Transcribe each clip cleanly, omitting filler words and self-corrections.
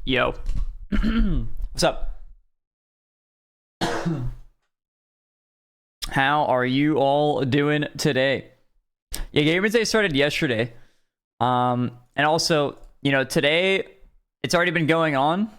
Yo. What's up? How are you all doing today? Yeah, GAMERS8 started yesterday. And also, you know, today it's already been going on.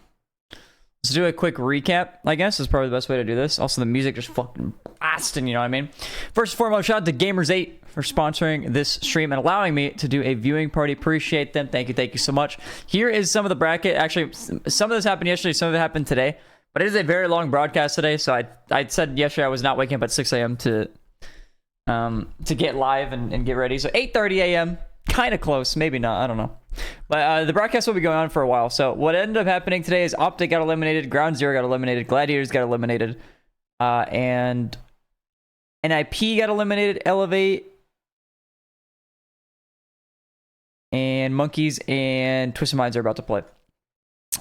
Let's do a quick recap, I guess, is probably the best way to do this. Also, the music just fucking blasting, you know what I mean? First and foremost, shout out to GAMERS8 for sponsoring this stream and allowing me to do a viewing party. Appreciate them. Thank you so much. Here is some of the bracket. Actually, some of this happened yesterday, some of it happened today. But it is a very long broadcast today, so I said yesterday I was not waking up at 6 a.m. to get live and get ready. So 8:30 a.m., kind of close, maybe not, I don't know. But the broadcast will be going on for a while. So what ended up happening today is Optic got eliminated, Ground Zero got eliminated, Gladiators got eliminated, and NIP got eliminated, Elevate, and Monkeys and Twisted Minds are about to play.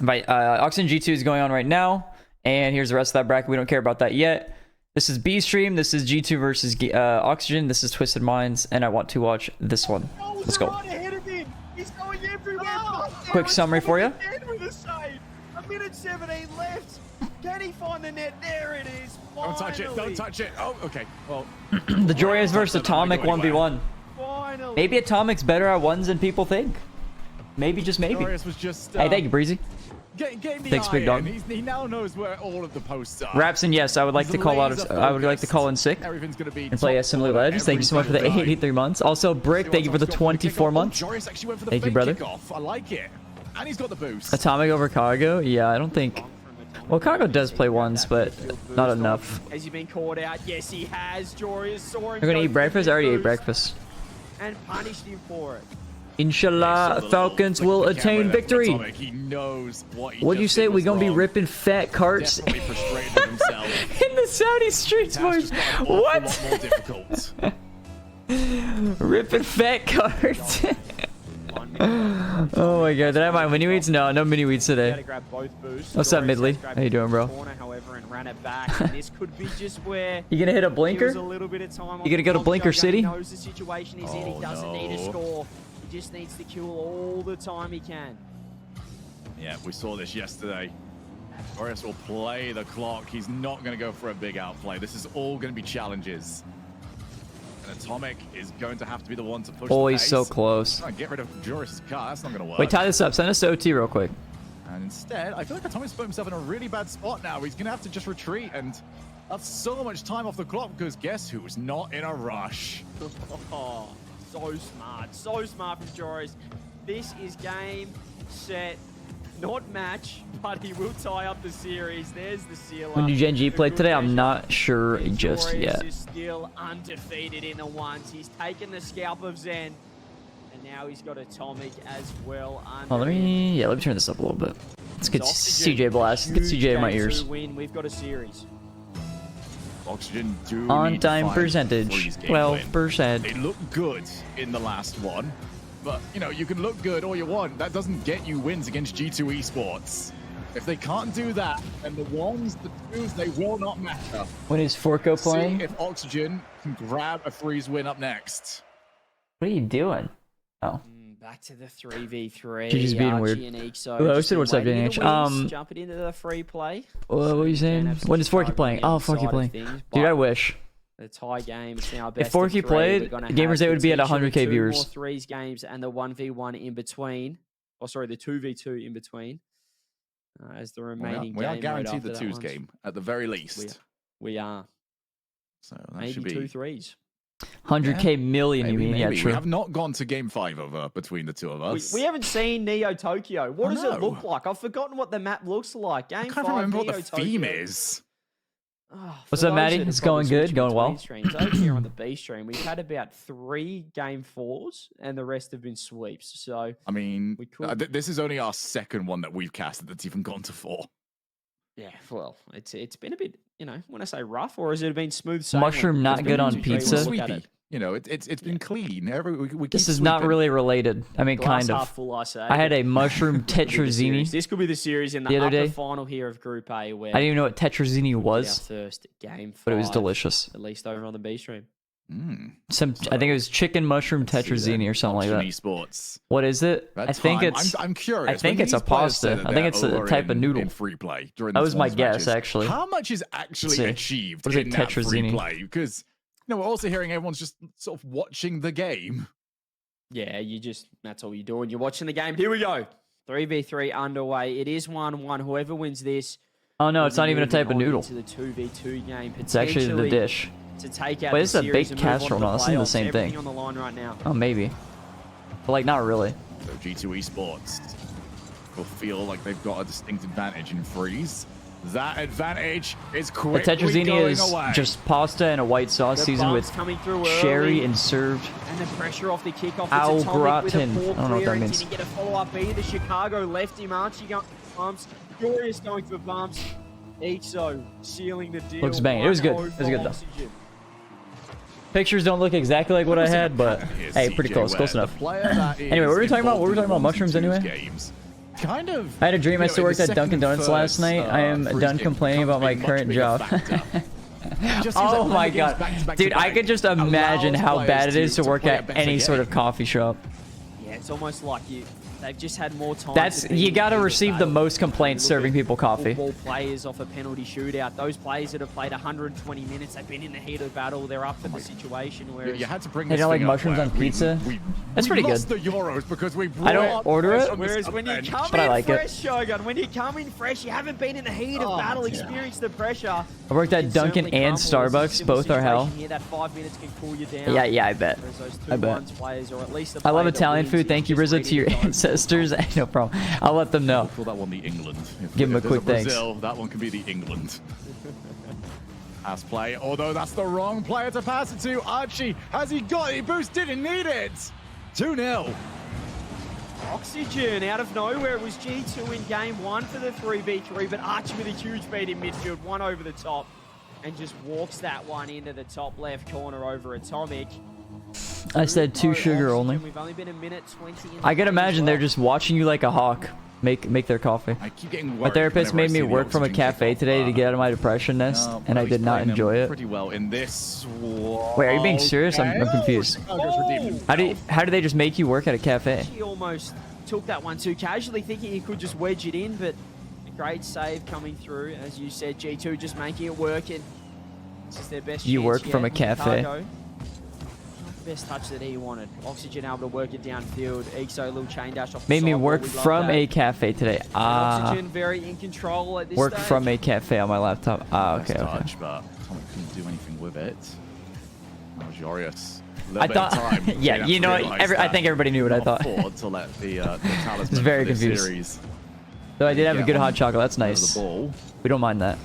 But Oxygen G2 is going on right now, and here's the rest of that bracket. We don't care about that yet. This is B stream. This is G2 versus Oxygen. This is Twisted Minds, and I want to watch this one. Let's go. Quick summary for you. A minute 17 left. Can he find the net? There it is. Don't touch it. Don't touch it. Oh, okay. Well, the Joyous versus Atomic 1v1. Finally. Maybe Atomic's better at ones than people think. Maybe, just maybe. Joyous was just, hey, thank you, Breezy. Thanks, Big Dog. He now knows where all of the posts are. Rapson, yes, I would like to call out. I would like to call in sick Everything's gonna be and play Assembly Legends. Thank you so much for the 83 months. Also, Brick, thank you for the 24 months. Joyous actually went for the Thank you, fake brother. kickoff. I like it. And he's got the boost. Atomic over Cargo? Yeah, I don't think. Well, Cargo does play ones, but not enough. Has he been caught out? Yes, he has. Jory saw him. You're gonna eat breakfast? I already ate breakfast. And punished him for it. Inshallah, Falcons will attain victory. He knows what What'd you say? We gonna be ripping fat carts in the Saudi streets, boys? What? Ripping fat carts. Oh my god, did I have my mini weeds? No, no mini weeds today. What's up, Midley? How you doing, bro? This could be just where you gonna hit a blinker? You gonna go to Blinker City? He knows the situation he's in. He doesn't need a score. He just needs to kill all the time he can. Yeah, we saw this yesterday. Boris will play the clock. He's not going to go for a big outplay. This is all going to be challenges. And Atomic is going to have to be the one to push the he's pace. so close. Get rid of Joris's car. That's not going to work. Wait, tie this up. Send us to OT real quick. And instead, I feel like Atomic's put himself in a really bad spot now. He's going to have to just retreat, and that's so much time off the clock because guess who's not in a rush? Oh, so smart from Joris. This is game, set, not match, but he will tie up the series. There's the sealer. When did Gen G play today? I'm not sure just yet. Joris is still undefeated in the ones. He's taken the scalp of Zen, and now he's got Atomic as well. Oh, let me turn this up a little bit. Let's get CJ blast. Let's get CJ in my ears. We've got a series. Oxygen do on time percentage 12%. They look good in the last one, but you know, you can look good all you want. That doesn't get you wins against G2 esports. If they can't do that, then the ones, the twos, they will not matter. When is Forco playing? See if Oxygen can grab a threes win up next. What are you doing? Oh. Back to the 3v3. She's just being weird. Hello, what's up, JNH? Jumping into the free play. What were you saying? When is Forky playing? Oh, Forky playing. Dude, I wish. The tie game is now best if Forky played, GAMERS8 would be at 100k viewers. More threes games and the 1v1 in between. Oh, sorry, the 2v2 in between. As the remaining we are guaranteed the twos game at the very least. We are. So that maybe should be 2 threes. 100k million, maybe, you mean? Maybe. Yeah, true. We have not gone to game 5 over between the two of us. We haven't seen Neo Tokyo. What does it look like? I've forgotten what the map looks like. Game 5, I can't remember Neo what the Tokyo. theme is. What's up, Maddie? It's going good, going well. Over here on the B stream, we've had about 3 game 4s, and the rest have been sweeps. So I mean, this is only our second one that we've casted that's even gone to 4. Yeah, well, it's been a bit, you know, when I say rough, or has it been smooth sailing? Mushroom not good on pizza. Sweepy. You know, it's been clean. This is not really related. I mean, kind of. Half full, I say. I had a mushroom tetrazzini. This could be the series in the other day. final here of Group A, where I didn't even know what tetrazzini was. Our first game 5, but it was delicious. At least over on the B stream. Some, I think it was chicken mushroom tetrazzini or something like that. Esports. What is it? I think it's. I'm curious. I think it's a pasta. I think it's a type of noodle. In free play during that was my matches. guess, actually. How much is actually achieved what is in it, that free tetrazzini? play? Because we're also hearing everyone's just sort of watching the game. Yeah, that's all you're doing. You're watching the game. Here we go. 3v3 underway. It is 1-1. Whoever wins this. Oh no, it's not even a type of noodle. Into the 2v2 game. It's actually the dish. To take out Wait, this is a baked casserole. No, this isn't the same thing. On the line right now. Oh, maybe. But like, not really. So G2 Esports will feel like they've got a distinct advantage in freeze. That advantage is quickly The tetrazzini going is away. just pasta and a white sauce seasoned with sherry and served. And the pressure off the kickoff. Au gratin. gratin. I don't know what that means. Didn't get a follow-up either. Chicago left him. Archie going for bumps. Glorious going for bumps. Rizzo sealing the deal. Looks banging. It was good. It was good though. Pictures don't look exactly like what I had, but hey, pretty close. Close enough. Anyway, what were we talking about? What were we talking about? Mushrooms anyway? Kind of. I had a dream I still worked at Dunkin' Donuts last night. I am done complaining about my current job. Oh my god. Dude, I could just imagine how bad it is to work at any sort of coffee shop. Yeah, it's almost like they've just had more time. You gotta receive the most complaints serving people coffee. Ball players off a penalty shootout. Those players that have played 120 minutes, they've been in the heat of battle. They're up for the situation. Whereas you had to bring. They don't like mushrooms on pizza. That's pretty good. The Euros because we I don't order it. Whereas when you come in fresh, Shogun, when you come in fresh, you haven't been in the heat of battle, experienced the pressure. I worked at Dunkin' and Starbucks. Both are hell. That 5 minutes can cool you down. Yeah, I bet. I bet. I love Italian food. Thank you, Rizzo, to your ancestors. No problem. I'll let them know. Call that one the England. Give them a quick thanks. Brazil, that one can be the England. Pass play, although that's the wrong player to pass it to. Archie, has he got it? Boost didn't need it. 2-0. Oxygen out of nowhere. It was G2 in game 1 for the 3v3, but Archie with a huge beat in midfield, one over the top, and just walks that one into the top left corner over Atomic. I said 2 sugar only. We've only been a minute 20. I can imagine they're just watching you like a hawk make their coffee. I keep getting My therapist made me work from a cafe today to get out of my depression nest, and I did not enjoy it. Pretty well in this. Wait, are you being serious? I'm confused. How do they just make you work at a cafe? He almost took that one too casually, thinking he could just wedge it in, but a great save coming through, as you said. G2 just making it work, and this is their best. You work from a cafe. Best touch that he wanted. Oxygen able to work it downfield. Exo, little chain dash off. Made me work from a cafe today. Oxygen very in control at this work stage. from a cafe on my laptop. Okay. Touch, but Atomic couldn't do anything with it. Luxurious. I thought, yeah, you know, I think everybody knew what I thought. To let the talisman It's very confused. Series. Though I did have a good hot chocolate. That's nice. We don't mind that.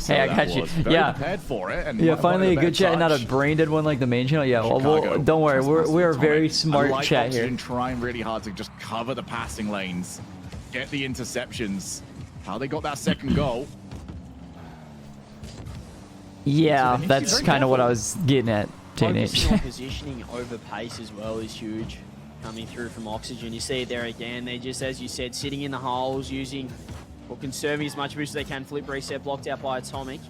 Hey, I got you. Yeah. For it and yeah, finally a good chat and not a brain dead one like the main channel. Yeah, well, don't worry. We're a very smart chat here. Trying really hard to just cover the passing lanes, get the interceptions. How they got that second goal. Yeah, that's kind of what I was getting at, teenage. Positioning over pace as well is huge. Coming through from Oxygen. You see it there again. They just, as you said, sitting in the holes, using or conserving as much boost as they can. Flip reset blocked out by Atomic.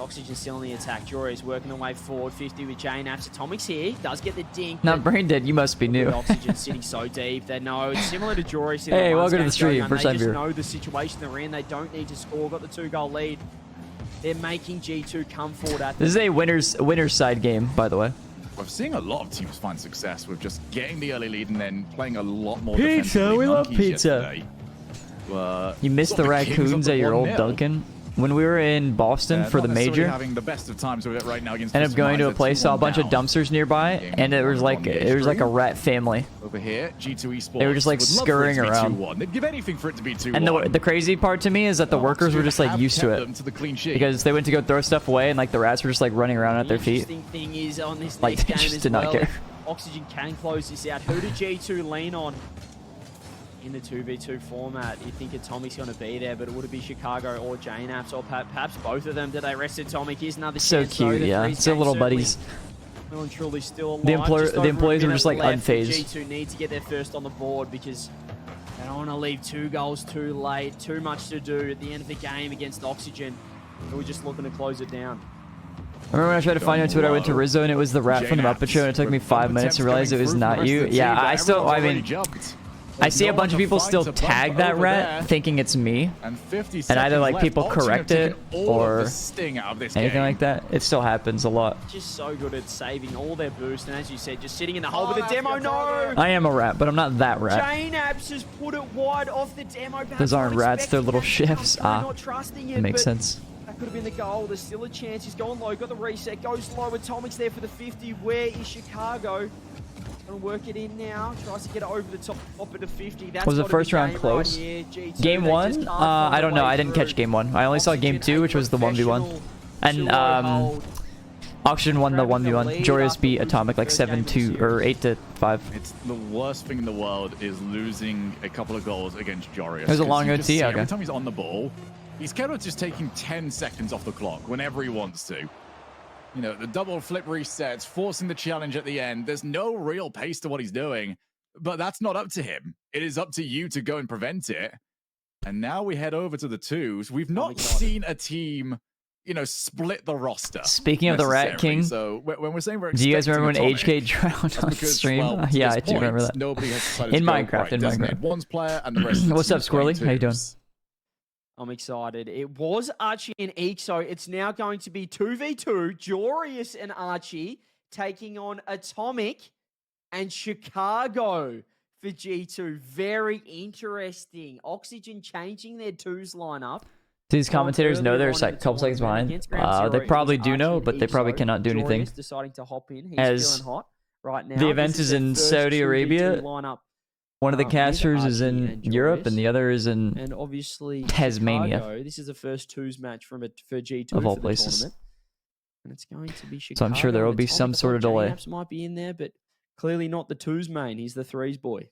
Oxygen still on the attack. Jory's working the way forward. 50 with Jane Apps. Atomic's here. Does get the dink. Not brain dead. You must be new. Oxygen sitting so deep. They know it's similar to Jory. Hey, welcome to the stream. First time viewer. They just know the situation they're in. They don't need to score. Got the 2-goal lead. They're making G2 come forward at them. This is a winner's side game, by the way. We're seeing a lot of teams find success with just getting the early lead and then playing a lot more pizza. We love pizza. You missed the raccoons at your old Dunkin'? When we were in Boston for the major, having the best of times with it right now against ended up going to a place, saw a bunch of dumpsters nearby, and it was like a rat family. Over here, G2 Esports. They were just like scurrying around. They'd give anything for it to be 2-1. And the crazy part to me is that the workers were just like used to it, because they went to go throw stuff away, and like the rats were just like running around at their feet. The interesting thing is on this like they just did not care. Oxygen can close this out. Who did G2 lean on? In the 2v2 format, you think Atomic's going to be there, but it would be Chicago or Jane Apps, or perhaps both of them. Did they rest Atomic? Here's another so chance. Cute, yeah. So little buddies. Well and truly still alive. The employees are just like unfazed. G2 need to get their first on the board because they don't want to leave 2 goals too late. Too much to do at the end of the game against Oxygen. We're just looking to close it down. I remember when I tried to find you on Twitter, I went to Rizzo and it was the rat from the Muppet Show, and it took me 5 minutes to realize it was not you. Yeah, I mean, I see a bunch of people still tag that rat thinking it's me, and either like people correct it or anything like that. It still happens a lot. Just so good at saving all their boost, and as you said, just sitting in the hole with the demo. No! I am a rat, but I'm not that rat. GAMERS8 has put it wide off the demo. Those aren't rats, they're little shifts. Not trusting it makes sense. That could have been the goal. There's still a chance. He's going low, got the reset, goes low. Atomic's there for the 50. Where is Chicago? Gonna work it in now. Tries to get it over the top of the 50. That's was the first round close? Right, game 1? I don't know. I didn't catch game 1. I only saw game 2, which was the 1v1. And Oxygen won the 1v1. Joris beat Atomic like 7-2 or 8-5. It's the worst thing in the world is losing a couple of goals against Joris. It was a long OT. Every time he's on the ball, he's kind of just taking 10 seconds off the clock whenever he wants to. You know, the double flip resets, forcing the challenge at the end. There's no real pace to what he's doing, but that's not up to him. It is up to you to go and prevent it. And now we head over to the twos. We've not seen a team, you know, split the roster. Speaking of the Rat King, so when we're saying we're do you guys remember when HK drowned on stream? Well, yeah, I do remember that. Nobody has decided in to Minecraft, right, in Minecraft. One's player and the rest. What's up, Squirrely? How you doing? I'm excited. It was Archie and Eek, so it's now going to be 2v2. Joris and Archie taking on Atomic and Chicago for G2. Very interesting. Oxygen changing their twos lineup. These commentators know they're a couple seconds behind. They probably do know, but they probably cannot do anything. Deciding to hop in. He's as feeling hot right now. The event is in Saudi Arabia. One of the casters is in Europe, and the other is in obviously Tasmania. Chicago. This is the first twos match for G2 of all for places. The tournament. And it's going to be Chicago. So I'm sure there will be some sort of delay. Might be in there, but clearly not the twos main. He's the threes boy.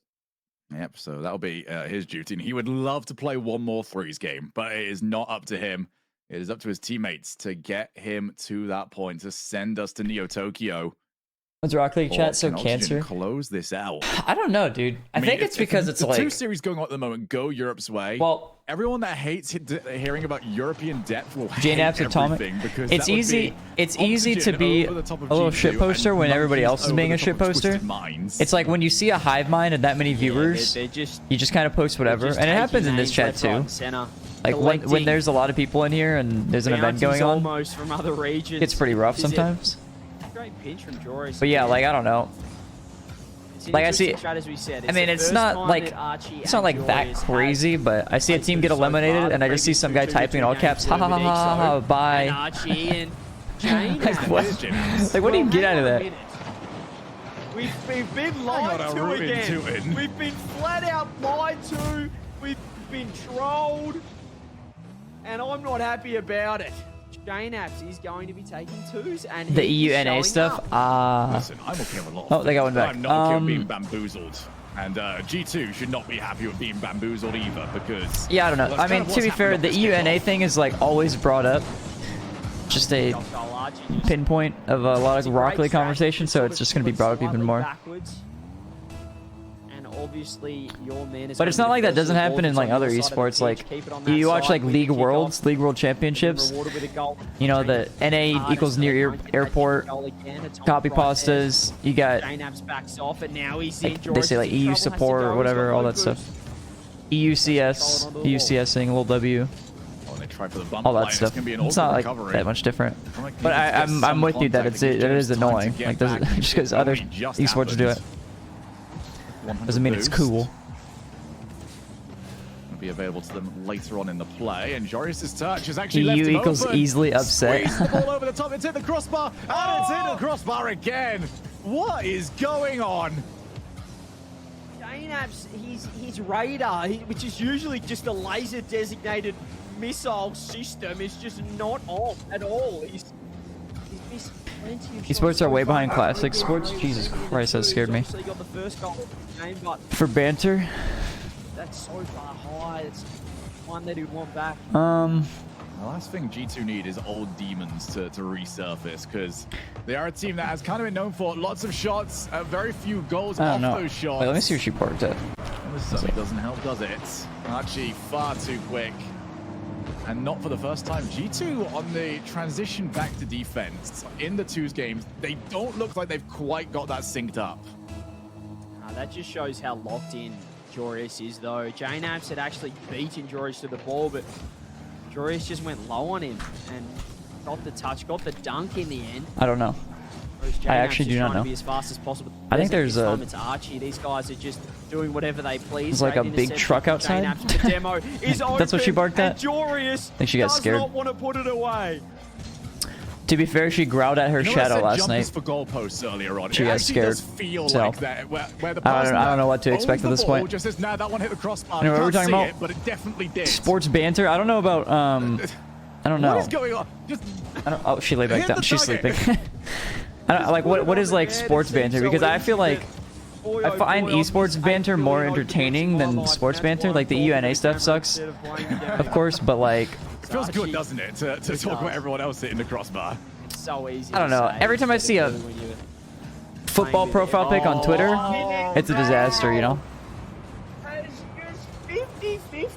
Yep, so that'll be his duty. And he would love to play one more threes game, but it is not up to him. It is up to his teammates to get him to that point, to send us to Neo Tokyo. What's Rock League chat so cancer? Close this out. I don't know, dude. I think it's because it's the like two series going on at the moment. Go Europe's way. Well, everyone that hates hearing about European depth will hate JNAP's Atomic. Because it's easy. It's easy to be a little shit poster when everybody else is being a shit poster. It's like when you see a hive mind and that many viewers, you just kind of post whatever, and it happens in this chat too. Like when there's a lot of people in here and there's an event going on, from other regions. It's pretty rough sometimes. Great pinch from Joris. But yeah, like I don't know. Like I see, I mean, it's not like that crazy, but I see a team get eliminated, and I just see some guy typing in all caps, ha ha ha ha ha, bye. Like what do you get out of that? We've been lied to again. We've been flat out lied to. We've been trolled, and I'm not happy about it. GAMERS8 is going to be taking twos, and the EUNA stuff. Listen, I'm okay with a lot of they got one back. I'm not okay with being bamboozled, and G2 should not be happy with being bamboozled either, because yeah, I don't know. I mean, to be fair, the EUNA thing is like always brought up, just a pinpoint of a lot of Rock League conversation, so it's just going to be brought up even more. Obviously, your man is but it's not like that doesn't happen in like other esports. Like you watch like League Worlds, League World Championships. You know, the NA equals near airport, copy pastas. You got like, they say like EU support or whatever, all that stuff. EUCS, EUCSing, little W. All that stuff. It's not like that much different. But I'm with you that it is annoying. Like just because other esports do it. Doesn't mean it's cool. Will be available to them later on in the play, and Joris's touch is actually EU left him equals open. Easily upset. The ball over the top. It's hit the crossbar, and it's hit the crossbar again. What is going on? GAMERS8, his radar, which is usually just a laser-designated missile system, is just not on at all. He's missed. Esports are way behind classic sports. Jesus Christ, that scared me. For banter. That's so far high. It's one that he'd want back. The last thing G2 need is old demons to resurface, because they are a team that has kind of been known for lots of shots, very few goals off those shots. Wait, let me see where she parked at. This certainly doesn't help, does it? Archie far too quick. And not for the first time. G2 on the transition back to defense in the twos games, they don't look like they've quite got that synced up. That just shows how locked in Joris is, though. JNabs had actually beaten Joris to the ball, but Joris just went low on him and got the touch, got the dunk in the end. I don't know. I actually do not know. To be as fast as possible. I think there's a... It's Archie. These guys are just doing whatever they please. There's like a big truck outside. The demo is That's what she barked at? Joris I think she got scared. does not want to put it away. To be fair, she growled at her shadow last night. For goalposts earlier on. She got scared. Feel so, like that, where the I don't know what to expect at this point. Just says, nah, that one hit the crossbar. You know what we're talking about? It, but it definitely did. Sports banter. I don't know about. I don't know. What is going on? Just oh, she lay back down. She's sleeping. I don't, like what is like sports banter? Because I feel like I find esports banter more entertaining than sports banter. Like the EUNA stuff sucks, of course, but like. It feels good, doesn't it, to talk about everyone else hitting the crossbar? It's so easy. I don't know. Every time I see a football profile pic on Twitter, it's a disaster, you know? It's 50-50 his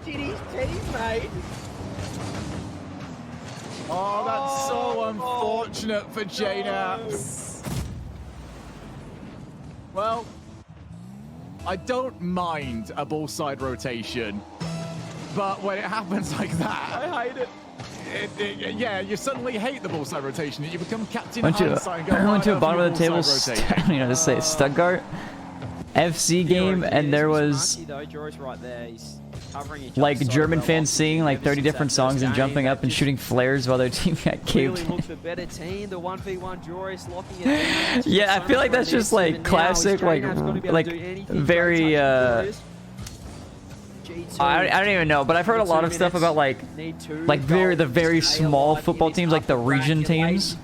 teammate. Oh, that's so unfortunate for JNabs. Well, I don't mind a ball side rotation. But when it happens like that, I hate it. Yeah, you suddenly hate the ball side rotation. You become captain. Went to a bottom of the table, you know, to say Stuttgart FC game, and there was like German fans singing like 30 different songs and jumping up and shooting flares while their team got caved. Yeah, I feel like that's just like classic, like very. I don't even know, but I've heard a lot of stuff about like the very small football teams, like the region teams,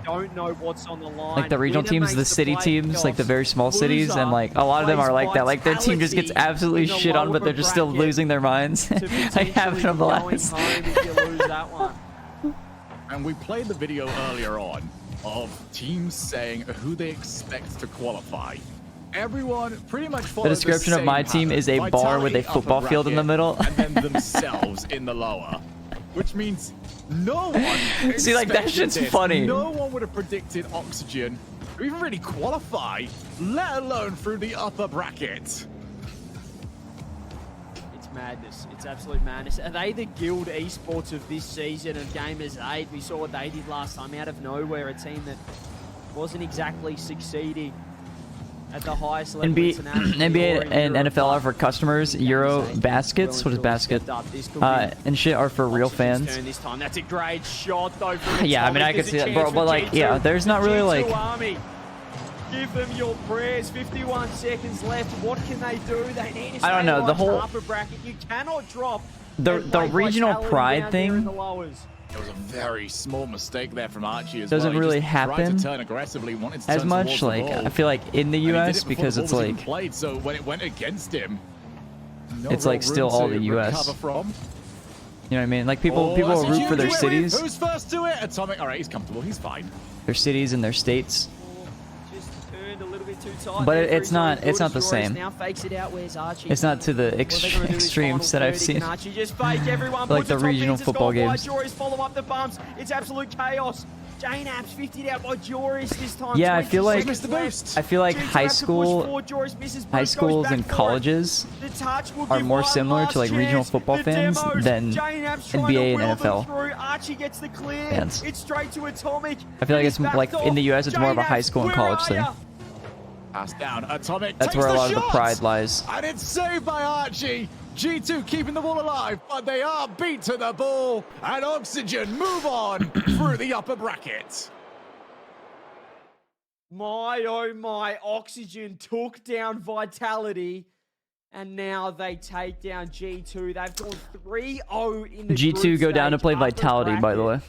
like the regional teams, the city teams, like the very small cities, and like a lot of them are like that. Like their team just gets absolutely shit on, but they're just still losing their minds. Like having a blast. And we played the video earlier on of teams saying who they expect to qualify. Everyone pretty much follows the description of my team is a bar with a football field in the middle. And then themselves in the lower. Which means no one see, like that shit's funny. No one would have predicted Oxygen or even really qualify, let alone through the upper bracket. It's madness. It's absolute madness. Are they the guild esports of this season of GAMERS8? We saw what they did last time out of nowhere, a team that wasn't exactly succeeding at the highest level. NBA and NFL are for customers. Euro baskets, what is basket? And shit are for real fans. That's a great shot though. Yeah, I mean I could see that, bro. But like, yeah, there's not really like. Give them your prayers. 51 seconds left. What can they do? They need to. I don't know. The whole upper bracket. You cannot drop. The regional pride thing. It was a very small mistake there from Archie as doesn't well. really happen to turn aggressively, wanted to as turn much. Like I feel like in the US because it's like played, so when it went against him, it's like still all the US. You know what I mean? Like people will root for their cities. Who's first to it? Atomic. All right, he's comfortable. He's fine. Their cities and their states. A little bit too tight, but it's not the same. Now fakes it out. Where's Archie? It's not to the extremes that I've seen. Archie just fake everyone. Like the regional football games. Joris follow up the bumps. It's absolute chaos. JNabs 50'd out by Joris this time. Yeah, I feel like high schools and colleges are more similar to like regional football fans than NBA and NFL Archie gets the clear. fans. It's straight to Atomic. I feel like it's like in the US it's more of a high school and college thing. Pass down. Atomic. That's where a lot of the pride lies. And it's saved by Archie. G2 keeping the ball alive, but they are beat to the ball. And Oxygen move on through the upper bracket. My, oh my, Oxygen took down Vitality. And now they take down G2. They've gone 3-0 in the G2 go down to play Vitality, by the way.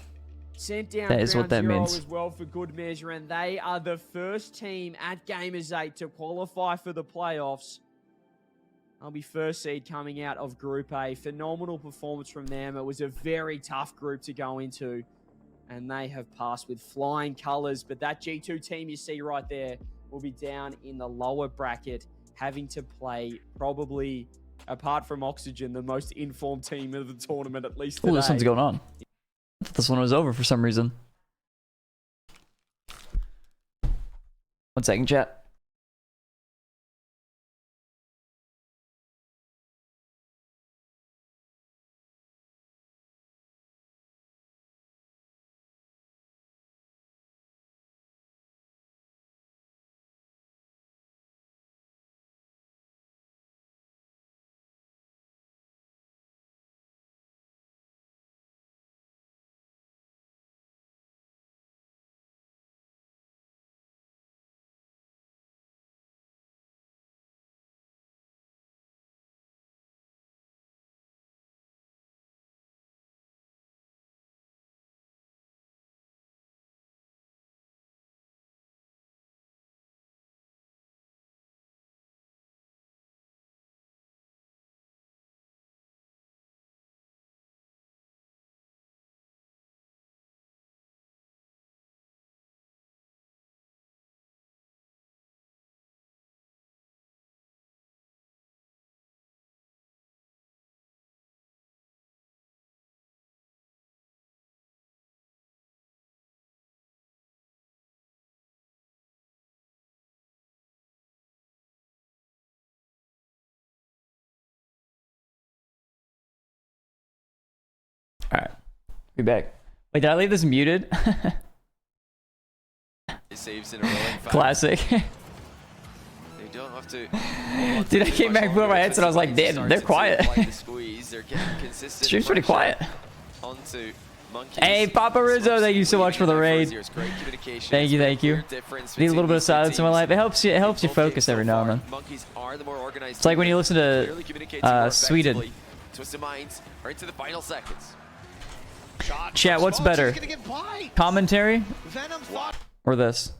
Sent down that is what that means as well for good measure, and they are the first team at GAMERS8 to qualify for the playoffs. They'll be first seed coming out of Group A. Phenomenal performance from them. It was a very tough group to go into, and they have passed with flying colors. But that G2 team you see right there will be down in the lower bracket, having to play probably apart from Oxygen, the most informed team of the tournament, at least Oh, today. this one's going on. I thought this one was over for some reason. 1 second, chat. Alright. Be back. Wait, did I leave this muted? Saves in a row, in fact. Classic. They don't have to. Dude, I came back, put on my headset, I was like, damn, they're quiet. Stream's pretty quiet. Hey, Papa Rizzo, thank you so much for the raid. Thank you, thank you. Need a little bit of silence in my life. It helps you focus every now and then. It's like when you listen to Sweden. Twisted Minds are into the final seconds. Chat, what's better? Commentary or this?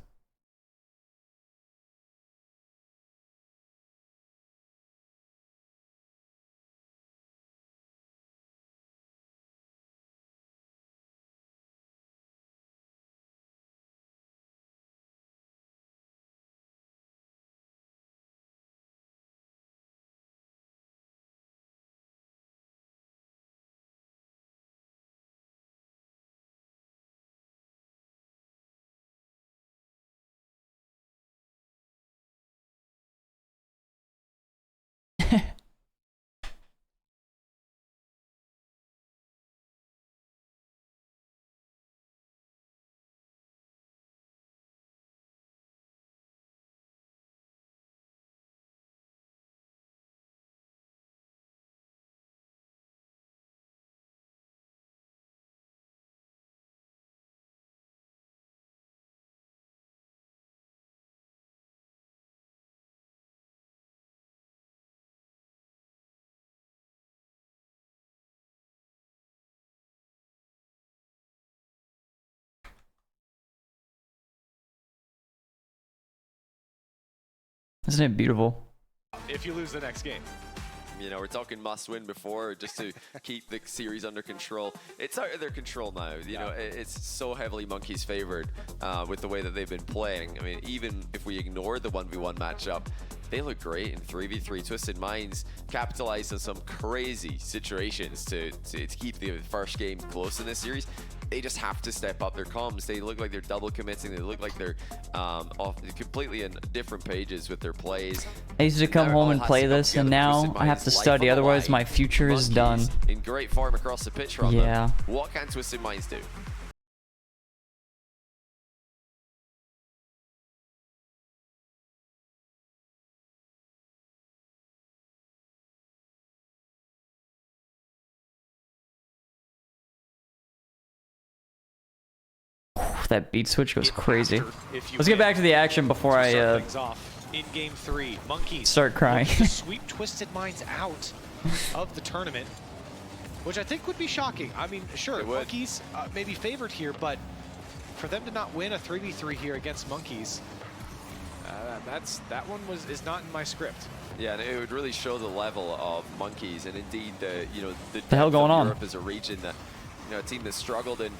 Isn't it beautiful? If you lose the next game. You know, we're talking must win before just to keep the series under control. It's out of their control now. You know, it's so heavily Monkeys favored with the way that they've been playing. I mean, even if we ignore the 1v1 matchup, they look great in 3v3. Twisted Minds capitalized on some crazy situations to keep the first game close in this series. They just have to step up their comms. They look like they're double committing. They look like they're off completely in different pages with their plays. I used to come home and play this, and now I have to study. Otherwise, my future is done. In great form across the pitch from them. What can Twisted Minds do? That beat switch goes crazy. Let's get back to the action before I in game 3, Monkeys start crying. Sweep Twisted Minds out of the tournament, which I think would be shocking. I mean, sure, Monkeys may be favored here, but for them to not win a 3v3 here against Monkeys, that one is not in my script. Yeah, and it would really show the level of Monkeys, and indeed the hell going on? Europe as a region that, you know, a team that struggled in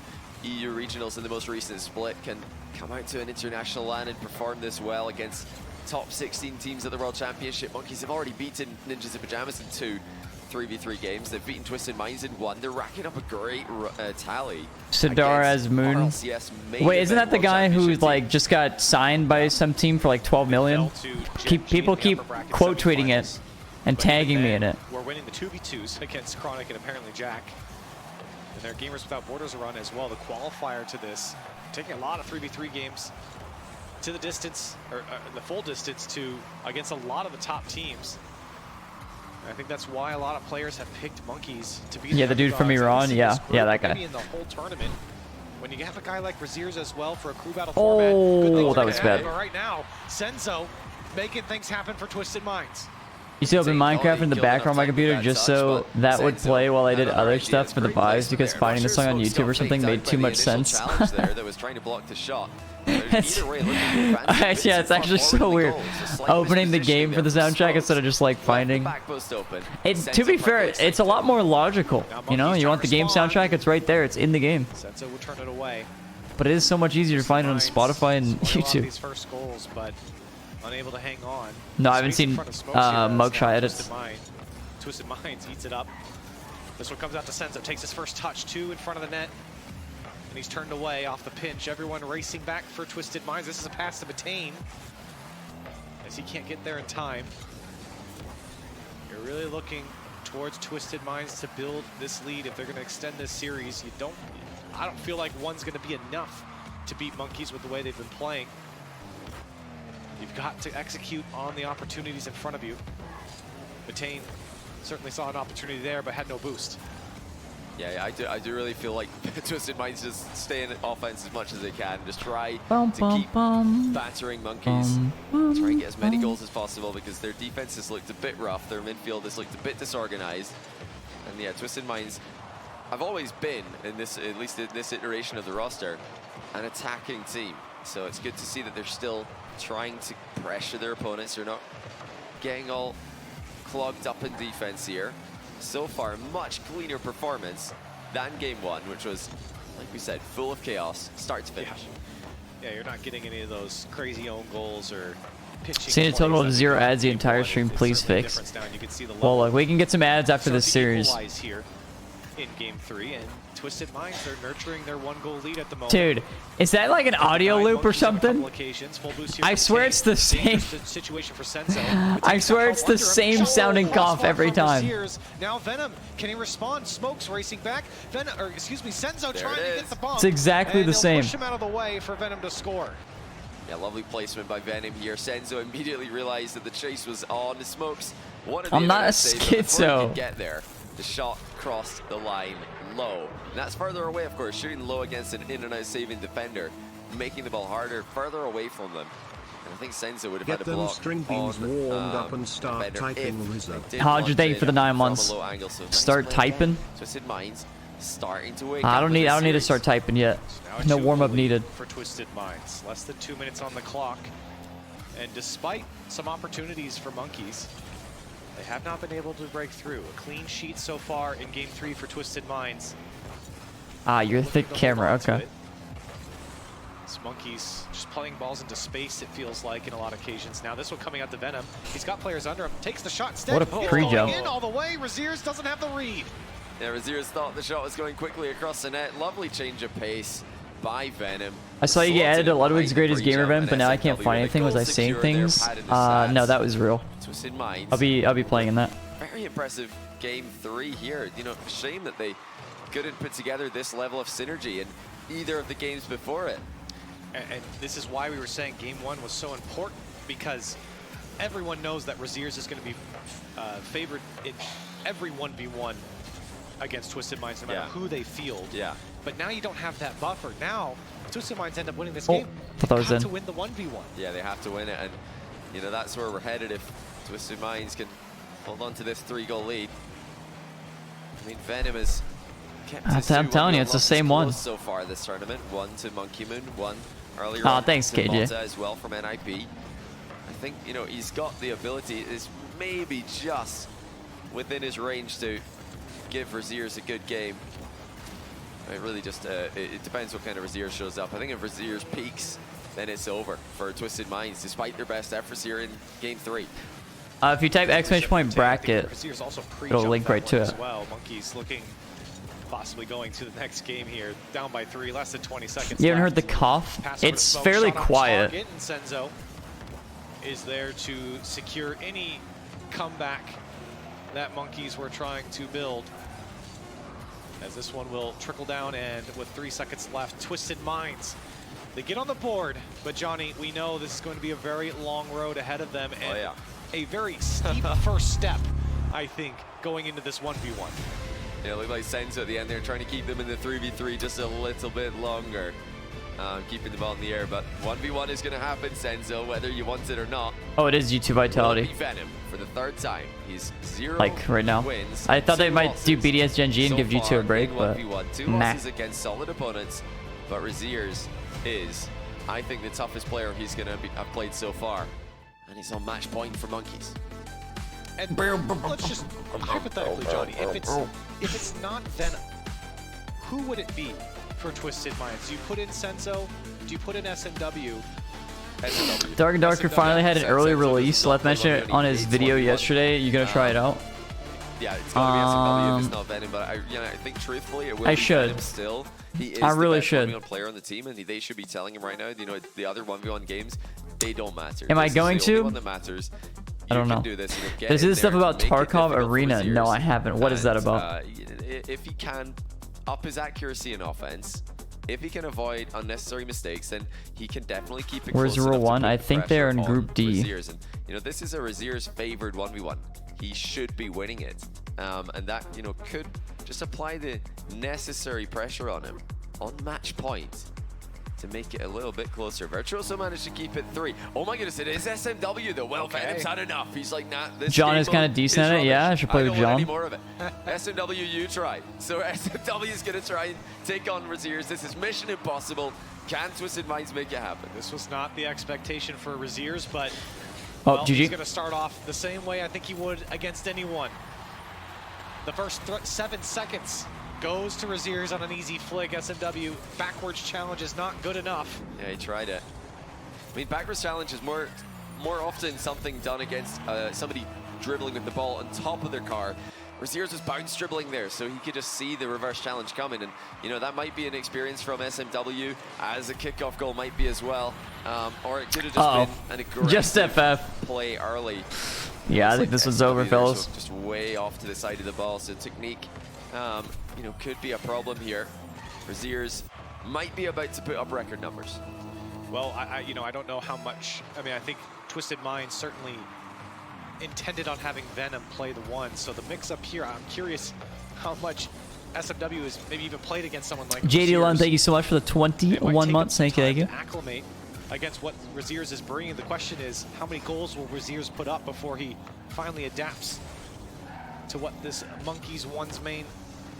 EU regionals in the most recent split can come out to an international LAN and perform this well against top 16 teams at the World Championship. Monkeys have already beaten Ninjas in Pajamas in 2 3v3 games. They've beaten Twisted Minds in 1. They're racking up a great tally. Sidar as Moon. RLCS main Wait, isn't that event the World guy who Championship like team. just got signed by some team for like 12 million? People keep quote tweeting it and tagging me in it. We're winning the 2v2s against Chronic and apparently Jack. And their Gamers Without Borders run as well, the qualifier to this. Taking a lot of 3v3 games to the distance, or the full distance to against a lot of the top teams. And I think that's why a lot of players have picked Monkeys to be The dude from Iran, yeah, that guy. Maybe in the whole tournament, when you have a guy like Razier's as well for a crew battle Oh, format, good things that are was gonna happen. bad. But right now, Senzo making things happen for Twisted Minds. You see open Minecraft in the background of my computer just so that would play while I did other stuff for the buys because finding the song on YouTube or something made too much sense. That was trying to block the shot. Yeah, it's actually so weird. Opening the game for the soundtrack instead of just like finding. To be fair, it's a lot more logical. You know, you want the game soundtrack, it's right there. It's in the game. Senzo will turn it away. But it is so much easier to find it on Spotify and YouTube. These first goals, but unable to hang on. No, I haven't seen Mugshot edits. Twisted Minds eats it up. This one comes out to Senzo, takes his first touch, 2 in front of the net. And he's turned away off the pinch. Everyone racing back for Twisted Minds. This is a pass to Batain, as he can't get there in time. You're really looking towards Twisted Minds to build this lead. If they're going to extend this series, I don't feel like one's going to be enough to beat Monkeys with the way they've been playing. You've got to execute on the opportunities in front of you. Batain certainly saw an opportunity there, but had no boost. Yeah, I do really feel like Twisted Minds just stay in offense as much as they can. Just try to keep battering Monkeys. Try and get as many goals as possible because their defense has looked a bit rough. Their midfield has looked a bit disorganized. And yeah, Twisted Minds, I've always been, in this, at least in this iteration of the roster, an attacking team. So it's good to see that they're still trying to pressure their opponents. They're not getting all clogged up in defense here. So far, much cleaner performance than game 1, which was, like we said, full of chaos, start to finish. Yeah, you're not getting any of those crazy own goals or pitching. Seeing a total of 0 ads the entire stream, please fix. Well, look, we can get some ads after this series. Here in game 3, and Twisted Minds are nurturing their 1-goal lead at the moment. Dude, is that like an audio loop or something? I swear it's the same. I swear it's the same sounding cough every time. Now Venom, can he respond? Smokes racing back. Senzo trying to get the bump. It's exactly the same. Push him out of the way for Venom to score. Yeah, lovely placement by Venom here. Senzo immediately realized that the chase was on. Smokes. I'm not a schizo. Get there. The shot crossed the line low. And that's further away, of course, shooting low against an in and out saving defender, making the ball harder, further away from them. And I think Senzo would have had a block string beams warmed up and start typing Rizzo. 100 for the 9 months. Start typing. Twisted Minds starting to wake I don't need to start typing yet. No warm up needed. For Twisted Minds, less than 2 minutes on the clock, and despite some opportunities for Monkeys, they have not been able to break through. A clean sheet so far in game 3 for Twisted Minds. You're a thick camera, okay. This Monkeys just playing balls into space, it feels like, in a lot of occasions. Now this one coming out to Venom. He's got players under him, takes the shot instead. What a pre-jump. In all the way, Razier's doesn't have the read. Yeah, Razier's thought the shot was going quickly across the net. Lovely change of pace by Venom. I saw you get added to Ludwig's greatest gamer event, but now I can't find anything. Was I saying things? No, that was real. Twisted Minds. I'll be playing in that. Very impressive game 3 here. You know, shame that they couldn't put together this level of synergy in either of the games before it. And this is why we were saying game 1 was so important, because everyone knows that Razier's is going to be favored in every 1v1 against Twisted Minds, no matter who they field. Yeah. But now you don't have that buffer. Now, Twisted Minds end up winning this game. They have to win the 1v1. Yeah, they have to win it, and you know that's where we're headed if Twisted Minds can hold on to this 3-goal lead. I mean, Venom has kept his I'm telling you, it's the same one so far this tournament. 1 to Monkey Moon, 1 earlier. Thanks, to KJ. Malta as well from NIP. I think, you know, he's got the ability. Is maybe just within his range to give Razier's a good game. It really just it depends what kind of Razier shows up. I think if Razier's peaks then it's over for Twisted Minds, despite their best efforts here in Game 3. If you type exclamation bracket, it'll link right to it. Well, Monkeys looking possibly going to the next game here, down by 3, less than 20 seconds. You haven't heard the cough? It's fairly quiet. And Senzo is there to secure any comeback that Monkeys were trying to build. As this one will trickle down, and with 3 seconds left, Twisted Minds, they get on the board, but Johnny, we know this is going to be a very long road ahead of them, and a very steep first step, I think, going into this 1v1. Yeah, it looked like Senzo at the end there, trying to keep them in the 3v3 just a little bit longer. Keeping the ball in the air, but 1v1 is going to happen, Senzo, whether you want it or not. Oh, it is YouTube Vitality. Venom for the 3rd time. He's 0 like right now. wins. I thought they might do BDS Gen G and give G2 a break, but 2 losses against solid opponents. But Raziers is, I think, the toughest player he's going to have played so far, and he's on match point for Monkeys. And let's just hypothetically, Johnny, if it's not Venom, who would it be for Twisted Minds? Do you put in Senzo? Do you put in SMW? Dark and Darker finally had an early release. Left mentioned it on his video yesterday. You gonna try it out? Yeah, it's gonna be SMW if it's not Venom, but I think truthfully it will be Venom still. He is the best 1v1 player on the team, and they should be telling him right now, you know, the other 1v1 games, they don't matter. Am I going to? The only one that matters. I don't know. Do this, Is this stuff about Tarkov Arena? No, I haven't. What is that about? If he can up his accuracy in offense, if he can avoid unnecessary mistakes, then he can definitely keep it Where's Rule 1? I think they're in Group D. Raziers. And, you know, this is a Raziers favored 1v1. He should be winning it. And that, you know, could just apply the necessary pressure on him on match point to make it a little bit closer. Virtuoso managed to keep it 3. Oh my goodness, it is SMW though. Well, Venom's had enough. He's like, nah, this John is kind of decent at it. Yeah, I should play with John. More of it. SMW, you try. So SMW is going to try and take on Raziers. This is mission impossible. Can Twisted Minds make it happen? This was not the expectation for Raziers, but well, he's going to start off the same way I think he would against anyone. The first 7 seconds goes to Raziers on an easy flick. SMW backwards challenge is not good enough. Yeah, he tried it. I mean, backwards challenge is more often something done against somebody dribbling with the ball on top of their car. Raziers was bounce dribbling there, so he could just see the reverse challenge coming. And, you know, that might be an experience from SMW, as a kickoff goal might be as well. Or it could have just been an aggressive play early. Yeah, I think this one's over, fellas. Just way off to the side of the ball, so technique, you know, could be a problem here. Raziers might be about to put up record numbers. Well, you know, I don't know how much. I mean, I think Twisted Minds certainly intended on having Venom play the 1. So the mix-up here, I'm curious how much SMW has maybe even played against someone like JD Lund, thank you so much for the 21 months. Thank you. Acclimate against what Raziers is bringing. The question is, how many goals will Raziers put up before he finally adapts to what this Monkeys 1's main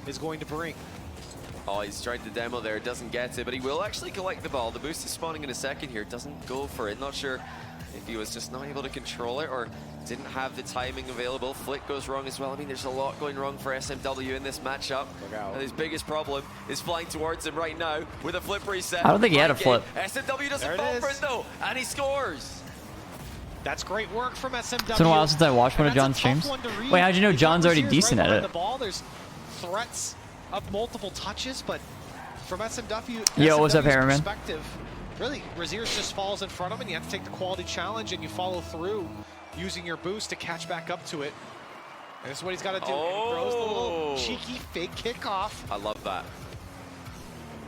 is going to bring? Oh, he's tried the demo there, doesn't get it, but he will actually collect the ball. The boost is spawning in a second here, doesn't go for it. Not sure if he was just not able to control it or didn't have the timing available. Flick goes wrong as well. I mean, there's a lot going wrong for SMW in this matchup. And his biggest problem is flying towards him right now with a flip reset. I don't think he had a flip. SMW doesn't fall for it though, and he scores. That's great work from SMW. It's been a while since I watched one of John's streams. Wait, how'd you know John's already decent at it? The ball, there's threats of multiple touches, but from SMW, yo, what's up, Harriman? Perspective, really, Raziers just falls in front of him, and you have to take the quality challenge, and you follow through using your boost to catch back up to it. And this is what he's got to do. And he throws the little cheeky fake kickoff. I love that.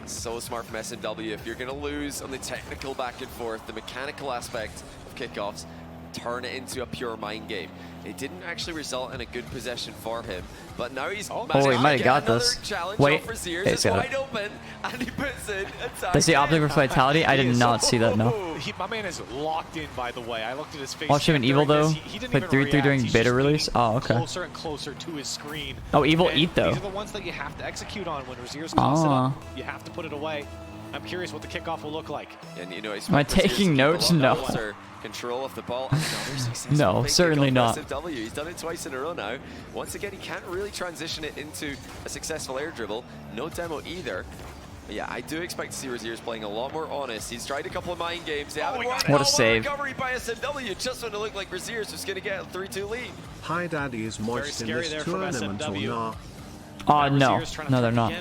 So smart from SMW. If you're going to lose on the technical back and forth, the mechanical aspect of kickoffs, turn it into a pure mind game. It didn't actually result in a good possession for him, but now he's he might have got this. Wait, it's wide open, and he puts it. That's the optic of vitality. I did not see that. No. My man is locked in. By the way, I looked at his face. Watch him in Evil though. Put 3-3 during beta release. Oh, okay. Closer and closer to his screen. Oh, Evil eat though. These are the ones that you have to execute on when Raziers toss it up. You have to put it away. I'm curious what the kickoff will look like. And you know, am I taking notes? No. Control of the ball. No, certainly not. SMW. He's done it twice in a row now. Once again, he can't really transition it into a successful air dribble. No demo either. Yeah, I do expect to see Rizzo's playing a lot more honest. He's tried a couple of mind games. They haven't worked. What a save. Recovery by SMW just when it looked like Rizzo's was going to get a 3-2 lead. Hi Daddy is moist in this tournament or not? Oh, no. No, they're not.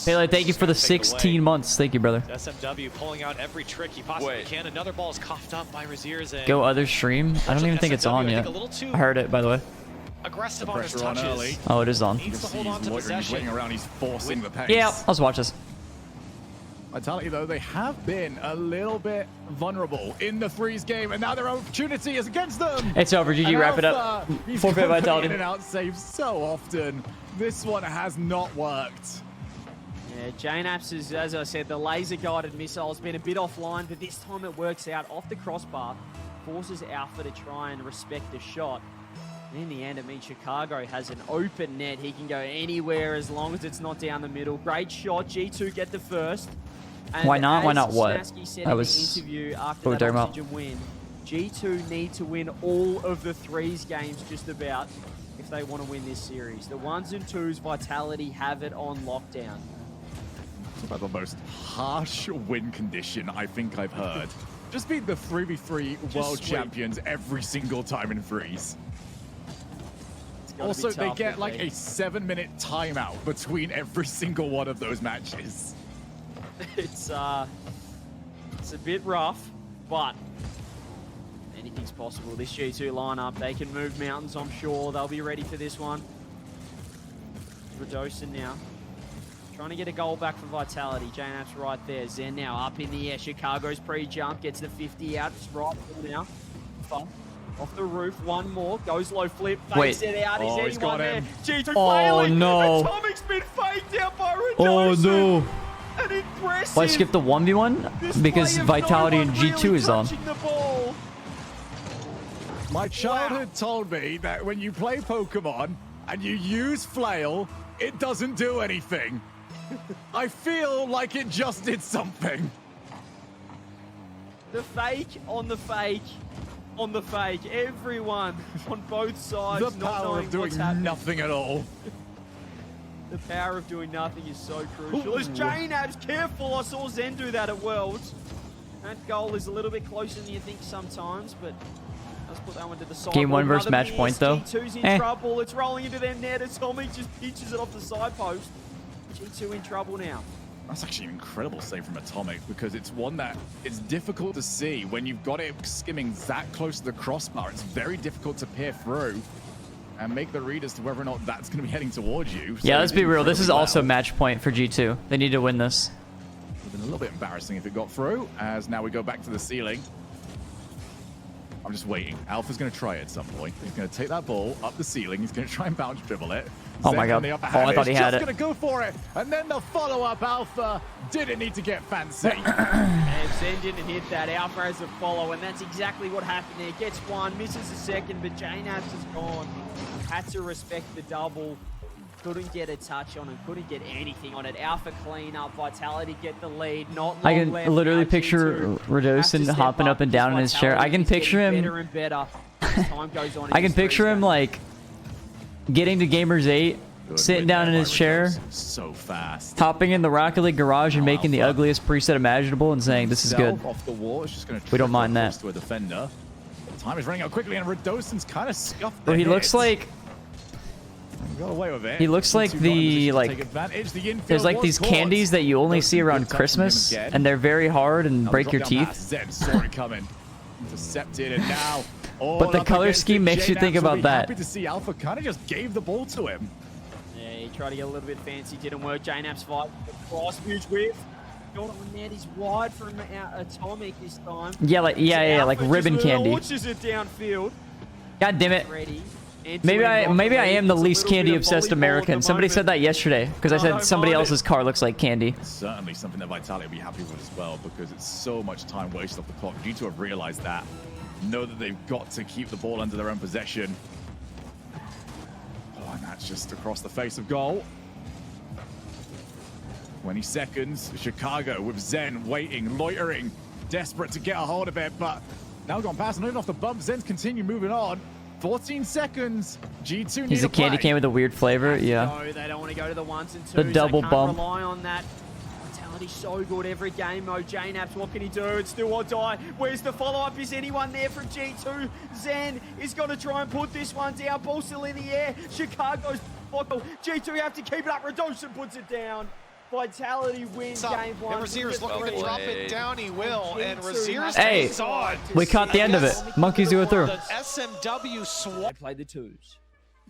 Pele, thank you for the 16 months. Thank you, brother. SMW pulling out every trick he possibly can. Another ball is coughed up by Raziers. Go other stream? I don't even think it's on yet. I heard it, by the way. Aggressive on his touches. Oh, it is on. Needs to hold on to possession. He's around, he's forcing the pace. Yeah, let's watch this. Vitality, though, they have been a little bit vulnerable in the threes game, and now their opportunity is against them. It's over. GG, wrap it up. Forfeit Vitality. In and out saves so often. This one has not worked. Yeah, JNAPS is, as I said, the laser-guided missile has been a bit offline, but this time it works out off the crossbar, forces Alpha to try and respect the shot. And in the end, it means Chicago has an open net. He can go anywhere as long as it's not down the middle. Great shot. G2 get the first. And why not? Why not what? Said in the interview after that Oxygen win, G2 need to win all of the threes games just about if they want to win this series. The ones and twos, Vitality have it on lockdown. It's about the most harsh win condition I think I've heard. Just beat the 3v3 world champions every single time in threes. Also, they get like a 7-minute timeout between every single one of those matches. It's a bit rough, but anything's possible. This G2 lineup, they can move mountains, I'm sure. They'll be ready for this one. Radosin now. Trying to get a goal back for Vitality. JNAP's right there. Zen now up in the air. Chicago's pre-jump. Gets the 50 out. It's right now. Off the roof. One more. Goes low flip. Fakes it out. Oh, Is anyone there? G2 oh, failing. no. Atomic's been faked out by Radosin. Oh, no. An impressive. Why skip the 1v1? Because Vitality and G2 really is on. My childhood told me that when you play Pokemon and you use Flail, it doesn't do anything. I feel like it just did something. The fake on the fake on the fake. Everyone on both sides. The power of doing nothing at all. The power of doing nothing is so crucial. As JNAP's careful, I saw Zen do that at Worlds. That goal is a little bit closer than you think sometimes, but let's put that one to the side. Game 1 versus match point, though. G2's in trouble. It's rolling into their net. Atomic just pitches it off the side post. G2 in trouble now. That's actually an incredible save from Atomic, because it's one that it's difficult to see when you've got it skimming that close to the crossbar. It's very difficult to peer through and make the read as to whether or not that's going to be heading towards you. Yeah, let's be real. This is also match point for G2. They need to win this. It would have been a little bit embarrassing if it got through, as now we go back to the ceiling. I'm just waiting. Alpha's going to try it at some point. He's going to take that ball up the ceiling. He's going to try and bounce dribble it. Oh my god. Oh, I thought he had it. He's going to go for it. And then the follow-up. Alpha didn't need to get fancy. And Zen didn't hit that. Alpha has a follow, and that's exactly what happened there. Gets one, misses a second, but JNAPS is gone. Had to respect the double. Couldn't get a touch on it. Couldn't get anything on it. Alpha clean up. Vitality get the lead. Not long I can left. literally picture Radosin hopping up and down in his chair. I can picture him. Better and better as time goes on. I can picture him like getting to GAMERS8, sitting down in his chair, so fast, hopping in the Rocket League garage and making the ugliest preset imaginable and saying, "This is good. Off the wall. It's just gonna we don't mind that." To a defender. Time is running out quickly, and Radosin's kind of scuffed. Well, he looks like. Got away with it. He looks like the there's like these candies that you only see around Christmas, and they're very hard and break your teeth. Zen saw it coming. Intercepted, and now. But the color scheme makes you think about that. Happy to see Alpha kind of just gave the ball to him. Yeah, he tried to get a little bit fancy, didn't work. JNAP's fight. Cross, huge whiff. Got on net, he's wide from Atomic this time. Yeah, like like ribbon candy. Launches it downfield. God damn it. Ready. Maybe I am the least candy obsessed American. Somebody said that yesterday because I said somebody else's car looks like candy. It's certainly something that Vitality will be happy with as well, because it's so much time wasted off the clock. G2 have realized that. Know that they've got to keep the ball under their own possession. Oh, and that's just across the face of goal. 20 seconds. Chicago with Zen waiting, loitering, desperate to get a hold of it, but now gone past, not even off the bump. Zen's continue moving on. 14 seconds. G2 He's a candy cane with a weird flavor. Yeah. No, they don't want to go to the ones and twos. The double bump. Rely on that. Vitality's so good every game mode. JNaps, what can he do? It's still or die. Where's the follow-up? Is anyone there from G2? Zen is going to try and put this one down. Ball still in the air. Chicago's bottle. G2 have to keep it up. Radosa puts it down. Vitality wins game one. And Razier's looking to drop it down. He will. And Razier's hey, we caught the end of it. Monkeys go through. The SMW swap. They played the twos.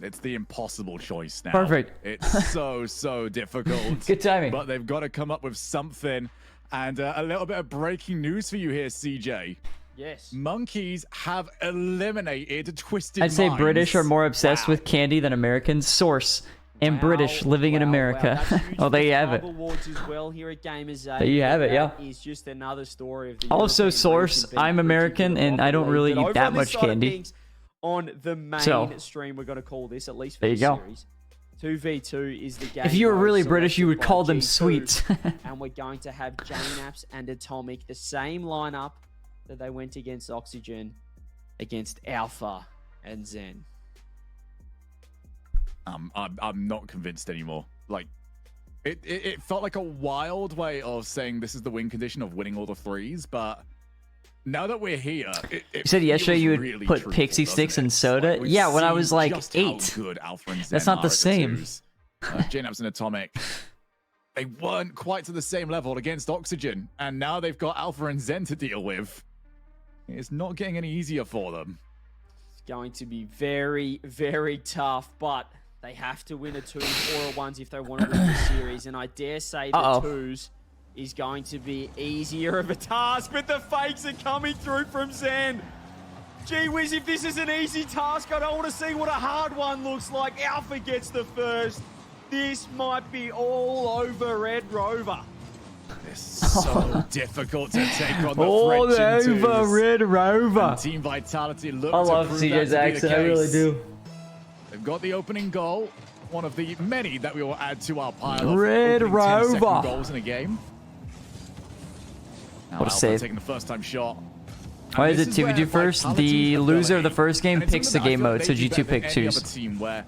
It's the impossible choice now. Perfect. It's so difficult. Good timing. But they've got to come up with something. And a little bit of breaking news for you here, CJ. Yes. Monkeys have eliminated Twisted I'd say Minds. British are more obsessed with candy than Americans. Source. And British living in America. Oh, there you have it. As well here at GAMERS8. There you have it, yeah. Is just another story of the Also, European Source, region I'm being American, and I don't really eat that much candy. On the main stream, we're going to call this, at least for there you go. Series. 2v2 is the game. If you were really British, you would selected call by them G2, sweets. And we're going to have JNaps and Atomic, the same lineup that they went against Oxygen, against Alpha and Zen. I'm not convinced anymore. Like, it felt like a wild way of saying this is the win condition of winning all the threes, but now that we're here, you said yesterday you would really put truthful, pixie sticks in it? soda. Like, yeah, when I was like just 8. How good Alpha and Zen That's not the are at same. twos. JNaps and Atomic, they weren't quite to the same level against Oxygen, and now they've got Alpha and Zen to deal with. It's not getting any easier for them. It's going to be very, very tough, but they have to win a 2 or a 1s if they want to win the series, and I dare say the 2s is going to be easier of a task, but the fakes are coming through from Zen. Gee whiz, if this is an easy task, I don't want to see what a hard one looks like. Alpha gets the first. This might be all over Red Rover. It's so difficult to take on the all French in over twos. Red Rover. And Team Vitality look I to love prove CJ's that to be accent, the I really case. do. They've got the opening goal, one of the many that we will add to our pile of Red opening 10-second Rover. goals in a game. Now What a Alpha save. taking the first time shot. Why And is this it where 2v2 first? Vitality The loser of the ability- first game and it's picks the something game that I mode, feel so they do G2 better pick than any 2s. other team where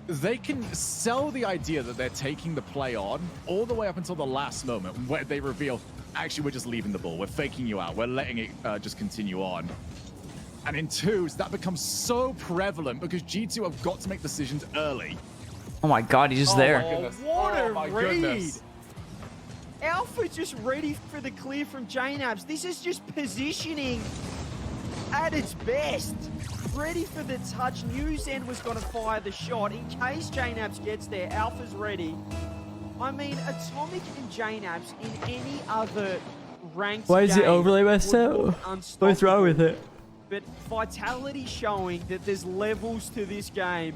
they can sell the idea that they're taking the play on all the way up until the last moment where they reveal, actually, we're just leaving the ball. We're faking you out. We're letting it just continue on. And in twos, that becomes so prevalent because G2 have got to make decisions early. Oh my god, he's just there. What a my read. goodness. Alpha just ready for the clear from JNaps. This is just positioning at its best. Ready for the touch. New Zen was going to fire the shot. In case JNaps gets there, Alpha's ready. I mean, Atomic and JNaps in any other ranked Why is the game overlay messed would up? look What's wrong with it? But Vitality showing that there's levels to this game.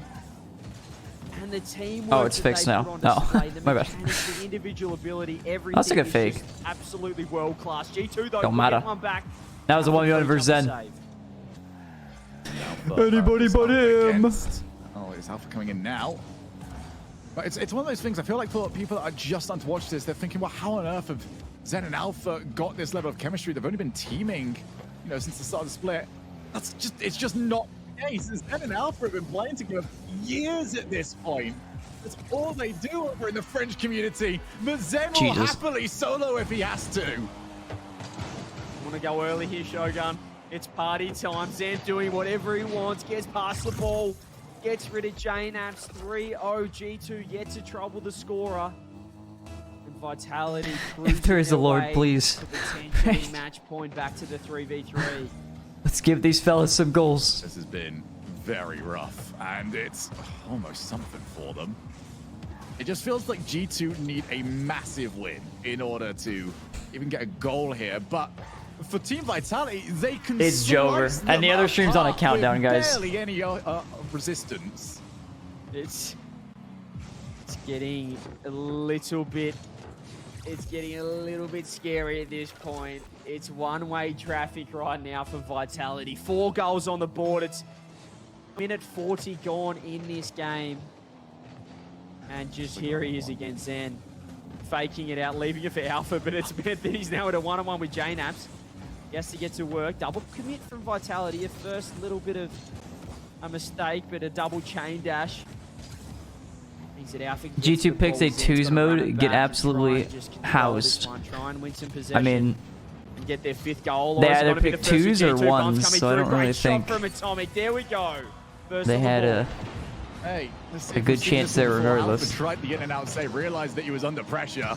And the teamwork Oh, it's that fixed they now. put on Oh, display, the my bad. mechanics, the individual ability, everything That's a good is fake. just absolutely world class. G2 though, Don't will matter. get one back. That was a 1v1 versus Zen. Save. Anybody but him. Oh, it's Alpha coming in now. But it's one of those things, I feel like for people that are just starting to watch this, they're thinking, well, how on earth have Zen and Alpha got this level of chemistry? They've only been teaming, since the start of the split. It's just not the case. Zen and Alpha have been playing together for years at this point. That's all they do over in the French community. But Zen will happily solo if he has to. Want to go early here, Shogun. It's party time. Zen doing whatever he wants, gets past the ball, gets rid of JNaps. 3-0 G2 yet to trouble the scorer. And Vitality If there is a Lord, away please. to potentially match point back to the 3v3. Let's give these fellas some goals. This has been very rough, and it's almost something for them. It just feels like G2 need a massive win in order to even get a goal here, but for Team Vitality, they can It's Jover, slice and the them other stream's on a apart countdown, with guys. Barely any resistance. It's getting a little bit scary at this point. It's one-way traffic right now for Vitality. 4 goals on the board. It's minute 40 gone in this game. And just here he is against Zen. Faking it out, leaving it for Alpha, but it's meant that he's now at a 1-on-1 with JNaps. He has to get to work. Double commit from Vitality. At first, little bit of a mistake, but a double chain dash. G2 picks a twos mode, get absolutely housed. I mean, get their 5th goal. they either pick twos or ones, so I don't really think There we go. they had a good chance there regardless. Tried to get an out save, realized that he was under pressure.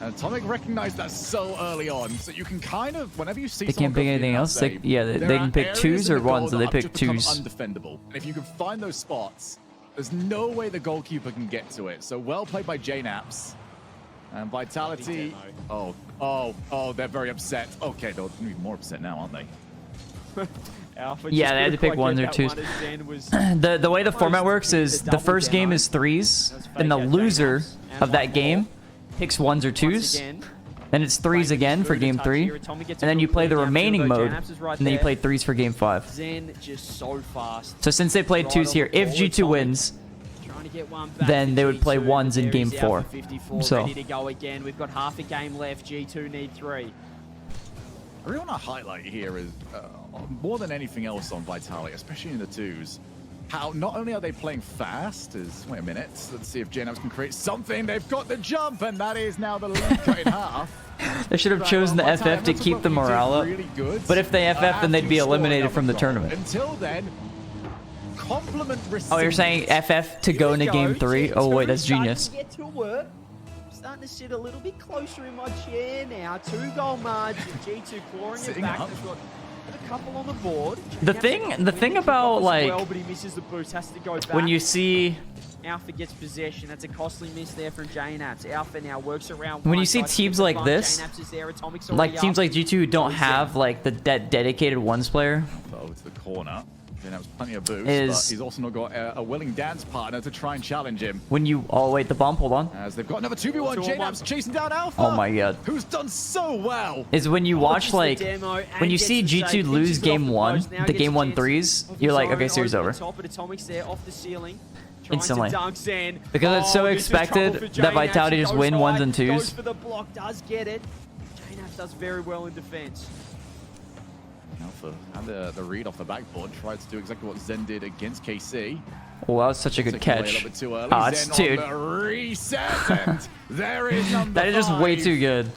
And Atomic recognized that so early on, so you can kind of, whenever you see they can't pick anything else. They can pick twos or ones, so they pick twos. Undefendable. And if you can find those spots, there's no way the goalkeeper can get to it. So well played by JNaps. And Vitality. Oh, they're very upset. Okay, they're even more upset now, aren't they? Yeah, they had to pick ones or twos. The way the format works is the first game is threes, then the loser of that game picks ones or twos, then it's threes again for game 3, and then you play the remaining mode, and then you play threes for game 5. So since they played twos here, if G2 wins, then they would play ones in game 4. So ready to go again. We've got half a game left. G2 need 3. I really want to highlight here is more than anything else on Vitality, especially in the twos, how not only are they playing fast, wait a minute, let's see if JNaps can create something. They've got the jump, and that is now the lead cut in half. They should have chosen the FF to keep the morale up. But if they FF, then they'd be eliminated from the tournament. Until then, compliment received. Oh, you're saying FF to go into game 3? Oh wait, that's genius. Starting to sit a little bit closer in my chair now. 2-goal margin. G2 clawing it back. They've got a couple on the board. The thing about like when you see Alpha gets possession, that's a costly miss there from JNaps. Alpha now works around. When you see teams like this, like teams like G2 don't have like the dedicated ones player. Over to the corner. JNaps plenty of boost, but he's also not got a willing dance partner to try and challenge him. When you wait, the bomb, hold on. As they've got another 2v1, JNaps chasing down Alpha. Oh my god. Who's done so well. Is when you watch like when you see G2 lose game 1, the game 1 threes, you're like, okay, series over. Instantly. Because it's so expected that Vitality just win ones and twos. Goes for the block, does get it. JNaps does very well in defense. Alpha had the read off the backboard, tried to do exactly what Zen did against KC. Oh, that was such a good catch. Oh, it's dude. There is number that is just 5. way too good.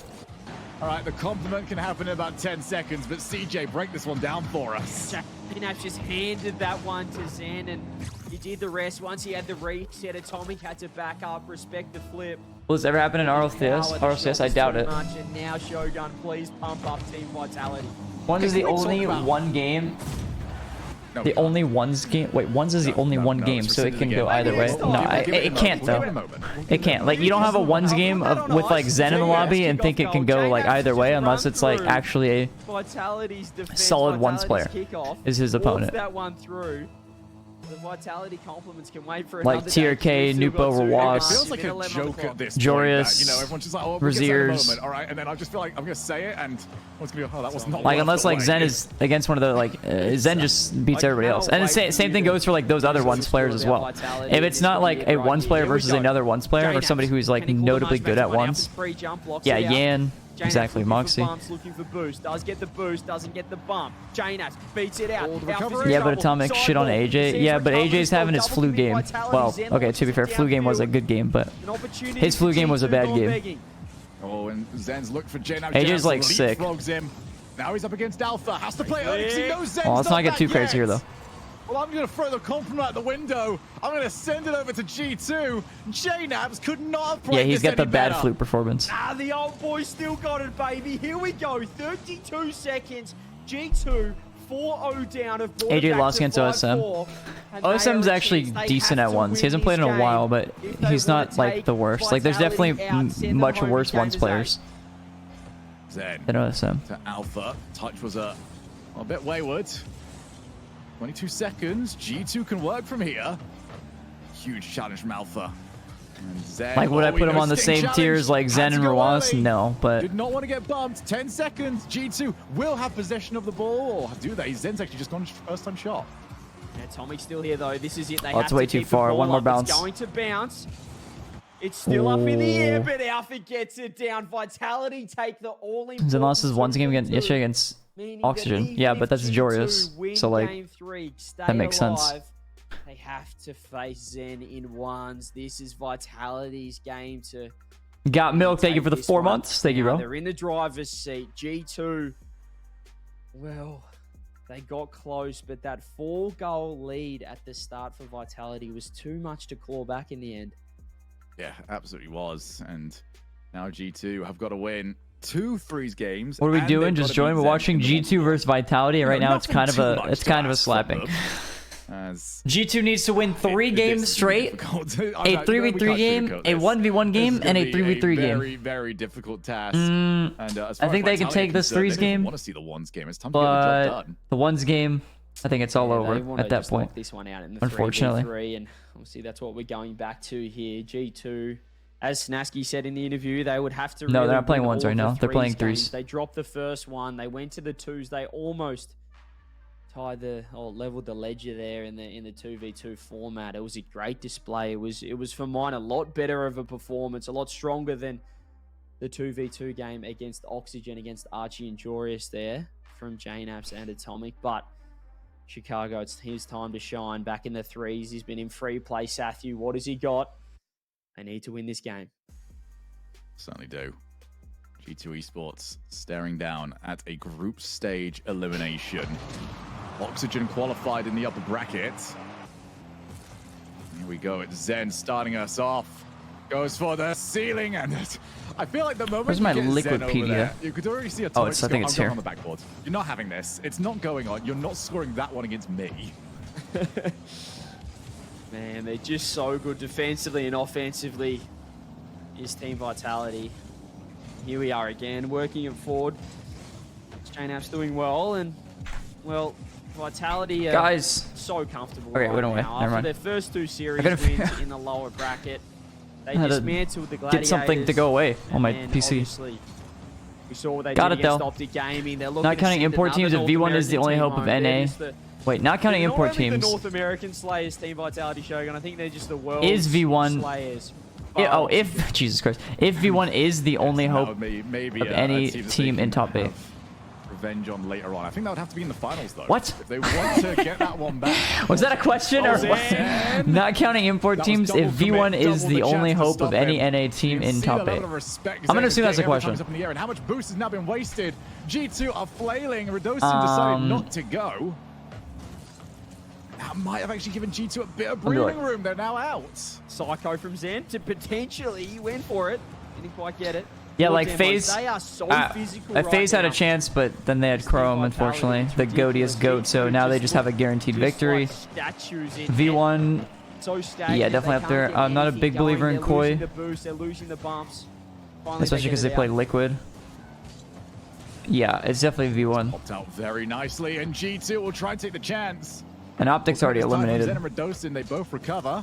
All right, the compliment can happen in about 10 seconds, but CJ, break this one down for us. JNaps just handed that one to Zen, and he did the rest. Once he had the reset, Atomic had to back up, respect the flip. Will this ever happen in RLCS? RLCS, I doubt it. And now Shogun, please pump up Team Vitality. Ones is the only one game. The only ones game. Wait, ones is the only one game, so it can go either way. No, it can't though. It can't. Like you don't have a ones game with like Zen in the lobby and think it can go like either way unless it's like actually a solid ones player is his opponent. That one through. The Vitality compliments can wait for like TRK, Nupo, Rawas, it feels like a joke at this Jorius, you know, everyone's just like, oh, Raziers. All right, and then I just feel like I'm gonna say it, and one's gonna go, oh, that was not like unless like Zen is against one of the like Zen just beats everybody else, and the same thing goes for like those other ones players as well. If it's not like a ones player versus another ones player or somebody who's like notably good at ones, yeah, Yan. Exactly, Moxie. Looking for boost. Does get the boost, doesn't get the bump. JNaps beats it out. Yeah, but Atomic shit on AJ. Yeah, but AJ's having his flu game. Well, okay, to be fair, flu game was a good game, but his flu game was a bad game. Oh, and Zen's looked for JNaps. AJ's like sick. Now he's up against Alpha. Has to play early because he knows Zen's Oh, let's not get too crazy here, though. Well, I'm going to throw the compliment out the window. I'm going to send it over to G2. JNaps could not have played. Yeah, he's got the bad flute performance. Ah, the old boy still got it, baby. Here we go. 32 seconds. G2 4-0 down. AJ lost against OSM. OSM's actually decent at ones. He hasn't played in a while, but he's not like the worst. Like, there's definitely much worse ones players Zen than OSM. To Alpha. Touch was a bit wayward. 22 seconds. G2 can work from here. Huge challenge from Alpha. And Zen, like, would I put him on the same tiers like Zen and Rawas? No, but... Did not want to get bumped. 10 seconds. G2 will have possession of the ball. Or do they? Zen's actually just gone first time shot. Yeah, Tomic's still here, though. This is it. They have it's way too far. One more bounce. It's going to bounce. It's still up in the air, but Alpha gets it down. Vitality take the all-in. Zen lost his ones game yesterday against Oxygen. Yeah, but that's Jorius. So, like, that makes sense. They have to face Zen in ones. This is Vitality's game to... Got milk. Thank you for the 4 months. Thank you, bro. They're in the driver's seat. G2, well, they got close, but that 4-goal lead at the start for Vitality was too much to claw back in the end. Yeah, absolutely was. And now G2 have got to win 2 threes games. What are we doing? Just join. We're watching G2 versus Vitality. Right now, it's kind of a slapping. As G2 needs to win 3 games straight, a 3v3 game, a 1v1 game, and a 3v3 game. Very, very difficult task. And as far I think as they can take this threes game. Want to see the ones game? It's time to get the job done. The ones game, I think it's all over at that point. Knock this one out in the Unfortunately, 3v3, and obviously that's what we're going back to here. G2, as Snasky said in the interview, they would have to. No, they're not playing ones right now. They're playing threes. They dropped the first one. They went to the twos. They almost leveled the ledger there in the 2v2 format. It was a great display. It was for mine a lot better of a performance, a lot stronger than the 2v2 game against Oxygen, against Archie and Jorius there from JNAPS and Atomic. But Chicago, it's his time to shine. Back in the threes, he's been in free play. Sathu, what has he got? They need to win this game. Certainly do. G2 Esports staring down at a group stage elimination. Oxygen qualified in the upper bracket. Here we go. It's Zen starting us off. Goes for the ceiling, and I feel like the moment where's my Liquidpedia? You could already see a I think it's here on the backboard. You're not having this. It's not going on. You're not scoring that one against me. Man, they're just so good defensively and offensively. Is Team Vitality. Here we are again, working it forward. JNAP's doing well, and well, Vitality are guys so comfortable. Okay, right wait, now. never After mind. their first 2 series wins in the lower bracket, they dismantled the Gladiators. Get something to go away on my PC. We saw what they Got did it though. against Optic Gaming. They're looking Not counting to import teams, if V1 is the only hope of NA. Wait, not counting import teams. The North American Slayers, Team Vitality Shogun. I think they're just the world's is V1 Slayers. if Jesus Christ, if V1 is the only hope of any team in top 8. Revenge on later on. I think that would have to be in the finals though. What? If they want to get that one back. Was that a question or what? Not counting import teams, if V1 is the only hope of any NA team in top 8. I'm gonna assume that's a question. Up in the air, and how much boost has now been wasted? G2 are flailing. Radosin decided not to go. That might have actually given G2 a bit of breathing room. They're now out. Psycho from Zen to potentially win for it. Didn't quite get it. Yeah, like FaZe. They are so physical FaZe had now. a chance, but then they had Chrome, unfortunately. The goatiest goat, so now they just have a guaranteed victory. V1, yeah, definitely up there. I'm not a big believer in Koi, especially because they play Liquid. Yeah, it's definitely V1. Popped out very nicely, and G2 will try and take the chance. And Optic's already eliminated. Zen and Radosin, they both recover.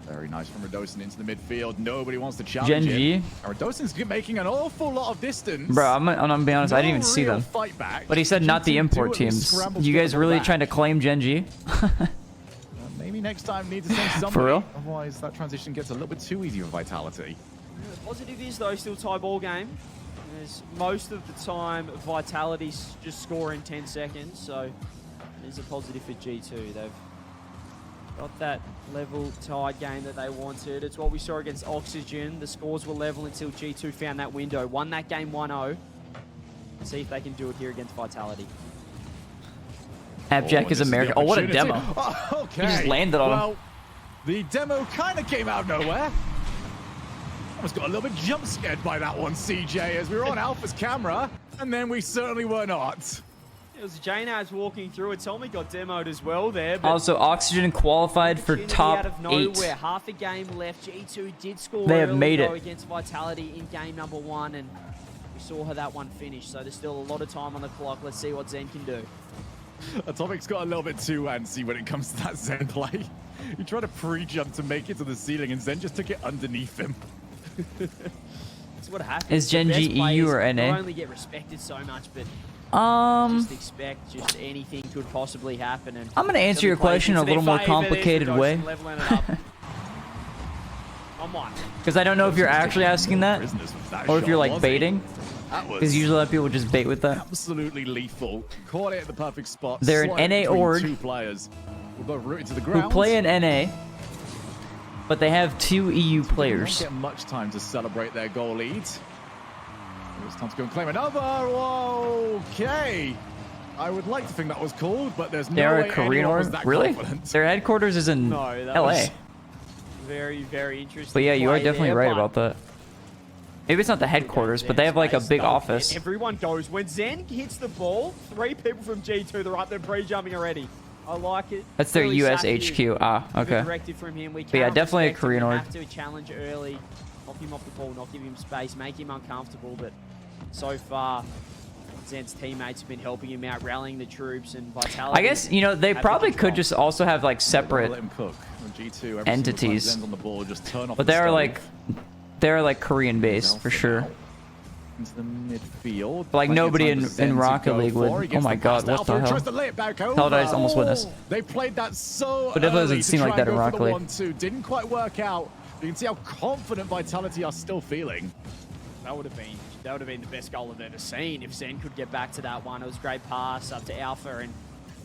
Very nice from Radosin into the midfield. Nobody wants to challenge Gen G. him. Radosin's making an awful lot of distance. Bro, I'm gonna be honest, I didn't even see them. But he said not the import teams. You guys really trying to claim Gen G? Maybe next time need to send somebody. For real? Otherwise, that transition gets a little bit too easy for Vitality. The positive is, though, still tie ball game. As most of the time, Vitality's just score in 10 seconds, so there's a positive for G2. They've got that level tied game that they wanted. It's what we saw against Oxygen. The scores were level until G2 found that window. Won that game 1-0. See if they can do it here against Vitality. Abjack is American. Oh, what a demo. Okay. He just landed on him. The demo kind of came out of nowhere. I was got a little bit jump scared by that one, CJ, as we were on Alpha's camera, and then we certainly were not. It was JNAPS walking through it. Tommy got demoed as well there. But also, Oxygen qualified for top out of 8. Half a game left. G2 did score. They have made it against Vitality in game number 1, and we saw how that one finished. So there's still a lot of time on the clock. Let's see what Zen can do. Atomic's got a little bit too antsy when it comes to that Zen play. He tried to pre-jump to make it to the ceiling, and Zen just took it underneath him. That's what happens. Is Gen G EU or NA? Not only get respected so much, but just expect just anything could possibly happen. And I'm gonna answer your question in a little more complicated way. Because I don't know if you're actually asking that, or if you're like baiting. Because usually a lot of people just bait with that. Absolutely lethal. Caught it at the perfect spot. They're an NA org. Two players who both rooted to the ground. Who play in NA, but they have 2 EU players. They don't get much time to celebrate their goal lead. It's time to go and claim another. Okay. I would like to think that was called, but there's no way a Korean anyone was org? that Really? confident. Their headquarters is in LA. Very, very interesting. But yeah, you are definitely there, right about that. Maybe it's not the headquarters, but they have like a big office. Everyone goes. When Zen hits the ball, 3 people from G2, they're up there pre-jumping already. I like it. That's their Really US sassy. HQ. Ah, okay. Directive from him. We But yeah, cannot definitely a respect him. Korean We org. have to challenge early, knock him off the ball, not give him space, make him uncomfortable. But so far, Zen's teammates have been helping him out, rallying the troops and Vitality. I guess, you know, they probably could just also have like separate Let him cook. G2, every entities. single time Zen's on the ball, just turn off But the they're like Korean based for sure. Into the midfield. But like nobody in Rocket League would. Oh my god, what the hell? Hell did I just almost witness? They played that so But it doesn't seem like that in Rocket Rocket League. Didn't quite work out. You can see how confident Vitality are still feeling. That would have been the best goal I've ever seen if Zen could get back to that one. It was a great pass up to Alpha, and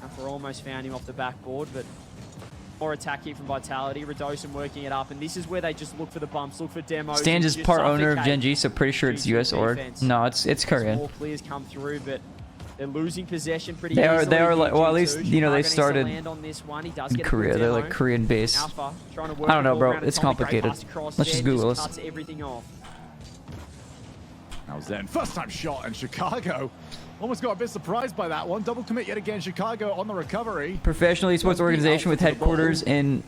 Alpha almost found him off the backboard, but more attack here from Vitality. Radosin working it up, and this is where they just look for the bumps, look for demos. Stans is part owner of Gen G, so pretty sure it's US org. No, it's Korean. More clears come through, but they're losing possession pretty They easily. are like, well, at least you know they started in Korea. They're like Korean based. Alpha, trying to work I don't know, the ball bro. around It's Atomic, great complicated. pass across. Let's just Zen Google this. cuts everything off. Now Zen, first time shot in Chicago. Almost got a bit surprised by that one. Double commit yet again. Chicago on the recovery. Professional esports organization with headquarters in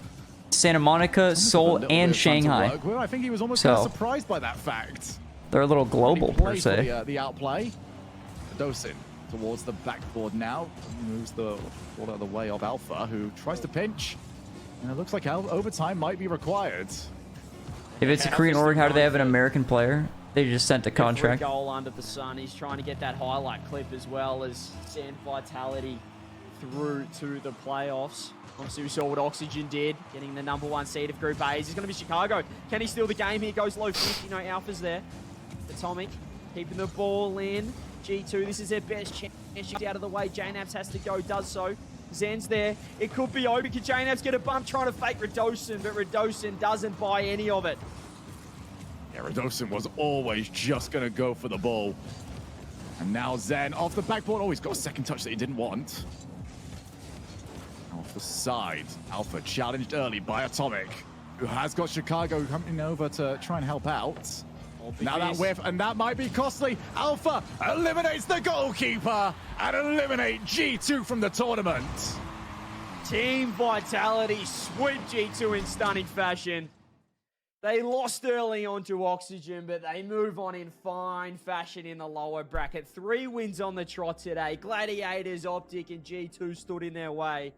Santa Monica, Seoul, and Shanghai. I think he was almost kind of surprised by that fact. They're a little global per se. The outplay. Dosin towards the backboard now. Moves the ball out of the way of Alpha, who tries to pinch. And it looks like overtime might be required. If it's a Korean org, how do they have an American player? They just sent a contract. Every goal under the sun. He's trying to get that highlight clip as well as send Vitality through to the playoffs. Obviously, we saw what Oxygen did, getting the #1 seed of Group A. He's going to be Chicago. Can he steal the game? Here goes low 50. No, Alpha's there. Atomic keeping the ball in. G2, this is their best chance. She's out of the way. JNabs has to go, does so. Zen's there. It could be over. Can JNabs get a bump trying to fake Radosin, but Radosin doesn't buy any of it. Yeah, Radosin was always just going to go for the ball. And now Zen off the backboard. Oh, he's got a second touch that he didn't want. Off the side. Alpha challenged early by Atomic, who has got Chicago coming over to try and help out. Now that whiff, and that might be costly. Alpha eliminates the goalkeeper and eliminate G2 from the tournament. Team Vitality sweep G2 in stunning fashion. They lost early onto Oxygen, but they move on in fine fashion in the lower bracket. 3 wins on the trot today. Gladiators, Optic, and G2 stood in their way,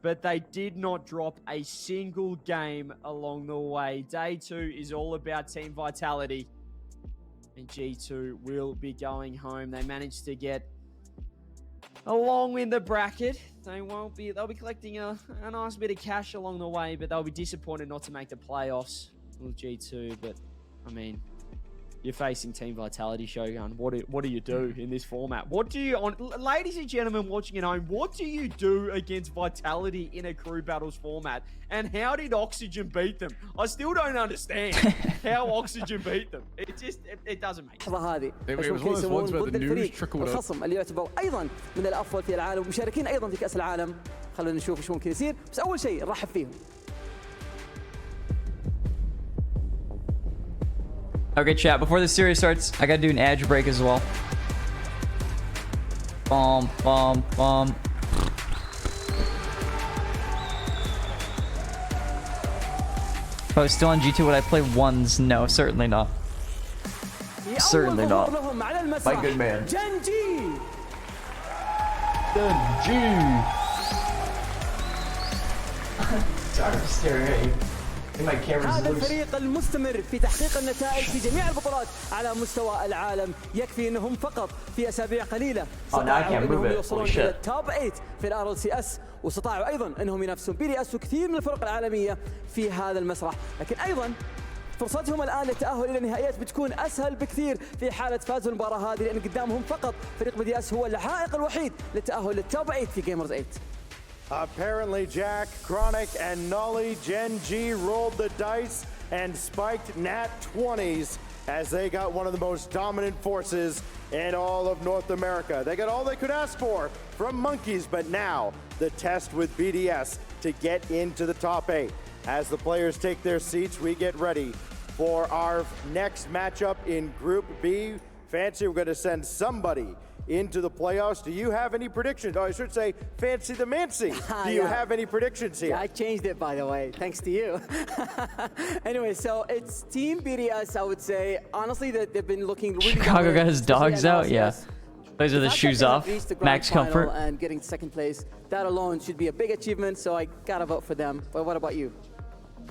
but they did not drop a single game along the way. Day 2 is all about Team Vitality, and G2 will be going home. They managed to get along in the bracket. They'll be collecting a nice bit of cash along the way, but they'll be disappointed not to make the playoffs with G2. But I mean, you're facing Team Vitality, Shogun. What do you do in this format? What do you, ladies and gentlemen watching at home, what do you do against Vitality in a crew battles format? And how did Oxygen beat them? I still don't understand how Oxygen beat them. It doesn't make sense. هذه It was one of those ones where the news trickled up. الخصم اللي يعتبر ايضا من الافضل في العالم ومشاركين ايضا في كاس العالم. خلونا نشوف ايش ممكن يصير، بس اول شيء نرحب فيهم. Okay, chat, before the series starts, I gotta do an edge break as well. Bomb. If I was still on G2, would I play ones? No, certainly not. Certainly not. My good man. Gen G. Sorry, I'm staring at you. هذا الفريق المستمر في تحقيق النتائج في جميع البطولات على مستوى العالم. يكفي انهم فقط في اسابيع قليله استطاعوا انهم يوصلون الى التوب 8 في rlcs، واستطاعوا ايضا انهم ينافسون BDS وكثير من الفرق العالميه في هذا المسرح. لكن ايضا فرصتهم الآن للتأهل إلى النهائيات بتكون أسهل بكثير في حالة فازوا المباراة هذه، لأن قدامهم فقط فريق BDS هو العائق الوحيد للتأهل للتوب 8 في جيمرز 8. Apparently, Jack, Chronic, and Nolly, Gen G rolled the dice and spiked nat 20s as they got one of the most dominant forces in all of North America. They got all they could ask for from Monkeys, but now the test with BDS to get into the top 8. As the players take their seats, we get ready for our next matchup in Group B. Fancy, we're going to send somebody into the playoffs. Do you have any predictions? Oh, I should say, Fancy the Mancy. Do you have any predictions here? Yeah, I changed it, by the way, thanks to you. Anyway, so it's Team BDS, I would say. Honestly, that they've been looking really Chicago got his dogs out, yeah. Those are the shoes off. Max comfort. And getting second place, that alone should be a big achievement, so I gotta vote for them. But what about you?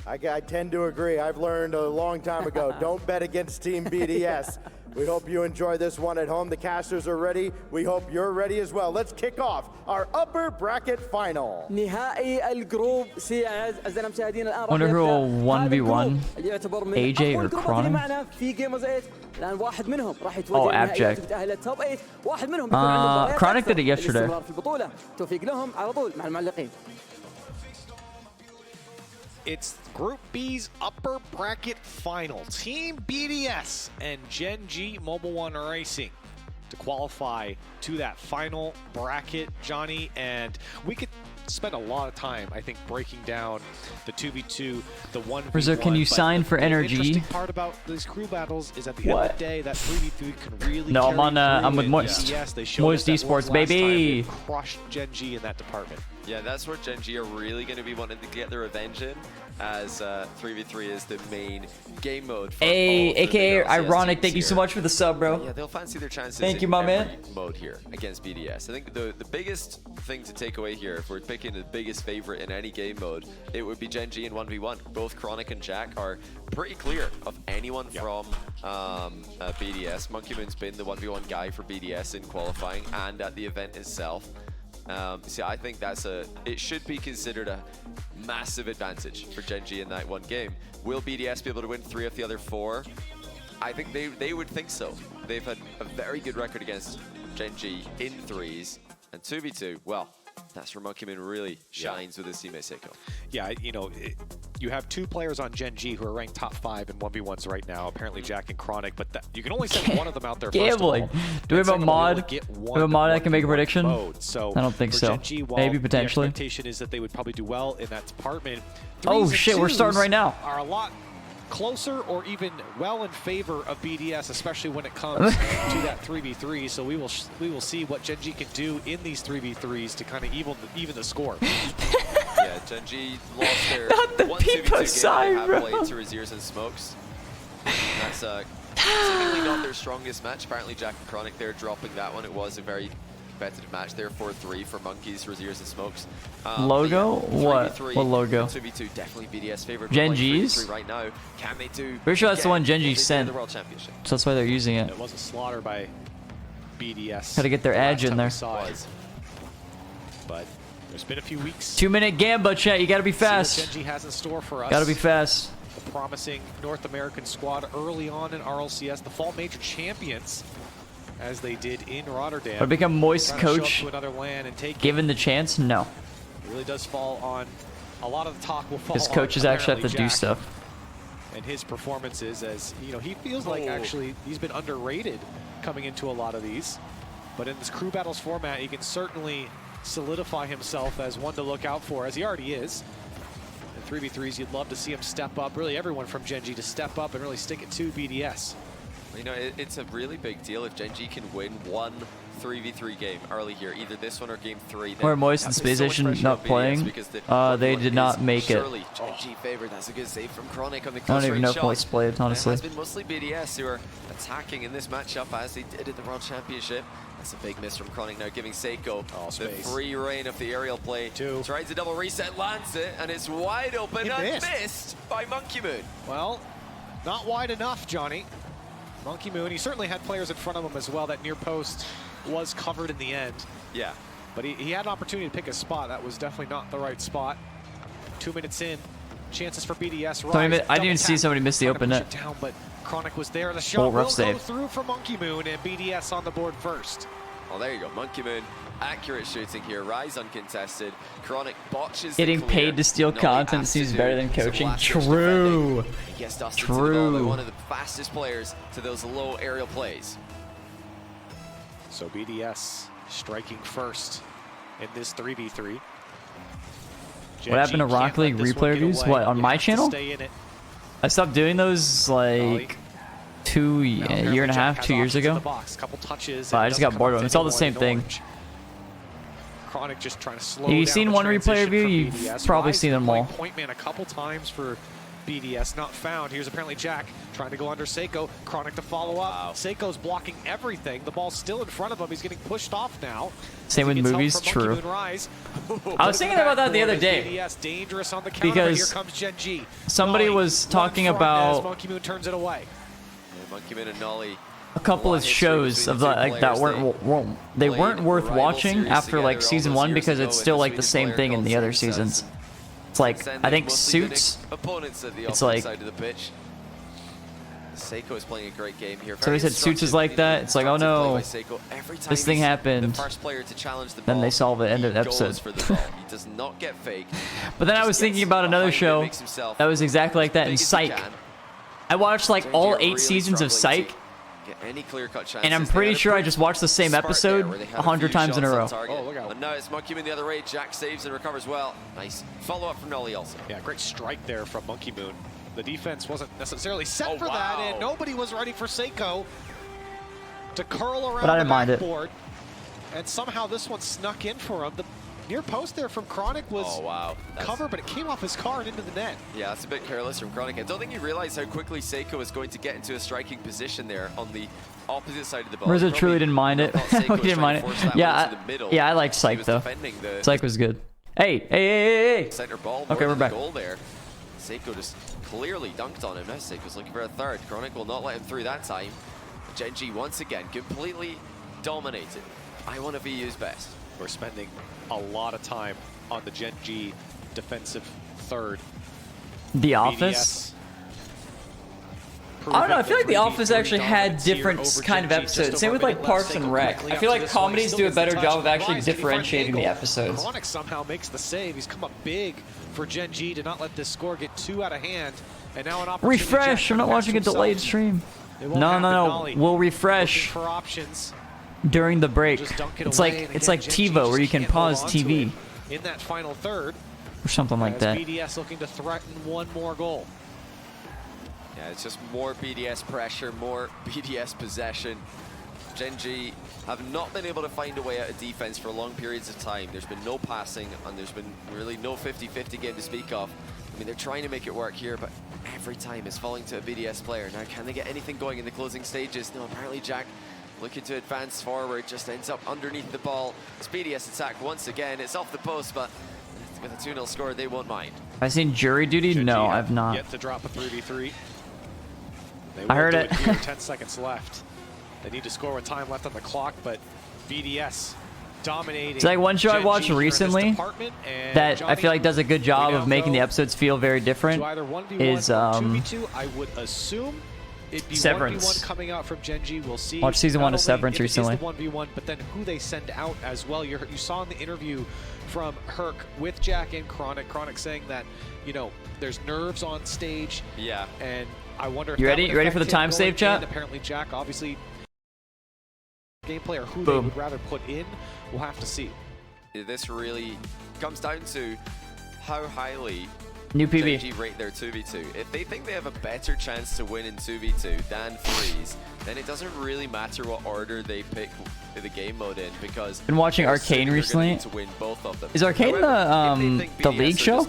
I tend to agree. I've learned a long time ago, don't bet against Team BDS. We hope you enjoy this one at home. The casters are ready. We hope you're ready as well. Let's kick off our upper bracket final. نهائي الجروب سي أعزائنا المشاهدين الآن. Wonder who will 1v1 AJ or Chronic. معنا في جيمرز 8 الآن واحد منهم راح يتواجه Abject. بتأهل التوب 8. واحد منهم بيكون عنده Chronic did it yesterday. في البطولة. توفيق لهم على طول مع المعلقين. It's Group B's upper bracket final. Team BDS and Gen G Mobile One Racing to qualify to that final bracket, Johnny. And we could spend a lot of time, I think, breaking down the 2v2, the 1v1. Rizzo, can you sign for energy? The interesting part about these crew battles is at the end of the day, that 3v3 can really No, I'm with Moist. Yes, Moist Esports, baby. Crushed Gen G in that department. Yeah, that's where Gen G are really going to be wanting to get their revenge in, as 3v3 is the main game mode. For aka Ironic, thank you so much for the sub, bro. Yeah, they'll fancy their chances. Thank you, my man. Mode here against BDS. I think the biggest thing to take away here, if we're picking the biggest favorite in any game mode, it would be Gen G in 1v1. Both Chronic and Jack are pretty clear of anyone from BDS. Monkey Moon's been the 1v1 guy for BDS in qualifying and at the event itself. See, I think it should be considered a massive advantage for Gen G in that one game. Will BDS be able to win 3 of the other 4? I think they would think so. They've had a very good record against Gen G in 3s, and 2v2, well, that's where Monkey Moon really shines with his teammate Seiko. Yeah, you know, you have 2 players on Gen G who are ranked top 5 in 1v1s right now, apparently Jack and Chronic, but you can only send one of them out there first of all. Do we have a mod? Do we have a mod that can make a prediction? So I don't think so. Gen G, maybe potentially. The expectation is that they would probably do well in that department. Oh shit, we're starting right now. Are a lot closer or even well in favor of BDS, especially when it comes to that 3v3. So we will see what Gen G can do in these 3v3s to kind of even the score. Yeah, Gen G lost their Not the 1-2v2 side, game. They bro. have played to Rizzo and Smokes. That's seemingly not their strongest match. Apparently Jack and Chronic there dropping that one. It was a very competitive match there, 4-3 for Monkeys, Rizzo and Smokes. Logo? Yeah, What logo? 2v2 definitely BDS favorite. Gen G's? Right now, can they do? Pretty sure that's the one Gen G sent. The World Championship. So that's why they're using it. It was a slaughter by BDS. Gotta get their edge in there. But there's been a few weeks. 2-minute Gamba, chat. You gotta be fast. Gen G has in store for us. Gotta be fast. A promising North American squad early on in RLCS, the fall major champions, as they did in Rotterdam. But become Moist coach, to another land and take given the chance? No. It really does fall on, a lot of the talk will fall His on coaches actually have to do Jack stuff. and his performances, as you know, he feels like actually he's been underrated coming into a lot of these. But in this crew battles format, he can certainly solidify himself as one to look out for, as he already is. In 3v3s, you'd love to see him step up, really everyone from Gen G to step up and really stick it to BDS. You know, it's a really big deal if Gen G can win one 3v3 game early here, either this one or game 3. Or Moist and Space Station not playing. They did not make it. Surely Gen G favored. That's a good save from Chronic on the I close don't even know range if shot. Moist played, honestly. It has been mostly BDS who are attacking in this matchup as they did in the World Championship. That's a big miss from Chronic now, giving Seiko the free reign of the aerial play. Tries to double reset, lands it, and it's wide open and missed by Monkey Moon. Well, not wide enough, Johnny. Monkey Moon, he certainly had players in front of him as well. That near post was covered in the end. Yeah. But he had an opportunity to pick a spot. That was definitely not the right spot. 2 minutes in, chances for BDS. I didn't even see somebody miss the open net. Down, but Chronic was there. The shot rough will save. go through for Monkey Moon, and BDS on the board first. Well, there you go. Monkey Moon, accurate shooting here. Rise uncontested. Chronic botches. Getting paid to steal content seems better than coaching. True. He gets dusted to the ball by one of the fastest players to those low aerial plays. So BDS striking first in this 3v3. What happened to Rocket League replay reviews? What, on my channel? I stopped doing those like a year and a half, 2 years ago. But I just got bored of them. It's all the same thing. Chronic just trying to slow if you've seen one replay review, you've probably seen them all. Point man a couple times for BDS, not found. Here's apparently Jack trying to go under Seiko. Chronic to follow up. Wow. Seiko's blocking everything. The ball's still in front of him. He's getting pushed off now. Same with movies, true. I was thinking about that the other day. BDS dangerous on the counter, because here comes Gen G. somebody was talking about Monkey Moon turns it away. Yeah, Monkey Moon and Nolly. A couple of shows of that weren't worth watching after like season 1 because it's still like the same thing in the other seasons. It's like I think Suits. It's like Seiko is playing a great game here. So he said Suits is like that. It's like, oh no, this thing happened. Then they solve it. End of the episode. He does not get fake. But then I was thinking about another show that was exactly like that in Psych. I watched like all 8 seasons of Psych. And I'm pretty sure I just watched the same episode 100 times in a row. Oh, look out. But no, it's Monkey Moon the other way. Jack saves and recovers well. Nice follow-up from Nolly also. Yeah, great strike there from Monkey Moon. The defense wasn't necessarily set for that, and nobody was ready for Seiko to curl around but I didn't the mind backboard. And somehow this one snuck in for him. The near post there from Chronic was covered, but it came off his car and into the net. Yeah, that's a bit careless from Chronic. I don't think he realized how quickly Seiko was going to get into a striking position there on the opposite side of the ball. Rizzo truly didn't mind it. He didn't mind it. Yeah, I liked Psych though. Psych was good. Hey. Center ball. Okay, we're back. Goal there. Seiko just clearly dunked on him. Now Seiko's looking for a third. Chronic will not let him through that time. Gen G once again completely dominated. I want to be used best. We're spending a lot of time on the Gen G defensive third. The Office. I don't know, I feel like The Office actually had different kind of episodes. Same with like Parks and Rec. I feel like comedies do a better job of actually differentiating the episodes. Chronic somehow makes the save. He's come up big for Gen G to not let this score get too out of hand. And now an opportunity. Refresh! I'm not watching a delayed stream. No. We'll refresh during the break. It's like TiVo where you can pause TV. In that final third. Or something like that. BDS looking to threaten one more goal. Yeah, it's just more BDS pressure, more BDS possession. Gen G have not been able to find a way out of defense for long periods of time. There's been no passing, and there's been really no 50-50 game to speak of. I mean, they're trying to make it work here, but every time it's falling to a BDS player. Now, can they get anything going in the closing stages? No, apparently Jack looking to advance forward, just ends up underneath the ball. It's BDS attack once again. It's off the post, but with a 2-0 score, they won't mind. Have I seen Jury Duty? No, I've not. Yet to drop a 3v3. I heard it. 10 seconds left. They need to score with time left on the clock, but BDS dominating. It's like one show I watched recently that I feel like does a good job of making the episodes feel very different is 2v2, I would assume it'd be Severance. 1v1 coming out from Gen G. We'll see. Watch season 1 of Severance recently. It is the 1v1, but then who they send out as well. You saw in the interview from Herc with Jack and Chronic saying that, you know, there's nerves on stage. Yeah. And I wonder if you ready for the time save, chat? Apparently Jack, obviously, gameplay or who Boom. they would rather put in, we'll have to see. This really comes down to how highly New PV. Gen G rate their 2v2. If they think they have a better chance to win in 2v2 than threes, then it doesn't really matter what order they pick the game mode in, because been watching Arcane recently. to win both of them. Is Arcane the League show?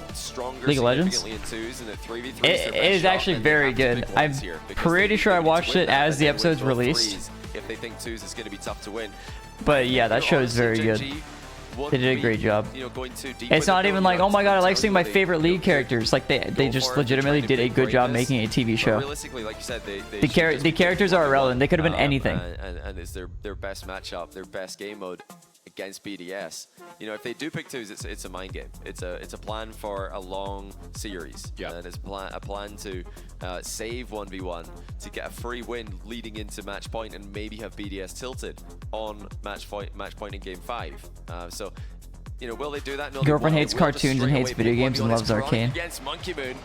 League of Legends? It is actually very good. I'm pretty sure I watched it as the episodes released. If they think twos is going to be tough to win. But yeah, that show is very good. They did a great job. It's not even like, oh my god, I like seeing my favorite League characters. Like they just legitimately did a good job making a TV show. Realistically, like you said, the characters are irrelevant. They could have been anything. And it's their best matchup, their best game mode. against BDS. You know, if they do pick twos, it's a mind game. It's a plan for a long series. Yeah. And it's a plan to save 1v1 to get a free win leading into match point and maybe have BDS tilted on match point in game 5. So, you know, will they do that? No, Girlfriend hates cartoons and hates video games and loves Arcane. Against Monkey Moon.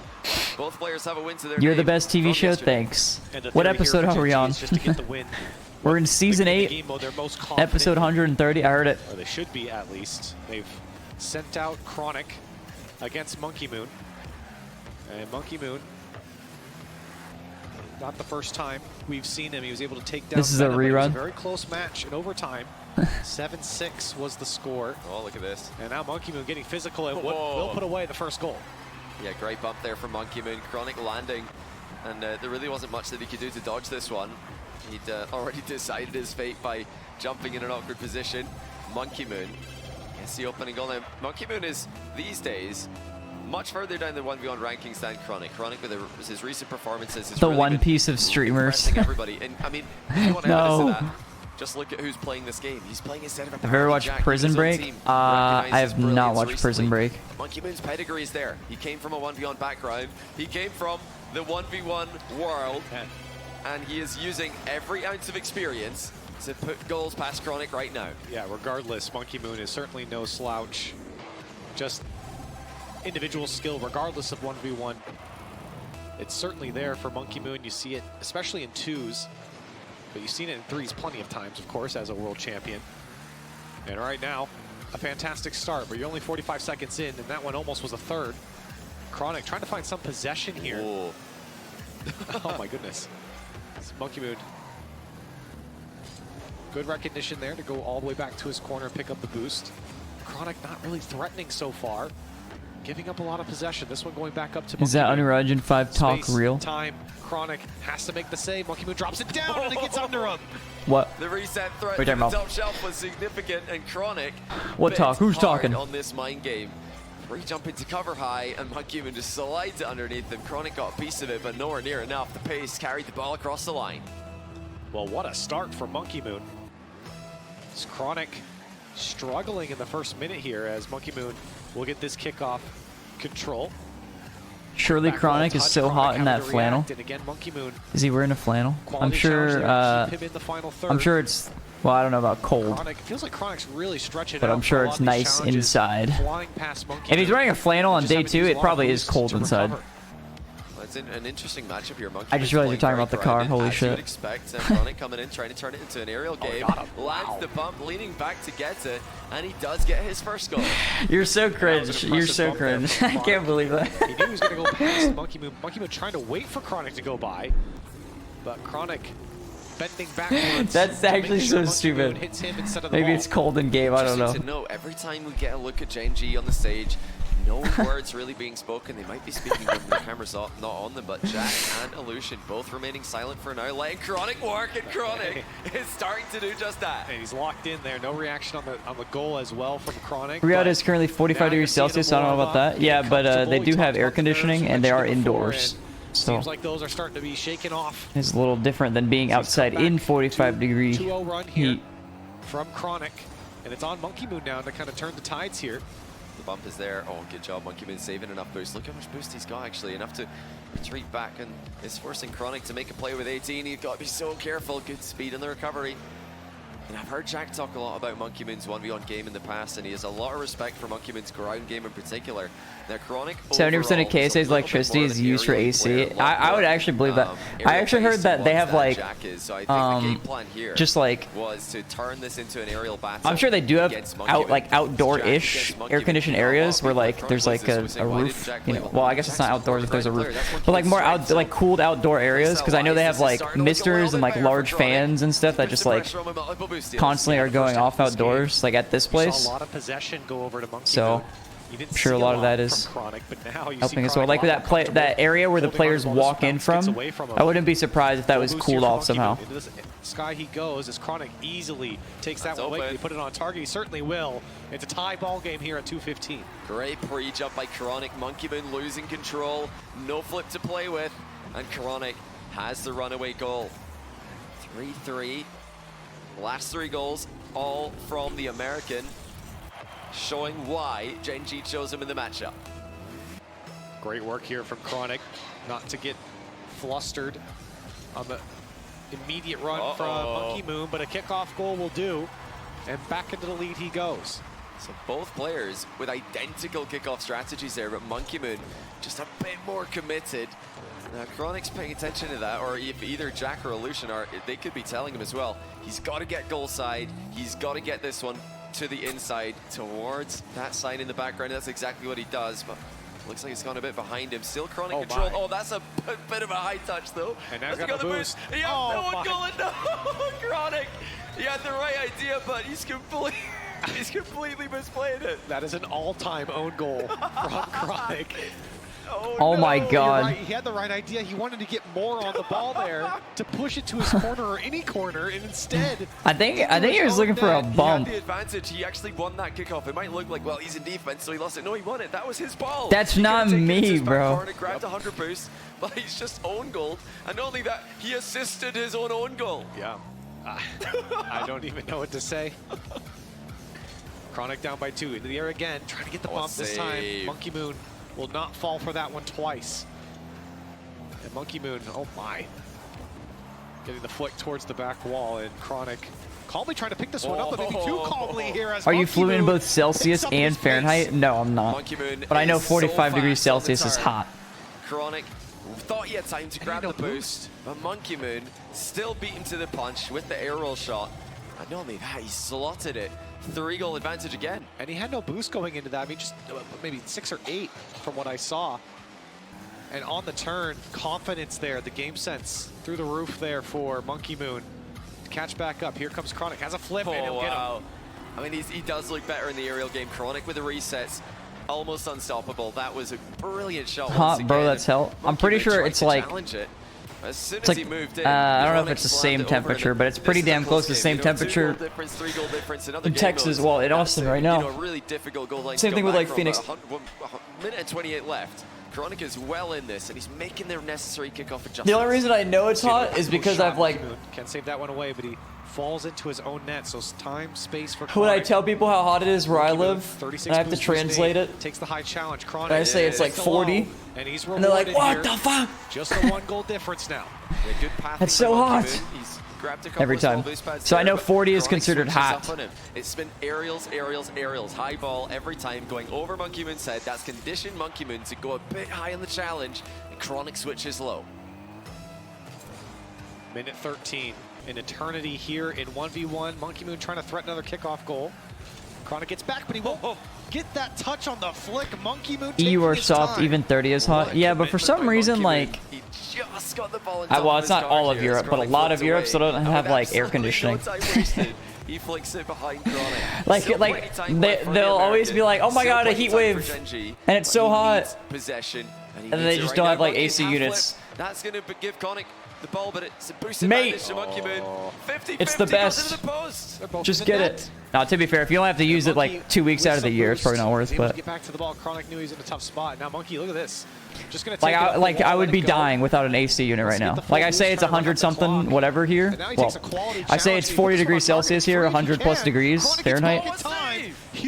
Both players have a win to their You're the name best TV from show, yesterday. thanks. What episode are we on? Just to get the win. We're in season 8, episode 130. I heard it. Or they should be, at least. They've sent out Chronic against Monkey Moon. And Monkey Moon, not the first time we've seen him. He was able to take down This is a Venom, but it was rerun. a very close match in overtime. 7-6 was the score. Oh, look at this. And now Monkey Moon getting physical and will put away the first goal. Yeah, great bump there from Monkey Moon. Chronic landing. And there really wasn't much that he could do to dodge this one. He'd already decided his fate by jumping in an awkward position. Monkey Moon gets the opening goal. Now, Monkey Moon is, these days, much further down the 1v1 rankings than Chronic. Chronic, with his recent performances, has The really One been Piece of streamers. impressing everybody. And I mean, if you want evidence of that, just look at who's playing this game. He's playing instead of a Have you ever watched Jack. Prison His own Break? team I recognizes have not brilliance watched Prison recently. Break. Monkey Moon's pedigree is there. He came from a 1v1 background. He came from the 1v1 world. And he is using every ounce of experience to put goals past Chronic right now. Yeah, regardless, Monkey Moon is certainly no slouch. Just individual skill, regardless of 1v1. It's certainly there for Monkey Moon. You see it, especially in 2s. But you've seen it in 3s plenty of times, of course, as a world champion. And right now, a fantastic start, but you're only 45 seconds in, and that one almost was a third. Chronic trying to find some possession here. Oh, Oh my goodness. It's Monkey Moon. Good recognition there to go all the way back to his corner and pick up the boost. Chronic not really threatening so far. Giving up a lot of possession. This one going back up to Monkey Is that Moon. Unoriginal 5 talk Space, real? Time. Chronic has to make the save. Monkey Moon drops it down and it gets under him. What? the reset threat What to are you the talking about? top shelf was significant, and Chronic What bit talk? Who's hard talking? on this mind game. Re-jump into cover high, and Monkey Moon just slides it underneath him. Chronic got a piece of it, but nowhere near enough. The pace carried the ball across the line. Well, what a start for Monkey Moon. It's Chronic struggling in the first minute here as Monkey Moon will get this kickoff control. Surely Back Chronic wall is touch, so hot Chronic in that having to flannel. react, and again, Monkey Moon, Is he wearing a flannel? I'm quality challenge sure. there to keep him in the final third. I'm sure it's. Well, I don't know about cold, Chronic, feels like Chronic's really stretching but out I'm for sure a lot it's of these nice challenges, inside. flying past Monkey If he's Moon, wearing a flannel on just day having to 2, use a it lot of probably is boost cold to inside. recover. Well, it's an interesting matchup here. Monkey I just Moon's realized you're playing talking about the very car. grounded, Holy as you would shit. expect. Chronic coming in, trying to turn it into an aerial game. got him. Lands Wow. the bump, leaning back to get it, and he does get his first goal. You're so That was cringe. an You're impressive so bump there cringe. from I can't Chronic. believe that. He knew he was going to go past Monkey Moon. Monkey Moon trying to wait for Chronic to go by, but Chronic bending backwards. That's to make actually sure so Monkey stupid. Moon hits him instead of the Maybe ball. it's cold in game. I don't know. Interesting to know, every time we get a look at Gen G on the stage, no words really being spoken. They might be speaking when the camera's not on them, but Jack and Illusion both remaining silent for now, letting Chronic work, and Chronic is starting to do just that. And he's locked in there. No reaction on the goal as well from Chronic. Riyadh but is currently 45 now degrees you're seeing Celsius. a I don't know warm about up, that. Yeah, getting but they comfortable. do We have talked air about conditioning nerves, and they are mentioned it before, indoors. and So seems like those are starting to be shaken off. it's a little different than being outside Back in 45 degree 2-0 run here heat. from Chronic, and it's on Monkey Moon now to kind of turn the tides here. The bump is there. Oh, good job. Monkey Moon saving enough boost. Look how much boost he's got, actually. Enough to retreat back, and is forcing Chronic to make a play with 18. He's got to be so careful. Good speed in the recovery. And I've heard Jack talk a lot about Monkey Moon's 1v1 game in the past, and he has a lot of respect for Monkey Moon's ground game in particular. Now, Chronic 70% of overall is a KSA's little electricity bit more is of an used for aerial AC. player, a lot I would more, actually believe that. I aerial actually heard based that they to have what like, Jack is. So I think the game plan here just like, was to turn this into an aerial battle. I'm sure they do have against Monkey Moon. like outdoor-ish Jack against air conditioned Monkey Moon. areas where A lot of like people there's from like Close a was saying, why didn't roof. Jack You play know, with well, I Monkey? guess it's not Jack's outdoors if there's a more roof, player. That's but like Monkey more Moon's out strength. like cooled outdoor areas because I know they have like misters and like large fans and stuff that just like constantly are going off outdoors like at this We saw place. a lot of possession go over to Monkey So, Moon. You didn't I'm sure see a lot of that from is Chronic, but now you helping see as well. Chronic Like a lot that more that area where the holding players on to the ball, walk in just bounce, from, gets away from him. I wouldn't be surprised if that was Boost here cooled for off Monkey somehow. Moon. Into this sky he goes as Chronic easily takes that That's one away. open. They put it on target. He certainly will. It's a tie ball game here at 2:15. Great pre-jump by Chronic. Monkey Moon losing control. No flip to play with. And Chronic has the runaway goal. 3-3. Last 3 goals all from the American, showing why Gen G chose him in the matchup. Great work here from Chronic, not to get flustered on the immediate run from Monkey Moon, but a kickoff goal will do, and back into the lead he goes. So both players with identical kickoff strategies there, but Monkey Moon just a bit more committed. Now Chronic's paying attention to that, or if either Jack or Illusion are, they could be telling him as well. He's got to get goal side. He's got to get this one to the inside towards that sign in the background. That's exactly what he does, but looks like it's gone a bit behind him. Still Chronic control. Oh, that's a bit of a high touch though. And now got the boost. He has no one going. No, Chronic. He had the right idea, but he's completely misplayed it. That is an all-time own goal from Chronic. Oh my God. Right. He had the right idea. He wanted to get more on the ball there to push it to his corner or any corner, and instead, I think he was looking for a bump. He had the advantage. He actually won that kickoff. It might look like, well, he's in defense, so he lost it. No, he won it. That was his ball. That's not me, bro. Corner, grabbed 100 boost, but he's just own goal. And not only that, he assisted his own goal. Yeah. I don't even know what to say. Chronic down by 2. Into the air again, trying to get the bump this time. Monkey Moon will not fall for that one twice. And Monkey Moon, oh my. Getting the flick towards the back wall, and Chronic calmly trying to pick this one up, but maybe too calmly here. As Are you fluent in both Celsius and Fahrenheit? No, I'm not. But I know 45 degrees Celsius is hot. Chronic thought he had time to grab the boost, but Monkey Moon still beat him to the punch with the air roll shot. And not only that, he slotted it. 3-goal advantage again. And he had no boost going into that. I mean, just maybe 6 or 8 from what I saw. And on the turn, confidence there, the game sense through the roof there for Monkey Moon. To catch back up, here comes Chronic, has a flip, and he'll get him. I mean, he does look better in the aerial game. Chronic with the resets, almost unstoppable. That was a brilliant shot. Hot, bro, that's hell. I'm pretty sure it's like... As soon as he moved in, I don't know if it's the same temperature, but it's pretty damn close to the same temperature in Texas. Well, in Austin right now. Really difficult goal line. Same thing with like Phoenix. 1 minute and 28 left. Chronic is well in this, and he's making their necessary kickoff adjustments. The only reason I know it's hot is because I've like... Can't save that one away, but he falls into his own net, so time, space for Chronic. When I tell people how hot it is where I live, and I have to translate it, takes the high challenge. Chronic, and I say it's like 40, and they're like, what the fuck? Just a 1-goal difference now. That's so hot. Every time. So I know 40 is considered hot. It's been aerials, high ball every time, going over Monkey Moon's head. That's conditioned Monkey Moon to go a bit high in the challenge, and Chronic switches low. Minute 13. An eternity here in 1v1. Monkey Moon trying to threaten another kickoff goal. Chronic gets back, but he won't get that touch on the flick. Monkey Moon You are soft, even 30 is hot. Yeah, but for some reason, like... He just got the ball well, it's not all of Europe, but a lot of Europe still don't have, like, air conditioning. He flicks it behind Chronic. They'll always be like, oh my god, a heat wave. And it's so hot. And then they just don't have, like, AC units. That's going to give Chronic the ball, but it's a boosted Mate, advantage to Monkey Moon. 50-50 it's the best. Into the post. Just get it. Now, to be fair, if you only have to use it like 2 weeks out of the year, it's probably not worth. But get back to the ball. Chronic knew he was in a tough spot. Now Monkey, look at this. Just gonna take I would be dying without an AC unit right now. Like I say, it's 100 something whatever here. Well, I say it's 40 degrees Celsius here, 100 plus degrees Fahrenheit,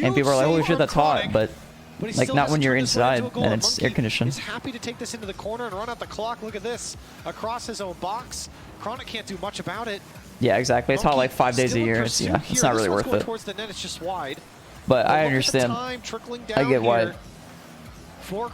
and people are like, "Holy shit, that's hot!" But like not when you're inside and it's air conditioned. He's happy to take this into the corner and run out the clock. Look at this across his own box. Chronic can't do much about it. Yeah, exactly. It's hot like 5 days a year. It's not really worth it. Towards the net, it's just wide. But I understand. I get why.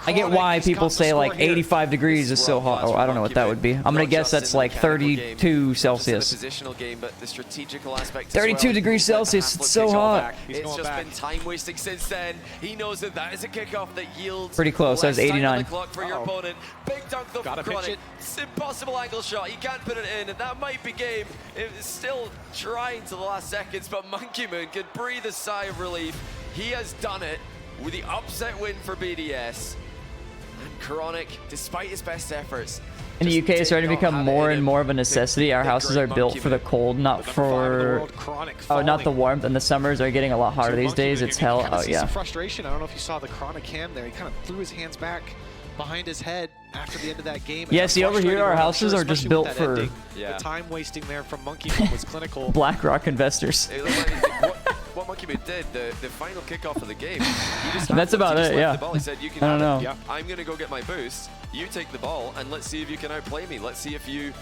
I get why people say like 85 degrees is so hot. Oh, I don't know what that would be. I'm gonna guess that's like 32 Celsius. 32 degrees Celsius. It's so hot. It's just been time wasting since then. He knows that that is a kickoff that yields. Pretty close. That was 89. For your opponent. Big dunk though from Chronic. It's impossible angle shot. He can't put it in, and that might be game. It's still trying to the last seconds, but Monkey Moon can breathe a sigh of relief. He has done it with the upset win for BDS. And Chronic, despite his best efforts, in the UK, it's starting to become more and more of a necessity. Our houses are built for the cold, not for not the warmth. And the summers are getting a lot hotter these days. It's hell. Oh yeah. Frustration. I don't know if you saw the Chronic cam there. He kind of threw his hands back behind his head after the end of that game. Yeah, see, over here, our houses are just built for the time wasting there from Monkey Moon was clinical. BlackRock investors. It looked like what Monkey Moon did, the final kickoff of the game, he just That's about it, yeah. The ball. He said, you can I don't know. Yeah. I'm going to go get my boost. You take the ball, and let's see if you can outplay me. Let's see if you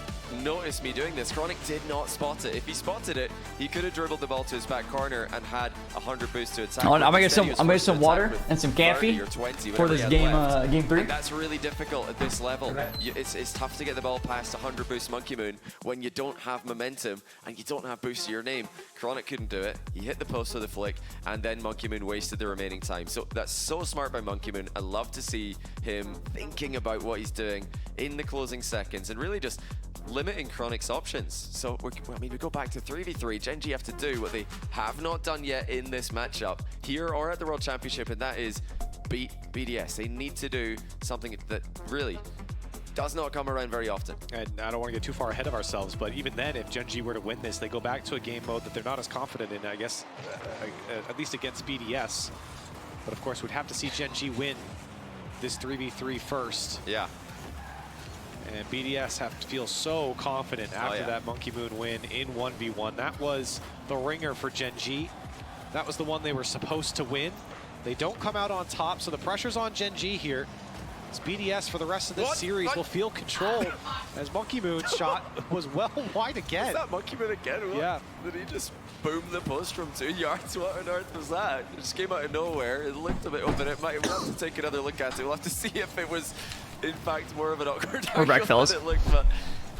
notice me doing this. Chronic did not spot it. If he spotted it, he could have dribbled the ball to his back corner and had 100 boosts to attack. I'm gonna get some water and some coffee for this game, game 3. And that's really difficult at this level. It's tough to get the ball past 100 boost Monkey Moon when you don't have momentum and you don't have boost to your name. Chronic couldn't do it. He hit the post with a flick, and then Monkey Moon wasted the remaining time. So that's so smart by Monkey Moon. I love to see him thinking about what he's doing in the closing seconds and really just limiting Chronic's options. So we go back to 3v3. Gen G have to do what they have not done yet in this matchup here or at the World Championship, and that is beat BDS. They need to do something that really does not come around very often. And I don't want to get too far ahead of ourselves, but even then, if Gen G were to win this, they go back to a game mode that they're not as confident in, I guess, at least against BDS. But of course, we'd have to see Gen G win this 3v3 first. Yeah. And BDS have to feel so confident after that Monkey Moon win in 1v1. That was the ringer for Gen G. That was the one they were supposed to win. They don't come out on top, so the pressure's on Gen G here. As BDS for the rest of this series will feel control as Monkey Moon's shot was well wide again. Was that Monkey Moon again? Yeah. Did he just boom the post from 2 yards? What on earth was that? It just came out of nowhere. It looked a bit open. We'll have to take another look at it. We'll have to see if it was, in fact, more of an awkward We're back, fellas. than it looked, but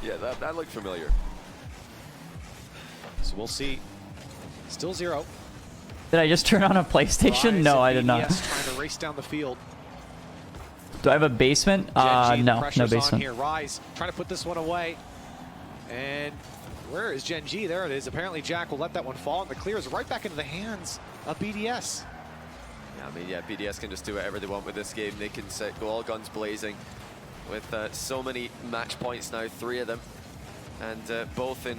yeah, that looked familiar. So we'll see. Still 0. Did I just turn on a PlayStation? No, I did not. Trying to race down the field. Do I have a basement? No, no basement. Here. Rise trying to put this one away. And where is Gen G? There it is. Apparently Jack will let that one fall, and the clear is right back into the hands of BDS. Yeah, I mean, yeah, BDS can just do whatever they want with this game. They can go all guns blazing with so many match points now, 3 of them, and both in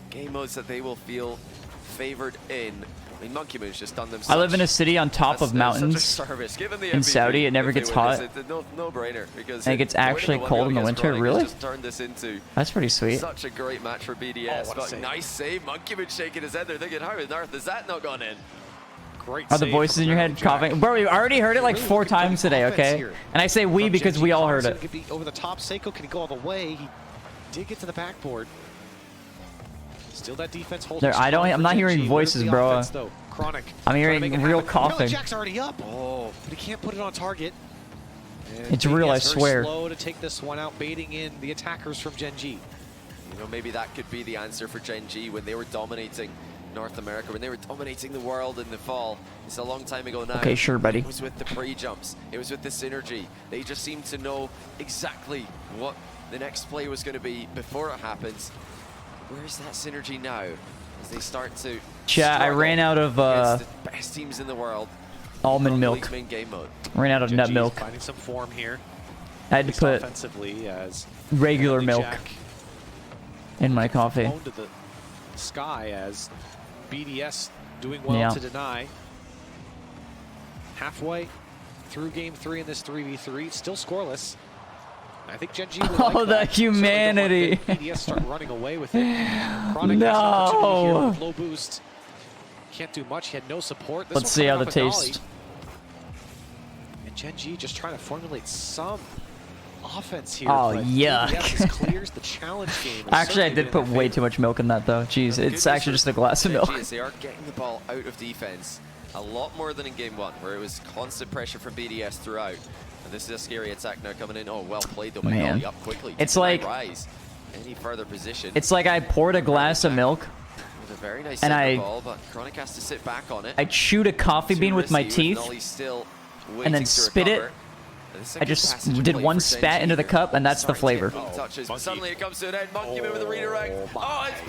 game modes that they will feel favored in. I mean, Monkey Moon's just done them. I live in a city on top of mountains in Saudi. It never gets hot. It's a no-brainer because and it gets actually cold in the winter. Really? Just turned this into That's pretty sweet. Such a great match for BDS. Oh, but nice save. Monkey Moon shaking his head. They're thinking, how on earth has that not gone in? Great. Are the voices in your head coughing? Bro, we already heard it like 4 times today, okay? And I say we because we all heard it. Over the top, Seiko can go all the way. He did get to the backboard. Still that defense holds. There, I'm not hearing voices, bro. Chronic. I'm hearing real coughing. Jack's already up. Oh, but he can't put it on target. And it's real, I swear. Slow to take this one out, baiting in the attackers from Gen G. You know, maybe that could be the answer for Gen G when they were dominating North America, when they were dominating the world in the fall. It's a long time ago now. Okay, sure, buddy. It was with the pre-jumps. It was with the synergy. They just seemed to know exactly what the next play was going to be before it happens. Where's that synergy now? As they start to Chat, I ran out of the best teams in the world. Almond milk. Main game mode. Ran out of nut milk. Finding some form here. I had to put offensively as regular milk in my coffee. To the sky as BDS doing well to deny. Halfway through game 3 in this 3v3, still scoreless. I think Gen G will like the humanity. BDS start running away with it. Chronic No. Low boost. Can't do much. He had no support. This Let's see how the taste. And Gen G just trying to formulate some offense here. Oh, yuck. BDS clears the challenge game. Actually, I did put way too much milk in that, though. Jeez, it's actually just a glass of milk. They are getting the ball out of defense a lot more than in game 1, where it was constant pressure from BDS throughout. And this is a scary attack now coming in. Oh, well played though. Man, up quickly. It's like rise any further position. It's like I poured a glass of milk. With a very nice and ball, but Chronic has to sit back on it. I chewed a coffee bean with my teeth, and then spit it. I just did one spat into the cup, and that's the flavor. Suddenly it comes to an end. Monkey Moon with a redirect.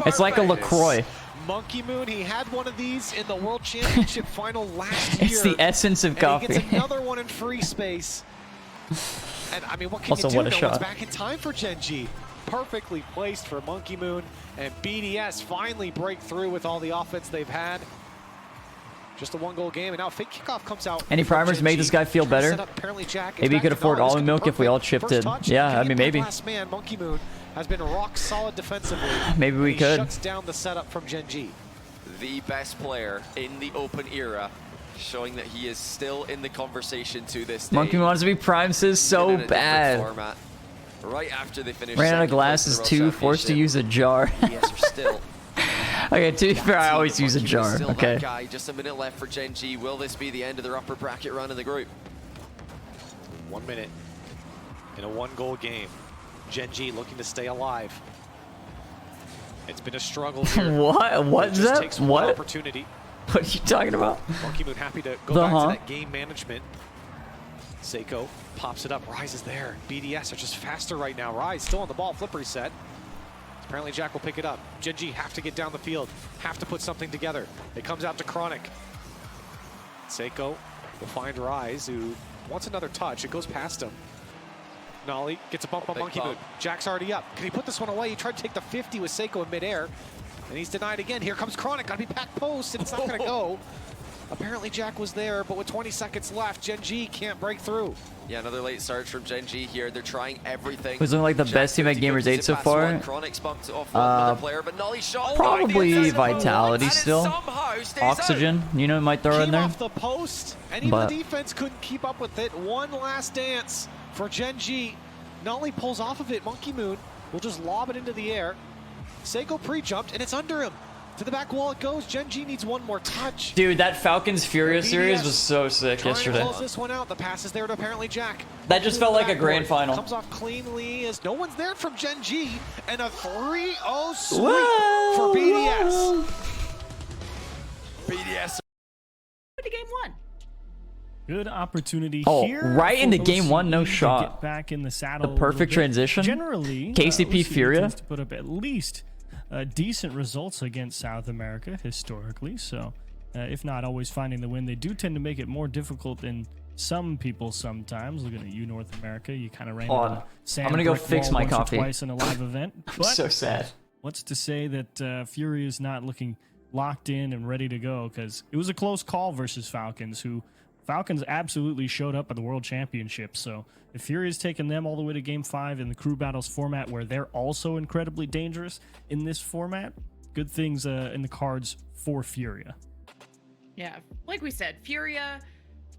It's like a LaCroix. Monkey Moon, he had one of these in the World Championship final last year. It's the essence of coffee. He gets another one in free space. And I mean, what can also, you do? What a shot. It's back in time for Gen G. Perfectly placed for Monkey Moon, and BDS finally break through with all the offense they've had. Just a 1-goal game, and now fake kickoff comes out. Any primers make this guy feel better? Apparently Jack Maybe he could afford almond milk if we all chipped in. Yeah, I mean, maybe. Last man, Monkey Moon, has been rock solid defensively. Maybe we could. Shuts down the setup from Gen G. The best player in the open era, showing that he is still in the conversation to this day. Monkey wants to be prime says so bad. Format. Right after they finish. Ran out of glasses too, forced to use a jar. Yes, are still. Okay, to be fair, I always use a jar. Okay. Guy. Just a minute left for Gen G. Will this be the end of their upper bracket run in the group? 1 minute in a 1-goal game. Gen G looking to stay alive. It's been a struggle here. What? What's that? Takes one what? Opportunity. What are you talking about? Monkey Moon happy to go back to that game management. Seiko pops it up. Rise is there. BDS are just faster right now. Rise still on the ball. Flip reset. Apparently Jack will pick it up. Gen G have to get down the field. Have to put something together. It comes out to Chronic. Seiko will find Rise, who wants another touch. It goes past him. Nolly gets a bump on Monkey Moon. Jack's already up. Can he put this one away? He tried to take the 50 with Seiko in midair, and he's denied again. Here comes Chronic. Gotta be back post, and it's not gonna go. Apparently Jack was there, but with 20 seconds left, Gen G can't break through. Yeah, another late start from Gen G here. They're trying everything. Who's looking like the best team at GAMERS8 so far? Chronic's bumped off another player, but Nolly shot. Probably Vitality still. Oxygen, you know, might throw in there. Off the post, and even the defense couldn't keep up with it. One last dance for Gen G. Nolly pulls off of it. Monkey Moon will just lob it into the air. Seiko pre-jumped, and it's under him. To the back wall it goes. Gen G needs one more touch. Dude, that Falcons Furia series was so sick yesterday. Close this one out. The pass is there to apparently Jack. That just felt like a grand final. Comes off cleanly as no one's there from Gen G, and a 3-0 sweep for BDS. BDS. To game one. Good opportunity here. Right into game one, no shot. Get back in the saddle. The perfect transition. Generally, KCP Furia to put up at least decent results against South America historically. So, if not always finding the win, they do tend to make it more difficult than some people sometimes. Looking at you, North America, you kind of ran into the I'm gonna go fix my coffee twice in a live event. I'm so sad. What's to say that Fury is not looking locked in and ready to go? Because it was a close call versus Falcons, who Falcons absolutely showed up at the World Championship. So if Fury has taken them all the way to Game 5 in the Crew Battles format, where they're also incredibly dangerous in this format, good things in the cards for Furia. Yeah, like we said, Furia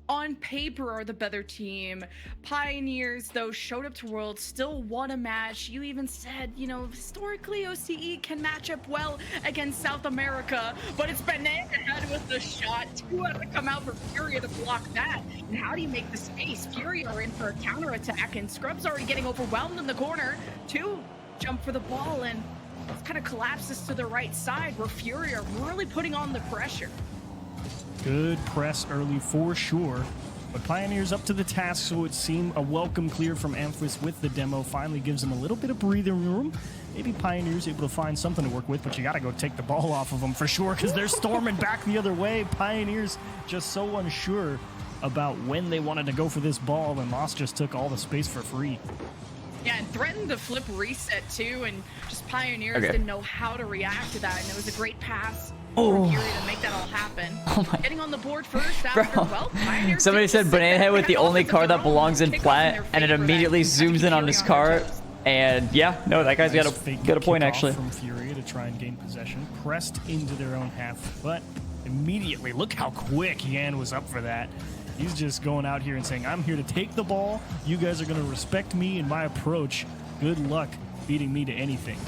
on paper are the better team. Pioneers, though, showed up to Worlds, still won a match. You even said, you know, historically OCE can match up well against South America, but it's Banana ahead with the shot. 2 have to come out for Furia to block that. And how do you make the space? Furia are in for a counterattack, and Scrub's already getting overwhelmed in the corner. 2 jump for the ball, and it kind of collapses to the right side, where Furia are really putting on the pressure. Good press early for sure, but Pioneers up to the task, so it seemed a welcome clear from Amphis with the demo. Finally gives them a little bit of breathing room. Maybe Pioneers able to find something to work with, but you got to go take the ball off of them for sure, because they're storming back the other way. Pioneers just so unsure about when they wanted to go for this ball, and Moss just took all the space for free. Yeah, and threatened to flip reset too, and just Pioneers didn't know how to react to that, and it was a great pass from Fury to make that all happen. Getting on the board first after, well, Pioneers. Somebody said Banana Head with the only car that belongs in plat, and it immediately zooms in on his car. And yeah, no, that guy's got a point actually. From Fury to try and gain possession, pressed into their own half, but immediately, look how quick Yan was up for that. He's just going out here and saying, I'm here to take the ball. You guys are going to respect me and my approach. Good luck beating me to anything.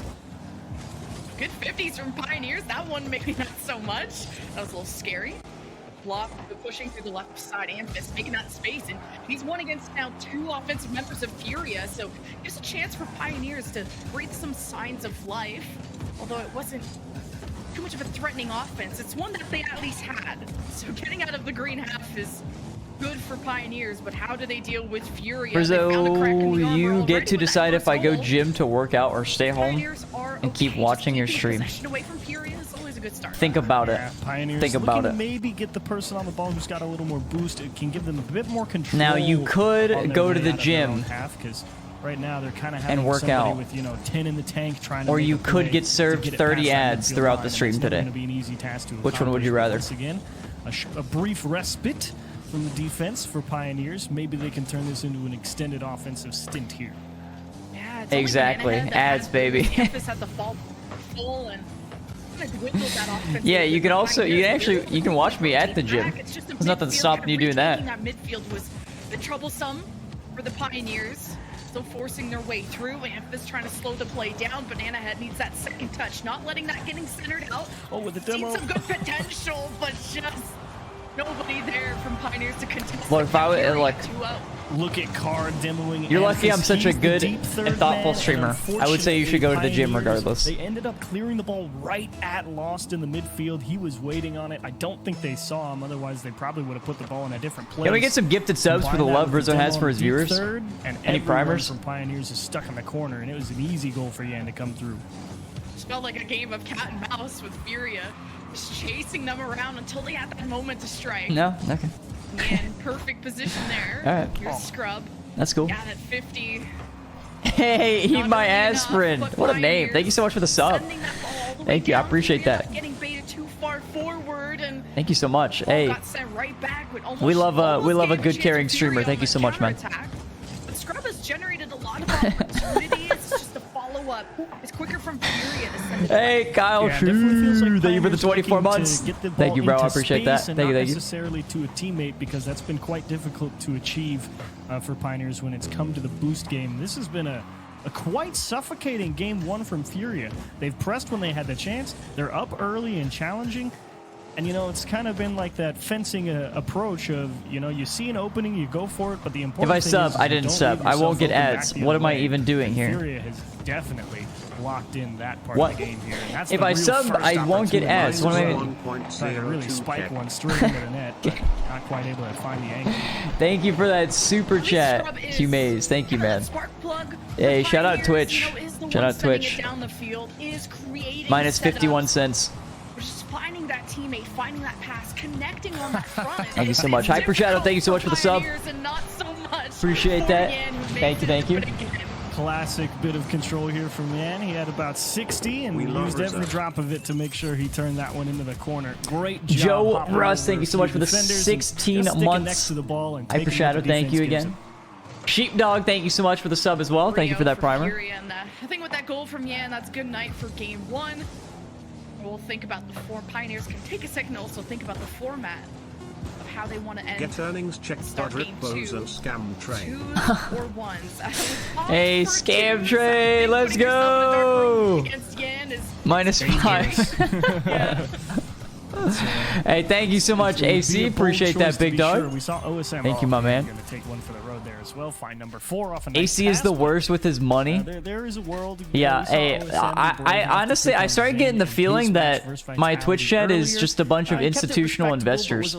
Good 50s from Pioneers. That one maybe not so much. That was a little scary. Block pushing through the left side. Amphis making that space, and he's won against now 2 offensive members of Furia, so gives a chance for Pioneers to breathe some signs of life, although it wasn't too much of a threatening offense. It's one that they at least had, so getting out of the green half is good for Pioneers, but how do they deal with Furia? Rizzo, you get to decide if I go gym to work out or stay home and keep watching your stream. Think about it. Pioneers think about it. Maybe get the person on the ball who's got a little more boost. It can give them a bit more control. Now you could go to the gym right now they're kind of having and work out with 10 in the tank trying to or you could get served 30 ads throughout the stream today. Be an easy task to which one would you rather? Once again, a brief respite from the defense for Pioneers. Maybe they can turn this into an extended offensive stint here. Yeah, it's exactly. Ads, baby. Yeah, you can also you can watch me at the gym. There's nothing stopping you doing that. That midfield was a bit troublesome for the Pioneers. Still forcing their way through. Amphis trying to slow the play down. Banana Head needs that second touch, not letting that getting centered out. Oh, with the demo. Seen some good potential, but just nobody there from Pioneers to contest. Look, if I would like. Look at Card demoing. You're lucky I'm such a He's good and thoughtful streamer. I would say you should go to the gym regardless. They ended up clearing the ball right at Lost in the midfield. He was waiting on it. I don't think they saw him. Otherwise, they probably would have put the ball in a different place. Can we get some gifted subs for the love Rizzo has for his viewers? And any primers? From Pioneers is stuck in the corner, and it was an easy goal for Yan to come through. Just felt like a game of cat and mouse with Furia, just chasing them around until they had that moment to strike. No, okay. And perfect position there. All right. Here's Scrub. That's cool. Got at 50. Hey, eat my aspirin. What a name. Thank you so much for the sub. Thank you. I appreciate that. Getting baited too far forward and thank you so much. Hey, got sent right back with we love a good carrying streamer. Thank you so much, man. But Scrub has generated a lot of opportunities. It's just a follow-up. It's quicker from Furia to send it. Hey, Kyle Shoo. Thank you for the 24 months. Thank you, bro. I appreciate that. Thank you, thank you. Necessarily to a teammate, because that's been quite difficult to achieve for Pioneers when it's come to the boost game. This has been a quite suffocating game one from Furia. They've pressed when they had the chance. They're up early and challenging. And, you know, it's kind of been like that fencing approach of, you know, you see an opening, you go for it, but the important thing if I sub, I didn't sub. I won't get ads. What am I even doing here? Furia has definitely locked in that part of the game here. And that's if I sub, I won't get ads. What am I trying to really spike one straight into the net, but not quite able to find the angle. Thank you for that super chat, Q-Maze. Thank you, man. Hey, shout out Twitch. Shout out Twitch. Minus 51 cents. Finding that teammate, finding that pass, connecting on that front. Thank you so much. Hyper Shadow, thank you so much for the sub. Appreciate that. Thank you, thank you. Classic bit of control here from Yan. He had about 60 and used every drop of it to make sure he turned that one into the corner. Great job. Joe Russ, thank you so much for the 16 months. Next to the ball and Hyper Shadow, thank you again. Sheepdog, thank you so much for the sub as well. Thank you for that primer. I think with that goal from Yan, that's good night for game one. We'll think about the four Pioneers can take a second to also think about the format of how they want to end. Get earnings checked by Rip Bones and Scam Train. Twos or ones. Hey, Scam Train, let's go! Minus 5. Hey, thank you so much, AC. Appreciate that, big dog. We saw OSM. Thank you, my man. Going to take one for the road there as well. Find number 4 off. AC is the worst with his money. There is a world. Yeah. Hey, I honestly, I started getting the feeling that my Twitch chat is just a bunch of institutional investors,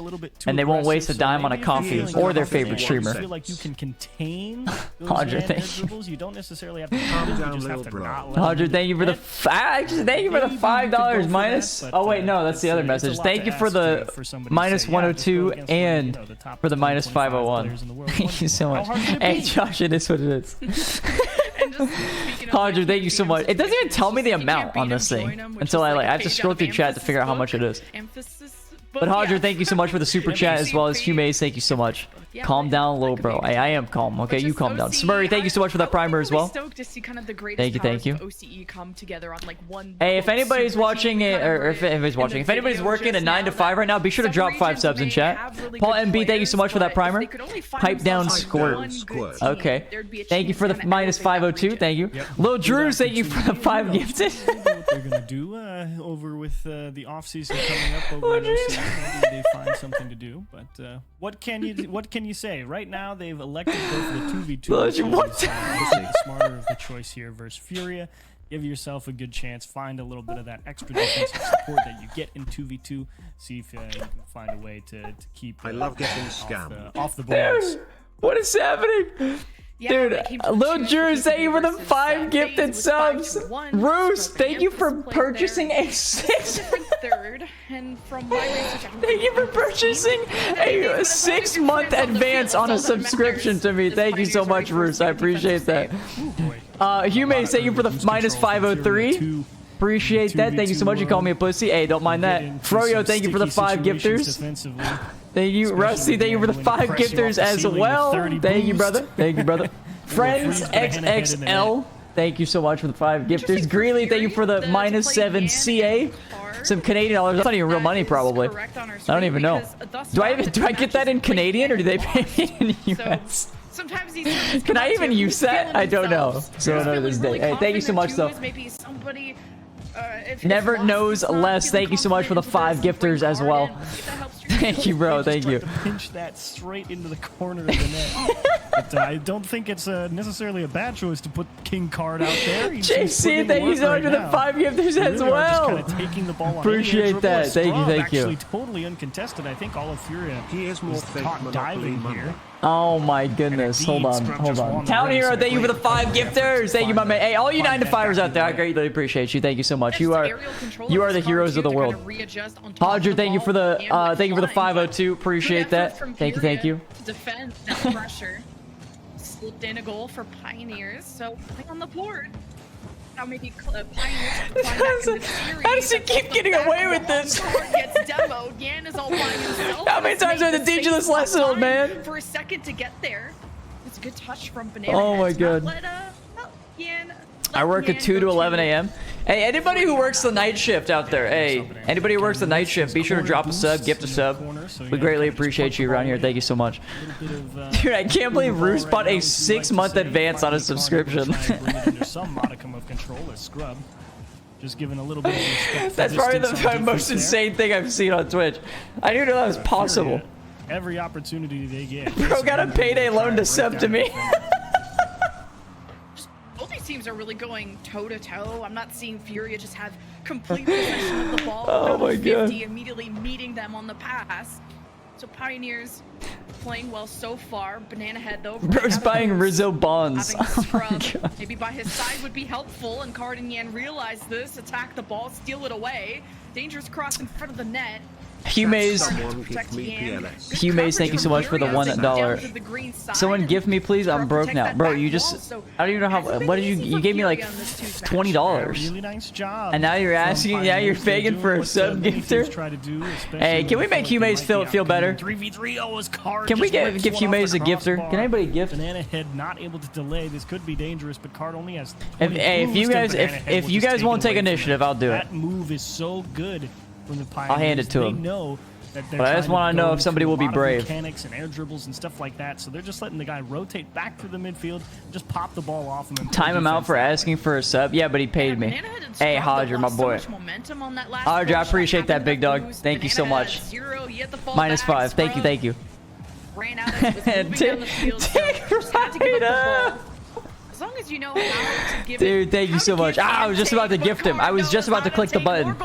and they won't waste a dime on a coffee or their favorite streamer. I feel like you can contain Hodger, thank you. You don't necessarily have to calm down, you just have to not let Hodger, thank you for the $5 minus. Oh wait, no, that's the other message. Thank you for the minus 102 and for the minus 501. Thank you so much. Hey Josh, it is what it is. Hodger, thank you so much. It doesn't even tell me the amount on this thing until I have to scroll through chat to figure out how much it is. But Hodger, thank you so much for the super chat, as well as Humaze, thank you so much. Calm down low, bro. I am calm, okay? You calm down. Smurry, thank you so much for that primer as well. Thank you. Hey, if anybody's watching it, or if anybody's working a 9 to 5 right now, be sure to drop 5 subs in chat. Paul MB, thank you so much for that primer. Pipe down squirt. Okay. Thank you for the minus 502, thank you. Lil Drews, thank you for the 5 gifted. What they're gonna do over with the off-season coming up over in OCE. Maybe they find something to do, but what can you say? Right now, they've elected to go for the 2v2. What? The smarter of the choice here versus Furia. Give yourself a good chance. Find a little bit of that extra defensive support that you get in 2v2. See if you can find a way to keep. I love getting scammed off the boards. Dude, what is happening? Dude, Lil Drews, thank you for the 5 gifted subs. Roos, thank you for purchasing a 6. Thank you for purchasing a 6-month advance on a subscription to me. Thank you so much, Roos. I appreciate that. Humaze, thank you for the minus 503. Appreciate that. Thank you so much. You call me a pussy. Hey, don't mind that. Froyo, thank you for the 5 gifters. Thank you. Rusty, thank you for the 5 gifters as well. Thank you, brother. Thank you, brother. Friends XXL, thank you so much for the 5 gifters. Greeley, thank you for the -7 CA. Some Canadian dollars. That's not even real money, probably. I don't even know. Do I get that in Canadian or do they pay me in US? Sometimes Can I even use that? I don't know. So another this day. Hey, thank you so much, though. Never knows less. Thank you so much for the 5 gifters as well. Thank you, bro. Thank you. Pinch that straight into the corner of the net. But I don't think it's necessarily a bad choice to put king card out there. JC, thank you so much for the 5 gifters as well. Appreciate that. Thank you. Thank you. Actually, totally uncontested. I think all of Furia is caught diving here. Oh my goodness. Hold on. Hold on. Town Hero, thank you for the 5 gifters. Thank you, my man. Hey, all you 9 to 5ers out there, I greatly appreciate you. Thank you so much. You are the heroes of the world. Hodger, thank you for the 502. Appreciate that. Thank you. Thank you. Defend that pressure. Slipped in a goal for Pioneers, so play on the board. Now maybe Pioneers. How does he keep getting away with this? Gets demoed. Yan is all by himself. How many times do I have to teach you this lesson, old man? For a second to get there. It's a good touch from Banana. Oh my god. I work at 2 to 11 a.m. Hey, anybody who works the night shift out there, hey, anybody who works the night shift, be sure to drop a sub, gift a sub. We greatly appreciate you around here. Thank you so much. Dude, I can't believe Roost bought a 6-month advance on a subscription. Just giving a little bit of respect. That's probably the most insane thing I've seen on Twitch. I didn't know that was possible. Every opportunity they get. Bro got a payday loan to sub to me. Both these teams are really going toe-to-toe. I'm not seeing Furia just have complete possession of the ball. Oh my god. Immediately meeting them on the pass. So Pioneers playing well so far. Banana Head though. Bro's buying Rizzo bonds. Maybe by his side would be helpful, and Card and Yan realize this, attack the ball, steal it away. Dangerous cross in front of the net. Humaze, thank you so much for the $1. Someone gift me, please. I'm broke now, bro. You just, I don't even know how. What did you gave me like $20? Really nice job. And now you're asking, yeah, you're begging for a sub gifter. Hey, can we make Humaze feel better? Can we give Humaze a gifter? Can anybody gift? Banana Head not able to delay. This could be dangerous, but Card only has. Hey, if you guys won't take initiative, I'll do it. That move is so good. From the Pioneers. I'll hand it to him. Know that but I just want to know if somebody will be brave. Mechanics and air dribbles and stuff like that. So they're just letting the guy rotate back through the midfield, just pop the ball off him. And time him out for asking for a sub. Yeah, but he paid me. Hey, Hodger, my boy. Hodger, I appreciate that, big dog. Thank you so much. -5. Thank you. Thank you. Ran out and was moving down the field. Just had to give up the ball. As long as you know how to give Dude, thank you so much. I was just about to gift him. I was just about to click the button.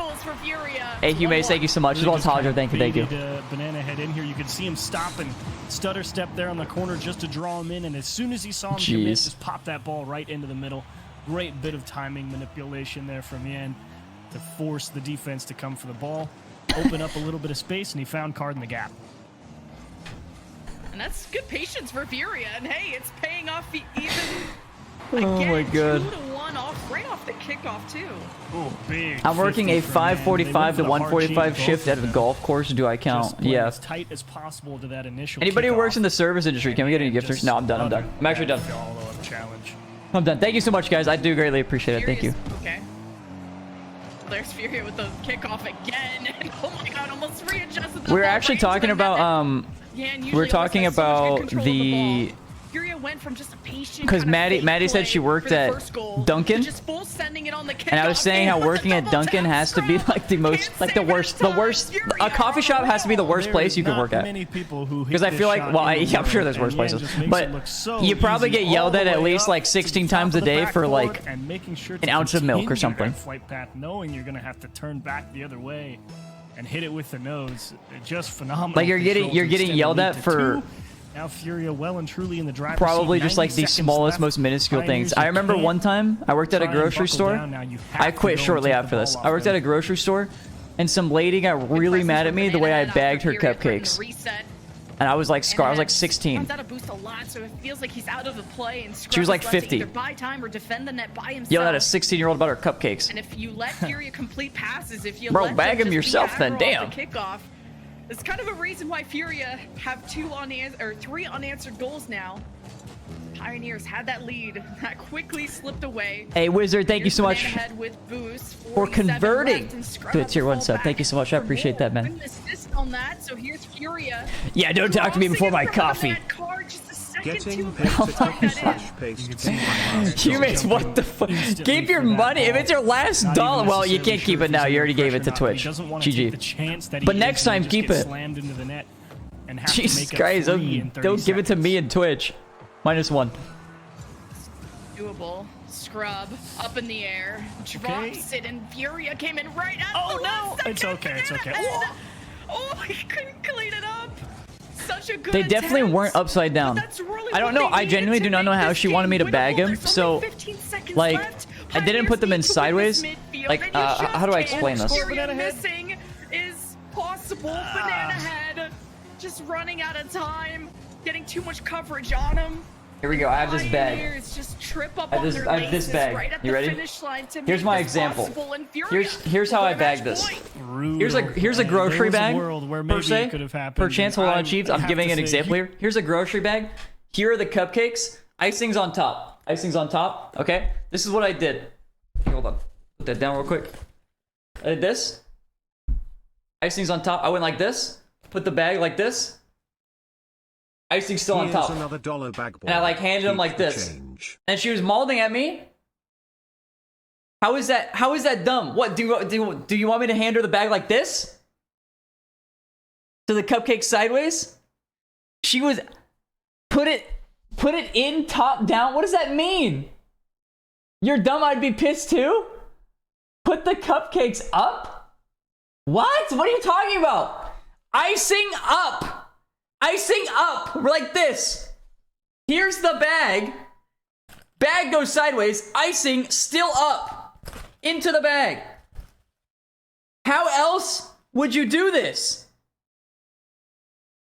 Hey, Humaze, thank you so much. As well as Hodger, thank you. Banana Head in here. You could see him stop and stutter step there on the corner just to draw him in. And as soon as he saw him commit, just pop that ball right into the middle. Great bit of timing manipulation there from Yan to force the defense to come for the ball. Open up a little bit of space, and he found Card in the gap. And that's good patience for Furia. And hey, it's paying off even. Oh my god. 2-1 right off the kickoff too. Oh, big. I'm working a 5:45 to 1:45 shift at a golf course. Do I count? Yeah. As tight as possible to that initial. Anybody who works in the service industry, can we get any gifters? No, I'm done. I'm actually done. I'm done. Thank you so much, guys. I do greatly appreciate it. Thank you. Okay. There's Furia with the kickoff again. Oh my god, almost readjusted. We're actually talking about we're talking about the. Furia went from just a patient because Maddie said she worked at Dunkin', and I was saying how working at Dunkin' has to be like the most, like the worst. A coffee shop has to be the worst place you can work at. Because I feel like, well, I'm sure there's worse places, but you probably get yelled at least like 16 times a day for like an ounce of milk or something. Flight path, knowing you're gonna have to turn back the other way and hit it with the nose, just phenomenal. Like you're getting yelled at for. Now Furia well and truly in the driver's probably seat, just like the smallest, most minuscule things. I remember one time I worked at a grocery store. I quit shortly after this. I worked at a grocery store, and some lady got really mad at me the way I bagged her cupcakes. And I was like scar. I was like 16. Runs out of boost a lot, so it feels like he's out of the play. And She was like 50. Either buy time or defend the net by himself. Yell at a 16-year-old about her cupcakes. And if you let Furia complete passes, if you Bro, let bag him just yourself then. Damn. The kickoff, it's kind of a reason why Furia have 3 unanswered goals now. Pioneers had that lead that quickly slipped away. Hey, Wizard, thank you so much for converting to a tier 1 sub. Thank you so much. I appreciate that, man. On that, so here's Furia. Yeah, don't talk to me before my coffee. Getting paid to Humans, what the fuck? Keep your money. If it's your last dollar, well, you can't keep it now. You already gave it to Twitch. GG. But next time, keep it. Jesus Christ, don't give it to me and Twitch. -1. Doable. Scrub up in the air, drops it, and Furia came in right at the last second. It's okay, it's okay. Oh, he couldn't clean it up. Such a good They definitely attempt. weren't upside down. Really I don't know. I genuinely do not know how she wanted me to bag him. So, like, I didn't put them in sideways. Like, how do I explain this? Missing is possible. Banana Head just running out of time, getting too much coverage on him. Here we go. I have this bag. Just trip up I have this bag. right You ready? Here's my example. Here's how I bag this. Here's a grocery bag per se. Per chance, hold on, Chiefs. I'm giving an example here. Here's a grocery bag. Here are the cupcakes. Icing's on top. Icing's on top. Okay. This is what I did. Hold on. Put that down real quick. I did this. Icing's on top. I went like this. Put the bag like this. Icing's still on top. Another $1 bag boy. And I like handed him like this. And she was molding at me. How is that dumb? What do you want me to hand her the bag like this? To the cupcake sideways? She was put it in top down. What does that mean? You're dumb, I'd be pissed too? Put the cupcakes up? What? What are you talking about? Icing up. Icing up, like this. Here's the bag. Bag goes sideways. Icing still up into the bag. How else would you do this?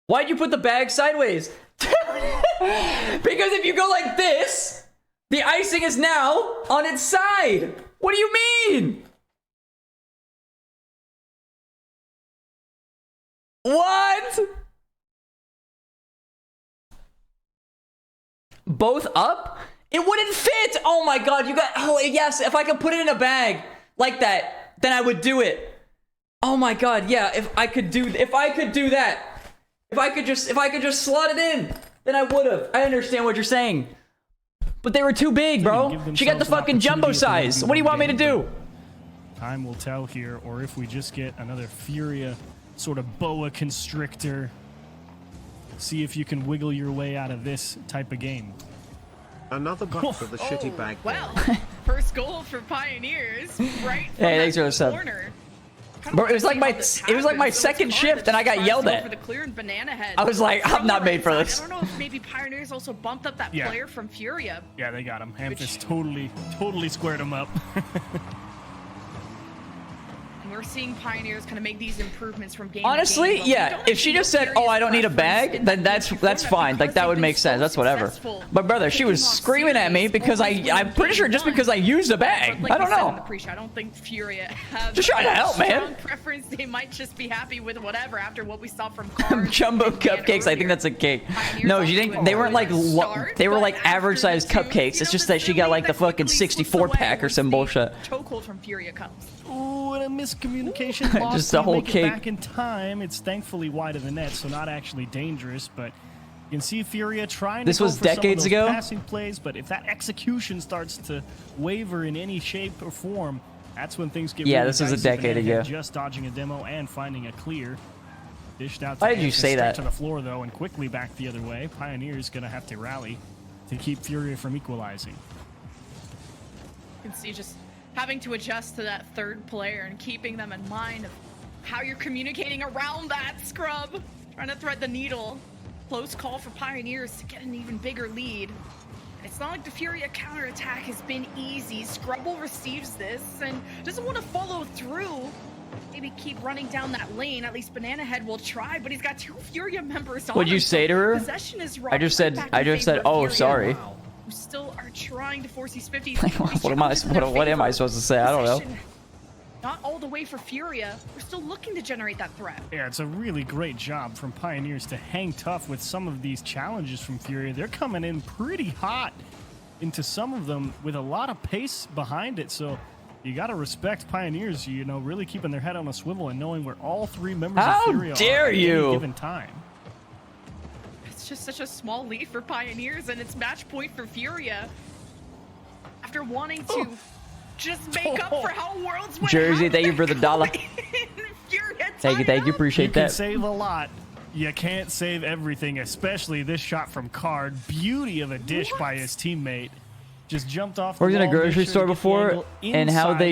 Why'd you put the bag sideways? Because if you go like this, the icing is now on its side. What do you mean? What? Both up? It wouldn't fit. Oh my god, you got. Oh yes, if I could put it in a bag like that, then I would do it. Oh my god, yeah. If I could do that, if I could just slot it in, then I would have. I understand what you're saying, but they were too big, bro. She got the fucking jumbo size. What do you want me to do? Time will tell here, or if we just get another Furia sort of boa constrictor. See if you can wiggle your way out of this type of game. Another buck for the shitty bag. Well, first goal for Pioneers, right? Hey, thanks for the sub. Bro, it was like my second shift, and I got yelled at. I was like, I'm not made for this. I don't know if maybe Pioneers also bumped up that player from Furia. Yeah, they got him. Hamfist totally squared him up. We're seeing Pioneers kind of make these improvements from game honestly, to game, yeah. If she just said, "Oh, I don't need a bag," then that's fine. Like that would make sense. That's whatever. But brother, she was screaming at me because I'm pretty sure just because I used a bag. Like I don't know. I don't think Furia have just trying to help, man. Preference. They might just be happy with whatever after what we saw from Cards jumbo cupcakes. I think that's a cake. No, you think they weren't like they were like average sized cupcakes. It's just that she got like the fucking 64 pack or some bullshit. Chokehold from Furia comes. Ooh, and a miscommunication. Just the whole cake. Back in time, it's thankfully wide of the net, so not actually dangerous. But you can see Furia trying. This to was go for decades some of those ago. passing plays, but if that execution starts to waver in any shape or form, that's when things get. Yeah, really this was a dicey. decade ago. Just dodging a demo and finding a clear. Dished out. Why did you say that? To the floor though, and quickly back the other way. Pioneer's gonna have to rally to keep Furia from equalizing. You can see just having to adjust to that third player and keeping them in mind of how you're communicating around that scrub. Trying to thread the needle. Close call for Pioneers to get an even bigger lead. It's not like the Furia counterattack has been easy. Scrubble receives this and doesn't want to follow through maybe keep running down that lane. At least Banana Head will try, but he's got 2 Furia members on What'd you him, say to her? Possession is I just said, oh, sorry. Who still are trying to force these 50s. What am I supposed to say? I don't know. Not all the way for Furia. We're still looking to generate that threat. Yeah, it's a really great job from Pioneers to hang tough with some of these challenges from Furia. They're coming in pretty hot into some of them with a lot of pace behind it. So you got to respect Pioneers, you know, really keeping their head on a swivel and knowing where all 3 members of Furia are at any given time. It's just such a small lead for Pioneers, and it's match point for Furia. After wanting to just make up for how Worlds went. Jersey, thank you for the $1. Thank you, appreciate that. You can save a lot. You can't save everything, especially this shot from Card. Beauty of a dish by his teammate. Just jumped off. Worked in a grocery store before, and how they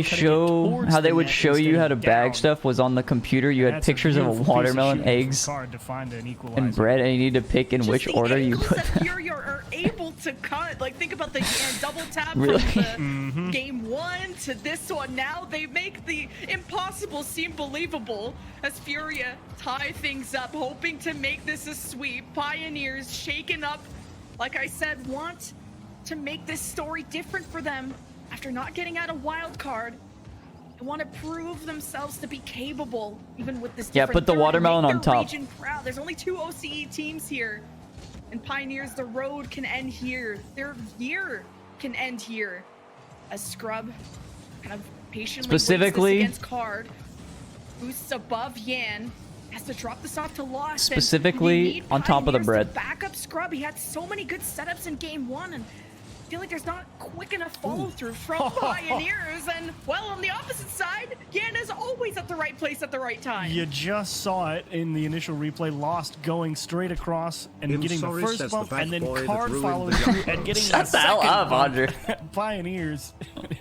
would show you how to bag stuff was on the computer. You had pictures of a watermelon, eggs, and bread, and you need to pick in which order you put them. Furia are able to cut. Like, think about the double tap Really? from the game 1 to this one. Now they make the impossible seem believable as Furia tie things up, hoping to make this a sweep. Pioneers shaken up, like I said, want to make this story different for them after not getting out a wild card. They want to prove themselves to be capable, even with this. Yeah, put the watermelon on top. Region proud. There's only 2 OCE teams here, and Pioneers, the road can end here. Their year can end here. As Scrub kind of patiently specifically waits this against Card, boosts above Yan. Has to drop this off to Lost. Specifically on top of the bread. Back up Scrub. He had so many good setups in game 1, and I feel like there's not quick enough follow through from Pioneers. And well, on the opposite side, Yan is always at the right place at the right time. You just saw it in the initial replay. Lost going straight across and getting the first bump, and then Card following through and getting Shut the hell up, Andre. Pioneers,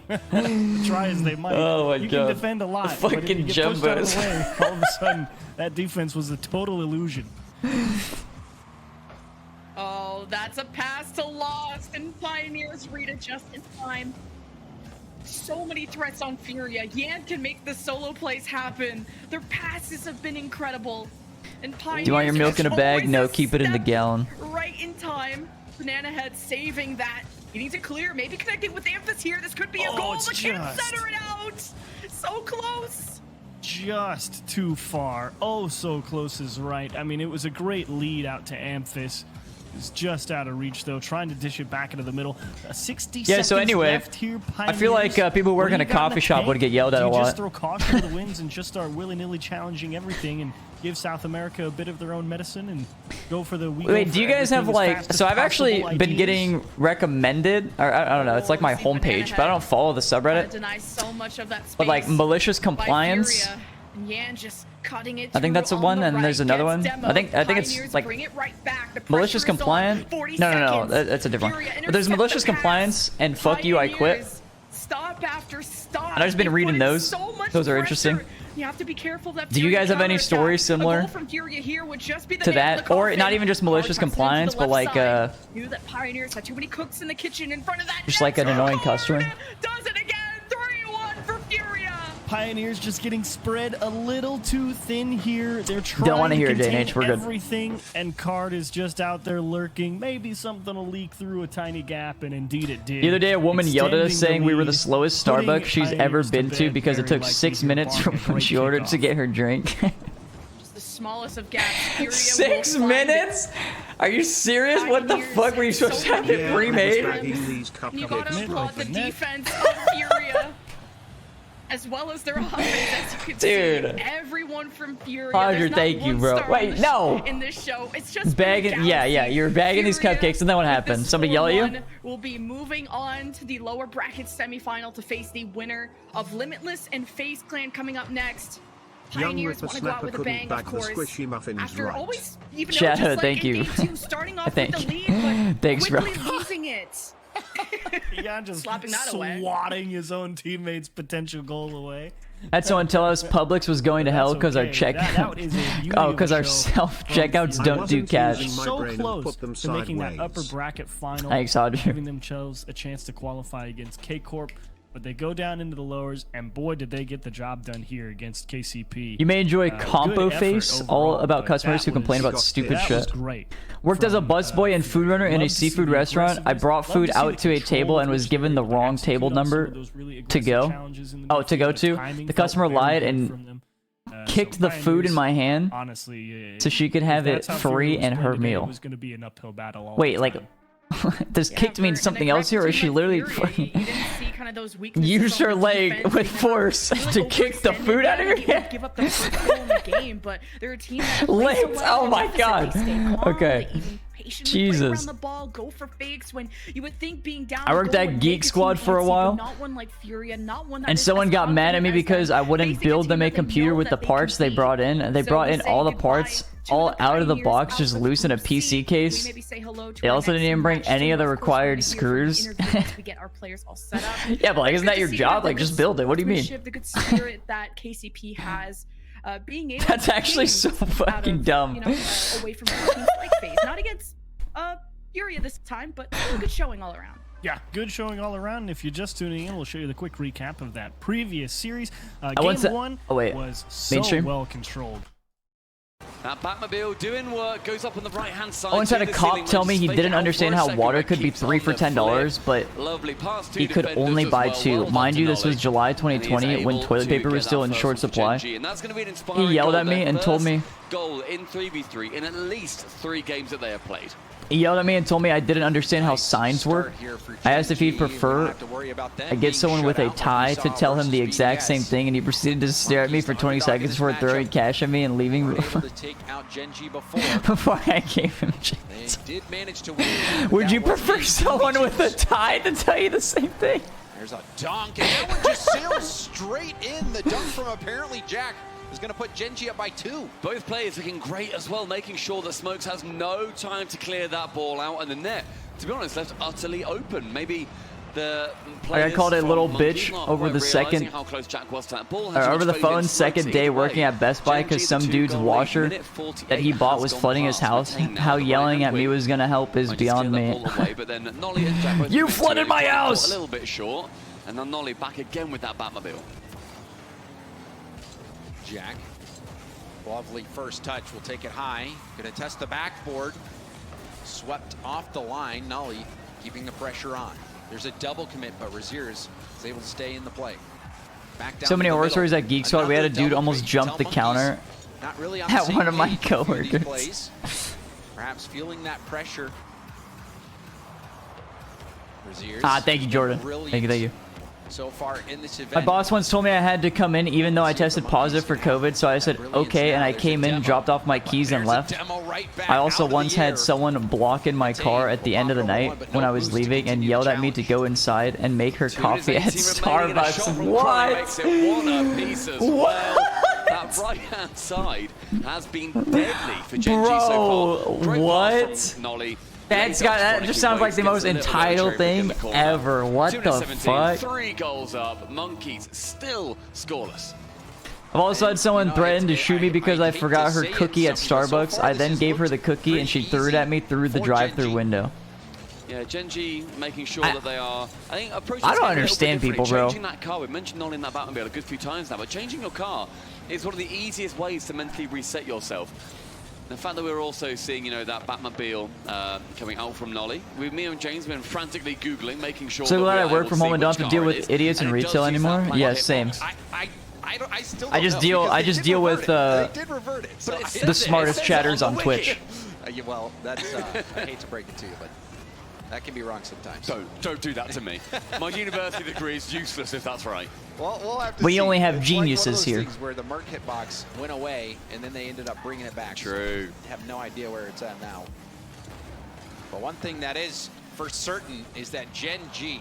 try as they might. Oh my you God. can defend a lot, The but if fucking you get pushed out of the jumbos. way, all of a sudden that defense was a total illusion. Oh, that's a pass to Lost, and Pioneers read it just in time. So many threats on Furia. Yan can make the solo plays happen. Their passes have been incredible. And Pioneers, Do you want your milk in a bag? No, keep it in the gallon. Right in time. Banana Head saving that. He needs to clear, maybe connecting with Amphis here. This could be a goal, but can't center it out. So close. Just too far. Oh, so close is right. I mean, it was a great lead out to Amphis. It's just out of reach, though, trying to dish it back into the middle. 60 seconds so anyway, left here, I feel like people who work in a coffee shop would get yelled at a Do you lot. just throw caution to the winds and just start willy-nilly challenging everything and give South America a bit of their own medicine and go for the week? Wait, do you guys have like, so I've actually been getting recommended, or I don't know, it's like my homepage, but I don't follow the subreddit. Deny so much of that space, But like malicious compliance. Yan just cutting it. I think that's the one, and there's another one. I think it's like malicious compliance. No, that's a different one. But there's malicious compliance and fuck you, I quit. Stop after stop. And I've just been reading those. Those are interesting. You have to be careful that. Do you guys have any stories similar to that, or not even just malicious compliance, but like knew that Pioneers had too many cooks in the kitchen in front of that. just like an annoying customer? Does it again. 3-1 for Furia. Pioneers just getting spread a little too thin here. They're trying Don't want to hear it, contain JNH. We're good. everything, and Card is just out there lurking. Maybe something will leak through a tiny gap, and indeed it did. The other day, a woman yelled at us Extending saying we were the lead, slowest putting Starbucks she's ever Pioneers been to bed because it very took likely 6 here, minutes from barring a when great she ordered to kickoff. get her drink. Just the smallest of gaps. Furia 6 will find it. minutes? Are you serious? What the fuck were you supposed to have it pre-made? You gotta applaud the defense of Furia, as well as their offense, as you can Dude. see. Everyone from Furia. Roger, there's not thank you, one bro. star Wait, on the no. in this show. It's just Bagging, yeah, you're bagging these Furia, cupcakes, and then what happened? Somebody yell at you? Will be moving on to the lower bracket semifinal to face the winner of Limitless and FaZe Clan coming up next. Pioneers want to go out with a bang, of course. After always, even though Shout just out, like thank in you. game 2, starting off with Thank the you. lead, but Thanks, bro. quickly losing it. Yeah, just Slapping that away. swatting his own teammate's potential goal away. Had someone tell us Publix was going to hell because our okay. check. That is a beauty Oh, of because a our show self checkouts from don't do wasn't cash. using my so brain and close put them to making that sideways. upper bracket final, Thanks, Audrey. giving themselves a chance to qualify against K Corp. but they go down into the lowers, and boy, did they get the job done here against KCP. You may enjoy Good Compo effort Face, overall, all about but customers who that complain was- about stupid that was shit. great. Worked as a From, busboy and food runner in a love to see seafood the restaurant. I aggressiveness, brought love food to see out the to a control table with and was which given they're the able wrong execute table on some number of those really to aggressive go. challenges in the Oh, to go midfield. to. Timing The felt customer very lied good and from them. kicked So the food in Pioneers, my hand honestly, so she could if have that's it how Fury free was and playing her today, meal. It was going to be an uphill battle all Wait, the like, time. does kicked mean something else here, or is she literally fucking use her leg with force to kick the food out of your hand? Give up the first goal in the game, but they're a team that plays so Legs? well Oh on my opposite. God. They stay calm, Okay. they even patiently Jesus. play around the ball, go for fakes when you would think being down. I worked goal at would Geek make a Squad team for a antsy, but while, not one like Furia, not one that and is someone as got mad at me confident as because them. I wouldn't Facing a build team them a that they computer know with the that they parts can they beat. brought in. They So brought we in say all the goodbye parts to all the out of the Pioneers, box, out just of loose in a Group PC C. case. We maybe say hello to They our also next didn't even bring match any soon. of the Of course, we're required gonna hear from the screws. interview once we get our players all set up. Yeah, but like, It's isn't good that to your see job? the Like, good just build it. What do you mean? sportsmanship, the good spirit that KCP has. Being able That's to actually gain so out fucking of, dumb. You know, away from the team's like phase. Not against Furia this time, but still a good showing all around. Yeah, good showing all around. And if you're just tuning in, we'll show you the quick recap of that previous series. want Game to- one oh, wait. was so Mainstream? well controlled. That Batmobile doing work, goes up on the right-hand side. I once had a to the cop ceiling, tell me manages he to fake didn't it out understand for a how second, water but could be keeps 3 on for the $10, flip. but Lovely pass to he could defenders only as buy well. 2. Well Mind done you, to this was Nolly. July And he is 2020 when able toilet to paper was get still that in first short one for supply. Gen G, and that's going to be an inspiring He yelled goal, at me their and told first me goal in 3v3 in at least 3 games that they have played. He yelled at me and told me I didn't understand how signs work. I asked if he'd prefer I get someone with a tie to tell him the exact same thing, and he proceeded to stare at me for 20 seconds before throwing cash at me and leaving before I gave him chance. Would you prefer someone with a tie to tell you the same thing? There's a dunk, and that one just sails straight in. The dunk from apparently Jack is going to put Genji up by 2. Both players looking great as well, making sure that Smokes has no time to clear that ball out, and the net, to be honest, left utterly open. Maybe the players I called it a little from bitch Monkey not over quite the realizing second, how close Jack was to that ball. or over the phone, second day working at Best Buy because some dude's washer that he bought was flooding his house. How yelling at me was gonna help is beyond me. You flooded my house! A little bit short, and then Nolly back again with that Batmobile. Jack, lovely first touch, will take it high. Going to test the backboard. Swept off the line. Nolly keeping the pressure on. There's a double commit, but Raziers is able to stay in the play. Back down So many the horror middle. stories at Geek Squad. We had a dude Another almost double jump creep. the Tell counter Monkeys not really on at the same one of my page through these coworkers. plays. Perhaps feeling that pressure. Raziers. Ah, thank you, Jordan. Thank you, thank you. So far in this event. My boss once told me I had to come in even though I tested positive for COVID, so I said okay, and I came in, dropped off my keys, and left. I also once had someone block in my car at the end of the night when I was leaving and yelled at me to go inside and make her coffee at Starbucks. What? That right-hand side has been deadly for Genji so far. Great what? pass from Nolly. That just sounds like the most entitled thing ever. What the fuck? 3 goals up. Monkeys still scoreless. I've also had someone threaten to shoot me because I forgot her cookie at Starbucks. I then gave her the cookie and she threw it at me through the drive-thru window. Yeah, Genji making sure that they are. I think approaching. I don't understand people, bro. Changing that car. We've mentioned Nolly in that Batmobile a good few times now, but changing your car is one of the easiest ways to mentally reset yourself. The fact that we're also seeing, you know, that Batmobile coming out from Nolly. Me and James have been frantically Googling, making sure. So that glad I we're work able from to home see and don't which have to deal car it with is. idiots in And it does retail use that anymore. black Yeah, hitbox. same. I still I just deal. I just deal with they did revert it. So the smartest chatters on Twitch. Well, that's I hate to break it to you, but that can be wrong sometimes. Don't do that to me. My university degree is useless if that's right. Well, we'll have to We see. only have It's geniuses like one of those here. things where the Merc hitbox went away, and then they ended up bringing it back. True. So I have no idea where it's at now. But one thing that is for certain is that Gen G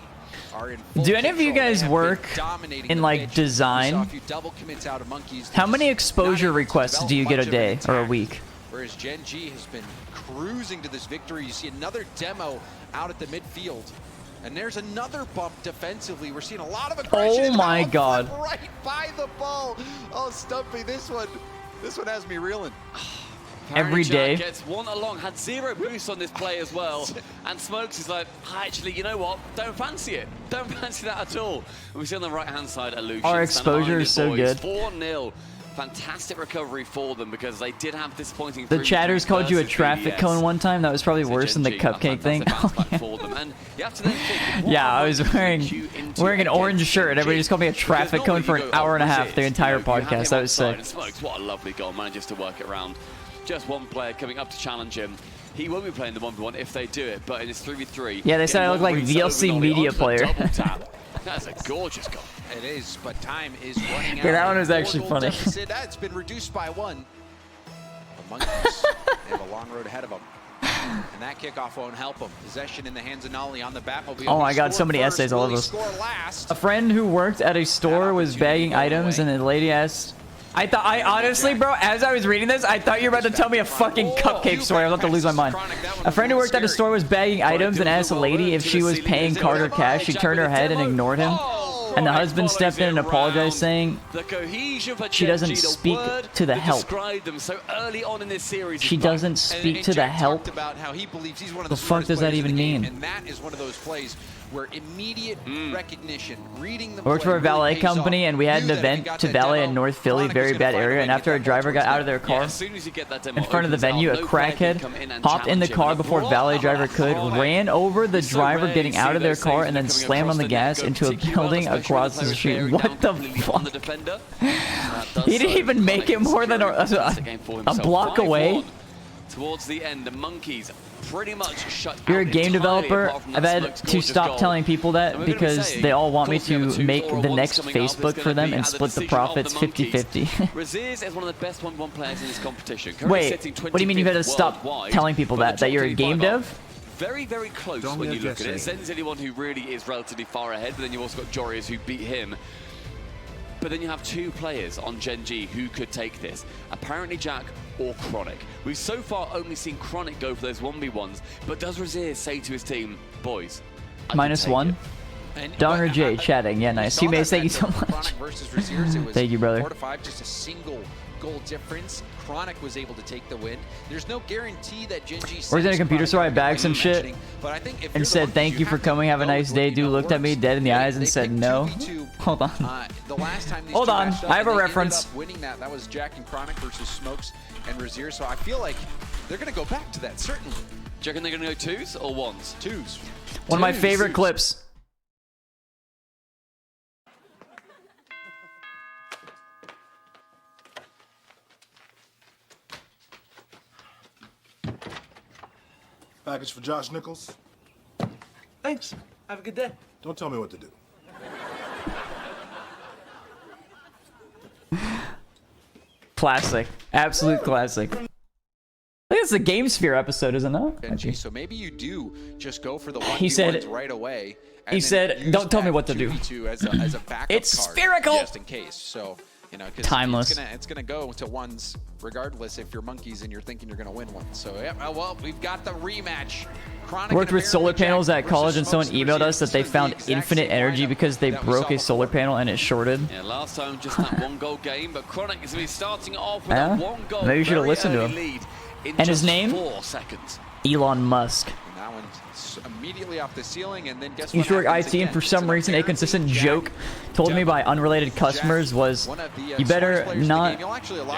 are in full Do any of you control. They guys have work been dominating in the like pitch. We design? saw a few double commits out of Monkeys. How many They're exposure not able to requests develop do you get a much of an day or a attack. week? Whereas Gen G has been cruising to this victory. You see another demo out at the midfield. And there's another bump defensively. We're seeing a lot of aggression. Oh my God. Right by the ball. Oh, Stumpy, this one has me reeling. every day. Gets one along, had 0 boost on this play as well. And Smokes is like, actually, you know what? Don't fancy it. Don't fancy that at all. And we see on the right-hand side, Illusion. Our exposure is so good. 4-0. Fantastic recovery for them because they did have disappointing. The chatters called you a traffic cone one time. That was probably worse than the cupcake thing. Oh, yeah, I was wearing an orange shirt. Everybody just called me a traffic cone for an hour and a half the entire podcast. That was sick. Smokes, what a lovely goal. Manages to work it around. Just one player coming up to challenge him. He won't be playing the 1v1 if they do it, but in his 3v3. Yeah, they said I look like VLC media player. That's a gorgeous goal. It is, but time is running out. Yeah, that one was actually funny. It's been reduced by 1. The Monkeys, they have a long road ahead of them. And that kickoff won't help them. Possession in the hands of Nolly on the Batmobile. Oh my god, so many essays all of us. A friend who worked at a store was bagging items and the lady asked... I honestly, bro, as I was reading this, I thought you were about to tell me a fucking cupcake story. I was about to lose my mind. A friend who worked at a store was bagging items and asked a lady if she was paying card or cash. She turned her head and ignored him. And the husband stepped in and apologized, saying she doesn't speak to the help. She doesn't speak to the help. The fuck does that even mean? And that is one of those plays where immediate recognition, reading the I worked for a valet company, and we had an event to valet in North Philly, very bad area, and after a driver got out of their car in front of the venue, a crackhead hopped in the car before valet driver could, ran over the driver getting out of their car, and then slammed on the gas into a building across the street. What the fuck? He didn't even make it more than a block away. Towards the end, the Monkeys pretty much shut If you're a game developer, I've had to stop telling people that because they all want me to make the next Facebook for them and split the profits 50-50. Raziz is one of the best 1v1 players in this competition. Wait, what do you mean you've had to stop telling people that you're a game dev? Very, very close when you look at it. Zen's anyone who really is relatively far ahead, but then you've also got Jorius who beat him. But then you have 2 players on Gen G who could take this. Apparently Jack or Chronic. We've so far only seen Chronic go for those 1v1s, but does Raziz say to his team, boys, -1? Donger J chatting. Yeah, nice. You may thank you so much. Thank you, brother. 4-5, just a single goal difference. Chronic was able to take the win. There's no guarantee that Gen G worked in a computer store. I bagged some shit and said thank you for coming, have a nice day. Dude looked at me dead in the eyes and said no. Hold on. Hold on, I have a reference. Winning that was Jack and Chronic versus Smokes and Razier, so I feel like they're gonna go back to that, certainly. Do you reckon they're gonna go 2s or 1s? 2s. One of my favorite clips. Package for Josh Nichols. Thanks. Have a good day. Don't tell me what to do. Classic. Absolute classic. I think it's the Game Sphere episode, isn't it? So maybe you do just go for the 1v1s he said right away. He said, don't tell me what to do. As a backup it's card, spherical! Just in case. So, you know, because timeless. It's gonna go to 1s regardless if you're Monkeys and you're thinking you're gonna win one. So yeah, well, we've got the rematch. Chronic worked with solar panels at college, and someone emailed us that they found infinite energy because they broke a solar panel and it shorted. Yeah, last time just that 1-goal game, but Chronic is going to be starting off with a 1-goal. Maybe you should have listened to him. Lead in and his name? 4 seconds. Elon Musk. And that one's immediately off the ceiling, and then guess what? Used to work IT, and for some reason, a consistent joke told me by unrelated customers was, "You better not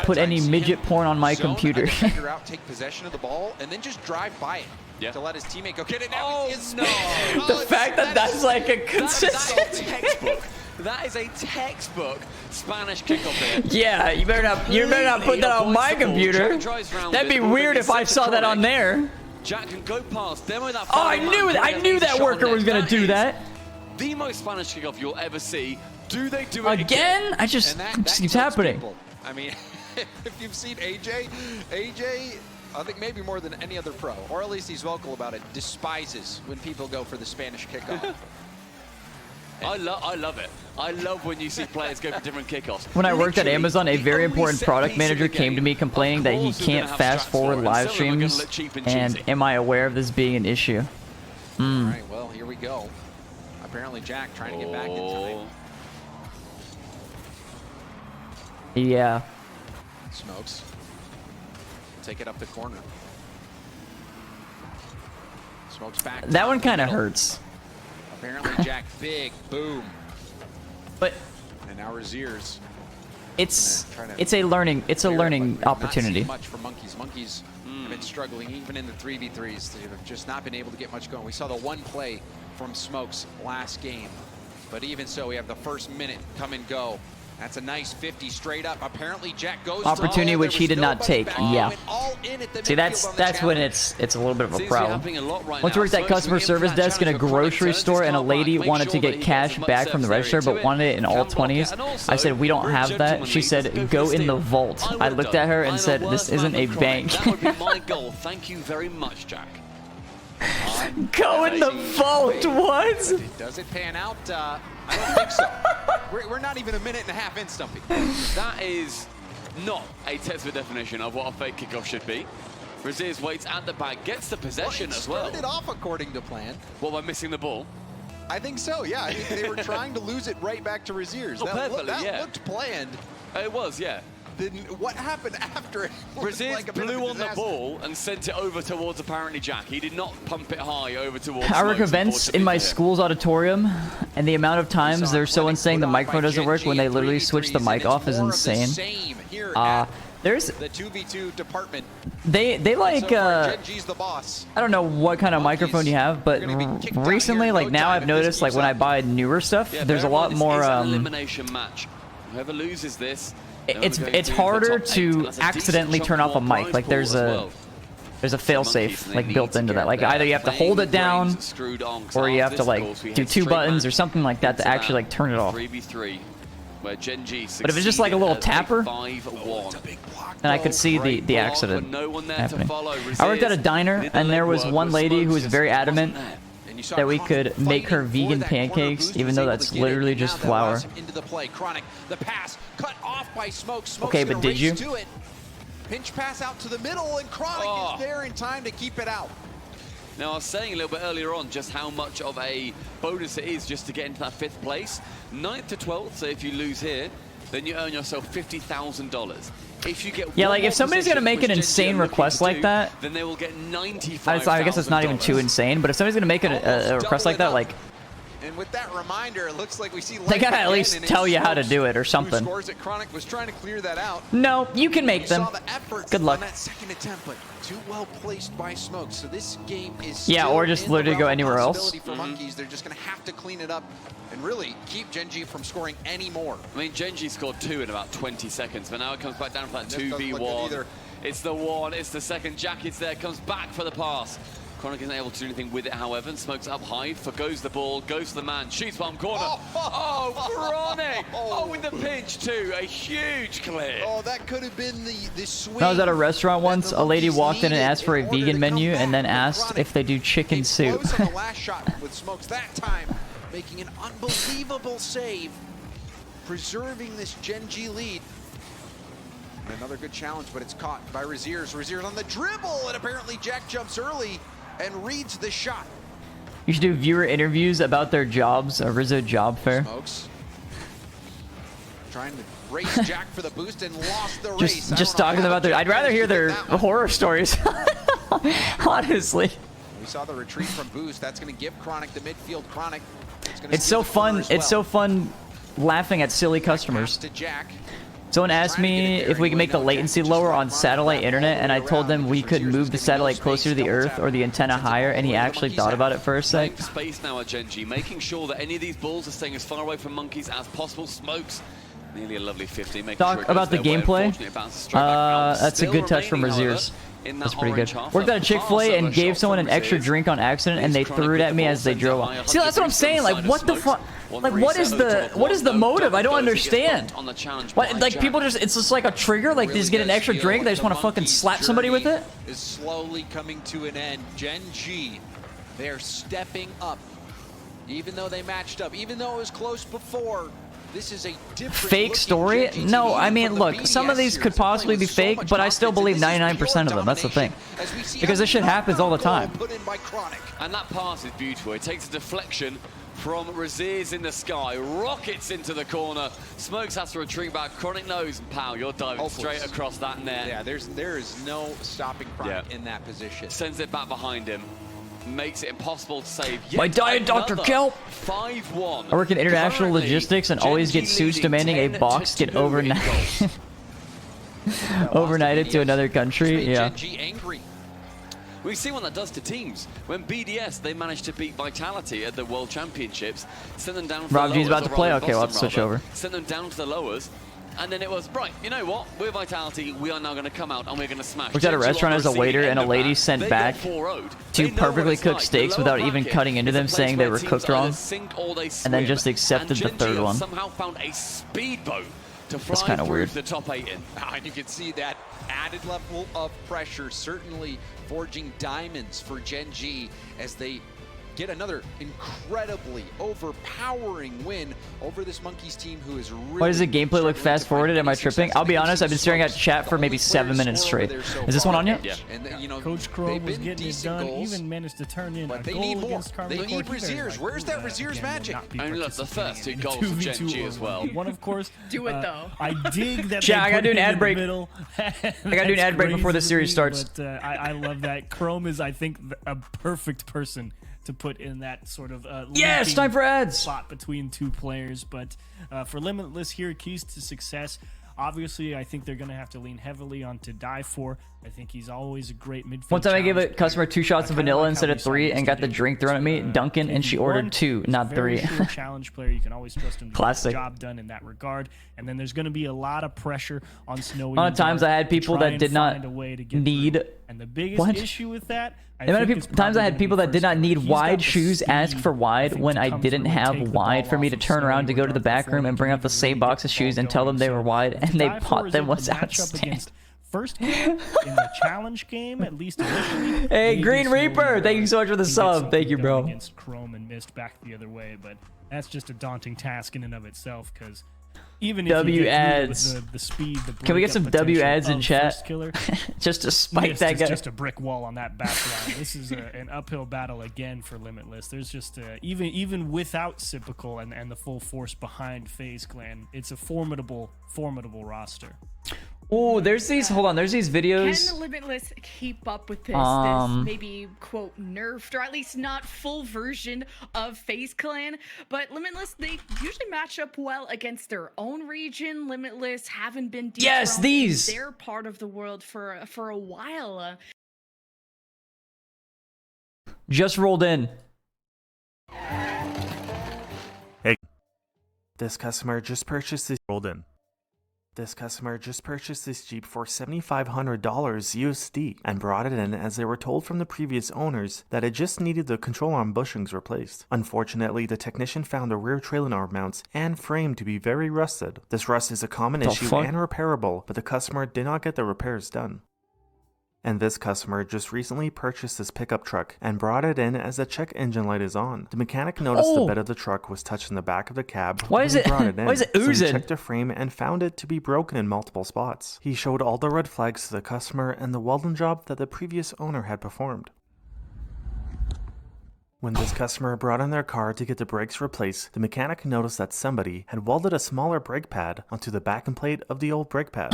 put any midget porn on my computer." Figure out, take possession of the ball, and then just drive by it. Yeah. To let his teammate go get it. Now no! The fact that that's like a consistent textbook. That is a textbook Spanish kickoff here. Yeah, you better not put that on my computer. That'd be weird if I saw that on there. Jack can go past. Demo that. Oh, I knew that worker was gonna do that. The most Spanish kickoff you'll ever see. Do they do it again? It just keeps happening. I mean, if you've seen AJ, I think maybe more than any other pro, or at least he's vocal about it, despises when people go for the Spanish kickoff. I love it. I love when you see players go for different kickoffs. When I worked at Amazon, a very important product manager came to me complaining that he can't fast forward live streams, and am I aware of this being an issue? All right, well, here we go. Apparently Jack trying to get back in time. Yeah. Smokes. take it up the corner. Smokes back. That one kind of hurts. Apparently, Jack big boom. But and now Rizzo. It's a learning opportunity. Not much for Monkeys. Monkeys have been struggling even in the 3v3s. They have just not been able to get much going. We saw the one play from Smokes last game, but even so, we have the first minute come and go. That's a nice 50 straight up. Apparently, Jack goes opportunity which he did not take. Yeah. See, that's when it's a little bit of a problem. Once we worked at customer service desk in a grocery store, and a lady wanted to get cash back from the register, but wanted it in all 20s. I said, we don't have that. She said, go in the vault. I looked at her and said, this isn't a bank. That would be my goal. Thank you very much, Jack. Go in the vault. What? Does it pan out? I don't think so. We're not even a minute and a half in, Stumpy. That is not a test for definition of what a fake kickoff should be. Rizzo waits at the back, gets the possession as well. Started off according to plan. What, by missing the ball? I think so, yeah. I think they were trying to lose it right back to Rizzo. That looked planned. It was, yeah. Then what happened after it? Rizzo blew on the ball and sent it over towards apparently Jack. He did not pump it high over towards I work events in my school's auditorium, and the amount of times there's someone saying the microphone doesn't work when they literally switch the mic off is insane. There's the 2v2 department. They like I don't know what kind of microphone you have, but recently, like now I've noticed, like when I buy newer stuff, there's a lot more elimination match. Whoever loses this, it's harder to accidentally turn off a mic. Like there's a fail-safe like built into that. Like either you have to hold it down, or you have to like do 2 buttons or something like that to actually like turn it off. 3v3, where Gen G but if it's just like a little tapper, then I could see the accident happening. I worked at a diner, and there was one lady who was very adamant that we could make her vegan pancakes, even though that's literally just flour. Okay, but did you? Pinch pass out to the middle, and Chronic is there in time to keep it out. Now, I was saying a little bit earlier on just how much of a bonus it is just to get into that 5th place. 9th to 12th, so if you lose here, then you earn yourself $50,000. If you get like if somebody's gonna make an insane request like that, then they will get $95,000. I guess it's not even too insane, but if somebody's gonna make a request like that, like. And with that reminder, it looks like we see they gotta at least tell you how to do it or something. Scores at Chronic was trying to clear that out. No, you can make them. Good luck. On that second attempt, but too well placed by Smoke. So this game is or just literally go anywhere else. For Monkeys, they're just gonna have to clean it up and really keep Gen G from scoring any more. I mean, Gen G scored 2 in about 20 seconds, but now it comes back down for that 2v1. It's the 1, it's the second. Jack is there, comes back for the pass. Chronic isn't able to do anything with it, however, and Smokes up high, forgoes the ball, goes to the man, shoots bomb corner. Chronic! With the pinch too, a huge clear. That could have been the swing. I was at a restaurant once, a lady walked in and asked for a vegan menu and then asked if they do chicken soup. On the last shot with Smokes, that time making an unbelievable save, preserving this Gen G lead. And another good challenge, but it's caught by Rizzo. Rizzo's on the dribble, and apparently Jack jumps early and reads the shot. You should do viewer interviews about their jobs, a Rizzo job fair. Smokes trying to race Jack for the boost and lost the race. Just talking about their, I'd rather hear their horror stories, honestly. We saw the retreat from boost. That's going to give Chronic the midfield. Chronic. It's so fun. It's so fun laughing at silly customers. To Jack. Someone asked me if we can make the latency lower on satellite internet, and I told them we could move the satellite closer to the Earth or the antenna higher, and he actually thought about it for a sec. Space now at Gen G, making sure that any of these balls are staying as far away from Monkeys as possible. Smokes nearly a lovely 50. Talk about the gameplay. That's a good touch from Rizzo. That's pretty good. Worked at a Chick-fil-A and gave someone an extra drink on accident, and they threw it at me as they drove on. See, that's what I'm saying. Like, what the fuck? Like, what is the motive? I don't understand. What, like, people it's just like a trigger. Like, they just get an extra drink. They just want to fucking slap somebody with it. Is slowly coming to an end. Gen G, they're stepping up. Even though they matched up, even though it was close before. This is a different fake story? No, I mean, look, some of these could possibly be fake, but I still believe 99% of them. That's the thing. Because this shit happens all the time. And that pass is beautiful. It takes a deflection from Razier's in the sky, rockets into the corner. Smokes has to retreat back. Chronic knows, and Pow, you're diving straight across that net. Yeah, there is no stopping Chronic in that position. Sends it back behind him. Makes it impossible to save. My diet, Dr. Kelp! 5-1. I work in international Currently, logistics and always get suits demanding a box get overnighted. Overnighted to another country. Yeah. Angry. We've seen what that does to teams. When BDS, they managed to beat Vitality at the World Championships, send them down to Rob the G's lowers, about to or play. rather Okay, we'll have to Boston, switch over. Send them down to the lowers, and then it was, right, you know what? We're Vitality, we are now going to come out and we're going to smash. Worked at a restaurant as a waiter, and a lady sent back two perfectly cooked steaks without even cutting into them, saying they were cooked wrong, and then just accepted the third one. Somehow found a speedboat to fly That's kind of through weird. the top 8 in. And you can see that added level of pressure, certainly forging diamonds for Gen G as they get another incredibly overpowering win over this Monkeys team who is really... Why does the gameplay look fast forwarded? Am I tripping? I'll be honest, I've been staring at chat for maybe 7 minutes straight. Is this one on yet? Yeah. And, you know, Coach Chrome was getting it done, even managed to turn in a they goal need more. against Carmen. They need Razier's. Where's that Razier's magic? And look, the first 2 goals for Gen G as well. One, of course. Do it though. I dig that. Chat, I gotta do an ad break. I gotta do an ad break before the series starts. But I love that. Chrome is, I think, a perfect person to put in that sort of yes, time for ads. Spot between two players. But for Limitless here, keys to success. Obviously, I think they're going to have to lean heavily on to die for. I think he's always a great midfield. One time I gave a challenge customer 2 shots of vanilla like instead how of we saw 3 and got the yesterday. drink thrown at me, Dunkin', and she ordered 2, not 3. Very sure challenge player. You can always trust him to Classic. get the job done in that regard. And then there's going to be a lot of pressure on Snowy. A lot of times I had people that did not need... And the biggest What? issue with that, The amount of times I had people that did not need wide shoes ask for wide when I didn't have wide for me to turn around to go to the back room and bring out the same box of shoes and tell them they were wide, and they bought them was outstanding. First in the challenge game, at least initially. Hey, Green Reaper, thank you so much for the sub. Thank you, bro. Against Chrome and missed back the other way, but that's just a daunting task in and of itself, because even if W you get ads. the speed, the Can we get some W ads in chat? Killer, just to spike missed that is guy. just a brick wall on that back line. This is an uphill battle again for Limitless. There's just even without Sipical and the full force behind FaZe Clan, it's a formidable roster. Oh, there's these. Hold on, there's these videos. Can Limitless keep up with this maybe quote nerfed or at least not full version of FaZe Clan? But Limitless, they usually match up well against their own region. Limitless haven't been Yes, these. in their part of the world for a while. Just rolled in. Hey, this customer just purchased this. Rolled in. This customer just purchased this Jeep for $7,500 USD and brought it in as they were told from the previous owners that it just needed the control arm bushings replaced. Unfortunately, the technician found the rear trailing arm mounts and frame to be very rusted. This rust is a common issue and repairable, but the customer did not get the repairs done. And this customer just recently purchased this pickup truck and brought it in as the check engine light is on. The mechanic noticed the bed of the truck was touching the back of the cab. Why is it? Brought it in. Why is it So he oozing? checked the frame and found it to be broken in multiple spots. He showed all the red flags to the customer and the welding job that the previous owner had performed. When this customer brought in their car to get the brakes replaced, the mechanic noticed that somebody had welded a smaller brake pad onto the backing plate of the old brake pad.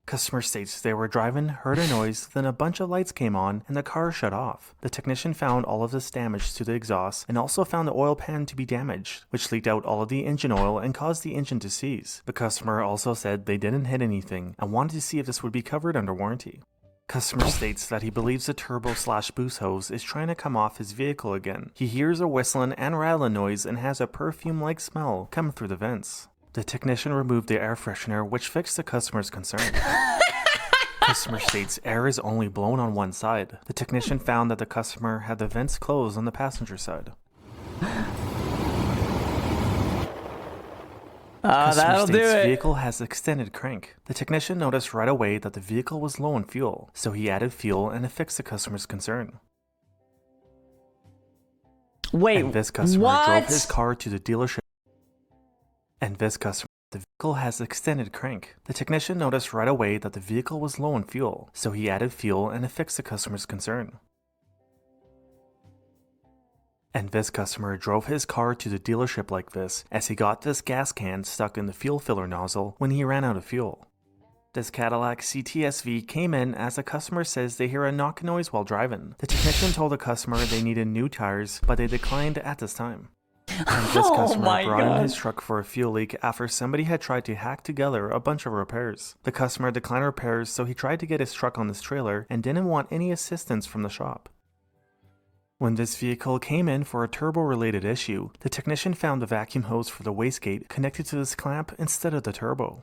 Customer states they were driving, heard a noise, then a bunch of lights came on, and the car shut off. The technician found all of this damage to the exhaust and also found the oil pan to be damaged, which leaked out all of the engine oil and caused the engine to seize. The customer also said they didn't hit anything and wanted to see if this would be covered under warranty. Customer states that he believes the turbo/boost hose is trying to come off his vehicle again. He hears a whistling and rattling noise and has a perfume-like smell come through the vents. The technician removed the air freshener, which fixed the customer's concern. Customer states air is only blown on one side. The technician found that the customer had the vents closed on the passenger side. That'll do it. Vehicle has extended crank. The technician noticed right away that the vehicle was low on fuel, so he added fuel and it fixed the customer's concern. Wait, and this customer what? drove his car to the dealership. The vehicle has extended crank. The technician noticed right away that the vehicle was low on fuel, so he added fuel and it fixed the customer's concern. And this customer drove his car to the dealership like this as he got this gas can stuck in the fuel filler nozzle when he ran out of fuel. This Cadillac CTSV came in as the customer says they hear a knock noise while driving. The technician told the customer they needed new tires, but they declined at this time. And this customer brought in his truck for a fuel leak after somebody had tried to hack together a bunch of repairs. The customer declined repairs, so he tried to get his truck on this trailer and didn't want any assistance from the shop. When this vehicle came in for a turbo-related issue, the technician found the vacuum hose for the wastegate connected to this clamp instead of the turbo.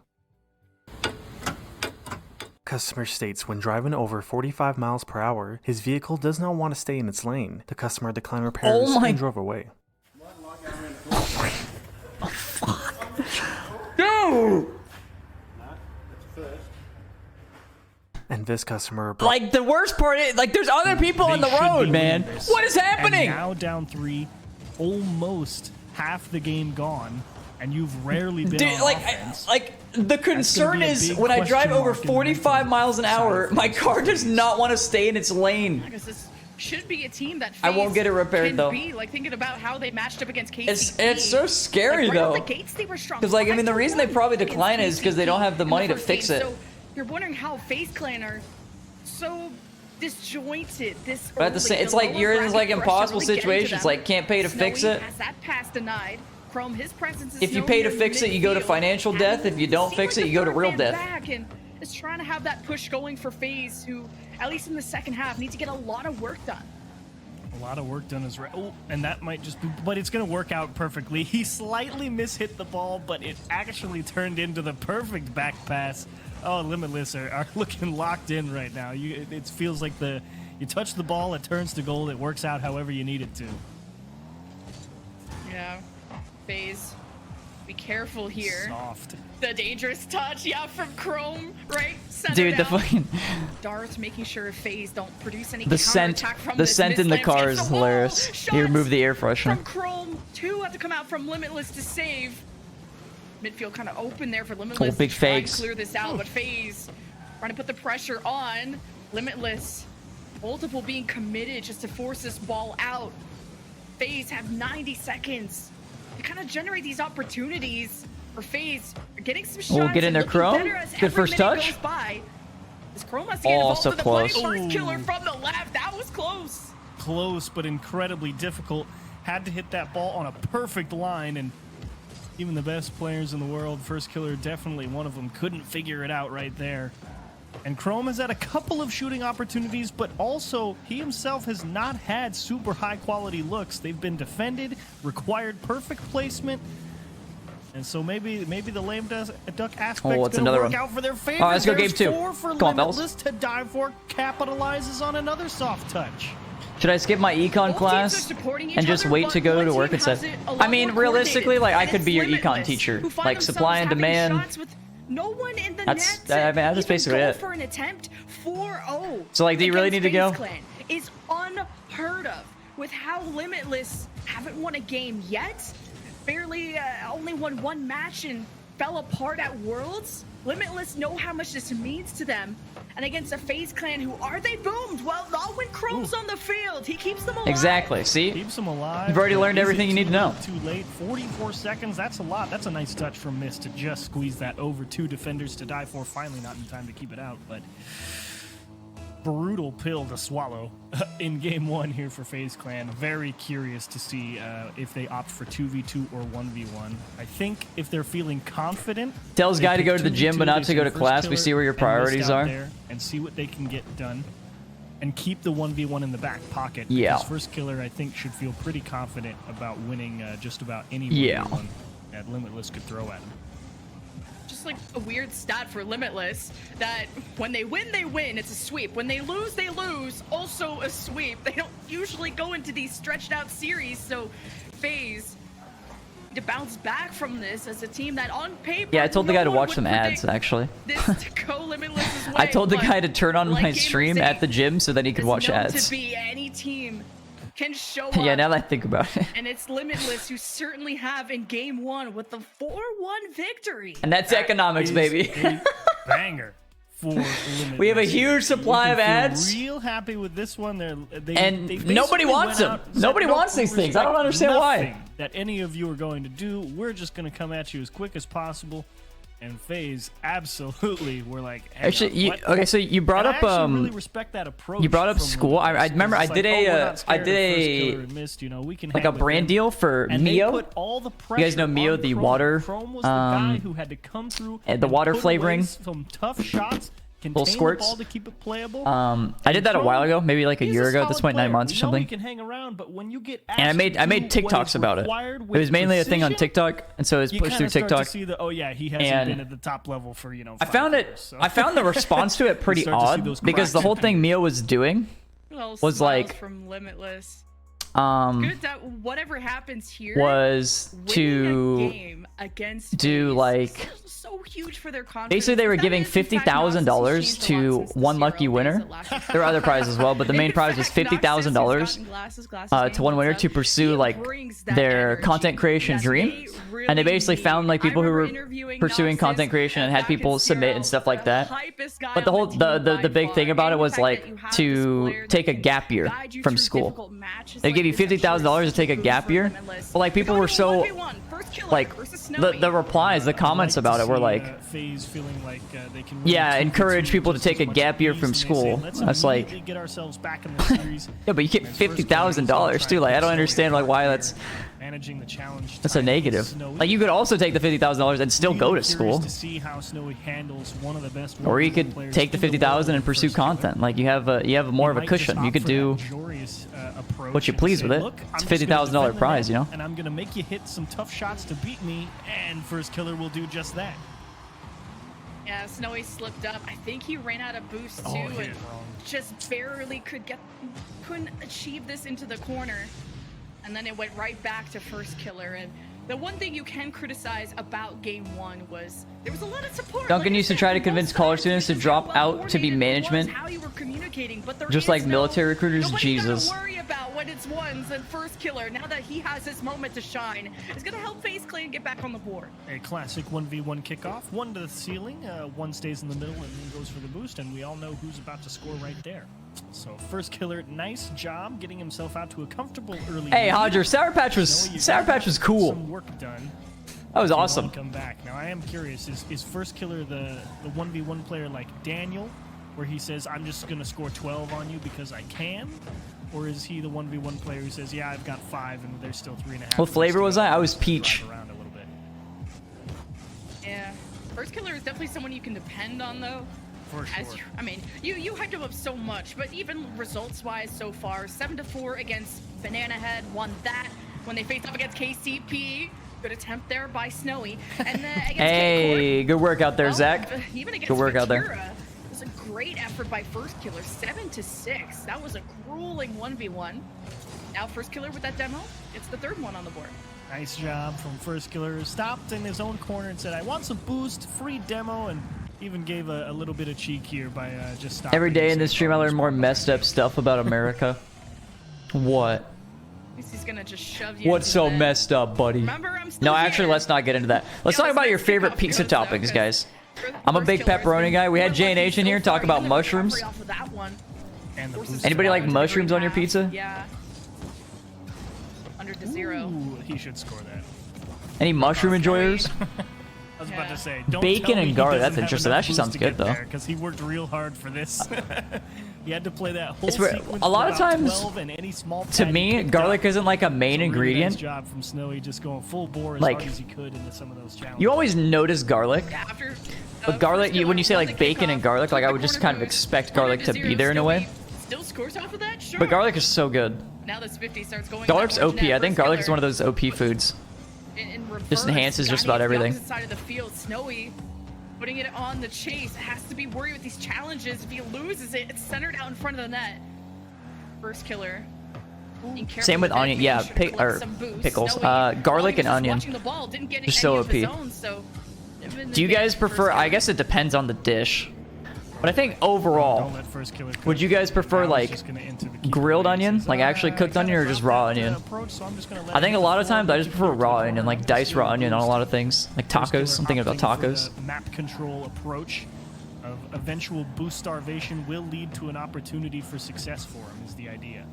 Customer states when driving over 45 miles per hour, his vehicle does not want to stay in its lane. The customer declined repairs and drove away. No! And this customer... Like, the worst part is, like, there's other people on the road, man. What is happening? And now down 3, almost half the game gone, and you've rarely been on offense. The concern is when I drive over 45 miles an hour, my car does not want to stay in its lane. Because this should be a team that I won't get it repaired though. Like thinking about how they matched up against KCP. It's so scary though. Because like I mean the reason they probably decline is because they don't have the money to fix it. So you're wondering how FaZe Clan are so disjointed. But at the same, it's like you're in this like impossible situations. Like can't pay to fix it. Has that pass denied. Chrome, his presence is if you pay to fix it, you go to financial death. If you don't fix it, you go to real death. And is trying to have that push going for FaZe, who at least in the second half need to get a lot of work done. A lot of work done is right. Oh, and that might just be, but it's going to work out perfectly. He slightly mishit the ball, but it actually turned into the perfect back pass. Oh, Limitless are looking locked in right now. It feels like you touch the ball, it turns to gold, it works out however you need it to. Yeah, FaZe, be careful here. Soft. The dangerous touch, yeah, from Chrome, right? Dude, the fucking Darth making sure FaZe don't produce any the scent in the car is hilarious. He removed the air freshener. From Chrome, 2 have to come out from Limitless to save. Midfield kind of open there for Limitless. Oh, big fakes. Clear this out, but FaZe trying to put the pressure on Limitless. Multiple being committed just to force this ball out. FaZe have 90 seconds to kind of generate these opportunities for FaZe. Getting some shots. Oh, get in there, Chrome. Good first touch. Is Chrome has to get involved so with the close. first killer from the left. That was close. Close, but incredibly difficult. Had to hit that ball on a perfect line, and even the best players in the world, first killer, definitely one of them, couldn't figure it out right there. And Chrome has had a couple of shooting opportunities, but also he himself has not had super high quality looks. They've been defended, required perfect placement, and so maybe the lame duck aspect is going to work out for their favor. Oh, let's go game 2. For Come on, Limitless to dive for, capitalizes on another soft touch. Should I skip my econ class and just wait to go to work instead? I mean, realistically, like I could be your econ teacher, like supply and demand. No one in the that's basically it. For an attempt 4-0. So like, do you really need to go? Clan is unheard of with how Limitless haven't won a game yet. Barely only won 1 match and fell apart at Worlds. Limitless know how much this means to them. And against a FaZe Clan who are they boomed? Well, not when Chrome's on the field. He keeps them alive. Exactly. See? Keeps them alive. You've already learned everything you need to know. Too late. 44 seconds. That's a lot. That's a nice touch from Mist to just squeeze that over 2 defenders to die for. Finally not in time to keep it out, but brutal pill to swallow in game 1 here for FaZe Clan. Very curious to see if they opt for 2v2 or 1v1. I think if they're feeling confident, tells guy to go to the gym but not to go to class. We see where your priorities are and see what they can get done and keep the 1v1 in the back pocket. Yeah. Because first killer, I think, should feel pretty confident about winning just about any 1v1 that Limitless could throw at him. Just like a weird stat for Limitless that when they win, they win. It's a sweep. When they lose, also a sweep. They don't usually go into these stretched out series. So FaZe to bounce back from this as a team that on paper. Yeah, I told the guy to watch some ads actually. This to go Limitless's way, I told the guy to turn on my stream at the gym so that he could watch ads. To be any team can show up. Yeah, now that I think about it. And it's Limitless who certainly have in game 1 with the 4-1 victory. And that's economics, baby. Banger. for Limitless. We have a huge supply of ads. Real happy with this one. They nobody wants them. Nobody wants these things. I don't understand why. That any of you are going to do. We're just going to come at you as quick as possible. And FaZe, absolutely, we're like. Actually, okay, so you brought up really respect that approach. You brought up school. I remember I did like a brand deal for Mio. You guys know Mio, the water, the water flavoring. Some tough shots. Little squirts. The ball to keep it playable. I did that a while ago, maybe like a year ago at this point, 9 months or something. Can hang around, but when you get and I made TikToks about it. It was mainly a thing on TikTok, and so it was pushed through TikTok. He hasn't been at the top level for I found the response to it pretty odd because the whole thing Mio was doing was like from Limitless. Good that whatever happens here was to game against do like so huge for their confidence. Basically they were giving $50,000 to one lucky winner. There were other prizes as well, but the main prize was $50,000 to one winner to pursue like their content creation dream. And they basically found like people who were pursuing content creation and had people submit and stuff like that. But the whole the big thing about it was like to take a gap year from school. They give you $50,000 to take a gap year. But like people were so like the replies, the comments about it were like, yeah, encourage people to take a gap year from school. That's like, yeah, but you get $50,000 too. Like I don't understand like why that's a negative. Like you could also take the $50,000 and still go to school, or you could take the $50,000 and pursue content. Like you have more of a cushion. You could do what you please with it. It's a $50,000 prize, you know. And I'm gonna make you hit some tough shots to beat me, and First Killer will do just that. Yeah, Snowy slipped up. I think he ran out of boost too, and just barely couldn't achieve this into the corner. And then it went right back to First Killer. And the one thing you can criticize about Game 1 was there was a lot of support. Duncan used to try to convince college students to drop out to be management, just like military recruiters. Jesus. Don't worry about when it's ones and First Killer. Now that he has his moment to shine, it's gonna help FaZe Clan get back on the board. A classic 1v1 kickoff. One to the ceiling, one stays in the middle and then goes for the boost, and we all know who's about to score right there. So First Killer, nice job getting himself out to a comfortable early. Hey, Hodger, Sour Patch was cool. Some work done. That was awesome. Come back. Now I am curious: is First Killer the 1v1 player like Daniel, where he says I'm just gonna score 12 on you because I can, or is he the 1v1 player who says yeah I've got 5 and there's still 3.5? What flavor was I? I was peach. Around a little bit. Yeah, First Killer is definitely someone you can depend on though. For sure. I mean, you hyped him up so much, but even results-wise so far, 7-4 against Banana Head, won that when they faced up against KCP. Good attempt there by Snowy. And then against hey, good work out there, Zach. Even against good work out there. It was a great effort by First Killer, 7-6. That was a grueling 1v1. Now First Killer with that demo, it's the third one on the board. Nice job from First Killer. Stopped in his own corner and said, I want some boost, free demo, and even gave a little bit of cheek here by just stopping. Every day in this stream I learn more messed up stuff about America. What? He's gonna just shove you. What's so messed up, buddy? Remember, no, actually, let's not get into that. Let's talk about your favorite pizza toppings, guys. I'm a big pepperoni guy. We had J&H in here talk about mushrooms. Anybody like mushrooms on your pizza? Yeah. Under to 0. Ooh, he should score that. Any mushroom enjoyers? I was about to say, bacon and garlic. That's interesting. That actually sounds good though. Because he worked real hard for this. He had to play that whole sequence. A lot of times, to me, garlic isn't like a main ingredient. Nice job from Snowy, just going full bore as hard as he could into some of those challenges. You always notice garlic, but garlic. When you say like bacon and garlic, like I would just kind of expect garlic to be there in a way. Still scores off of that, sure. But garlic is so good. Now this 50 starts going. Garlic's OP. I think garlic is one of those OP foods. In reverse, just enhances just about everything. Side of the field, Snowy putting it on the chase. Has to be worried with these challenges. If he loses it, it's centered out in front of the net. First Killer. Same with onion, yeah, pickles. Garlic and onion. Just so OP. Do you guys prefer? I guess it depends on the dish. But I think overall, would you guys prefer like grilled onion, like actually cooked onion, or just raw onion? I think a lot of times I just prefer raw onion, like diced raw onion on a lot of things, like tacos. I'm thinking about tacos. Map control approach. of eventual boost starvation will lead to an opportunity for success for him, is the idea.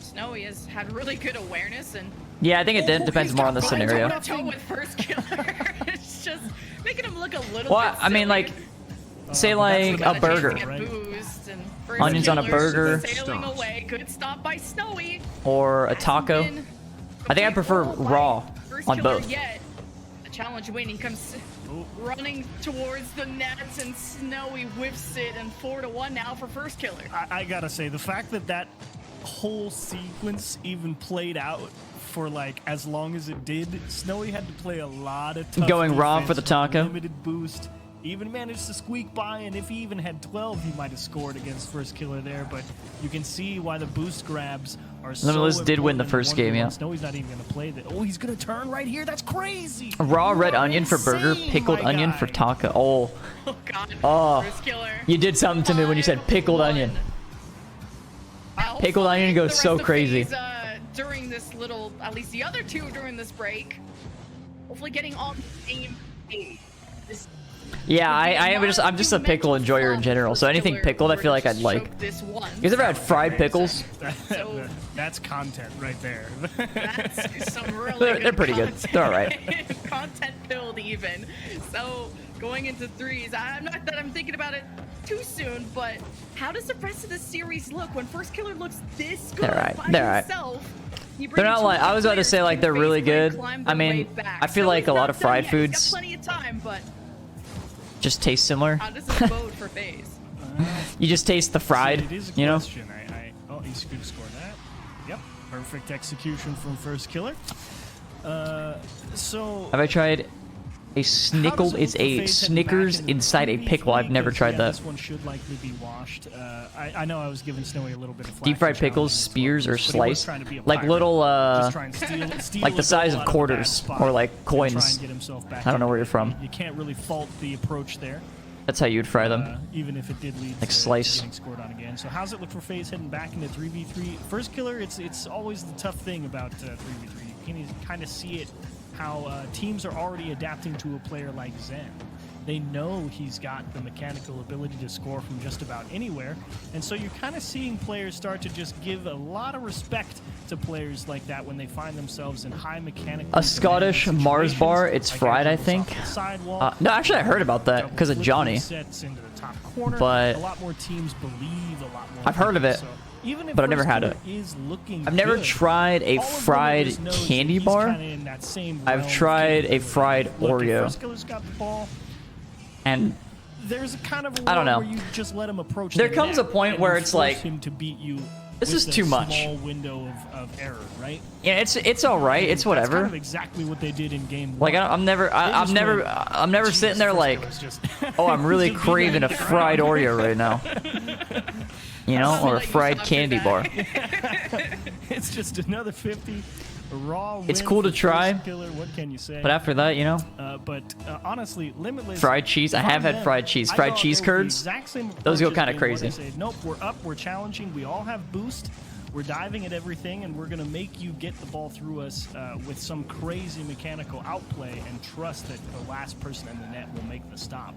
Snowy has had really good awareness and Yeah, I think it depends more on the scenario. with first killer. It's just making him look a little Well, bit I mean, like, say like a burger. Onions on a burger. Sailing away. Good stop by Snowy. Or a taco. I think I prefer raw on both. Yet. The challenge win. He comes running towards the nets, and Snowy whips it, and 4-1 now for first killer. I gotta say, the fact that that whole sequence even played out for like as long as it did, Snowy had to play a lot of tough going raw defense for the with taco. Limited boost. He even managed to squeak by, and if he even had 12, he might have scored against first killer there. But you can see why the boost grabs are so Limitless did win the important first game, yeah. Snowy's not even gonna play that. Oh, he's gonna turn right here. That's crazy. Raw red onion for burger, Insane, pickled my onion guy. for taco. Oh, Oh God. oh, First killer. you did something to me when you said pickled onion. Pickled onion goes so crazy. During this little, at least the other two during this break, hopefully getting on the same page. Yeah, I'm just a pickle enjoyer in general. So anything pickled, I feel like I'd like. You guys ever had fried pickles? That's content right there. That's some really They're pretty good. They're all right. Content filled even. So going into threes, I'm not that I'm thinking about it too soon, but how does the rest of the series look when first killer looks this good by himself? They're not like, I was about to say like they're really good. I mean, I feel like a lot of fried foods plenty of time, but just taste similar. how does it bode for FaZe? You just taste the fried, It is a you know? question. Oh, he's going to score that. Yep, perfect execution from first killer. So Have I tried a snickled? It's a Snickers inside a pickle. I've never tried that. This one should likely be washed. I know I was giving Snowy a little bit of flack Deep fried for pickles, challenging spears, or but he was sliced, trying to be a like pirate. little, Just trying to steal like the a size goal of out a quarters bad spot or like and try coins. and get himself back I don't know in. where you're from. You can't really fault the approach there. That's how you'd fry them. Even if it did lead Like to slice. getting scored on again. So how's it look for FaZe heading back into 3v3? First killer, it's always the tough thing about 3v3. You can kind of see it how teams are already adapting to a player like Zen. They know he's got the mechanical ability to score from just about anywhere, and so you're kind of seeing players start to just give a lot of respect to players like that when they find themselves in high mechanical. A Scottish Mars bar. It's fried, I think. No, actually, I heard about that because of Johnny. But a lot more teams believe a lot more. I've heard of it, So even if but I've never first had killer it. is looking I've never good, tried a all of them fried just knows that candy he's bar. kinda in that same I've realm of tried a capability. fried Look, if Oreo. first killer's got the ball, And there's a kind of a I don't world know. where you just let him approach. There the comes net a point and where you it's force like, him to beat you. this with is a too much. Small window of error, right? yeah, it's all right. It's That's whatever. kind of exactly what they did in game Like one. I'm never Jesus, sitting there first like, killer's just- oh, I'm really just craving a beating fried Oreo right now. You know, or a fried candy bar. It's just another 50. A raw It's win cool to for try, First Killer. What can you say? But after that, you know, But honestly, Limitless. fried cheese. I have had fried cheese. Fried cheese curds. Those go kind of crazy. Nope, we're up. We're challenging. We all have boost. We're diving at everything, and we're going to make you get the ball through us with some crazy mechanical outplay and trust that the last person in the net will make the stop.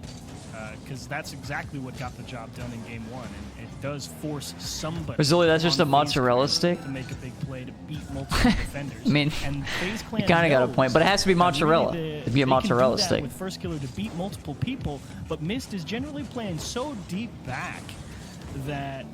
Because that's exactly what got the job done in game one, and it does force somebody. Rizzoli, that's just on a mozzarella FaZe stick. to make a big play to beat multiple defenders. I mean, and FaZe you Clan kind of got a knows point, but it has to be that mozzarella. really It'd be a they can mozzarella do that stick. with first killer to beat multiple people, but Mist is generally playing so deep back that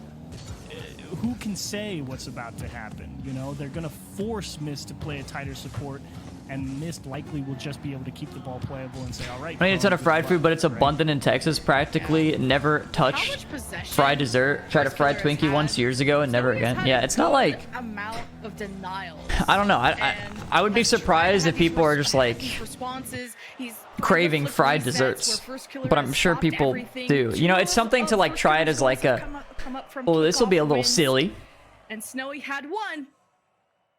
who can say what's about to happen? You know, they're going to force Mist to play a tighter support, and Mist likely will just be able to keep the ball playable and say, all right. I mean, it's not a fried food, but it's right? abundant in Texas. Practically never touched fried dessert. Tried a fried Twinkie once years ago and never again. Yeah, it's not like, amount of denial. I don't know. I would be surprised if people are just like craving fried desserts, but I'm sure people do. You know, it's something to like try it as like a, oh, this will be a little silly. And Snowy had one,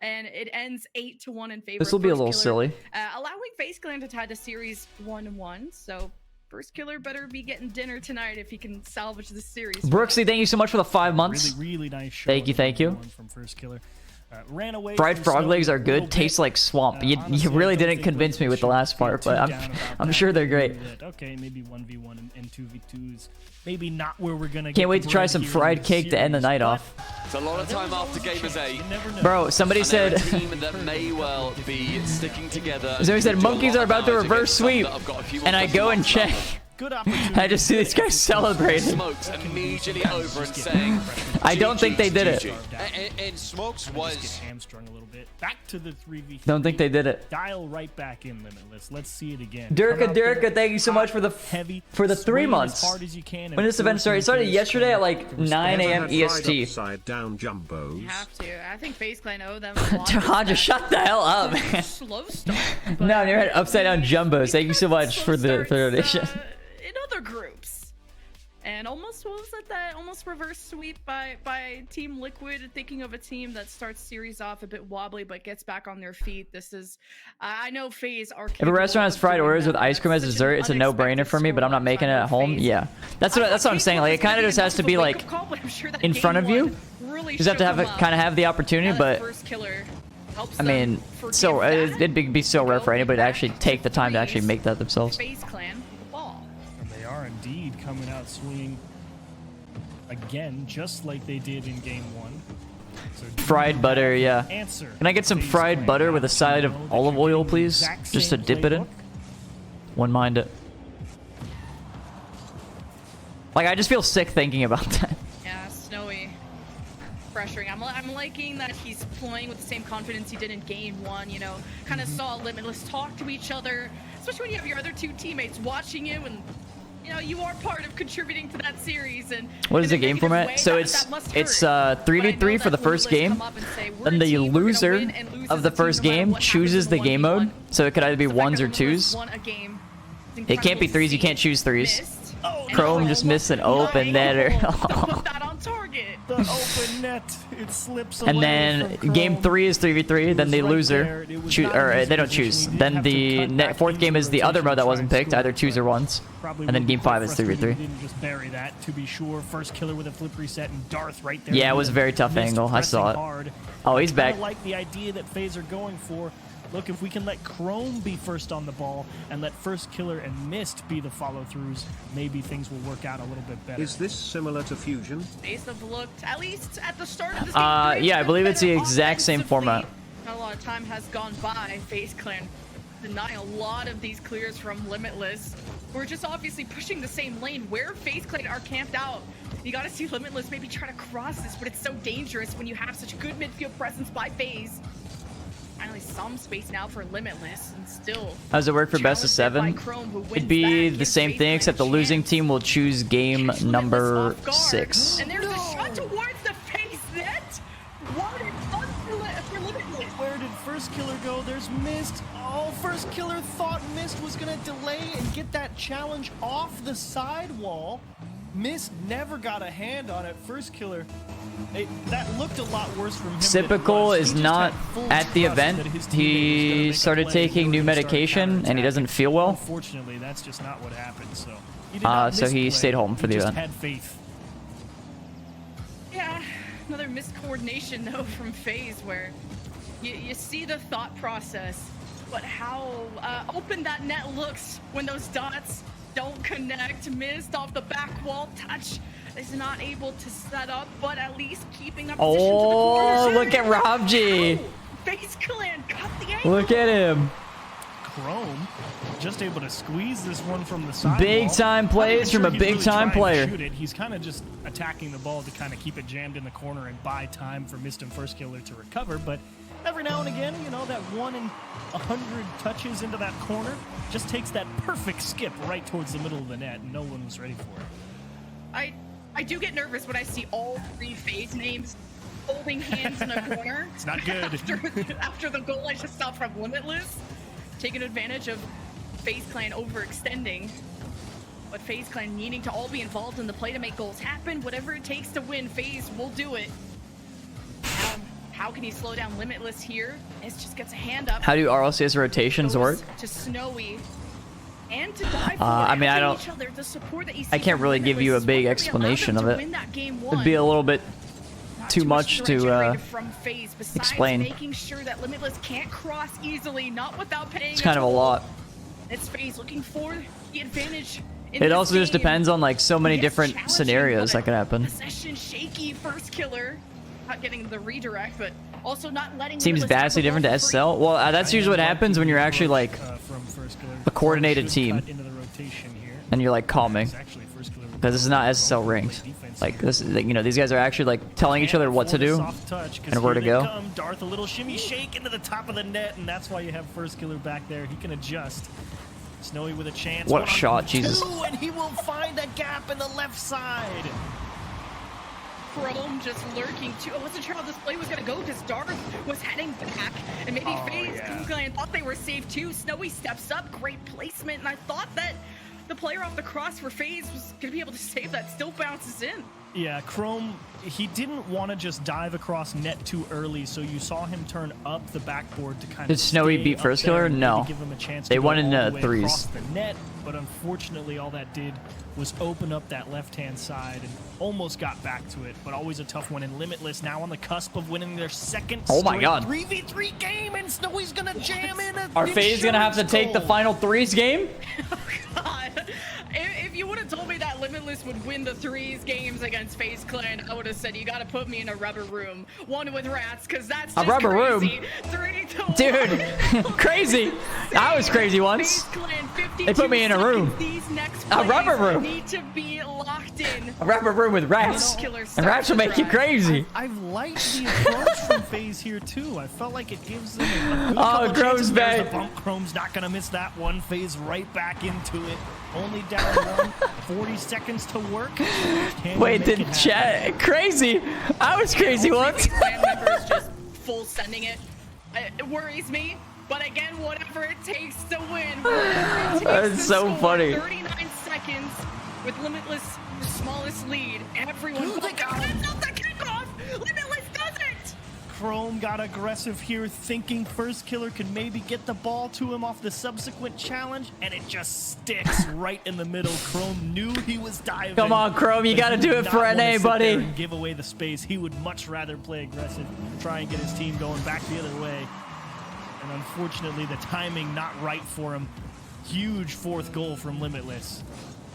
and it ends 8-1 in favor. This will be a little silly. Allowing FaZe Clan to tie the series 1-1. So First Killer better be getting dinner tonight if he can salvage the series. Brooksy, thank you so much for the 5 months. Really nice show. Thank you. From First Killer. Ran away. Fried frog legs are good. Taste like swamp. You really didn't convince me with the last part, but I'm sure they're great. Okay, maybe 1v1 and 2v2s. Maybe not where we're gonna. Can't wait to try some fried cake to end the night off. It's a lot of time after GAMERS8. Bro, somebody said. A team that may well be sticking together. Somebody said monkeys are about to reverse sweep, and I go and check. Good opportunity. I just see these guys celebrating. Smokes immediately over and saying, I don't think they did it. And Smokes was hamstrung a little bit. Back to the 3v3. Don't think they did it. Dial right back in Limitless. Let's see it again. Durka, thank you so much for the 3 months. As hard as you can When this event started, it started yesterday at like 9 a.m. EST. Upside down jumbos. You have to. I think FaZe Clan owe them a lot. Tahaja, shut the hell up, man. Slow start. No, you're at upside down jumbos. Thank you so much for the donation. In other groups. And almost, what was that almost reverse sweep by Team Liquid, thinking of a team that starts series off a bit wobbly but gets back on their feet. This is, I know FaZe are. If a restaurant has fried Oreos with ice cream as dessert, it's a no-brainer for me, but I'm not making it at home. Yeah, that's what I'm saying. Like, it kind of just has to be like in front of you. You just have to have it, kind of have the opportunity, but I mean, so it'd be so rare for anybody to actually take the time to actually make that themselves. FaZe Clan ball. And they are indeed coming out swinging again, just like they did in game 1. So fried butter, yeah. Can I get some fried butter with a side of olive oil, please? Just to dip it in. Wouldn't mind it. Like, I just feel sick thinking about that. Yeah, Snowy. Pressuring. I'm liking that he's playing with the same confidence he did in game 1, you know. Kind of saw Limitless talk to each other, especially when you have your other two teammates watching you, and you know you are part of contributing to that series. And what is the game format? So it's 3v3 for the first game, then the loser of the first game chooses the game mode. So it could either be 1s or 2s. It can't be 3s. You can't choose 3s. Chrome just missed an open netter. The open net, it slips away. And then game 3 is 3v3. Then the loser choose, or they don't choose. Then the fourth game is the other mode that wasn't picked, either 2s or 1s. And then game 5 is 3v3. Didn't just bury that, to be sure. First killer with a flip reset and Darth right there. Yeah, it was a very tough angle. I saw it. Oh, he's back. I like the idea that FaZe are going for. Look, if we can let Chrome be first on the ball and let First Killer and Mist be the follow-throughs, maybe things will work out a little bit better. Is this similar to Fusion? FaZe have looked, at least at the start of this game, yeah, I believe it's the exact same format. Not a lot of time has gone by. FaZe Clan denying a lot of these clears from Limitless. We're just obviously pushing the same lane where FaZe Clan are camped out. You gotta see Limitless maybe try to cross this, but it's so dangerous when you have such good midfield presence by FaZe. Finally some space now for Limitless, and still. How does it work for best of 7? It'd be the same thing, except the losing team will choose game number 6. And there's a shot towards the FaZe net. What an for Limitless. Where did First Killer go? There's Mist. Oh, First Killer thought Mist was gonna delay and get that challenge off the sidewall. Mist never got a hand on it. First Killer. That looked a lot worse from him. Typical is not at the event. He started taking new medication and he doesn't feel well. Unfortunately, that's just not what happened. So he stayed home for the event. Had faith. Yeah, another miscoordination though from FaZe, where you see the thought process, but how open that net looks when those dots don't connect. Missed off the back wall. Touch is not able to set up, but at least keeping up position to the corner. Look at Rob G. FaZe Clan cut the angle. Look at him. Chrome just able to squeeze this one from the side. Big time plays from a big time player. He's kind of just attacking the ball to kind of keep it jammed in the corner and buy time for Mist and First Killer to recover, but every now and again, you know, that 1 in 100 touches into that corner just takes that perfect skip right towards the middle of the net, and no one was ready for it. I do get nervous when I see all 3 FaZe names holding hands in a corner. It's not good. After the goal I just saw from Limitless, taking advantage of FaZe Clan overextending, but FaZe Clan needing to all be involved in the play to make goals happen. Whatever it takes to win, FaZe will do it. How can he slow down Limitless here? It just gets a hand up. How do RLCS rotations work? To Snowy and to dive I mean, I can't really give you a big explanation of it. It'd be a little bit too much to from FaZe, besides explain. making sure that Limitless can't cross easily, not without paying. It's kind of a lot. It's FaZe looking for the advantage. It also just depends on like so many different scenarios that could happen. Possession shaky first killer, not getting the redirect, but also not letting. Seems vastly different to SSL. Well, that's usually what happens when you're actually like a coordinated team, and you're like calming. Because this is not SSL ranked. Like this is, you know, these guys are actually like telling each other what to do and where to go. Darth, a little shimmy shake into the top of the net, and that's why you have first killer back there. He can adjust. Snowy with a chance. What a shot, Jesus! And he will find a gap in the left side. Chrome just lurking too. I wasn't sure how this play was gonna go because Darth was heading back, and maybe FaZe thought they were safe too. Snowy steps up, great placement, and I thought that the player off the cross for FaZe was gonna be able to save that. Still bounces in. Yeah, Chrome, he didn't want to just dive across net too early, so you saw him turn up the backboard to kind of. Did Snowy beat first killer? No. Give him a chance they to won in threes. Across the net, but unfortunately, all that did was open up that left-hand side and almost got back to it. But always a tough one. And Limitless now on the cusp of winning their second. Oh my God! 3v3 game, and Snowy's gonna jam in. Are FaZe gonna have to take the final threes game? Oh God! If you would have told me that Limitless would win the threes games against FaZe Clan, I would have said you gotta put me in a rubber room, one with rats, because that's just a rubber crazy. room. Dude, crazy! I was crazy once. They put me in a room. A rubber room. Need to be locked in. A rubber room with rats. And rats will make you crazy. I've liked the approach from FaZe here too. I felt like it gives them a good couple Chrome's bad. The bump. Chrome's not gonna miss that one. FaZe right back into it. Only down one. 40 seconds to work. Wait, did chat crazy? I was crazy once. Clan members just full sending it. It worries me. But again, whatever it takes to win. That's so funny. 39 seconds with Limitless, the smallest lead. Everyone. Oh, that's not the kickoff. Limitless does it. Chrome got aggressive here, thinking first killer could maybe get the ball to him off the subsequent challenge, and it just sticks right in the middle. Chrome knew he was diving. Come on, Chrome, you got to do it for NA, buddy. And give away the space. He would much rather play aggressive, try and get his team going back the other way. And unfortunately, the timing not right for him. Huge fourth goal from Limitless.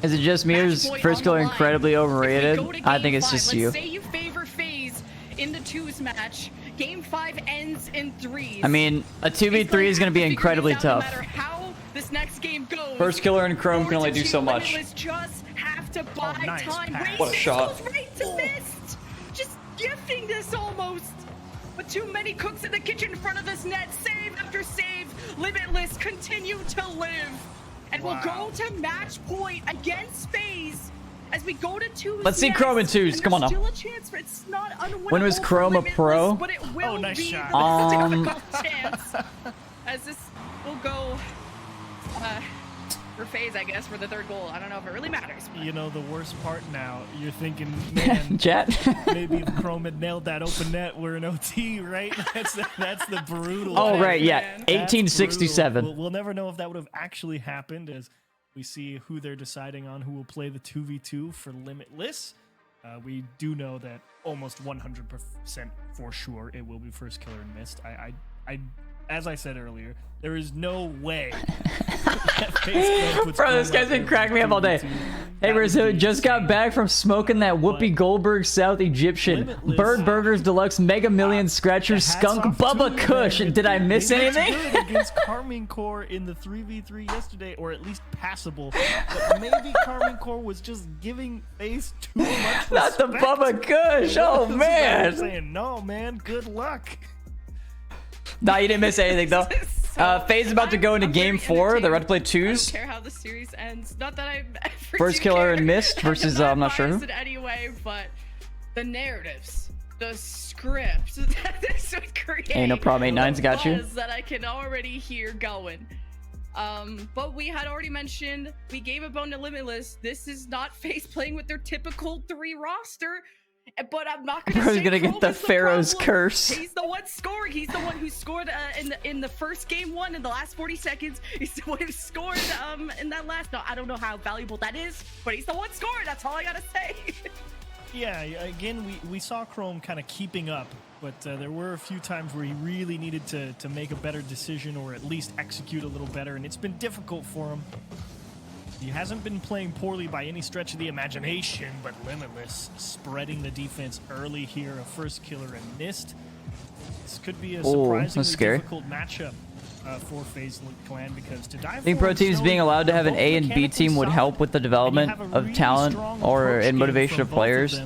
Is it just me or is first killer incredibly overrated? I think it's just you. Let's say you favor FaZe in the twos match. Game 5 ends in threes. I mean, a 2v3 is going to be incredibly tough. No matter how this next game goes, first killer and Chrome can only do so much. Just have to buy time. What a shot. Right to missed. Just gifting this almost. But too many cooks in the kitchen in front of this net. Save after save. Limitless continue to live. And we'll go to match point against FaZe as we go to twos. Let's see Chrome in twos. Come on now. Still a chance for it's not unwinnable. When was Chrome a pro? But it will nice be shot. a difficult chance. As this will go for FaZe, I guess, for the third goal. I don't know if it really matters. But. You know, the worst part now, you're thinking, man, Jet? maybe if Chrome had nailed that open net, we're in OT, right? That's the brutal. Oh, right, yeah. 1867. We'll never know if that would have actually happened as we see who they're deciding on, who will play the 2v2 for Limitless. We do know that almost 100% for sure it will be first killer and missed. I as I said earlier, there is no way. Bro, this guy's been cracking me up all day. Hey, Rizzo, just got back from smoking that Whoopi Goldberg South Egyptian. Bird Burgers Deluxe Mega Million Scratcher Skunk Bubba Kush. Did I miss anything? Against Carmine Core in the 3v3 yesterday, or at least passable. But maybe Carmine Core was just giving FaZe too much respect. Not the Bubba Kush. Oh, man. Saying, no, man, good luck. Nah, you didn't miss anything, though. FaZe is about to go into game 4. They're about to play twos. I don't care how the series ends. Not that I ever First killer and missed versus I'm not sure who. Anyway, but the narratives, the script that this would create. Hey, no problem. 8-9's got you. That I can already hear going. But we had already mentioned we gave a bone to Limitless. This is not FaZe playing with their typical 3 roster. But I'm not gonna Bro's say gonna get the Pharaoh's curse. He's the one scoring. He's the one who scored in the first game 1 in the last 40 seconds. He's the one who scored in that last. No, I don't know how valuable that is, but he's the one scoring. That's all I gotta say. Yeah, again, we saw Chrome kind of keeping up, but there were a few times where he really needed to make a better decision or at least execute a little better, and it's been difficult for him. He hasn't been playing poorly by any stretch of the imagination, but Limitless spreading the defense early here, a first killer and missed. This could be a surprisingly difficult matchup for FaZe Clan, because to dive. I think pro teams being allowed to have an A and B team would help with the development of talent or in motivation of players.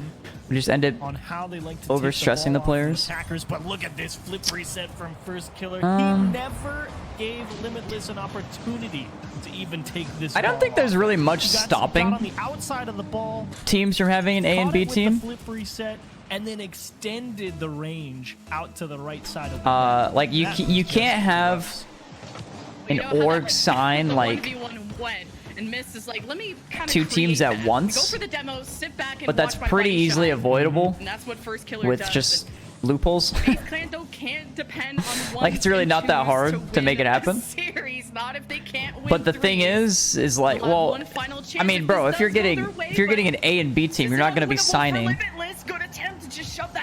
We just ended on how they like to overstressing the players. Attackers, but look at this flip reset from first killer. He never gave Limitless an opportunity to even take this. I don't think there's really much stopping on the outside of the ball, teams from having an A and B team. Flip reset, and then extended the range out to the right side of the like you can't have an org sign like and Miss is like, let me kind of two teams at once. Go for the demo, sit back and but that's pretty easily avoidable. And that's what first killer with does, just loopholes. Clan though can't depend on one like it's really not that hard to make it happen. Series, not if they can't win but the thing is like, well, I mean, bro, if you're getting an A and B team, you're not going to be signing,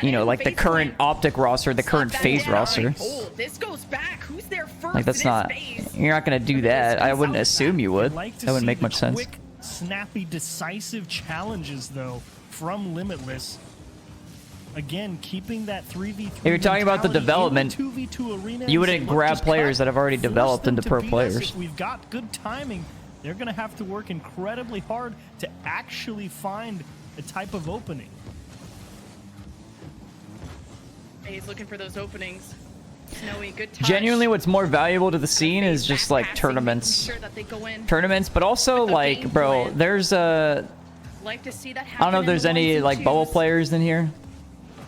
you know, like the current Optic roster, the current FaZe roster. This goes back. Who's there first? Like that's not. You're not going to do that. I wouldn't assume you would. That wouldn't make much sense. Quick, snappy, decisive challenges though from Limitless. Again, keeping that 3v3. If you're talking about the development, you wouldn't grab players that have already developed into pro players. If we've got good timing, they're going to have to work incredibly hard to actually find a type of opening. He's looking for those openings. Snowy, good touch. Genuinely, what's more valuable to the scene is just like tournaments. Tournaments, but also like, bro, there's a. Like to see that I don't know if there's any like bubble players in here.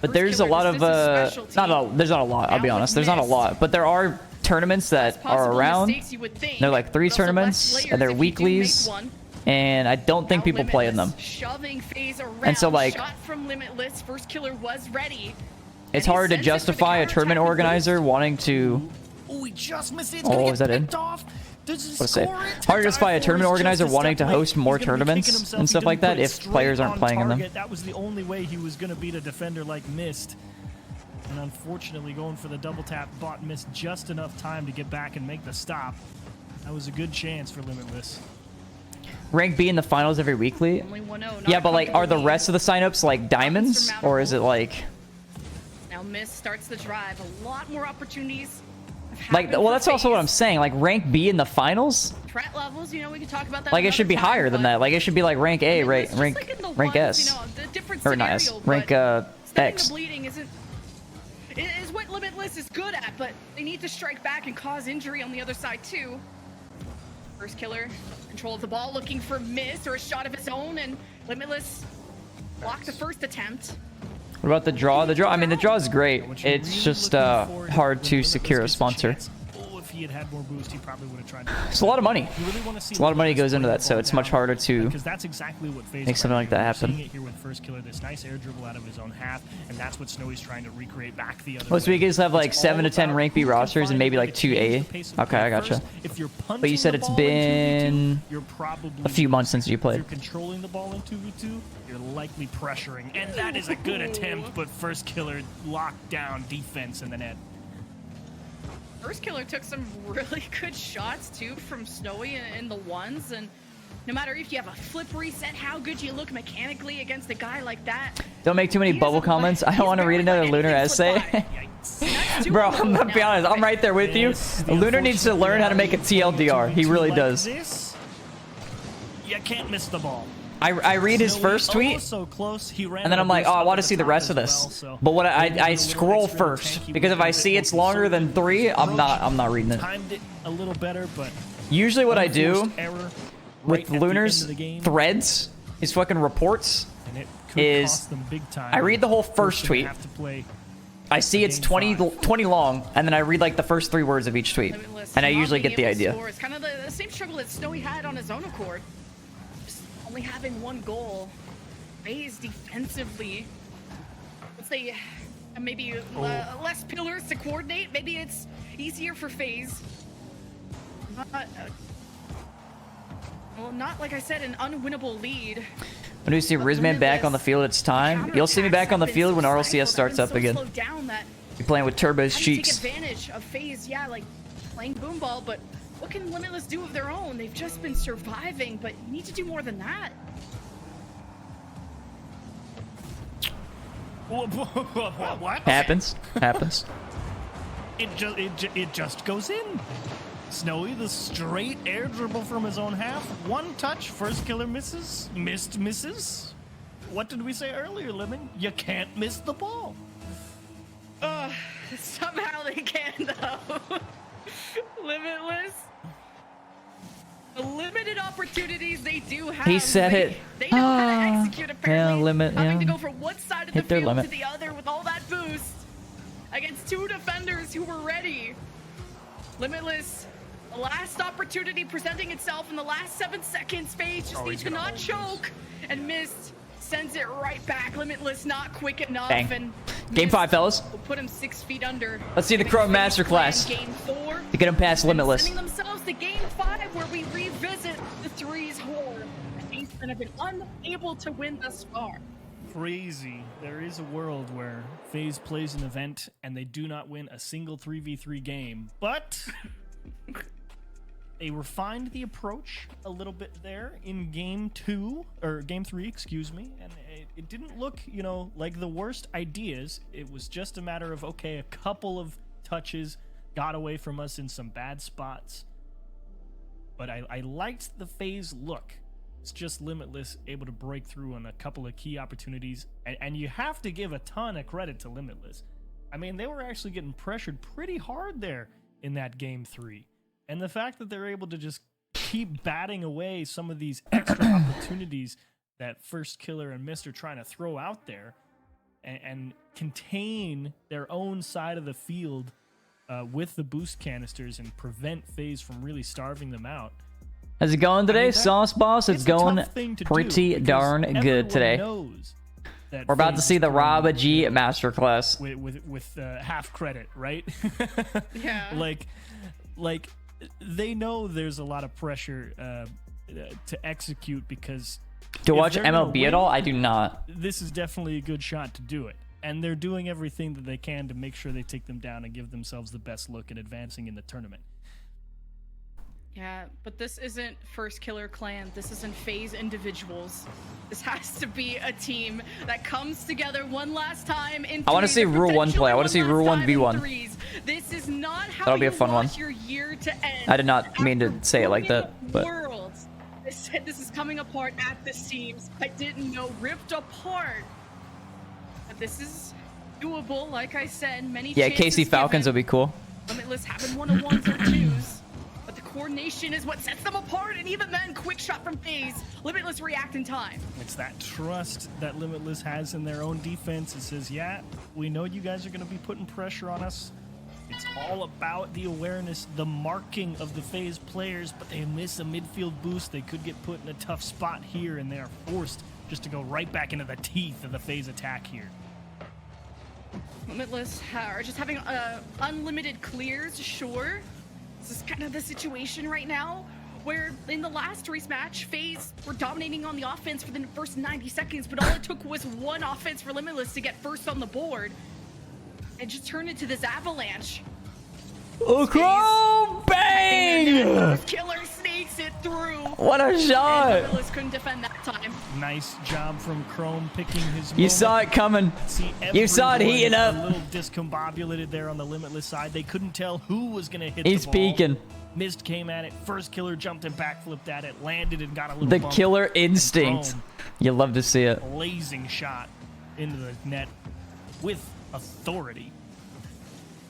But there's a lot of there's not a lot, I'll be honest. There's not a lot, but there are tournaments that are around. They're like 3 tournaments and they're weeklies, and I don't think people play in them. And so like it's hard to justify a tournament organizer wanting to oh, is that in? Let's say hard to justify a tournament organizer wanting to host more tournaments and stuff like that if players aren't playing in them. That was the only way he was going to beat a defender like Mist, and unfortunately going for the double tap bought Mist just enough time to get back and make the stop. That was a good chance for Limitless. Rank B in the finals every weekly? Yeah, but like are the rest of the signups like diamonds, or is it like now Mist starts the drive, a lot more opportunities. Like, well, that's also what I'm saying. Like, rank B in the finals? Threat levels, you know, we can talk about that. Like, it should be higher than that. Like, it should be like rank A, rank S, you know, the different or not S, rank X. The bleeding is what Limitless is good at, but they need to strike back and cause injury on the other side too. First killer, control of the ball, looking for Miss or a shot of his own, and Limitless blocked the first attempt. What about the draw? The draw, I mean, the draw is great. It's just hard to secure a sponsor. If he had more boost, he probably would have tried. It's a lot of money. It's a lot of money goes into that, so it's much harder to make something like that happen. Here with first killer, this nice air dribble out of his own half, and that's what Snowy's trying to recreate back the other way. Most weekends have like 7 to 10 rank B rosters and maybe like 2 A. Okay, I gotcha. But you said it's been a few months since you played. If you're controlling the ball in 2v2, you're likely pressuring, and that is a good attempt, but first killer locked down defense in the net. First killer took some really good shots too from Snowy in the ones, and no matter if you have a flip reset, how good you look mechanically against a guy like that. Don't make too many bubble comments. I don't want to read another Lunar essay. Bro, I'm gonna be honest, I'm right there with you. Lunar needs to learn how to make a TLDR. He really does. You can't miss the ball. I read his first tweet, and then I'm like, oh, I want to see the rest of this. But what I scroll first, because if I see it's longer than 3, I'm not reading it. Timed it a little better, but usually what I do with Lunar's threads, his fucking reports, is I read the whole first tweet. I see it's 20 long, and then I read like the first 3 words of each tweet, and I usually get the idea. It's kind of the same struggle that Snowy had on his own accord. Only having 1 goal. FaZe defensively, let's say maybe less pillars to coordinate. Maybe it's easier for FaZe. Well, not like I said, an unwinnable lead. When do you see Rizman back on the field? It's time. You'll see me back on the field when RLCS starts up again. You're playing with Turbo's cheeks. Take advantage of FaZe, yeah, like playing boom ball, but what can Limitless do of their own? They've just been surviving, but you need to do more than that. What? Happens. It just goes in. Snowy, the straight air dribble from his own half. One touch, first killer misses. Misses. What did we say earlier, Lemon? You can't miss the ball. Somehow they can, though. Limitless. The limited opportunities they do have. He said it. They know how to execute, apparently. Yeah, limit, Having to yeah. go from one side of Hit the their field limit. to the other with all that boost. Against two defenders who were ready. Limitless, the last opportunity presenting itself in the last 7 seconds. FaZe just needs to not choke. And Mist sends it right back. Limitless not quick enough. Bang. And Game 5, fellas. will put him 6 feet under. Let's see the Chrome Masterclass. Game 4. To get him past Limitless. Sending themselves to Game 5, where we revisit the threes horror. FaZe have been unable to win thus far. Crazy. There is a world where FaZe plays an event and they do not win a single 3v3 game, but they refined the approach a little bit there in Game 3, excuse me, and it didn't look, you know, like the worst ideas. It was just a matter of, okay, a couple of touches got away from us in some bad spots, but I liked the FaZe look. It's just Limitless able to break through on a couple of key opportunities, and you have to give a ton of credit to Limitless. I mean, they were actually getting pressured pretty hard there in that Game 3, and the fact that they're able to just keep batting away some of these extra opportunities that First Killer and Mist are trying to throw out there, and contain their own side of the field with the boost canisters and prevent FaZe from really starving them out. How's it going today, Sauce Boss? It's going tough thing to pretty do darn because good today. everyone knows that We're about to FaZe see the is Raba playing G Masterclass. with half credit, right? Yeah. like they know there's a lot of pressure to execute, because To if watch they're gonna MLB at win, all? I do not. This is definitely a good shot to do it, and they're doing everything that they can to make sure they take them down and give themselves the best look at advancing in the tournament. Yeah, but this isn't First Killer Clan. This isn't FaZe individuals. This has to be a team that comes together one last time in I want to threes, see Rule 1 play. I want to see Rule 1 v1. threes. This is not how That'll be a you fun one. want your year to end. I did not mean to say it like that, but Worlds. I said this is coming apart at the seams. I didn't know ripped apart. But this is doable, like I said. Many yeah, chances KC Falcons given. would be cool. Limitless having 1-on-1s or 2s. But the coordination is what sets them apart, and even then, quick shot from FaZe. Limitless react in time. It's that trust that Limitless has in their own defense. It says, yeah, we know you guys are going to be putting pressure on us. It's all about the awareness, the marking of the FaZe players, but they miss a midfield boost. They could get put in a tough spot here, and they're forced just to go right back into the teeth of the FaZe attack here. Limitless are just having unlimited clears, sure. This is kind of the situation right now, where in the last race match, FaZe were dominating on the offense for the first 90 seconds, but all it took was one offense for Limitless to get first on the board. It just turned into this avalanche. Oh, Chrome! Bang! Killer sneaks it through. What a shot! And Limitless couldn't defend that time. Nice job from Chrome picking his You moment. saw it coming. See, You saw it everyone heating A up. little discombobulated there on the Limitless side. They couldn't tell who was going to hit He's the ball. peeking. Mist came at it. First Killer jumped and backflipped at it. Landed and got a little The bump. killer And instinct. Chrome, You love to see it. blazing shot into the net with authority.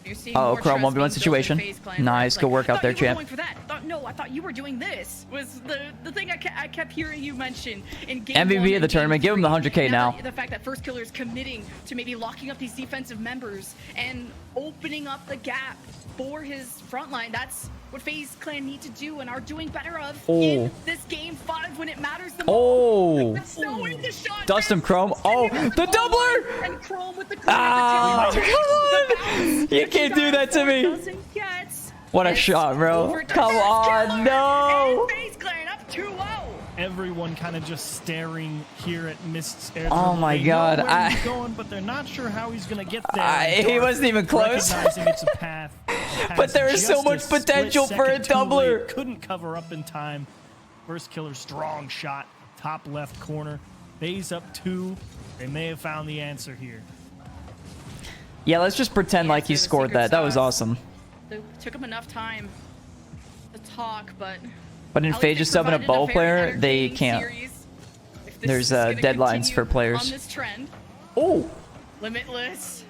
You're seeing Oh, more Chrome, trust 1v1 being situation. built in FaZe Clan, Nice, right? good work out I thought there, you were champ. going for that. I thought you were doing this. Was the thing I kept hearing you mention in game MVP 1 of the and tournament. game Give him the 3. 100K now. The fact that First Killer is committing to maybe locking up these defensive members and opening up the gap for his front line. That's what FaZe Clan need to do and are doing better of in this game 5 when it matters the most. With Snow in the shot, Dust him, Chrome. Oh, the doubler! And Chrome with the Ah, the bounce. you can't do that to me. Doesn't get. What a It's shot, bro. over to Come First on, Killer, no. And FaZe Clan up 2-0. everyone kind of just staring here at Mist's air. Oh my God! He's going, but they're not sure how he's gonna get there. He wasn't even close. Recognizing it's a path, but there is so much potential for a doubler. Couldn't cover up in time. First killer, strong shot, top left corner. FaZe up 2. They may have found the answer here. Yeah, let's just pretend like he scored that. That was awesome. It took him enough time to talk, but in FaZe just subbing a ball player, they can't. There's deadlines for players. On this trend. Oh! Limitless.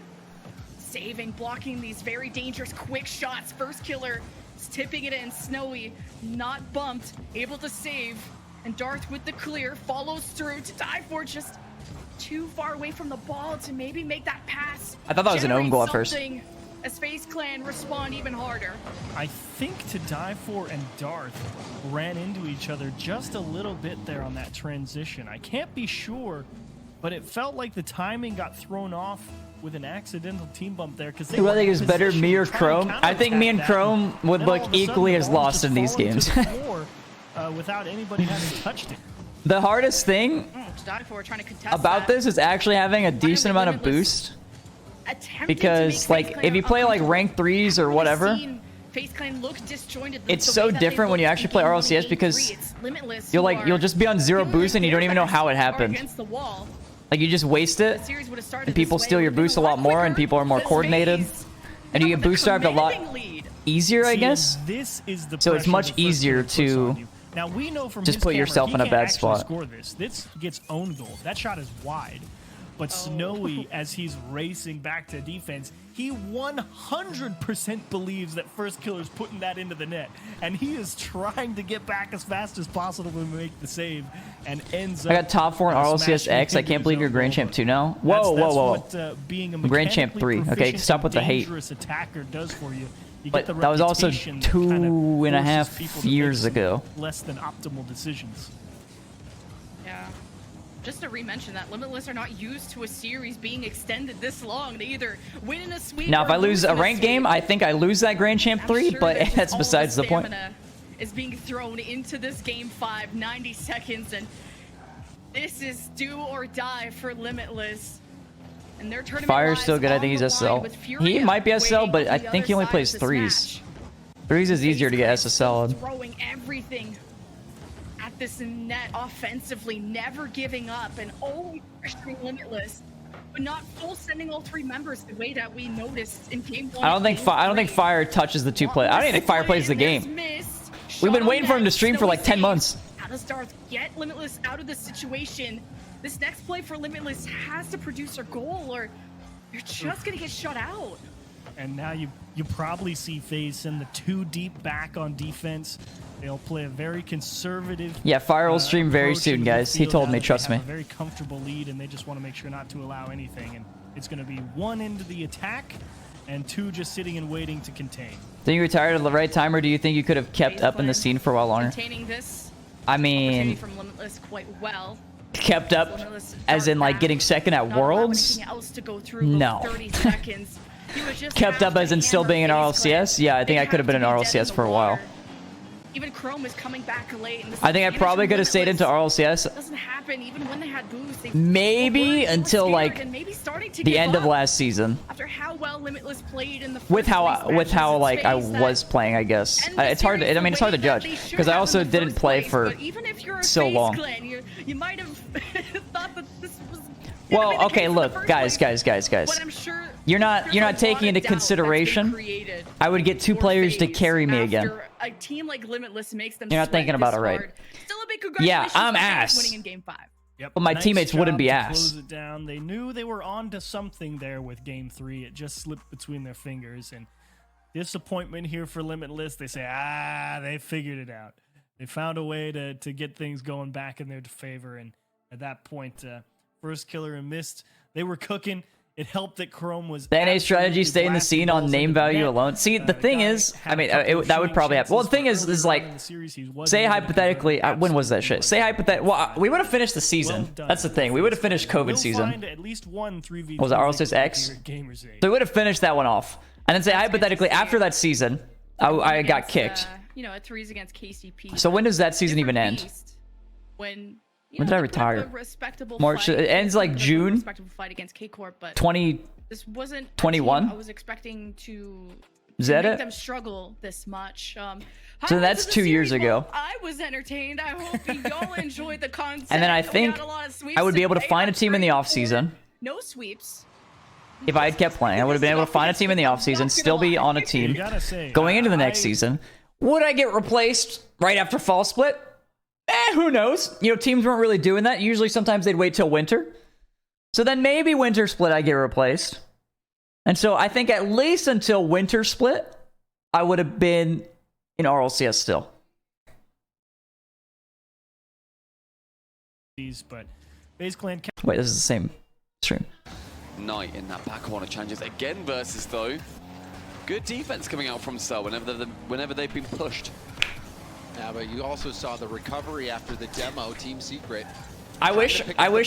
Saving, blocking these very dangerous quick shots. First killer is tipping it in. Snowy, not bumped, able to save. And Darth with the clear follows through to die for, just too far away from the ball to maybe make that pass. I thought that was an own goal at first. As FaZe Clan respond even harder. I think to die for and Darth ran into each other just a little bit there on that transition. I can't be sure, but it felt like the timing got thrown off with an accidental team bump there. Because who I think is better, me or Chrome? I think me and Chrome would look equally as lost in these games. Without anybody having touched it. The hardest thing about this is actually having a decent amount of boost. Because like if you play like rank 3s or whatever, it's so different when you actually play RLCS because you'll just be on 0 boost and you don't even know how it happened. Like you just waste it and people steal your boost a lot more and people are more coordinated and you get boost starved a lot easier, I guess. So it's much easier to now we know from just put yourself in a bad spot. Score this gets own goal. That shot is wide. But Snowy, as he's racing back to defense, he 100% believes that first killer's putting that into the net. And he is trying to get back as fast as possible to make the save and ends up. I got top 4 in RLCS X. I can't believe you're Grand Champ 2 now. Whoa, whoa. Being a Grand Champ 3. Okay, stop with the hate. Attacker does for you. But that was also 2.5 years ago. Less than optimal decisions. Yeah. Just to re-mention that Limitless are not used to a series being extended this long. They either win in a sweep. Now, if I lose a ranked game, I think I lose that Grand Champ 3, but that's besides the point. Is being thrown into this game 5, 90 seconds, and this is do or die for Limitless. And their tournament Fire's still good. I think he's SL. He might be SL, but I think he only plays 3s. 3s is easier to get SSL. Throwing everything at this net offensively, never giving up, and always pressuring Limitless, but not full sending all 3 members the way that we noticed in game 1. I don't think Fire touches the 2 play. I don't even think Fire plays the game. We've been waiting for him to stream for like 10 months. How does Darth get Limitless out of this situation? This next play for Limitless has to produce a goal, or you're just gonna get shut out. And now you probably see FaZe send the 2 deep back on defense. They'll play a very conservative. Yeah, Fire will stream very soon, guys. He told me, trust me. A very comfortable lead, and they just want to make sure not to allow anything. And it's going to be 1 into the attack, and 2 just sitting and waiting to contain. Think you retired at the right time, or do you think you could have kept up in the scene for a while longer? Containing this I mean, from Limitless quite well. Kept up, as in like getting second at Worlds? No. 30 seconds. Kept up as in still being in RLCS? Yeah, I think I could have been in RLCS for a while. Even Chrome is coming back late. I think I probably could have stayed into RLCS. It doesn't happen even when they had boost. Maybe until like the end of last season. After how well Limitless played in the with how like I was playing, I guess. It's hard to, I mean, it's hard to judge because I also didn't play for so long. You might have thought that this was. Well, okay, look, guys. You're not taking into consideration. I would get 2 players to carry me again. A team like Limitless makes them. You're not thinking about it right. Still a big congratulations. Yeah, I'm ass. Winning in game 5. Yep. But my teammates wouldn't be ass. Close it down. They knew they were onto something there with game 3. It just slipped between their fingers, and disappointment here for Limitless. They say, they figured it out. They found a way to get things going back in their favor, and at that point, first killer and Mist, they were cooking. It helped that Chrome was. The NA strategy stay in the scene on name value alone. See, the thing is, I mean, that would probably happen. Well, the thing is like, say hypothetically, when was that shit? Say hypothetically, well, we would have finished the season. That's the thing. We would have finished COVID season. At least one 3v3 was it RLCS X? So we would have finished that one off. And then say hypothetically, after that season, I got kicked. You know, at 3s against KCP. So when does that season even end? when When did I retire? A respectable March. fight, It ends like June. Respectable fight against K-Corp, but 20. this wasn't a 21? team I was expecting to Is that make it? them struggle this much. So that's 2 years ago. I was entertained. I hope y'all enjoyed the content. And then I We think got a lot of sweeps I would be able to today. find a I'm team in the pretty off season. No sweeps. If I had kept playing, I would have been able to find a team in the off season, still be on a team. You gotta say, Going into the next season, would I get replaced right after fall split? Who knows? You know, teams weren't really doing that. Usually, sometimes they'd wait till winter. So then maybe winter split, I get replaced. And so I think at least until winter split, I would have been in RLCS still. But FaZe Clan. Wait, this is the same stream. Knight in that back corner challenges again versus though. Good defense coming out from Cell whenever they've been pushed. Yeah, but you also saw the recovery after the demo, Team Secret. I wish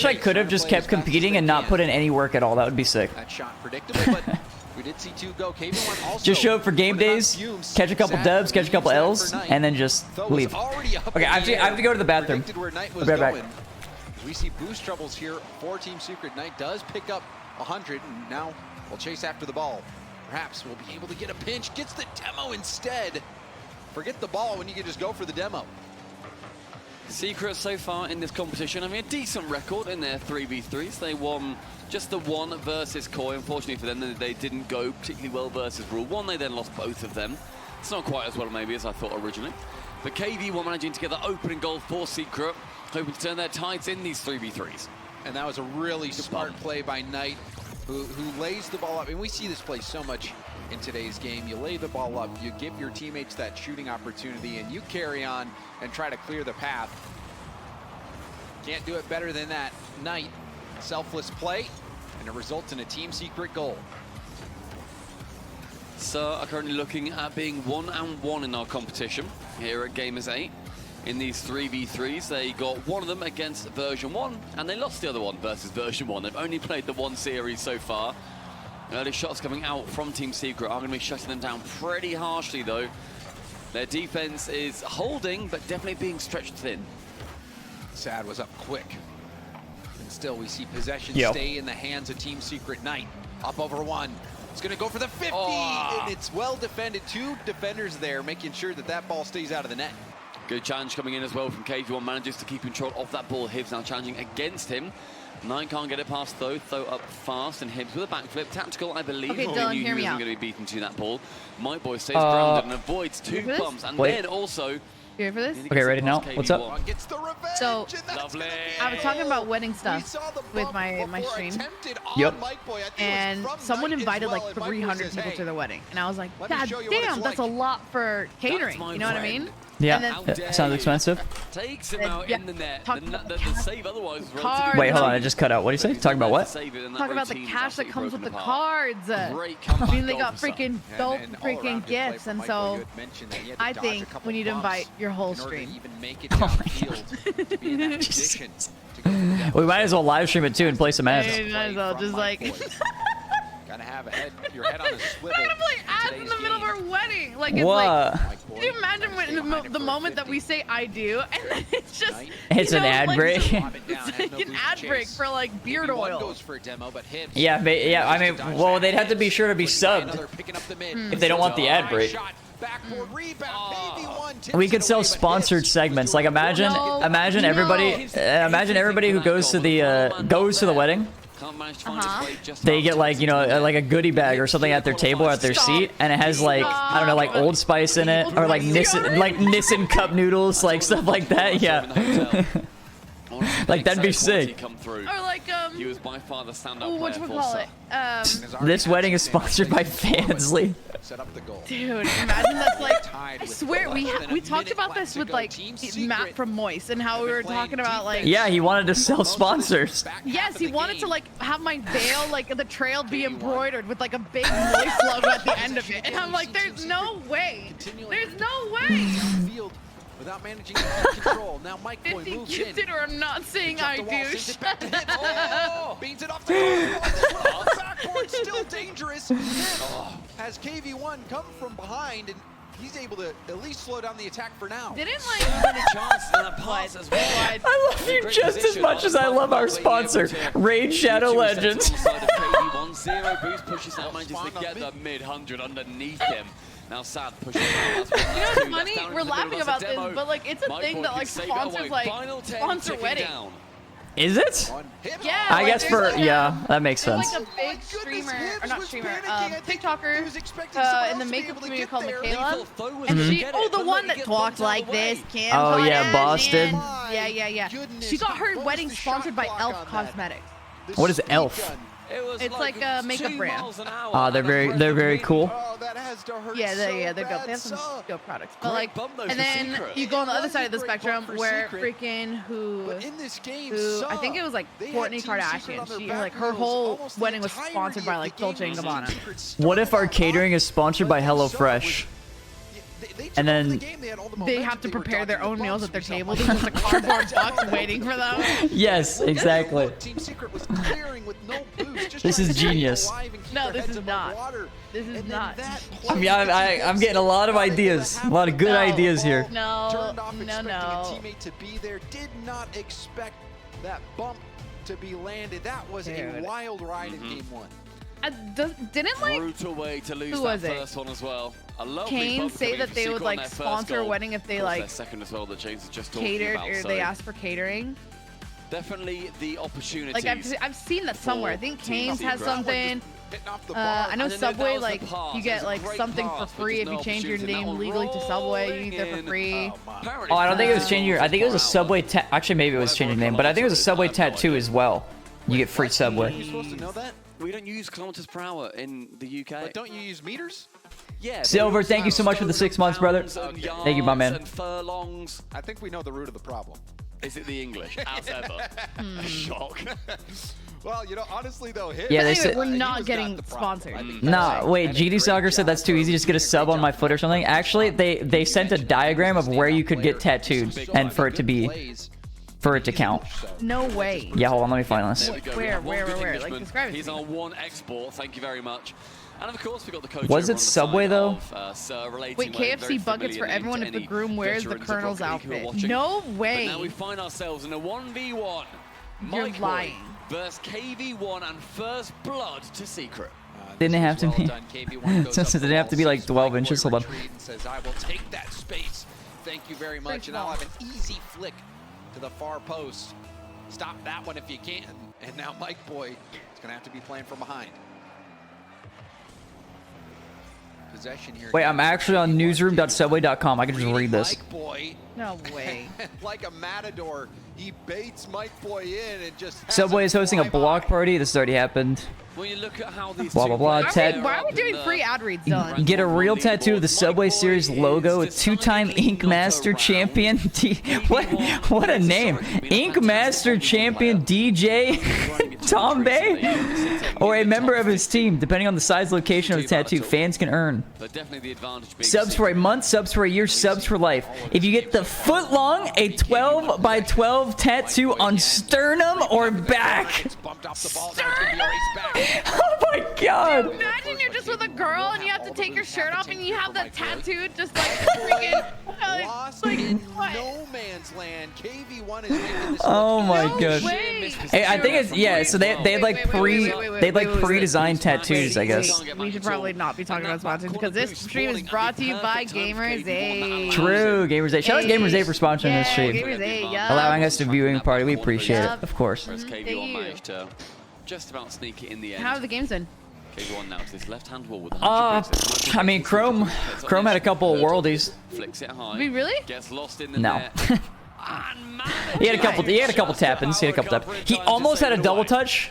I could have just kept competing and not put in any work at all. That would be sick. That shot predictable, but we did see 2 go. KV1 also Just show up for game days, catch a couple dubs, catch a couple L's, and then just leave. Okay, I have to go to the bathroom. Where Knight I'll was be right going. back. We see boost troubles here for Team Secret. Knight does pick up 100, and now we'll chase after the ball. Perhaps we'll be able to get a pinch. Gets the demo instead. Forget the ball when you can just go for the demo. Secret so far in this competition, I mean, a decent record in their 3v3s. They won just the one versus Koi. Unfortunately for them, they didn't go particularly well versus Rule 1. They then lost both of them. It's not quite as well maybe as I thought originally. But KV1 managing to get the opening goal for Secret, hoping to turn their tides in these 3v3s. And that was a really smart play by Knight, who lays the ball up. And we see this play so much in today's game. You lay the ball up, you give your teammates that shooting opportunity, and you carry on and try to clear the path. Can't do it better than that. Knight, selfless play, and it results in a Team Secret goal. So are currently looking at being 1-1 in our competition here at GAMERS8. In these 3v3s, they got one of them against version 1, and they lost the other one versus version 1. They've only played the one series so far. Early shots coming out from Team Secret are going to be shutting them down pretty harshly, though. Their defense is holding, but definitely being stretched thin. Sad was up quick. And still, we see possession stay in the hands of Team Secret. Knight up over 1. It's going to go for the 50, and it's well defended. 2 defenders there, making sure that that ball stays out of the net. Good challenge coming in as well from KV1. Manages to keep control of that ball. Hibbs now challenging against him. Knight can't get it past though. Throw up fast, and Hibbs with a backflip. Tactical, I believe. Okay, Dylan, he hear me wasn't out. going to be beaten to that ball. My boy stays grounded and avoids 2 bumps, and then also. You ready for this? Okay, ready now? What's up? So, Lovely. I was talking about wedding stuff with my stream. Yep. And someone invited like 300 people to their wedding. And I was like, God damn, that's a lot for catering. You know what I mean? Yeah, it sounds expensive. Takes him out in the net. The save otherwise was cards. Wait, hold on, I just cut out. What do you say? Talking about what? Talk about the cash that comes with the cards. Great I mean, they got freaking dope freaking gifts. And so I think we need to invite your whole stream. Oh We might as well live stream it too and play some ads. Might as well, just like. Gotta have your head on a swivel. We're gonna play ads in the middle of our wedding. Like, it's What? like, can you imagine when the moment that we say I do, and then it's just It's an ad break. It's like an ad break for like beard oil. Goes for a demo, but Hibbs Yeah, yeah. I mean, well, they'd have to be sure to be subbed if they don't want the ad break. Backboard rebound, We could sell sponsored segments. Like imagine everybody who goes to the wedding. They get like, you know, like a goodie bag or something at their table or at their seat, and it has like, I don't know, like Old Spice in it, or like Nissan cup noodles, like stuff like that. Yeah. Like that'd be sick. Or like he was by far the standout what player you call it? This wedding is sponsored by Fansly. Set up the goal. Dude, imagine that's like, I swear we talked about this with like Matt from Moist and how we were talking about like. Yeah, he wanted to sell sponsors. Yes, he wanted to like have my veil, like the trail be embroidered with like a big Moist logo at the end of it. And I'm like, there's no way. There's no way. Without managing to keep control. Now Mike Boy moves in. It or I'm not saying I douche. Beans it off the backboard, still dangerous. Has KV1 come from behind, and he's able to at least slow down the attack for now. Didn't So many chances in that pass as well. I love you just as much as I love our sponsor, Raid Shadow Legends. Zero boost pushes that, manages to get the mid-100 underneath him. Now Sad pushes out. You know what's funny? We're laughing about this, but like it's a thing that like sponsors like sponsor weddings. Is it? Yeah. I like, guess for yeah, that makes there's sense. like a big streamer, or not streamer, TikToker in the makeup community called Michaela, and she, the one that talks like this, Kim. Oh yeah, Boston. Yeah. She got her wedding sponsored by Elf Cosmetics. What is Elf? It's like a makeup brand. They're very cool. Yeah, they're dope. They have some dope products. But like, and then you go on the other side of the spectrum where freaking who I think it was like Kourtney Kardashian. She like her whole wedding was sponsored by like Dolce & Gabbana. What if our catering is sponsored by HelloFresh? And then they have to prepare their own meals at their table. There's just a cardboard box waiting for them. Yes, exactly. This is genius. No, this is not. This is not. I mean, I'm getting a lot of ideas, a lot of good ideas here. No. Teammate to be there, did not expect that bump to be landed. That was a wild ride in game one. Didn't like brutal way to lose who that was it? first one as well. Kane say that they would like sponsor a wedding if they like second as well. That James is just catered about, or they asked for catering. Definitely the opportunity. Like I've seen that somewhere. I think Kane's has something. I know Subway, like you get like something for free if you change your name legally to Subway. You eat there for free. Oh, I don't think it was changing your. I think it was a Subway. Actually, maybe it was changing name, but I think it was a Subway tattoo as well. You get free Subway. You're supposed to know that. We don't use kilometers per hour in the UK. But don't you use meters? Yeah. Silver, thank you so much for the 6 months, brother. Thank you, my man. And furlongs. I think we know the root of the problem. Is it the English? As ever. Shock. Well, you know, honestly though, yeah, they said we're not getting sponsored. Nah, wait, GD Soccer said that's too easy. Just get a sub on my foot or something. Actually, they sent a diagram of where you could get tattooed and for it to count. No way. Yeah, hold on, let me find this. Where? Like, describe it. He's on one export. Thank you very much. And of course, we got the coach. Was it Subway though? Wait, KFC buckets for everyone if the groom wears the Colonel's outfit. No way. But now we find ourselves in a 1v1. You're lying. Versus KV1 and first blood to Secret. Didn't it have to be? Did it have to be like 12 inches? Hold on. Says, I will take that space. Thank you very much, and I'll have an easy flick to the far post. Stop that one if you can. And now Mike Boy is going to have to be playing from behind. Possession here. Wait, I'm actually on newsroom.subway.com. I can just read this. Mike Boy. No way. Like a matador, he baits Mike Boy in and just. Subway is hosting a block party. This has already happened. When you look at how these blah blah blah. Why are we doing free ad reads, Dylan? Get a real tattoo of the Subway Series logo. A two-time Ink Master Champion. What a name! Ink Master Champion DJ Tom Bay, or a member of his team, depending on the size, location of the tattoo. Fans can earn subs for a month, subs for a year, subs for life. If you get the foot-long, a 12x12 tattoo on sternum or back. Oh my god! Imagine you're just with a girl and you have to take your shirt off and you have that tattooed just like freaking lost in no man's land. KV1 is making this. Oh my god! Hey, I think it's so they had like pre-designed tattoos, I guess. We should probably not be talking about sponsors because this stream is brought to you by GAMERS8. True, GAMERS8. Shout out to GAMERS8 for sponsoring this stream, GAMERS8, yeah. allowing us to viewing party. We appreciate it, of course. Thank you. Just about sneak it in the end. How have the games been? KV1 now to this left-hand wall with I mean, Chrome had a couple of worldies. Flicks it high. We really? Gets lost in the No. net. He had a couple tap-ins. He almost had a double touch.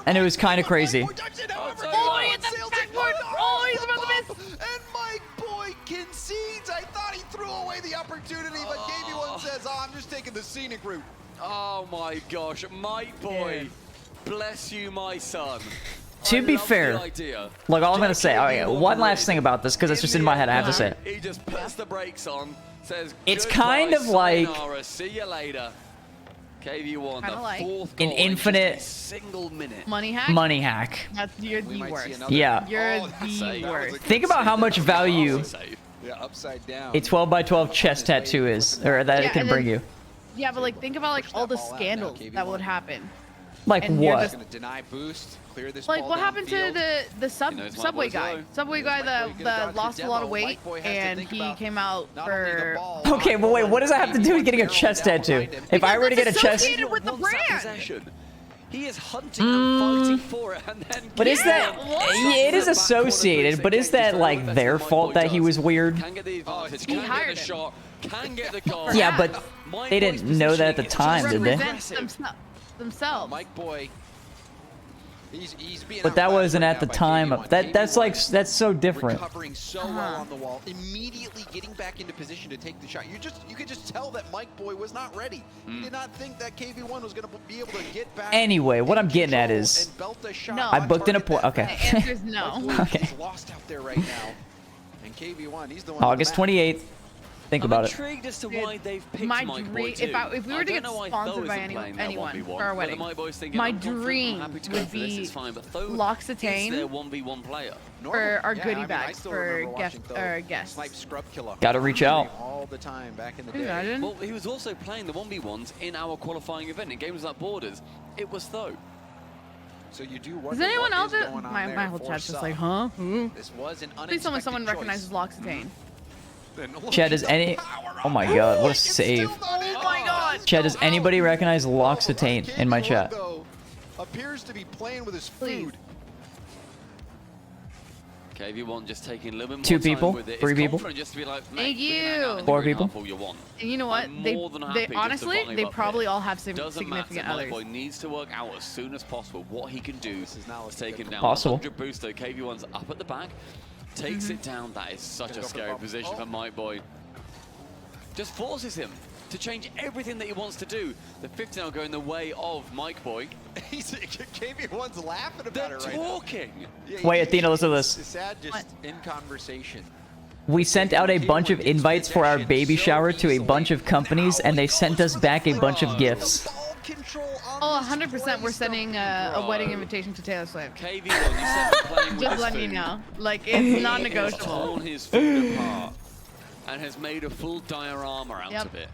And it was kind of crazy. Oh, he hit the backboard! Oh, he's about to miss! And Mike Boy concedes. I thought he threw away the opportunity, but KV1 says, I'm just taking the scenic route. Oh my gosh, Mike Boy, bless you, my son. To be fair, look, all I'm gonna say, one last thing about this, because it's just in my head, I have to say it. He just puts the brakes on, says, it's kind of like, see you later. KV1, Kinda the like. fourth An goal in infinite just a single minute. Money hack. money hack. You're the worst. Yeah. You're the worst. Think about how much value Yeah, upside down. a 12x12 chest tattoo is, or that it can bring you. Yeah, but like think about like all the scandals that would happen. Like And you're what? just- Gonna deny boost, clear this Like ball what happened to downfield. the knows my subway boy's guy? low. Subway guy that lost a lot of weight and he came out for. Okay, but wait, what does that have to do with getting a chest tattoo? If I were to get a chest, Associated with the Wants that brand. possession. He is hunting and fighting for it, and then but is that? Yeah, it is associated, but is that like their fault that he was weird? Can get the advantage, He can get hired the him. shot, can get the goal. Yeah, but Mike they Boy's didn't know that at the positioning time, is did they? aggressive. Themselves. Mike Boy. He's being But that outclassed wasn't right at the now by time. KV1. That's so different. Recovering so well on the wall, immediately getting back into position to take the shot. You could just tell that Mike Boy was not ready. He did not think that KV1 was going to be able to get back. Anyway, what I'm getting at control is, and belt a shot No. I on booked an target appointment. that Okay. fast. The answer is no. Mike Boy Okay. is lost out there right now. And KV1, he's the one. August 28th. Think I'm about it. intrigued as to Dude, why they've picked my Mike Boy dream, too. if we were I to don't get know why sponsored Tho by isn't playing that anyone 1v1. for our Whether wedding, Mike Boy's thinking, my I'm confident, I'm dream happy to go would for this, be it's fine, but Tho is L'Occitane their 1v1 player. for our Yeah, goodie I mean, I bags still for remember watching Tho guests. snipe scrub killer. Gotta reach out. All the time back in the Can you day. imagine? Well, he was also playing the 1v1s in our qualifying event in games like Borders. It was Tho. So you do Does wonder anyone what else? is going on My there whole for chat's just Sub. like, huh? Hmm? This was an Please someone unexpected recognizes L'Occitane. Chad, does any? Oh my God, what a save! Oh my God! Chad, does anybody recognize L'Occitane in my chat? Appears to be playing with his Please. food. KV1 just taking a little bit more Two time people? with it. Three It's people? confident just to be like, Thank mate, we can hang out you. and Four do it people? all you want. And you know what? I'm They more than happy just to honestly, volley they up probably here. all have Doesn't matter. significant Mike others. Boy needs to work out as soon as possible what he can do to take him down. Possible. 100 boost though. KV1's up at the back, takes it down. That is such a scary position for Mike Boy. Just forces him to change everything that he wants to do. The 50 now going the way of Mike Boy. KV1's laughing about They're it right talking. now. Wait, Athena, listen to this. Sad just in conversation. We sent out a bunch of invites for our baby shower to a bunch of companies, and they sent us back a bunch of gifts. Oh, 100% we're sending a wedding invitation to Taylor Swift. KV1, you said playing with Just his letting you food. know. Like, it's He has non-negotiable. torn his food apart and has made a full diorama out Yep. of it.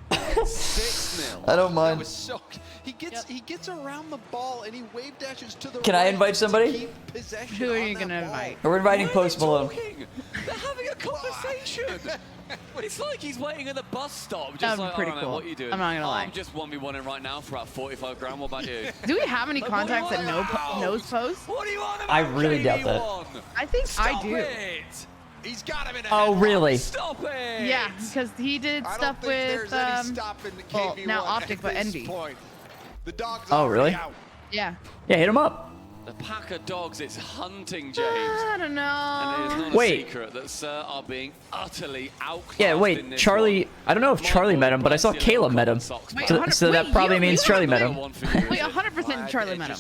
6-0. I don't That mind. was so. He gets around the ball and he wave dashes to the. Can I right invite to somebody? keep possession Who are on you that gonna ball. invite? We're inviting Why are they Post Malone. talking? They're having a conversation. It's like he's waiting at the bus stop. Just That'd be like, pretty "All right, cool. what are you doing? I'm not gonna lie. I'm just 1v1ing right now for about 45 grand. What about you? Do we have any Like, what do you contacts that want knows about? post? What do you want about I really doubt that. KV1? I think Stop I do. it. He's got him in a Oh, headlock. really? Stop it. Yeah, because he did I don't stuff think with there's any stopping well, KV1 now at Optic, but this Envy. point. The dog's Oh, already really? out. Yeah. Yeah, hit him up. The pack of dogs, it's hunting James. I don't And it is know. not Wait. a secret that Sir are being utterly outclassed. Yeah, in wait, this Charlie. one. I don't know if Charlie met him, but I saw Kayla met him. Wait, So that wait, probably you- means you Charlie have met to him. Wait, 100% Charlie met him.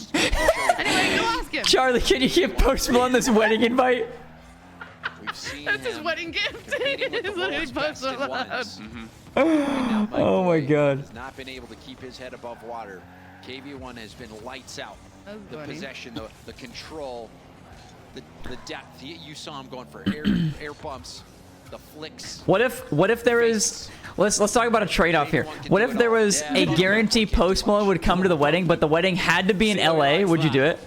Anyway, go ask him. Charlie, can you give Post Malone this wedding invite? We've seen That's his him wedding gift. competing with the It's literally world's best Post in Malone. ones. Oh my God. Has not been able to keep his head above water. KV1 has been lights out. That was The funny. possession, the control, the depth. You saw him going for air bumps, the flicks. What if there is? Let's talk about a trade-off here. What if there was a guarantee Post Malone would come to the wedding, but the wedding had to be in LA? Would you do it?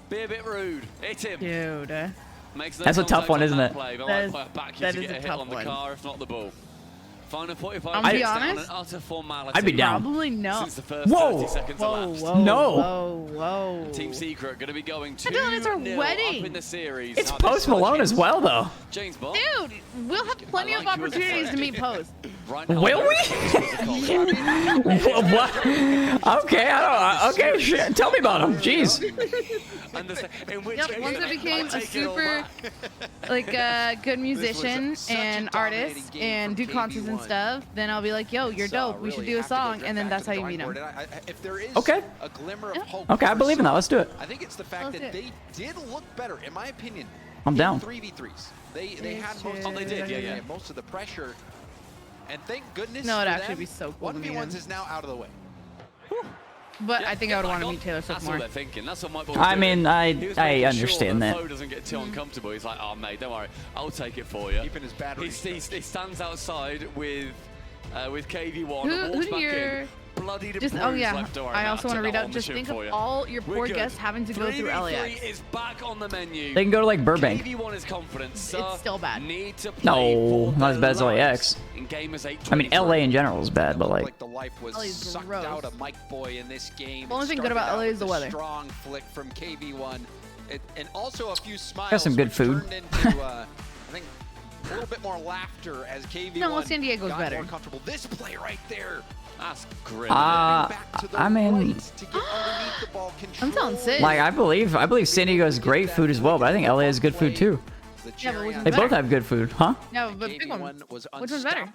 Be a bit rude. Hit him. Dude. Makes no That's a tough contact one, on isn't that it? play, but That like is- play it back, you that to is get a a hit tough on the one. car, if not the ball. Final 45 I'm gonna be seconds down, honest. an utter formality. I'd be down. Probably no. Since the first Whoa. 30 seconds Whoa, elapsed. whoa, No. whoa, whoa. Team Secret going to be going Dylan, it's our 2-0 wedding. up in the series. It's Now, this Post Malone as well, though. James Bond. Dude, we'll have plenty I of like you as a opportunities to friend. meet Post. Right now, Will we? What? Okay, I don't. Okay, shit. Tell me about him. Jeez. In which Yep, once I became a super, like, good musician and artist and do concerts and stuff, then I'll be like, yo, you're dope. We should do a song, and then that's how you meet him. If there is Okay. a glimmer of hope Okay, I for believe in that. some, Let's do it. I think it's the fact Let's that do it. they did look better, in my opinion. I'm down. 3v3s. They had most. Oh, they did, yeah. Most of the pressure. And thank goodness. No, it'd for actually them, be so cool to meet 1v1s him. is now out of the way. But I think I would want to meet Taylor Swift That's more. what they're thinking. That's what Mike Boy I mean, He was I making understand sure that. Flo doesn't get too uncomfortable. He's like, oh, mate, don't worry. I'll take it for you. Keeping his battery. He stands outside with KV1. Who walks do back your in, bloody to just bruise oh yeah, left. Don't worry, I mate, also I'll want to take read that out. on the Just chin think for of you. all your We're poor good. guests having to go through 3v3 LAX. is back on the menu. They can go to like Burbank. KV1 is confident. It's still bad. Need to play No, for not as bad as their LAX. lives in GAMERS8. I mean, LA in general is bad, but like the life was LA's sucked gross. out of Mike Boy in this game. The only It thing good about started LA out is the with a weather. Strong flick from KV1, and also a few smiles. Got some good which food. turned into, I think, a little bit more laughter as KV1 No, San Diego's got better. more comfortable. This play right there. That's great. I mean, I'm telling Sid. like I believe San Diego has great food as well, but I think LA has good food too. Yeah, but which one's They better? both have good food, huh? No, but big one. Which one's better?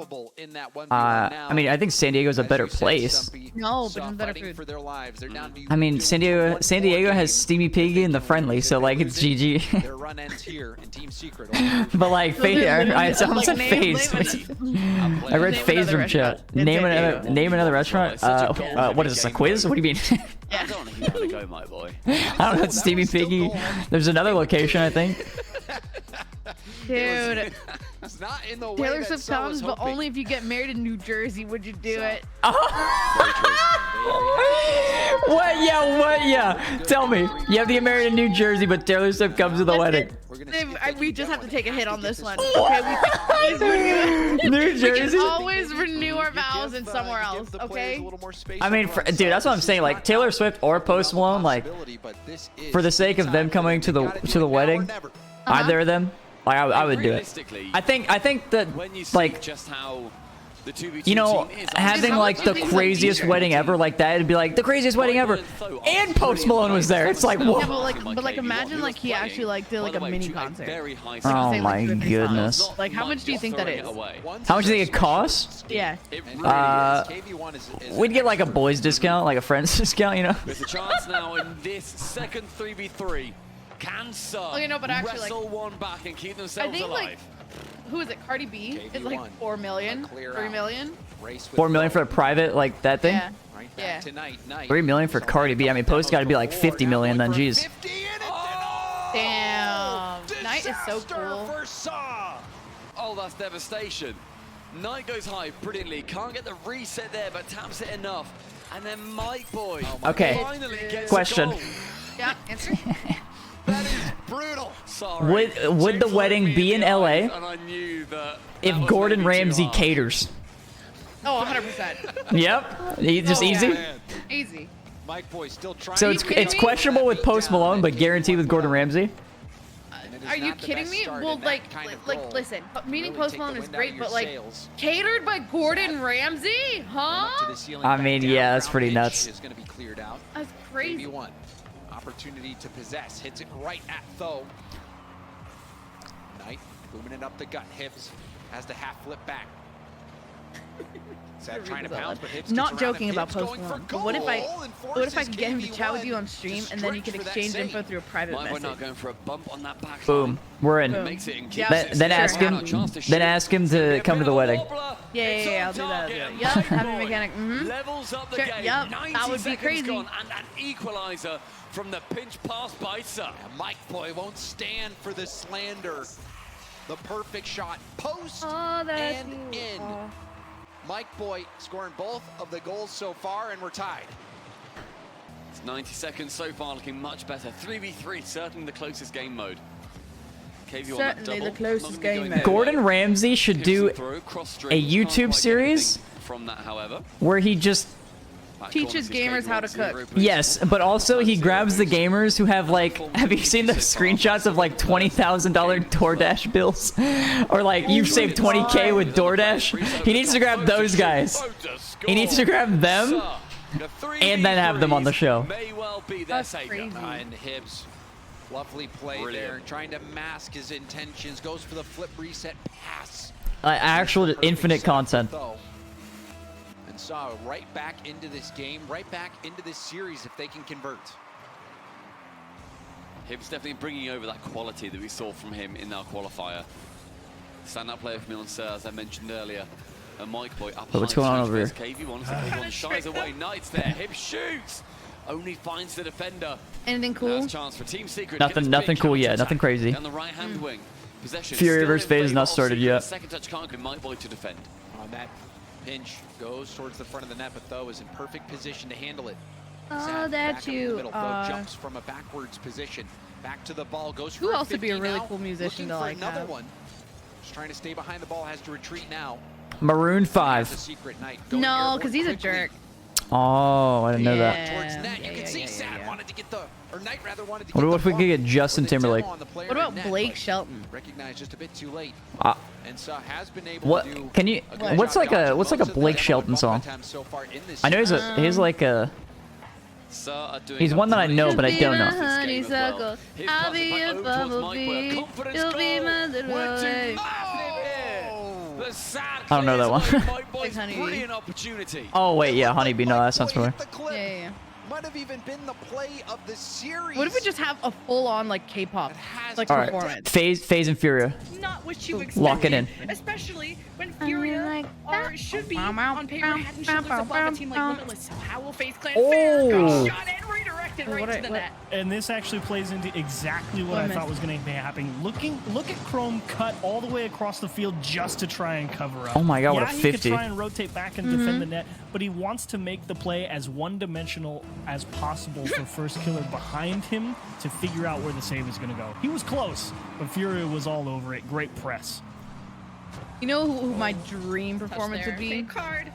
I mean, I think San Diego's a better place. No, but one's better food. I mean, San Diego has Steamy Piggy and the Friendly, so like it's GG. Their run ends here in Team Secret. But like, I almost said Phase. I read Phase from chat. Name another restaurant. What is this, a quiz? What do you mean? I don't know if you want to go, my boy. I don't know. It's Steamy Piggy. There's another location, I think. Dude, It's not in the way Taylor that Swift Saul was sounds, but hoping. only if you get married in New Jersey would you do it. What? Yeah, what? Yeah. Tell me. You have to get married in New Jersey, but Taylor Swift comes to the wedding. We just have to take a hit on this one. Okay, we can always renew, New we Jersey? can always renew our vows in somewhere else, okay? I mean, dude, that's what I'm saying. Like Taylor Swift or Post Malone, like for the sake of them coming to the wedding, either of them, like I would do it. I think that like just how the 2v2 you know, team is having like the craziest wedding ever, like that, it'd be like the craziest wedding ever, and Post Malone was there. It's like, whoa. Yeah, but like imagine like he actually like did like a mini concert. Oh my goodness. Like how much do you think that is? How much do you think it costs? Yeah. We'd get like a boys discount, like a friends discount, you know. There's a chance now in this second 3v3. Can Sun Oh, you know, but actually, like, wrestle one back and keep themselves I think alive? like who is it? Cardi B is like 4 million, 3 million. 4 million for a private like that thing. Yeah. Yeah. 3 million for Cardi B. I mean, Post got to be like 50 million then. Jeez. Damn. Knight is so cool. Oh, that's devastation. Knight goes high brilliantly. Can't get the reset there, but taps it enough. And then Mike Boy Okay. finally gets Question. a goal. Yeah. Answer. That is brutal. Sorry. Would the wedding be in LA And I knew that if was Gordon maybe too Ramsay hard. caters? Oh, 100%. Yep. Just Oh, easy. yeah. Easy. Mike Boy still trying. So Are it's you kidding me? questionable with Post Malone, but guaranteed with Gordon Ramsay. Are you kidding me? Well, like, listen, meeting Post Malone is great, but like, catered by Gordon Ramsay, huh? I mean, yeah, that's pretty nuts. Is going to be cleared out. That's crazy. KV1. Opportunity to possess. Hits it right at Tho. Knight booming it up the gut. Hibbs has the half flip back. Sad trying to pounce, but Hibbs Not gets around joking him. about Hibbs Post going for Malone. But what if I goal and could get him to forces chat with you on KV1 stream, to and then you could stretch for that exchange save. info through a private Mike Boy message? not going for a bump on that back. Boom. We're in. Boom. Makes it in. Yeah. Then ask him. Then ask him to come to the wedding. Yeah, I'll do that. Yep, happy mechanic. Levels up the Sure, game. yep, 90 that would be seconds crazy. gone, and an equalizer from the pinch pass by Sun. Mike Boy won't stand for the slander. The perfect shot. Post Oh, that's and in. Mike Boy scoring both of the goals so far, and we're tied. It's 90 seconds so far, looking much better. 3v3, certainly the closest game mode. KV on that Certainly double. the closest Not gonna be game going mode. their Gordon way. Ramsay should Gives do them through, cross stream. a Can't YouTube quite get series anything from that, however. where he just Back Teaches corner sees gamers how to KV1, cook. zero, please. yes, but also he grabs the gamers who have like, have you seen the screenshots of like $20,000 DoorDash bills, or like you've saved 20K with DoorDash? He needs to grab those guys. He needs to grab them and then have them on the show. May well be their That's savior. crazy. And Hibbs, lovely play Brilliant. there, trying to mask his intentions, goes for the flip reset pass. Actual Perfect infinite set content. though. And saw right back into this game, right back into this series if they can convert. Hibbs definitely bringing over that quality that we saw from him in our qualifier. Stand-up player from Milan Sir, as I mentioned earlier. A Mike Boy up But what's going on over here? KV1 shies away. Knights there. Hip shoots. Only finds the defender. Anything cool? Chance for Team Secret. Nothing cool yet. Nothing crazy. Down the right-hand wing. Possession. Fury versus FaZe is not started yet. Second touch can't go. Mike Boy to defend. On that pinch, goes towards the front of the net, but Tho is in perfect position to handle it. Oh, that's you. Jumps from a backwards position. Back to the ball. Goes Who for else would be a really now, cool musician to like another have? one. Just trying to stay behind the ball. Has to retreat now. Maroon The 5. Secret Knight No, because he's a jerk. Oh, I didn't know that. Towards net. You can see Sad wanted to get the, or Knight rather wanted to get What the if we could get Justin Timberlake? What about Blake Shelton? Recognized just a bit too late. And so has been able What to do can you? What's like a Blake Shelton song? I know he's like a. He's one that I know, but I don't know. Honeysuckle, I'll be a bumblebee. You'll be my little egg. I don't know that one. Brilliant opportunity. Oh wait, yeah, Honeybee. No, that sounds familiar. Yeah. Might have even been the play of the series. What if we just have a full-on like K-pop like All right, performance? FaZe and Furia. Not what you expected. Lock it in. Especially when Furia should be on paper head and shoulders above a team like Limitless. So how will FaZe Clan fare? Good shot and redirected right to the net. And this actually plays into exactly what I thought was going to be happening. Look at Chrome cut all the way across the field just to try and cover up. Oh my god, what a he 50. could try and rotate back and defend the net, but he wants to make the play as one-dimensional as possible for First Killer behind him to figure out where the save is going to go. He was close, but Furia was all over it. Great press. You know who my dream performance would be? Fake card.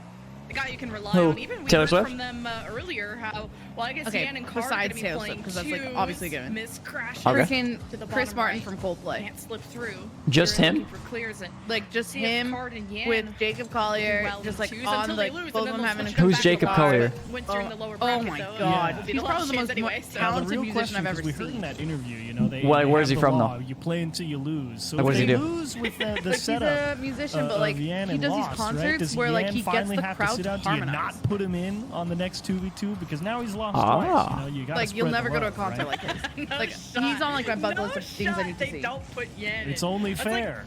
The guy you can rely Who? on. Even we Taylor heard Swift? from them earlier how, well, I guess Okay, Yan and Card are besides going to be Taylor playing Swift, 'cause that's, like, twos, obviously given. Miss Crash Okay. Freaking to the Chris bottom Martin right. from Coldplay. Can't slip through. Just They're him? looking for clears and Like just see if him Card and Yan with Jacob Collier, well just like twos on until they like lose, both and of then them they'll having a switch them Who's back Jacob to Collier? Went during the lower Oh bracket, my though. god. Would be He's the probably last the chance most anyway, so. The talented real musician question, I've ever because we heard in seen. that interview, you know, they Where's have he the from, law, though? You play until you lose. So Like, what if does they he do? lose with the Like he's setup a musician, but like Yan he and does these Lost, right? concerts Does where like Yan he gets finally the have to crowd sit to out? Do you harmonize. not put him in on the next 2v2 because now he's lost Ah. twice. You know, you gotta Like you'll spread never the go to a love, concert right? like his. No Like shot. he's on like my bucket No list of things I need to shot. see. They don't put Yan It's in. only That's like- fair.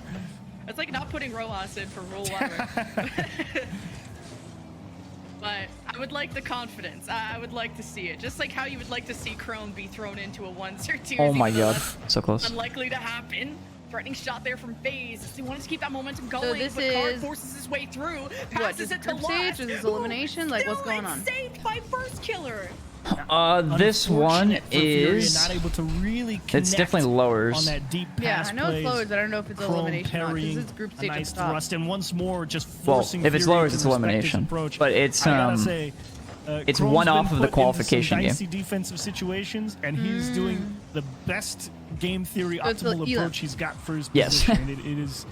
It's like not putting Rojas in for Rule Lover. But I would like the confidence. I would like to see it. Just like how you would like to see Chrome be thrown into a ones or twos. Oh my even though god, that's so close. unlikely to happen. Threatening shot there from FaZe. He wanted to keep that momentum going, this but Card is- forces his way through. What, Passes just it to group stage? Lust, Is this who elimination? Like, what's still going on? Saved by First Killer. This one Unfortunate for Furia is. not able to really It's connect definitely on lowers. that deep Yeah, pass I know it's plays. lowers, but I don't know if it's Chrome elimination or not parrying because it's group a stage nice up top. thrust, and once more just Well, forcing if it's Furia lowers, to it's respect his elimination. approach. But it's I gotta say, it's Chrome's one been off of the put into some qualification game. dicey defensive situations, and he's doing the best game theory So it's optimal the approach he's got for his Yes. position.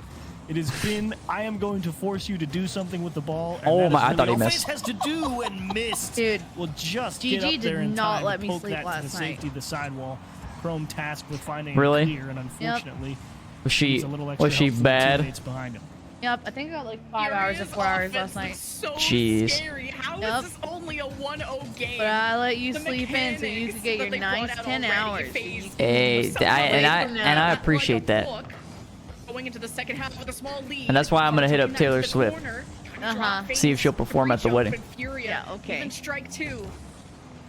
It has been, I am going to force you to do something with the ball. And Oh that my, is I really thought he all missed. FaZe has to do and missed. Dude, will just GG get up there did in not time let to me poke sleep that to last the night. safety of the sidewall. Chrome tasked with finding Really? a clear, and unfortunately, Was she needs a little extra was she help from the bad? teammates behind him. Yep, I think I got like 5 hours or 4 hours last night. So Jeez. scary. How is Yep. this only a 1-0 game? But I let you The sleep in so you mechanics could get that your they brought nice out 10 already, hours. FaZe Hey, so I appreciate that. Going into the second half with a small lead. And that's why I'm gonna hit up Taylor Into the Swift. corner, Uh-huh. See if she'll perform at the wedding. Furia, Yeah, okay. Even strike 2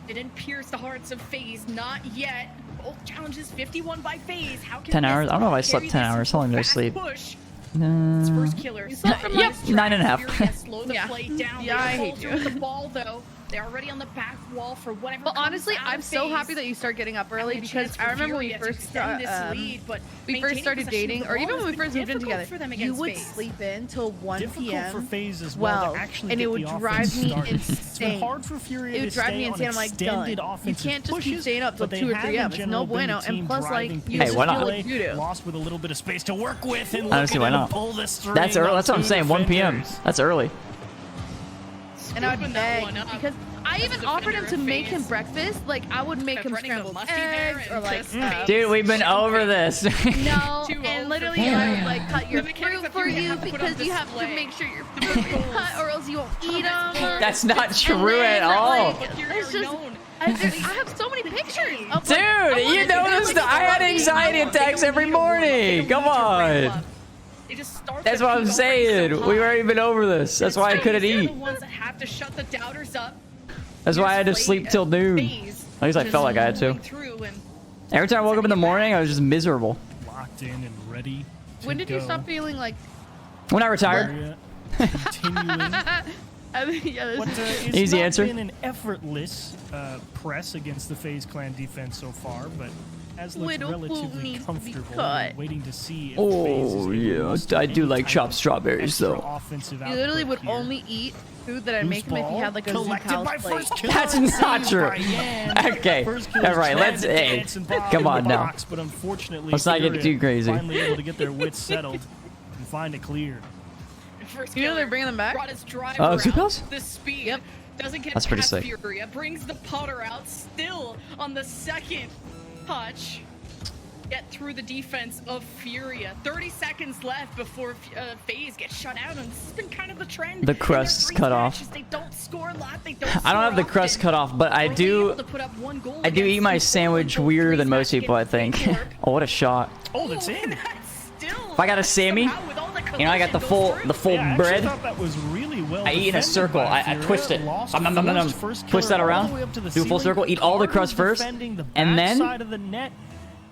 didn't pierce the hearts of FaZe, not yet. Both challenges 51 by FaZe. How can 10 this hours? I don't know if I slept carry 10 this hours. How long did I fast sleep? push? No. It's First Killer. Yep, 9.5. Furia slow the Yeah. play down. Yeah, I They hate falter you. with the ball though. They're already on the back wall for whatever. But comes honestly, out I'm of so FaZe. happy that you start getting up early Having a because chance I for remember when we Furia to first extend this lead, but we first maintaining started possession of dating, the or ball even has when we been first moved in difficult together, for them you against would FaZe. sleep in till 1 Difficult for p.m. FaZe as well to 12, actually and get it would the drive offense me started. It's been insane. hard for Furia It to would drive stay me on insane. I'm like, extended done. You offensive can't just keep pushes, staying up till but they 2 or have 3 in a.m. It's general no been the bueno. team And plus, like, driving you Hey, just why feel not? like you do. Lost with a little bit of space to work with, and Honestly, why look at him not? pull this string That's early. on That's what I'm two saying. 1 p.m. defenders. That's early. And I would Scooping that beg one up. because I even offered him to make him breakfast. Like I would make him Running the scrambled musty hair eggs and or like just Dude, we've been over this. no, Too old and for literally that. I would like cut your The mechanics fruit that for you you have to put on because you have to display. make sure your fruit is cut or else you won't eat them. That's not true at all. It's just I have so many pictures. Of, Dude, like, you noticed I had anxiety attacks every morning. Come on. They just start That's the what I'm peak saying. so We've high. already been over this. That's why I couldn't They're eat. the ones that have to shut the doubters up. That's why I had to sleep till noon. At least I felt like I had to. Every time I woke up in the morning, I was just miserable. Locked in and ready. When did you stop feeling like? When I retired. Continuing. Yeah, But, it's Easy not answer. been an effortless press against the FaZe Clan defense so far, but has looked Little food relatively needs to be comfortable. cut. Waiting to see if Oh, FaZe is able to yeah. muster I do any like type chopped of strawberries, extra though. offensive You literally output would here. only eat food that I make him if he had like a collected Zoom by house plate. first killer. That's not true. By Yan. Okay. First killer's All right. trying Let's. to Hey. dance and pop Come in on the now. box, but unfortunately, Let's not get Furia too crazy. Finally able to get their wits settled and find it clear. You know they're bringing them back. Oh, Zoom house? The speed Yep. doesn't get That's pretty past sick. Furia, brings the putter out still on the second touch. Get through the defense of Furia. 30 seconds left before FaZe gets shut out, and this has been kind of the trend. The crust's cut off. They don't score a lot. They don't. I don't have the crust cut off, but I do. I do eat my sandwich weirder than most people, I think. Oh, what a shot! Oh, that's in. If I got a Sammy, you know, I got the full Yeah, I bread. actually thought that was really well I eat in a defended circle. by I Furia. twist it. Lost Nom, nom, nom, nom, nom. first Twist that killer all around. the way up to the Do a full ceiling. circle. Eat all the crust first, Defending the and then backside of the net,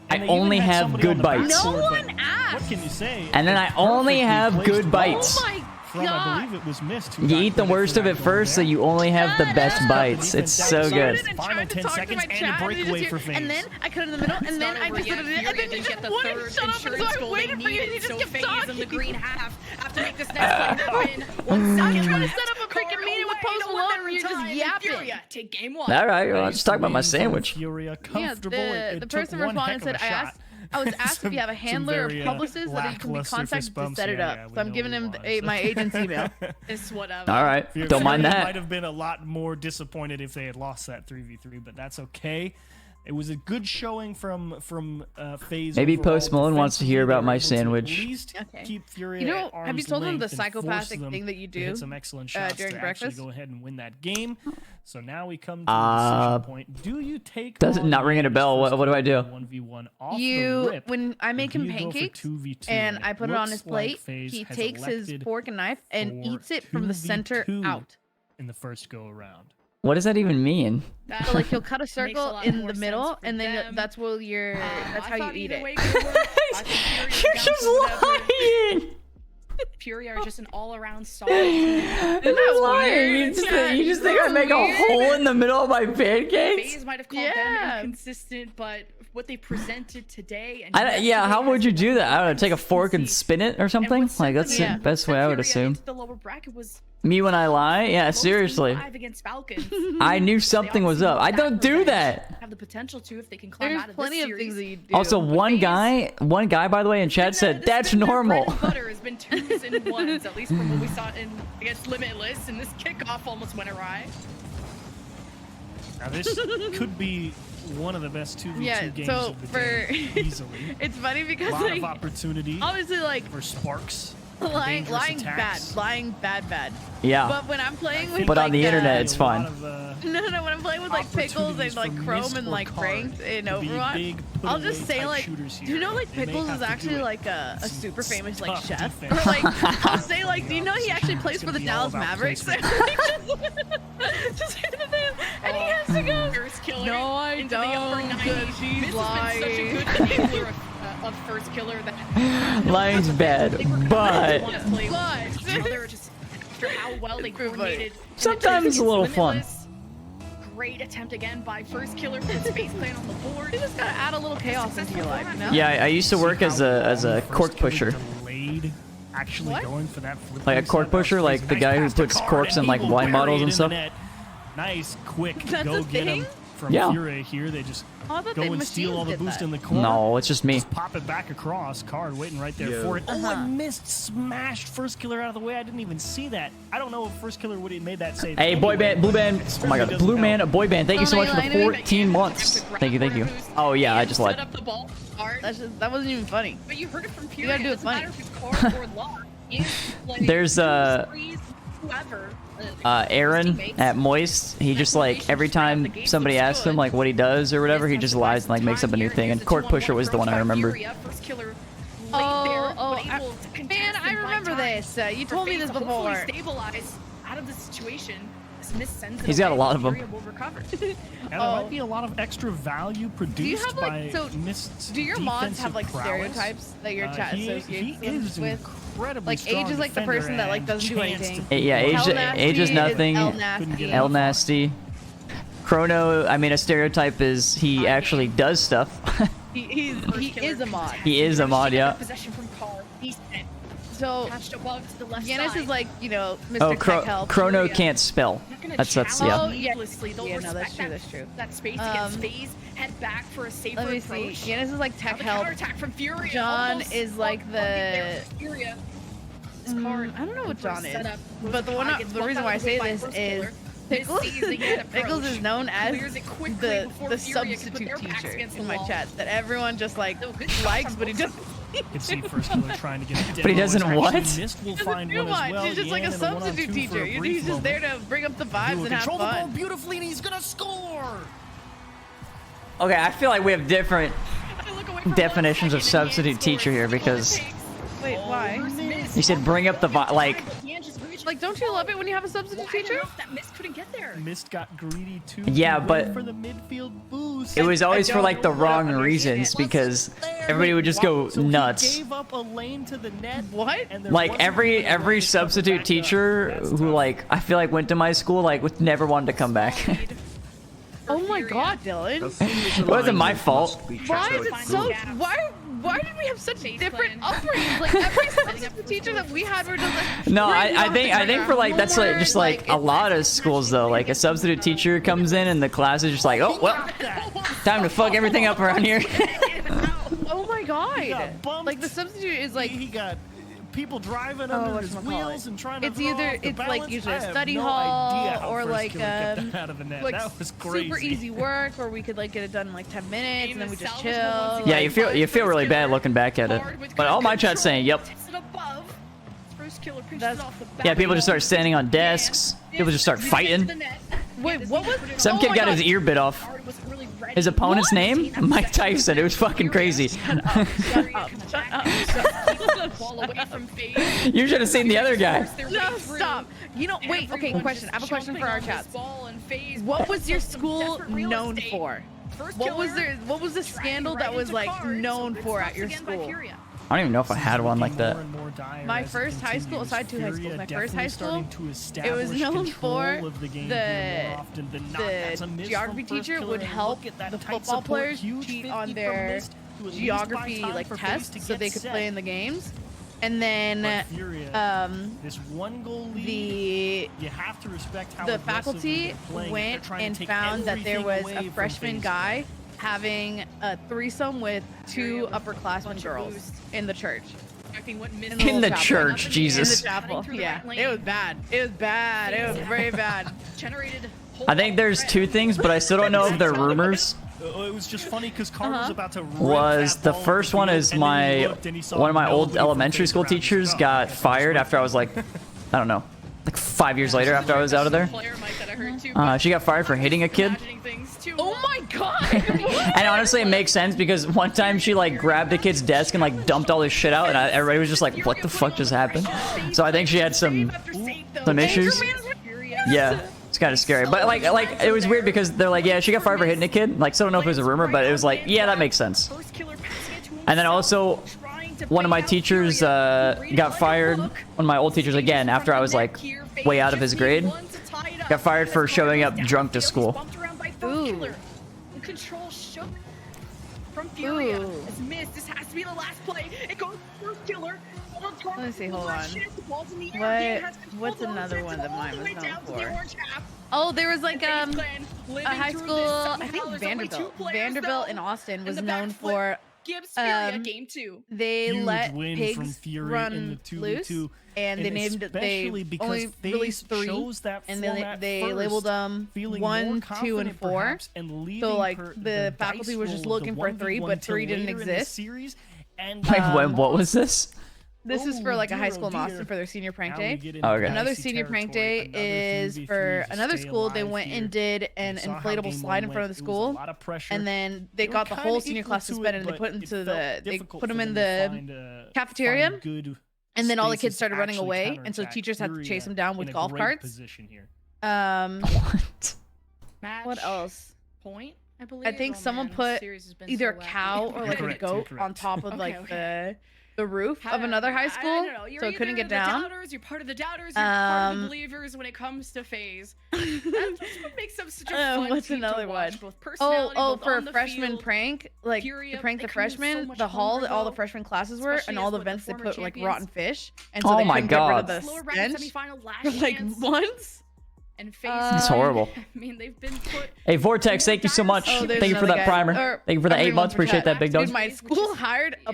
I and they even only had have somebody good on the bites. backboard, No but one asked. What can you say? And then It's I only perfectly have placed good ball bites. Oh my from, I god. believe it was missed. who You got eat the credit worst for of that it goal first, so there. you only have the best bites. It's so good. Final 10 seconds and a breakaway for FaZe. And then I cut in the middle, and then I just did it, and then you just wouldn't shut up, and so I waited for you, and you just kept talking. in the green half after make this next play happen. 1 I was second trying to left. set up a freaking meeting with Post Malone, and you're just yapping. Furia take game one. All right, well, just talk about my sandwich. Furia, Yeah, comfortable. It the took person one responded heck of said, a shot. I was asked if you have a Some handler or very, publicist that you can be lackluster contacted fist to bumps. set it Yeah, up. yeah, we So I'm know giving who him it was. my agent's email. It's whatever. All right, Furia don't mind might that. have been a lot more disappointed if they had lost that 3v3, but that's okay. It was a good showing from FaZe. Maybe overall. Post Malone wants to hear Defensively, about my they were able to sandwich. At least Okay. keep Furia You know, at have you arm's told them the length and force psychopathic them thing that you to hit do, some excellent shots during to actually breakfast? go ahead and win that game. So now we come to the decision point. Do you take Does it on not ring a bell? Yan's What do I do? 1v1 off the You, rip, when I make or do him you go for pancakes 2v2? and I put it on his Looks like plate, FaZe he has takes his elected fork and knife and for eats it from the center 2v2 out. in the first go around. What does that even mean? So like he'll cut a Makes a circle lot in more the sense middle, for and then them. that's where you're. That's how you eat it. You're just lying. Furia are just an all-around solid. You're just lying. You just think I make a hole in the middle of my pancakes? FaZe might have called them inconsistent, but what they presented today and Yeah, how yesterday would you has do been that? I don't know, take a fork and spin it or something? what Like, that's sent the best way I would Furia assume. into the lower bracket was Me when I lie? Yeah, seriously. live against Falcons. I knew something was up. I don't do that. Have the potential to if they can climb There's out of plenty this of things that series. you do. Also, one guy, by the way, in chat said, that's normal. Bread and butter has been 2s and 1s, at least from what we saw against Limitless, and this kickoff almost went awry. Now this could be one of the best 2v2 Yeah, games so of the day, easily. It's funny because A lot of like opportunity obviously like for sparks. lying dangerous bad, attacks. lying bad. Yeah. But when I'm playing with But on like, the internet, it's A lot fine. of, No, when I'm playing with like pickles and opportunities like for Chrome missed and or like card ranked in to be Overwatch, big I'll put-away just say type like, shooters do you here. know like They may Pickles have is to do actually it. like a Some super famous like tough chef? defense. Or like I'll say like, do you know he actually plays It's for the gonna be all Dallas about Mavericks? placement. Just hear the name, and he has to go. First killer No, I into the upper don't, 90s. because she's This has been such a lying. good enabler of first killer that Lying's bad, but want to play But- with each other just after how well they coordinated. sometimes it's a little fun. Limitless. Great attempt again by first killer with space plan on the board. You just gotta add a little chaos into your life, you know? yeah, I used to work as a cork pusher. Delayed actually What? going for that flip Like a cork reset. pusher, like the Nice guy who pass to puts Card, corks and in he like will wine bury bottles it and in stuff. the net. Nice, quick, That's go a get him thing? from Yeah. Furia here. They just Oh, I thought go they and steal all the machines boost did in that. the corner. No, it's just me. Just pop it back across. Card waiting right there for it. Oh, I missed, smashed first killer out of the way. I didn't even see that. I don't know if first killer would have made that save. Hey, boy band, blue band. Oh my god, blue man, boy band. Thank you so Oh, much for you the lying? 14 months. Thank you. Oh yeah, I just Set lied. up the ball hard, That wasn't even funny. but you heard it from You Furia. gotta do it Doesn't matter funny. if it's card or lock. There's, whoever. Aaron at Moist, he just like every time somebody asks him like what he does or whatever, he just lies and like makes up a new thing. And Cork Pusher was the one I remember. First killer Man, You told me this before. Stabilize out of the situation. He's got a lot of them. And there might be a lot of extra value produced by Mist's do your mods have like prowess. stereotypes that your chat associates he is with? Incredibly Like Age is like the person that like doesn't do anything. Yeah, Age is nothing. L Nasty. Chrono, I mean, a stereotype is he actually does stuff. he is a mod. He is a mod, yeah. Possession from Carl. So Yanis is like, you know, Mr. Oh, Tech Help. Chrono can't spell. That's yeah. Oh, yeah, no, that's true. That's true. That space against FaZe, head back for a safer Let me approach. see. Yanis is like Tech Help. Attack from Furia. John is like the. Furia. I don't know what John is, but the reason why I say this is Pickles is known as the substitute teacher in my chat that everyone just like likes, but he doesn't. You can see First Killer trying to get a demo. But he doesn't what? Mist will find one as well. He's just like a substitute teacher. He's just there to bring up the vibes and have fun. Control the ball fun. beautifully, and he's gonna score. Okay, I feel like we have different definitions of substitute teacher here because. Wait, why? He said bring up the like. Like, don't you love it when you have a substitute teacher? That Mist couldn't get there. Mist got greedy too. Yeah, but for the midfield boost. It was always for like the wrong reasons because everybody would just go nuts. He gave up a lane to the net. What? Like every substitute teacher who like I feel like went to my school like never wanted to come back. Oh my God, Dylan! It wasn't my fault. Why is it so? Why did we have such different upbringings? Like every substitute teacher that we had were just like. No, I think for like that's like just like a lot of schools though. Like a substitute teacher comes in and the class is just like, oh well, time to fuck everything up around here. Oh my God! Like the substitute is like he got people driving under his wheels and trying to. It's like usually a study hall or like that was crazy. Super easy work, or we could like get it done in like 10 minutes and then we just chill. Yeah, you feel really bad looking back at it. But all my chat's saying, yep. Yeah, people just start standing on desks. People just start fighting. Wait, what was? Some kid got his ear bit off. His opponent's name? Mike Tyson. It was fucking crazy. Shut up. You should have seen the other guy. No, stop. You know, wait, okay, question. I have a question for our chats. What was your school known for? What was the scandal that was like known for at your school? I don't even know if I had one like that. My first high school, so I had two high schools. My first high school, it was known for the geography teacher would help the football players cheat on their geography like tests so they could play in the games. And then this one goal the faculty went and found that there was a freshman guy having a threesome with two upperclassmen girls in the church. In the church, Jesus. In the chapel, yeah. It was bad. It was bad. It was very bad. I think there's two things, but I still don't know if they're rumors. It was just funny because Carter was about to the first one is one of my old elementary school teachers got fired after I was like, I don't know, like 5 years later after I was out of there. She got fired for hitting a kid. Oh my God! And honestly, it makes sense because one time she like grabbed a kid's desk and like dumped all this shit out, and everybody was just like, "What the fuck just happened?" So I think she had some issues. Yeah, it's kind of scary, but like it was weird because they're like, "Yeah, she got fired for hitting a kid." Like, so I don't know if it was a rumor, but it was like, "Yeah, that makes sense." And then also, one of my teachers got fired. One of my old teachers again after I was like way out of his grade. Got fired for showing up drunk to school. Ooh. Control shook from Furia. It's missed. This has to be the last play. It goes first killer. Let me see, hold on. What's another one that mine was known for? Oh, there was like a high school, I think Vanderbilt in Austin was known for game 2. They let pigs run loose, and they named it. They only released 3, and they labeled them 1, 2, and 4. So like the faculty was just looking for 3, but 3 didn't exist. Like what was this? This is for like a high school in Austin for their senior prank day. Okay. Another senior prank day is for another school. They went and did an inflatable slide in front of the school, and then they got the whole senior class suspended. And they put them in the cafeteria, And then all the Space kids is started running actually away, and so counterattack teachers had to chase them down in with a golf great carts. position here. What? Match What else? point, I believe. I think Oh, someone man, put series has been either so a wacky. cow or like Correct, a you're goat correct. on top of like Okay. the roof of another high school, I don't know. You're so it couldn't either get the down. Doubters, you're part of the doubters. You're part of the believers when it comes to phase. That's what makes them such a fun What's team to another watch, one? both personality, both For on a the freshman field. prank, like Furia, to prank they the come in so freshmen, much the hall that all the hunger, freshman classes were, especially and all as the one of the events they former put like champions. rotten fish, and so Oh they my couldn't get rid of God. the Lower round stench semifinal last for like chance. months. And phase. It's horrible. I mean, they've been put. Hey, Vortex, thank you so much. Oh, there's Thank you for another that guy. primer. Thank you for the 8 months. Appreciate that, big dog. Dude, my school hired a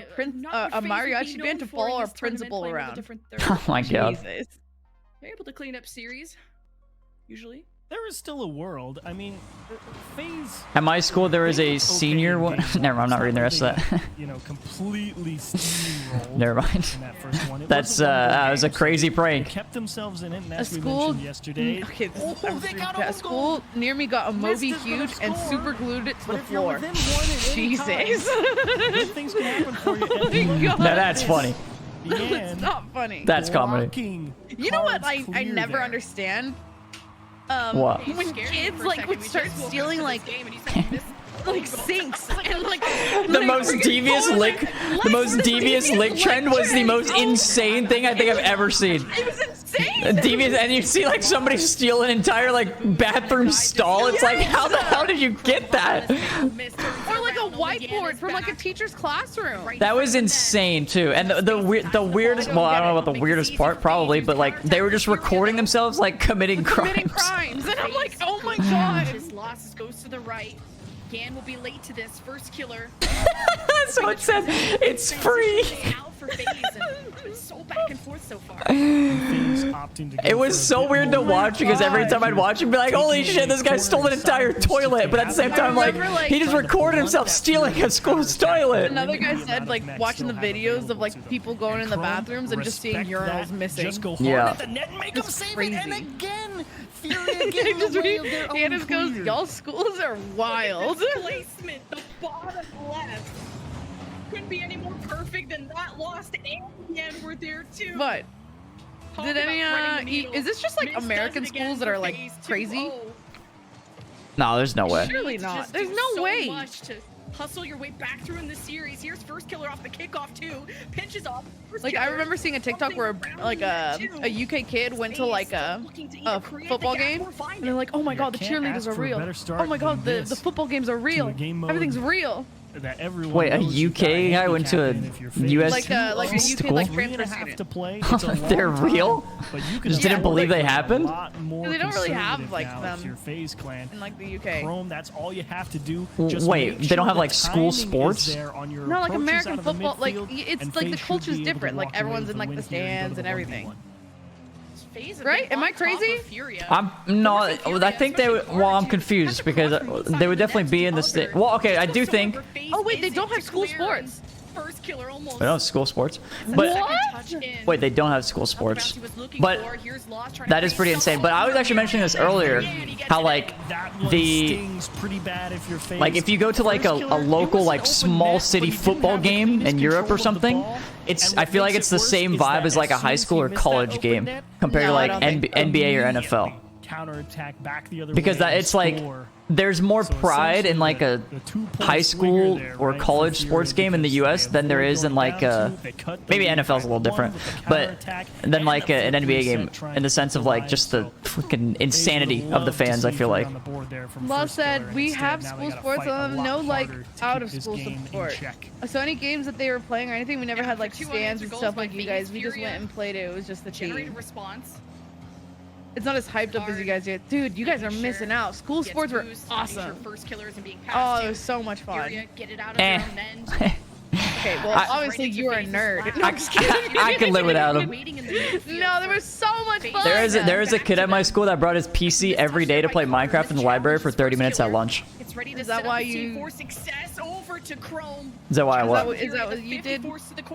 mariachi band to follow our principal around. Oh my God. Jesus. They're able to clean up series, usually. There is still a world. I mean, FaZe. At my school, there is a okay senior in one. games. Never mind, I'm not reading the rest of that. You know, completely steamrolled. Never mind. In that first one. It That's was a one-goal that was a game, so crazy they prank. kept themselves in it, and as we school- mentioned yesterday. Okay, a school near me got a Moby huge and super glued it to the floor. Jesus. Good things can happen for you. Oh my God. Now that's funny. It's not funny. That's comedy. You know what I clear never there. understand? What? When kids like would start stealing like sinks and like The most devious lick, the most devious lick trend was the most insane thing I think I've ever seen. It was insane. Devious, and you see like somebody steal an entire like bathroom stall. It's like, how the hell did you get that? Or like a whiteboard from like a teacher's classroom. That was insane too. And the weirdest, well, I don't know about the weirdest part probably, but like they were just recording themselves like committing crimes. And I'm like, oh my God. His losses goes to the right. Gan will be late to this first killer. So it says it's free. Out for FaZe, and it's so back and forth so far. It was so weird to watch because every time I'd watch him, be like, holy shit, this guy stole an entire toilet. But at the same time, like, he just recorded himself stealing a school's toilet. Another guy said like watching the videos of like people going in the bathrooms and just seeing urinals missing. Just go hard Yeah. at the net and make them save it. And again, Furia He getting in just the way of their own Candace goes, clear. y'all schools are wild. Placement, the bottom left. Couldn't be any more perfect than that. Lost and Yan were there too. But Talk did any about threading the needle. is this just like Miz does American it again schools that for are like FaZe 2-0. crazy? No, there's no way. Surely To not. just There's do no so way. much to hustle your way back through in this series. Here's first killer off the kickoff too. Pinches off. Like I remember seeing a TikTok where like a UK kid went to like a football game and they're like, oh my God, the Can't cheerleaders ask are for a real. better start Oh my God, than the this football games are real. a game mode Everything's real. That everyone Wait, a knows you UK gotta guy went to a handicap in if you're FaZe. US Like a UK school? like 3.5 transfer to student. play. It's a long They're time, real? but you can Just didn't believe they happened? They don't really have like now them if you're FaZe clan. in like the UK. Chrome, that's all you have to do. W- Just wait, make they don't sure have, the like, school timing is sports? there on your No, like approaches American out of the football, like midfield, it's and like the FaZe should culture's be able to different. Like walk away everyone's with in a like the win here and go stands to and the everything. 1v1. FaZe have Right? been Am I on top of crazy? Furia. I'm not. I think they. Well, I'm confused because they would definitely be in the state. Well, okay, I do think. Oh wait, they don't have school sports. First killer almost. They don't have school sports, but What? wait, they don't have school sports. But that is pretty insane. But I was actually mentioning this earlier, how like That one the stings pretty bad if you're FaZe. like if you go to like a local like small city football game in Europe or something, it's I feel like it's the same vibe as like a high school or college game compared to No, I like don't think so. NBA or NFL. Counterattack back the other Because way that and it's like score. there's more So pride in like a the 2-point high school swinger there, or right, college for sports Furia game in the because US they than there avoid is in going like down two, they cut the maybe lead NFL's a by little one different, with the but counterattack than and like a an full NBA reset game trying in the to sense of like just the so freaking FaZe insanity would of the love to fans. see I feel him like. on the board there from Law first said killer, and we instead have now they school gotta sports fight a and lot no like harder to out keep of this school game in support. check. So any games that they were playing or anything, we never had like For 2 stands and unanswered stuff goals like by you guys. FaZe, We just Furia went and played it. It was just the Generated team. response. It's not as hyped up as you guys did. Dude, you guys are missing out. School Gets sports were boost, awesome. your first killers and being Oh, passed it to. was so much fun. Furia, get it out of Eh. their own end. Okay, well, I- obviously you are a nerd. No, I'm just I can live without him. Waiting in the midfield No, there for was so much fun. There is a kid at my school that brought his PC every day to play Minecraft in the library for 30 minutes at lunch. It's ready to Is that set why up the team you- for success over to Chrome. Is that why I Is that what? what- is that what you did?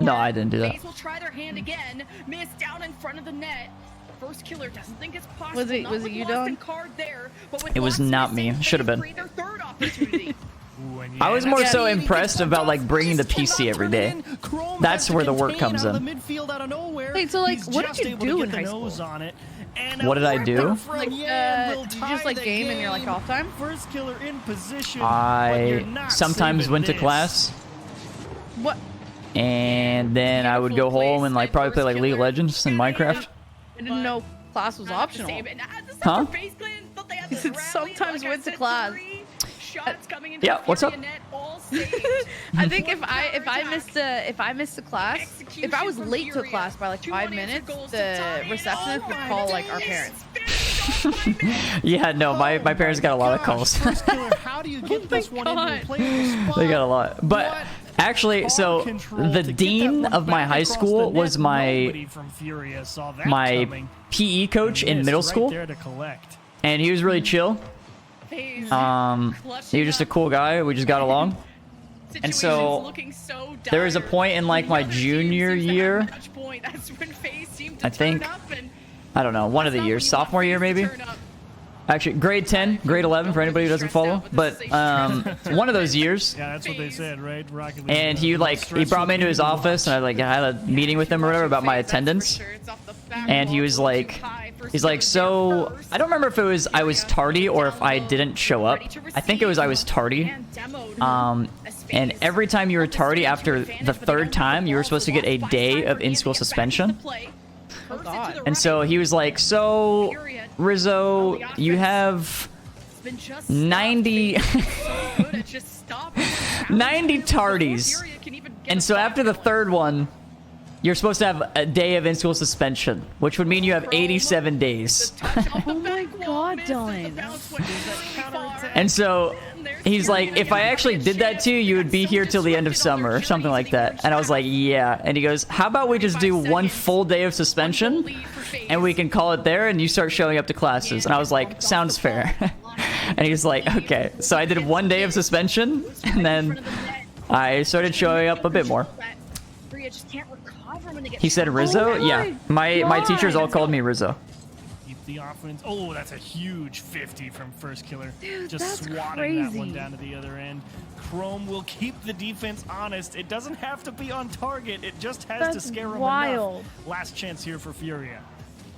No, I didn't do that. FaZe will try their hand again. Miss down in front of the net. First killer doesn't think it's possible. Was it Not you, with Dylan? Lost and Card there, but with It was Lost not missing, me. Should have FaZe been. create their third opportunity. Ooh, and I was more that's so it. impressed about like bringing the PC every day. That's where the work comes in. Wait, so like, what did you do in high school? What did I do? Like, did you just like game in your like off time? First killer in position. I sometimes went to class, What? and then I would go home and like probably play like League of Legends and Minecraft. I didn't know class was optional. Huh? He said sometimes went to class. Yeah, what's up? I think if I missed a class, if I was late to a class by like 5 minutes, the receptionist would call like our parents. Yeah, no, my parents got a lot of calls. How do you get this one into a playable spot? They got a lot. But actually, so the dean of my high school was my PE coach in middle school, and he was really chill. He was just a cool guy. We just got along. And so there was a point in like my junior year, I think, I don't know, one of the years, sophomore year maybe. Actually, grade 10, grade 11 for anybody who doesn't follow. But one of those years. Yeah, that's what they said, right? Rocket League, and he brought me into his office, and I had a meeting with him or whatever about my attendance. And he was like, so I don't remember if it was I was tardy or if I didn't show up. I think it was I was tardy. And every time you were tardy after the third time, you were supposed to get a day of in-school suspension. And so he was like, so Rizzo, you have 90 tardies. And so after the third one, you're supposed to have a day of in-school suspension, which would mean you have 87 days. Oh my god, Dylan. And so he's like, if I actually did that to you, you would be here till the end of summer or something like that. And I was like, yeah. And he goes, how about we just do one full day of suspension and we can call it there and you start showing up to classes. And I was like, sounds fair. And he's like, okay. So I did 1 day of suspension and then I started showing up a bit more. He said Rizzo? Yeah. My teachers all called me Rizzo. Keep the offense. Oh, that's a huge 50 from first killer. Dude, just swatting that one down to the other end. Chrome will keep the defense honest. It doesn't have to be on target. It just has to scare them enough. Last chance here for Furia.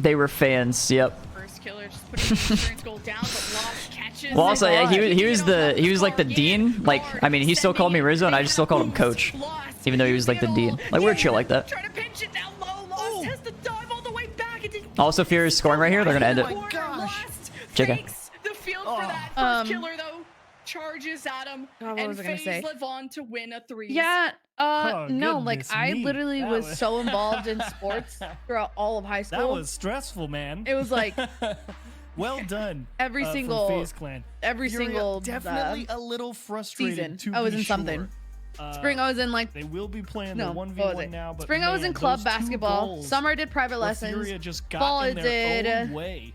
They were fans, yep. First killer just putting the insurance goal down, but Lost catches. Well, also, yeah, he was like the dean. Like, I mean, he still called me Rizzo, and I just still called him Coach, even though he was like the dean. Like, we're chill like that. Trying to pinch it down low. Lost has to dive all the way back. Also, Fury's scoring right here. They're gonna end it. JK. The field for that first killer though charges at him, and FaZe live on to win a 3. Yeah. No, like I literally was so involved in sports throughout all of high school. That was stressful, man. It was like, well done. Every single FaZe Clan. Every single definitely a little frustrated. Season. I was in something. Spring I was in like they will be playing the 1v1 now, but spring I was in club basketball. Summer I did private lessons. Furia just got fall in their did own way.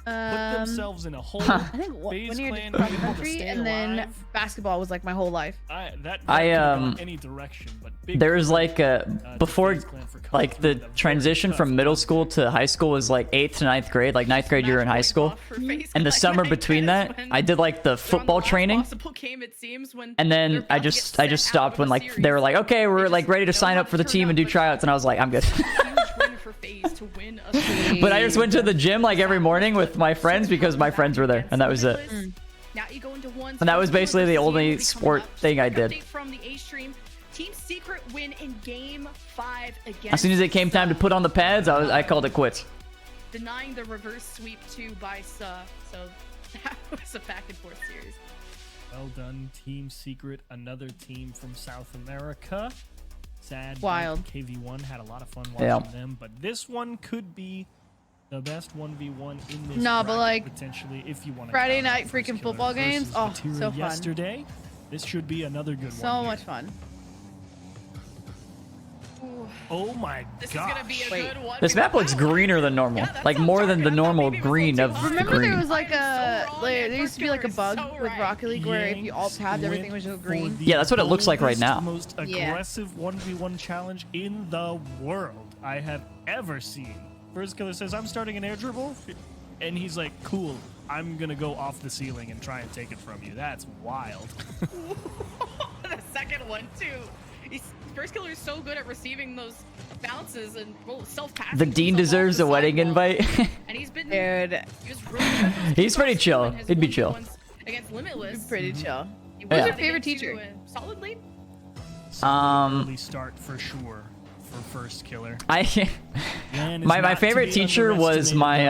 Put themselves in a hole. I think one year did cross country, and then basketball was like my whole life. Any direction, but there was like before like the transition from middle school to high school was like 8th to 9th grade. Like 9th grade you were in high school, and the summer between that I did like the football training, and then I just stopped when like they were like, okay, we're like ready to sign up for the team and do tryouts, and I was like, I'm good. But I just went to the gym like every morning with my friends because my friends were there, and that was it. And that was basically the only sport thing I did. Team Secret win in game 5 against. As soon as it came time to put on the pads, I called it quits. Denying the reverse sweep 2 by so that was a back and forth series. Well done, Team Secret, another team from South America. Sad. Wild. KV1 had a lot of fun watching them, but this one could be the best 1v1 in this. No, but like potentially, if you want to. Friday night freaking football games. Oh, so fun. Yesterday, this should be another good one. So much fun. Oh my god! This map looks greener than normal, like more than the normal green of the Remember green. there was like there used to be like a bug with Rocket League where if you alt tabbed everything was just green. Yeah, that's what it looks like right now. Most aggressive 1v1 challenge in the world I have ever seen. First killer says, I'm starting an air dribble, and he's like, cool. I'm gonna go off the ceiling and try and take it from you. That's wild. The second one too. First killer is so good at receiving those bounces and self-passing. The Dean deserves a wedding invite. And he's been Dude. he was really good. He's pretty chill. He'd be chill. Against Limitless. Pretty chill. Who's your favorite teacher? Solid lead? Early start for sure for first killer. My favorite teacher was my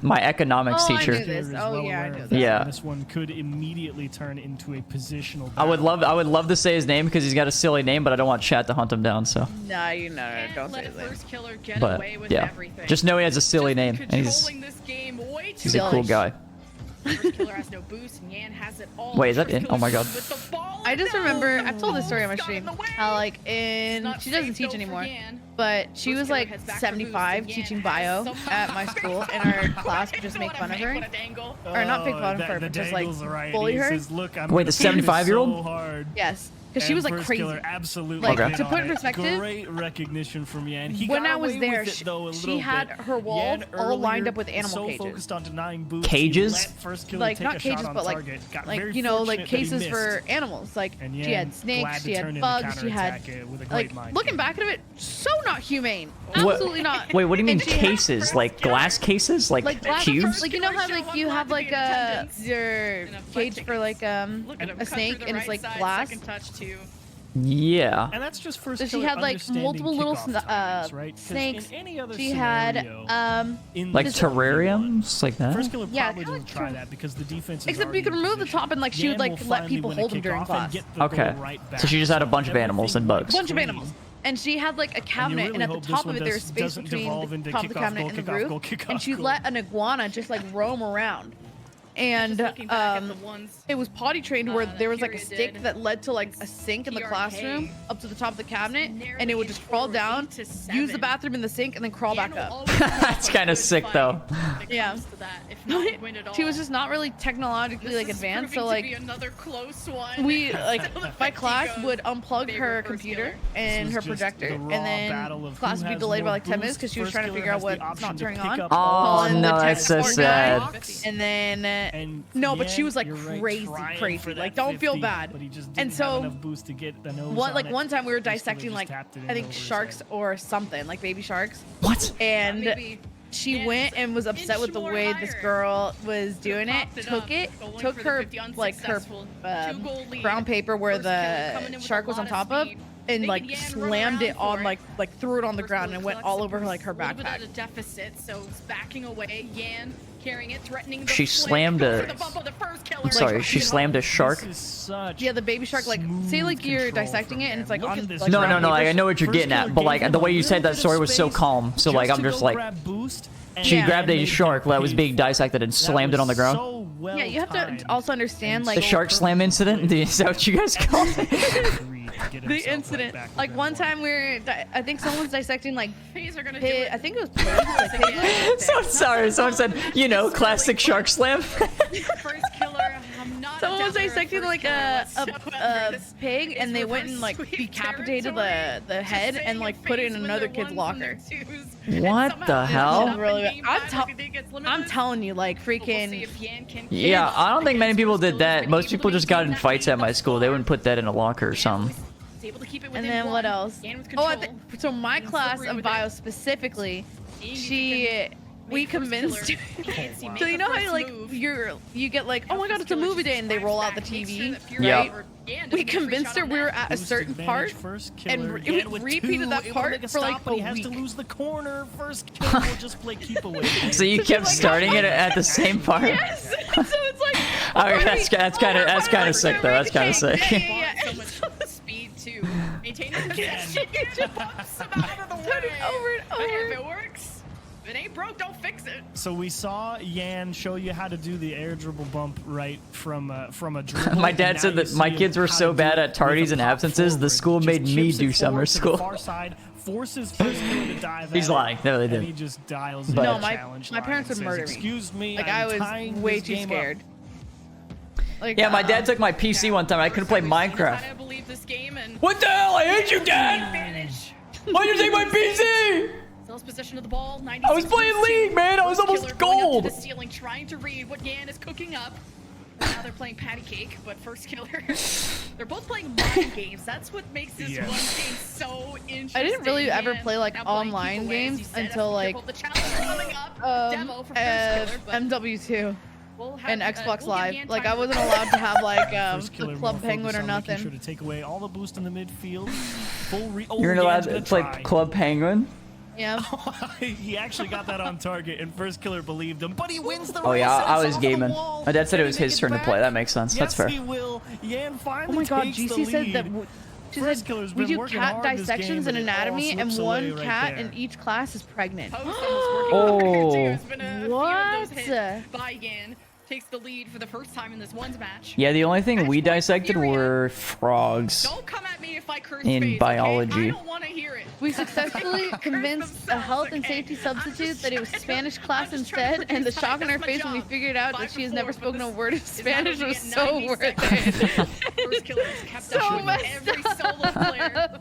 my economics teacher. I knew this. Oh yeah, I knew this. Yeah. This one could immediately turn into a positional I would love to say his name because he's got a silly name, but I don't want chat to hunt him down. So. Nah, don't say Let his name. first killer get But away with yeah, everything. just know he has a silly name, and he's This game way too he's a cool guy. First killer has no boost, and Yan has it all. Wait, is that First it? Oh my god. with the ball. I just remember, I've told this story on my Got in stream, the way. how like It's not she doesn't safe, teach though, for anymore, Yan. but she First was killer like heads back for 75 boost, and teaching Yan bio has at my school, and our class would just make fun of her. Or not make fun of her, but just like bully her. Wait, the 75-year-old? So hard. Yes. Because she was like First crazy. Killer absolutely Like, hit to put on in it. perspective, Great recognition from Yan. He when got I was away there, with it, though, a she little had bit. her walls Yan all lined earlier up with animal so cages. focused on denying boosts, Cages? he let First Killer Like take not a shot cages, on but like target. Got like very you know, fortunate like that he cases missed. for animals. Like And she Yan had snakes, glad to she turn had into bugs, she had counterattack with a great like mind. looking back at it, so not humane. What- Absolutely not. Wait, what do you mean And she had- cases? Like glass cases? Like glass- cubes? Like you know how like you have like your cage for like a snake and it's like glass. Yeah. And that's just First So she Killer had like understanding multiple little kickoff timings, right? 'Cause snakes. in any other She had scenario, in Like this terrariums, like that. First Killer Yeah, probably doesn't try that because the defense is Except already you could in remove the position. top and like she would Yan like will let finally people win a hold them during kickoff and class. get the Okay. goal right back. So she just had a bunch of animals and bugs. Bunch of animals. And she had like a cabinet, really and at hope the this top one of it there was space doesn't between devolve the into top of the kickoff, cabinet goal, and the kickoff, roof. goal, kickoff, And she goal. let an iguana just like roam around. And it was potty trained where there was like a stick that led to like a sink in the classroom up to the top of the cabinet, and it would just crawl down, use the bathroom in the sink, and then crawl back up. That's kind of sick though. Yeah. She was just not really technologically like advanced, so like we like my class would unplug her computer and her projector, and then class would be delayed by like 10 minutes because she was trying to figure out what's not turning on. Oh no, that's so sad. And then no, but she was like crazy. Like don't feel bad. And so one time we were dissecting like I think sharks or something, like baby sharks. What? And she went and was upset with the way this girl was doing it. Took her like her brown paper where the shark was on top of, and like slammed it on like threw it on the ground and went all over like her backpack. A deficit, so it's backing away. Yan carrying it, threatening. She slammed a. I'm sorry, she slammed a shark. Yeah, the baby shark. Like, say like you're dissecting it and it's like on. Like, No, like, I know what you're getting at, but like the way you said that story was so calm. So like I'm just like. She grabbed a shark that was being dissected and slammed it on the ground. Yeah, you have to also understand like the shark slam incident. Is that what you guys call it? The incident. Like one time I think someone's dissecting like pig, I think it was pigs, like piglets. So sorry, someone said, you know, classic shark slam. Someone was dissecting like a pig, and they went and like decapitated the head and like put it in another kid's locker. What the hell? Really, I'm telling you, like freaking. Yeah, I don't think many people did that. Most people just got in fights at my school. They wouldn't put that in a locker or something. And then what else? Oh, so my class of bio specifically, we convinced. So you know how like you get like, oh my god, it's a movie day, and they roll out the TV, right? We convinced her we were at a certain part, and we repeated that part for like a week. Has to lose the corner. First killer will just play keep away. So you kept starting it at the same part. Yes. So it's like. Alright, that's kind of sick though. That's kind of sick. Yeah. Speed to maintain the position. Just bumps them out of the way. Over and over. If it works, if it ain't broke, don't fix it. So we saw Yan show you how to do the air dribble bump right from a dribble. My dad said that my kids were so bad at tardies and absences, the school made me do summer school. Forces first killer to dive. He's lying. No, they didn't. He just dials But- No, my parents would murder me. Excuse me. Like I was way too scared. Like, Yeah, my dad took my PC one time. I couldn't play Minecraft. I believe this game and What the hell? I hate you, Dad! Why'd you take my PC? Still his possession of the ball. I was playing League, man. I was almost gold. The ceiling, trying to read what Yan is cooking up. And now they're playing patty cake, but first killer. They're both playing mind games. That's what makes this one game so interesting. I didn't really ever play like online games until like MW2 and Xbox Live. Like I wasn't allowed to have like the Club Penguin or nothing. Sure to take away all the boost in the midfield. You're not allowed to play Club Penguin. Yeah. He actually got that on target, and First Killer believed him, but he wins the race. Oh yeah, I was gaming. My dad said it was his turn to play. That makes sense. That's fair. Yes, he will. Yan finally Oh my god, takes GC the said that lead. we do cat dissections in anatomy, and one cat in each class is pregnant. Oh. What? By Yan. Takes the lead for the first time in this one's match. Yeah, the only thing we dissected were frogs Don't come at me if I curse in space, biology. Okay? I don't want to hear it. We successfully convinced a health and safety substitute that it was Spanish class instead, and the shock on her face when we figured out that she has never spoken a word of Spanish was so worth it. First killer has kept So up with messed every solo player.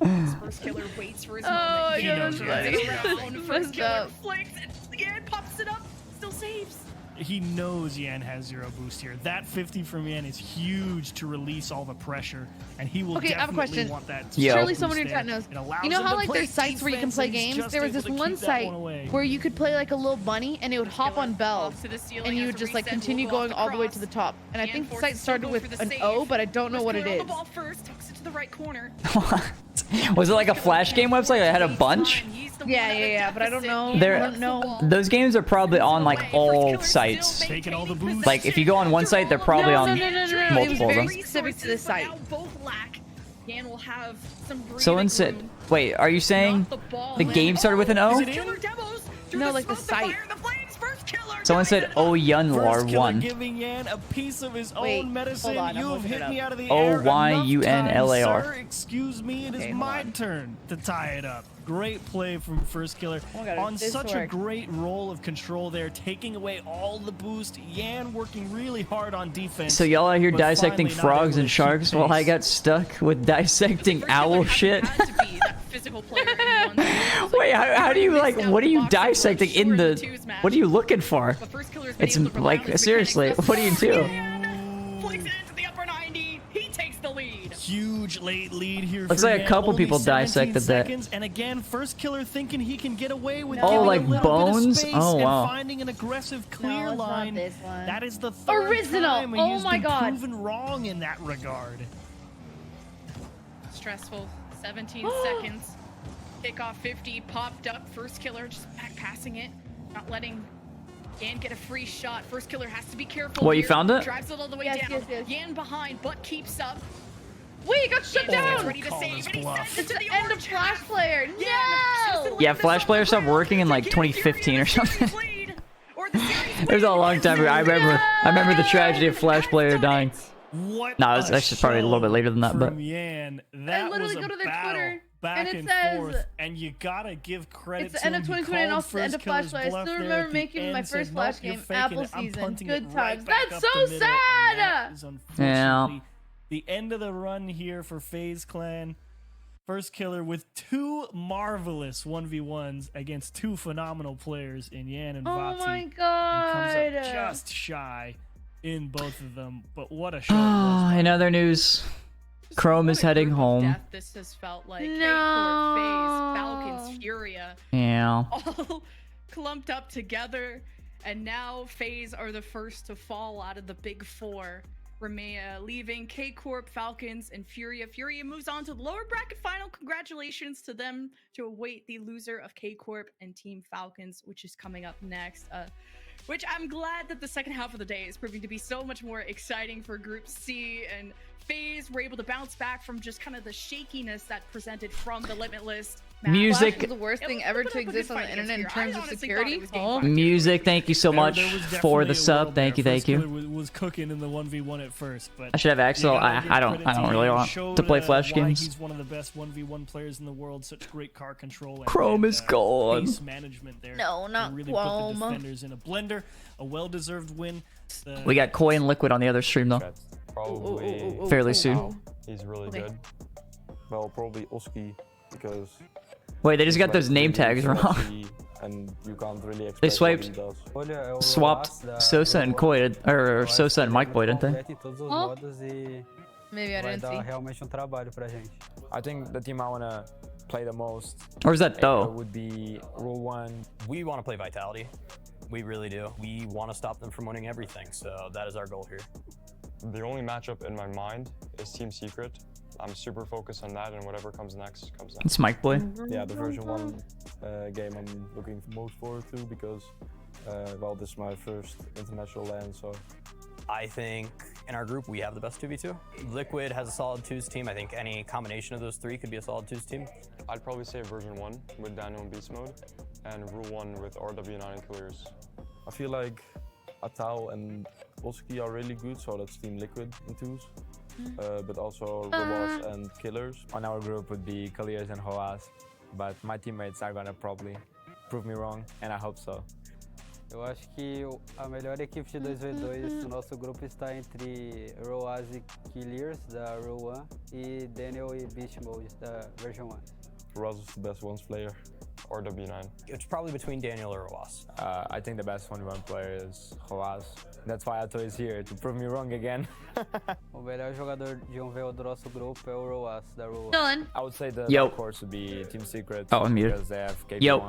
This first killer waits for his moment. Oh, yeah, that's funny. First killer flicks it. Yan pops it up. Still saves. He knows Yan has 0 boost here. That 50 from Yan is huge to release all the pressure, and he will Okay, I have a question. want that. Surely someone in your chat knows. You know how like there's sites where you can play games? There was this one site where you could play like a little bunny, and it would hop on bells, and you would just like continue going all the way to the top. And I think the site started with an O, but I don't know what it is. To the right corner. Was it like a Flash game website that had a bunch? Yeah, but I don't know. Those games are probably on like all sites. Taking all the boost. Like if you go on one site, they're probably on multiple It was very of them. specific to this site. Yan will have some Someone said, wait, are you saying the game started with an O? No, like the site. Someone said Oyunlar won. Giving Yan a piece of his Wait, own medicine. hold on, I'm You have looking hit it me up. out of the air. Oyunlar. Sir, excuse me, it is Okay, my hold on. turn to tie it up. Great play from First Killer Oh my God, on this such a worked. great role of control there, taking away all the boost. Yan working really hard on defense. So y'all out here but dissecting finally not frogs able and to sharks keep while I pace. got stuck with dissecting owl shit? Wait, how do you like, what are you dissecting in the, what are you looking for? It's like, seriously, what do you do? Huge late lead here. Looks for like a Yan. couple Only people 17 dissected that. seconds, and again, First Killer thinking he can get away with Oh, giving like a little bones? bit of space Oh, and wow. finding an aggressive clear No, it's not line. this one. That is the third Original. time and Oh he's my been God. proven wrong in that regard. Stressful. 17 seconds. Kickoff 50 popped up. First killer just back passing it, not letting Yan get a free shot. First killer has to be careful. What, you here. found it? Drives it all the way Yes, down. yes. Yan behind, but keeps up. Wait, it got shut down. Ready to Call save, this and he bluff. sends it It's to the the end of orange Flash half. Player. No. Yeah, Flash Player stopped working in like 2015 or something. It was a long time ago. I remember the tragedy of Flash Player dying. What? No, it was actually probably a little bit later than that, but From Yan, that literally was go a to their battle Twitter, back and it and says- forth, and you gotta give credit It's the to end of him. He 2020 and called also the end of First Flash Killer's Player. I bluff still there remember at the making my end, said, first Flash "Nope, you're game, faking Apple it. I'm season. punting Good it right times. back That's up so the middle," and that sad. is unfortunately the end of the run here for FaZe Clan. First Killer with 2 marvelous 1v1s against 2 phenomenal players in Yan and Oh Vati. my And god. comes up just shy in both of them. But what a show it was. in other news, Chrome is heading home. Death this has felt like. No. K-Corp, FaZe, Falcons, Furia, Yeah. all clumped up together, and now FaZe are the first to fall out of the big four. Remea leaving K-Corp, Falcons, and Furia. Furia moves on to the lower bracket final. Congratulations to them to await the loser of K-Corp and Team Falcons, which is coming up next. Which I'm glad that the second half of the day is proving to be so much more exciting for Group C, and FaZe were able to bounce back from just kind of the shakiness that presented from the Limitless match. Music. Flash is the worst thing ever to exist on the internet in terms of security. Oh. Music, thank you so much There was for definitely the a sub. world Thank you, there. thank First you. Killer was cooking in the 1v1 at first, but I should have Axel. you gotta give I don't credit to really him. want Showed, to play Flash why games. He's one of the best 1v1 players in the world. Such great car control. Chrome is gone. Pace management there. No, to not really Chrome. put the defenders in a blender. A well-deserved win. We got Koi and Liquid on the other stream though. Probably Fairly soon. he's really Okay. good. Well, probably Oski because Wait, they just got those name tags wrong. And you can't really They swiped, swapped Sosa and Koi, or Sosa and Mike Boy, didn't they? Oh. Maybe I didn't see. I think the team I want to play the most, Or is that though? would be Rule 1. We want to play Vitality. We really do. We want to stop them from winning everything, so that is our goal here. The only matchup in my mind is Team Secret. I'm super focused on that, and whatever comes next, comes next. It's Mike Boy. Yeah, the version 1 game I'm looking most forward to because, well, this is my first international LAN, so. I think in our group, we have the best 2v2. Liquid has a solid 2s team. I think any combination of those 3 could be a solid 2s team. I'd probably say version 1 with Daniel in beast mode, and Rule 1 with RW9 and clears. I feel like Atal and Polski are really good, so that's Team Liquid in 2s. But also robots and killers. On our group would be Kalias and Hoas, but my teammates are gonna probably prove me wrong, and I hope so. Eu acho que a melhor equipe de 2v2 do nosso grupo está entre Roas e Killers da Rule 1 e Daniel e Beast Mode da version 1. Roas is the best ones player. RW9. It's probably between Daniel or Roas. I think the best 1v1 player is Hoas. That's why Ato is here, to prove me wrong again. O melhor jogador de 1v1 do nosso grupo é o Roas da Rule 1. Dylan. I would say the Yo. dark horse would be Team Secret. Oh, I'm muted. Because they have KP1. Yo.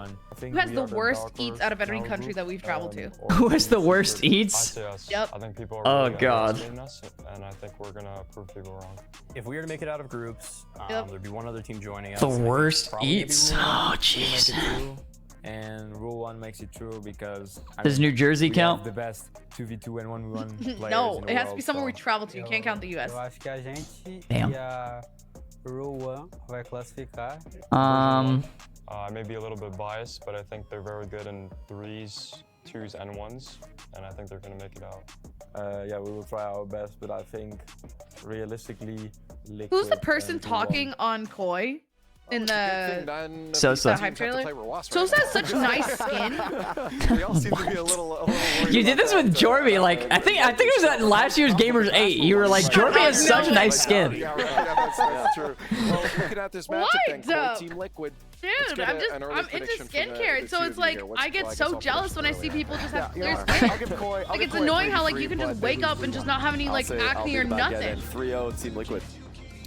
Who has the worst eats out of every country that we've traveled to? Who has the worst I'd eats? say us. Yep. I think people are Oh, really God. underestimating us, and I think we're gonna prove people wrong. If we were to make it out of groups, there'd be one other team joining us. The worst Probably maybe eats? Rule 1. Oh, Make jeez. it true, and Rule 1 makes it true because Does New Jersey we count? have the best 2v2 and 1v1 players No, in the it has to world, be somewhere we so. travel to. You can't count the US. Eu acho que a gente Damn. e a Rule 1 vai classificar. I may be a little bit biased, but I think they're very good in 3s, 2s, and 1s, and I think they're gonna make it out. Yeah, we will try our best, but I think realistically, Liquid Who's the person and Rule 1 talking on Koi in the Sosa. hype trailer? Sosa has such nice skin. They all seem to be a little You did this with Jorby, like I think it was at last year's GAMERS8. You were like, Jorby has such nice skin. Yeah, right. That's true. Well, looking at this matchup, then, What? Team Liquid. Dude, I'm into skincare, so it's like I get so jealous when I see people just have clear skin. Like it's annoying how like you can just wake up and just not have any like acne or nothing. 3-0 Team Liquid.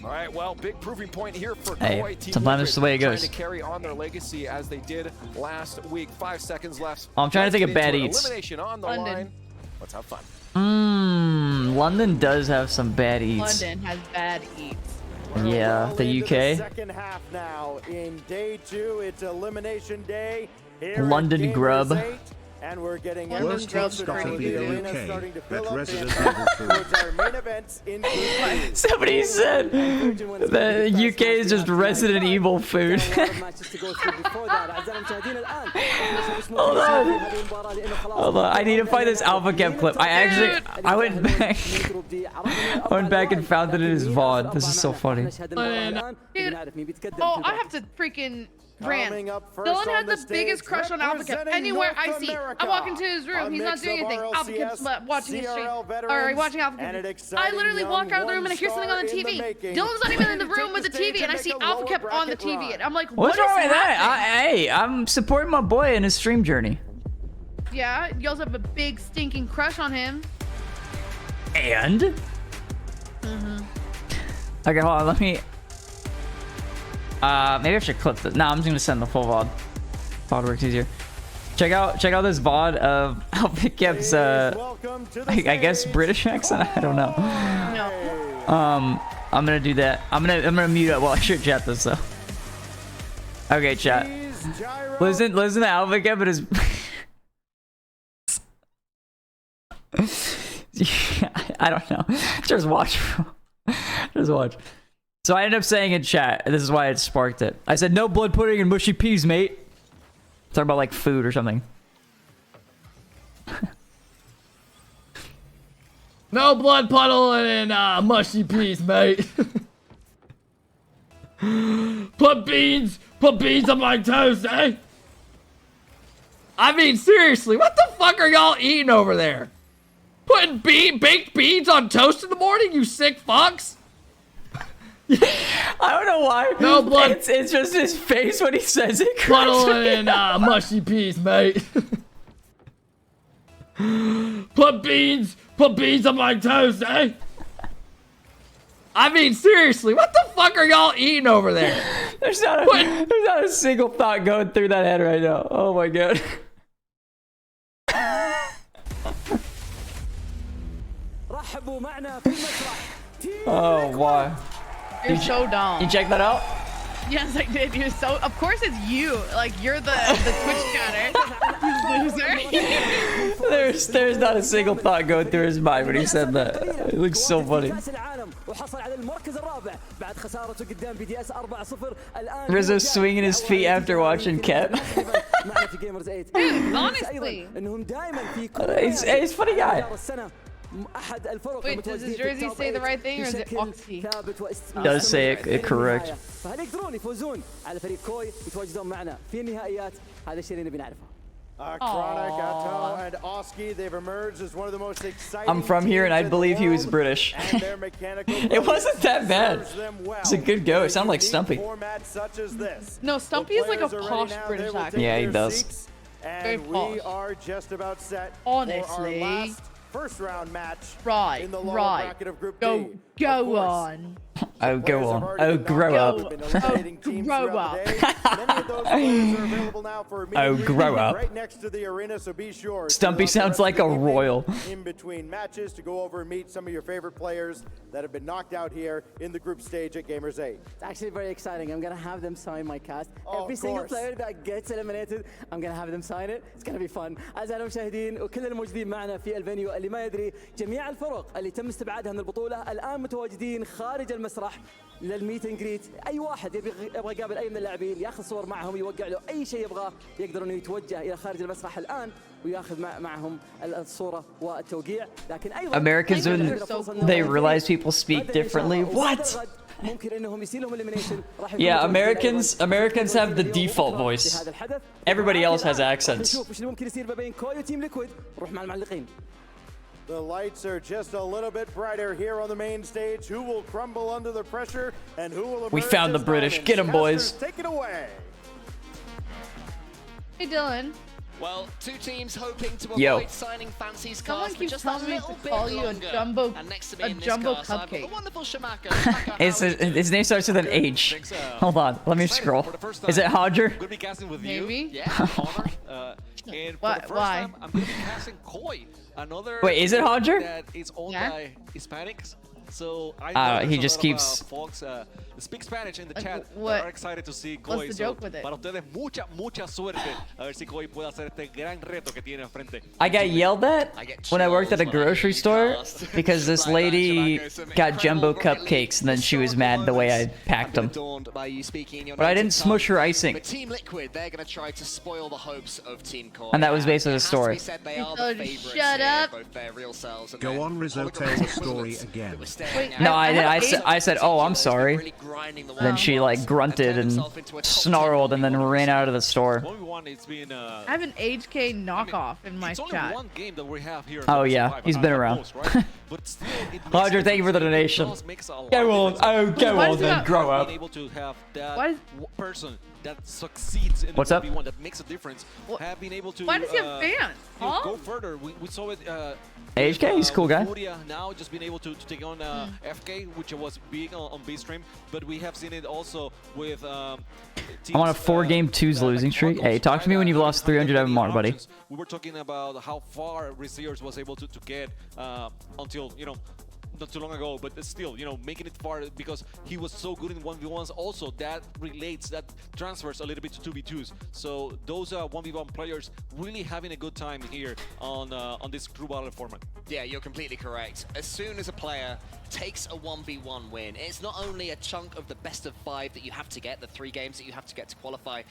All right, well, big proving point here for Hey, Koi. Team sometimes Liquid it's the way it goes. Trying to carry on their legacy as they did last week. 5 seconds left. I'm trying to think of bad Into an eats. Elimination on the London. line. Let's have fun. London does have some bad eats. London has bad eats. Yeah, the Into UK. second half now. In day 2, it's elimination day. Here London at grub. GAMERS8, and we're getting London ever Worst grub's closer stop to in the the arena UK starting to at fill up Resident and Evil 3. towards our main events in Group B. Somebody said the UK is just Resident Evil food. Hold on. Hold on. I need to find this Alpha Cap clip. I went back and found it in his VOD. This is so funny. Dude, oh, I have to freaking rant. Dylan has the biggest crush on Alpha Cap. Anywhere I see, I walk into his room, he's not doing anything. Alpha Cap's watching his stream, or watching Alpha Cap. I literally walk out of the room and I hear something on the TV. Dylan's not even in the room with the TV, and I see Alpha Cap on the TV, and I'm like, What's what wrong is with that? happening? Hey, I'm supporting my boy in his stream journey. Yeah, you also have a big stinking crush on him. And? Okay, hold on. Let me. Maybe I should clip this. No, I'm just gonna send the full VOD. VOD works easier. Check out this VOD of Alpha Cap's I guess British accent. I don't know. No. I'm gonna do that. I'm gonna mute up while I should chat this though. Okay, chat. Listen to Alpha Cap and his. I don't know. Just watch, bro. Just watch. So I ended up saying in chat, and this is why it sparked it. I said, no blood pudding and mushy peas, mate. Talking about like food or something. No blood puddle and mushy peas, mate. Put beans on my toast, eh? I mean, seriously, what the fuck are y'all eating over there? Putting baked beans on toast in the morning, you sick fucks? I don't know why. No blood. It's just his face when he says it. Puddle in mushy peas, mate. Put beans on my toast, eh? I mean, seriously, what the fuck are y'all eating over there? There's not a single thought going through that head right now. Oh my god. Oh, why? You're so dumb. You check that out? Yes, I did. You're so. Of course, it's you. Like you're the Twitch counter. You loser. There's not a single thought going through his mind when he said that. It looks so funny. Rizzo's swinging his feet after watching Ket. Honestly. He's a funny guy. Wait, does his jersey say the right thing or is it Oxy? Does say it correct. Chronic, Atto, and Oski, they've emerged as one of the most exciting. I'm from here and I believe he was British. It wasn't that bad. It's a good go. It sounded like Stumpy. No, Stumpy is like a posh British actor. Yeah, he does. Very And posh. we are just about set Honestly. for our last first round match Right, in the lower right. bracket of Group Go, D. go on. Oh, go on. Oh, grow up. Grow up. Oh, grow up. Right next to the arena, so be sure. Stumpy sounds like a royal. In between matches to go over and meet some of your favorite players that have been knocked out here in the group stage at GAMERS8. It's actually very exciting. I'm going to have them sign my cast. Oh, Every of single course. player that gets eliminated, I'm going to have them sign it. It's going to be fun. أعزائي المشاهدين وكل الموجودين معنا في الفينيو اللي ما يدري جميع الفرق اللي تم استبعادها من البطولة الآن متواجدين خارج المسرح للميت اند جريت. أي واحد يبغى يقابل أي من اللاعبين ياخذ صور معهم يوقع له أي شيء يبغاه يقدر إنه يتوجه إلى خارج المسرح الآن وياخذ معهم الصورة والتوقيع. لكن أيضا Americans, when they realize people speak differently. What? Yeah, Americans have the default voice. Everybody else has accents. The lights are just a little bit brighter here on the main stage. Who will crumble under the pressure and who will emerge? We found the as British. diamonds? Get 'em, boys. Casters, take it away. Hey, Dylan. Well, two teams hoping to Yo. avoid signing Fancy's Someone cast for keeps just telling a me little to bit call you a longer. jumbo, And next to me a in this jumbo cast, I've got the cupcake. wonderful Shamaka. Shamaka, His name starts with an H. Hold on, let me scroll. Is it Hodger? Gonna be casting with Maybe. you. Yeah, honor. And for the first Why? time, I'm gonna be casting Koi. Another. Wait, is it Hodger? That is owned Yeah. by Hispanics. So I know he there's just a lot keeps. of folks that speak Spanish in the Like, chat what- that are excited to see Koi. what's the joke with it? Para ustedes mucha suerte. A ver si Koi puede hacer este gran reto que tiene enfrente. I got yelled at when I worked at a grocery store because this lady got jumbo cupcakes and then she was mad the way I packed them. But I didn't smush her icing. But Team Liquid, they're going to try to spoil the hopes of Team Koi. And that was basically the It has to story. be said they are Oh, the just favorites shut here, up. both their real selves and Go their on, Rizzo, hologram tell the story equivalents again. that we're staring Wait, at. No, I I said, oh, I'm sorry. Then she like grunted and snarled and then ran out of the store. 1v1, it's been. I have an HK knockoff in my It's only chat. one game that we have here. Oh yeah, he's been around. But still, it makes Roger, a thank you for the difference. donation. It does make a lot Go on, of difference. oh go Why on does then, that- grow up. Being able to have that Why- person that succeeds in What's the up? 1v1 that makes a difference have been able to Why does he have fans? you know, Huh? go further. We saw it HK, he's a cool guy. Furia now just been able to take on FK, which was big on B-Stream, but we have seen it also with I'm on a 4-game 2s losing streak. Hey, talk to me when you've lost 300 MMR, buddy. We were talking about how far Rizzo was able to get until, you know, not too long ago, but still, you know, making it far because he was so good in 1v1s. Also, that relates, that transfers a little bit to 2v2s. So those 1v1 players really having a good time here on this crew battle format. Yeah, you're completely correct. As soon as a player takes a 1v1 win, it's not only a chunk of the best of 5 that you have to get, the 3 games that you have to get to qualify,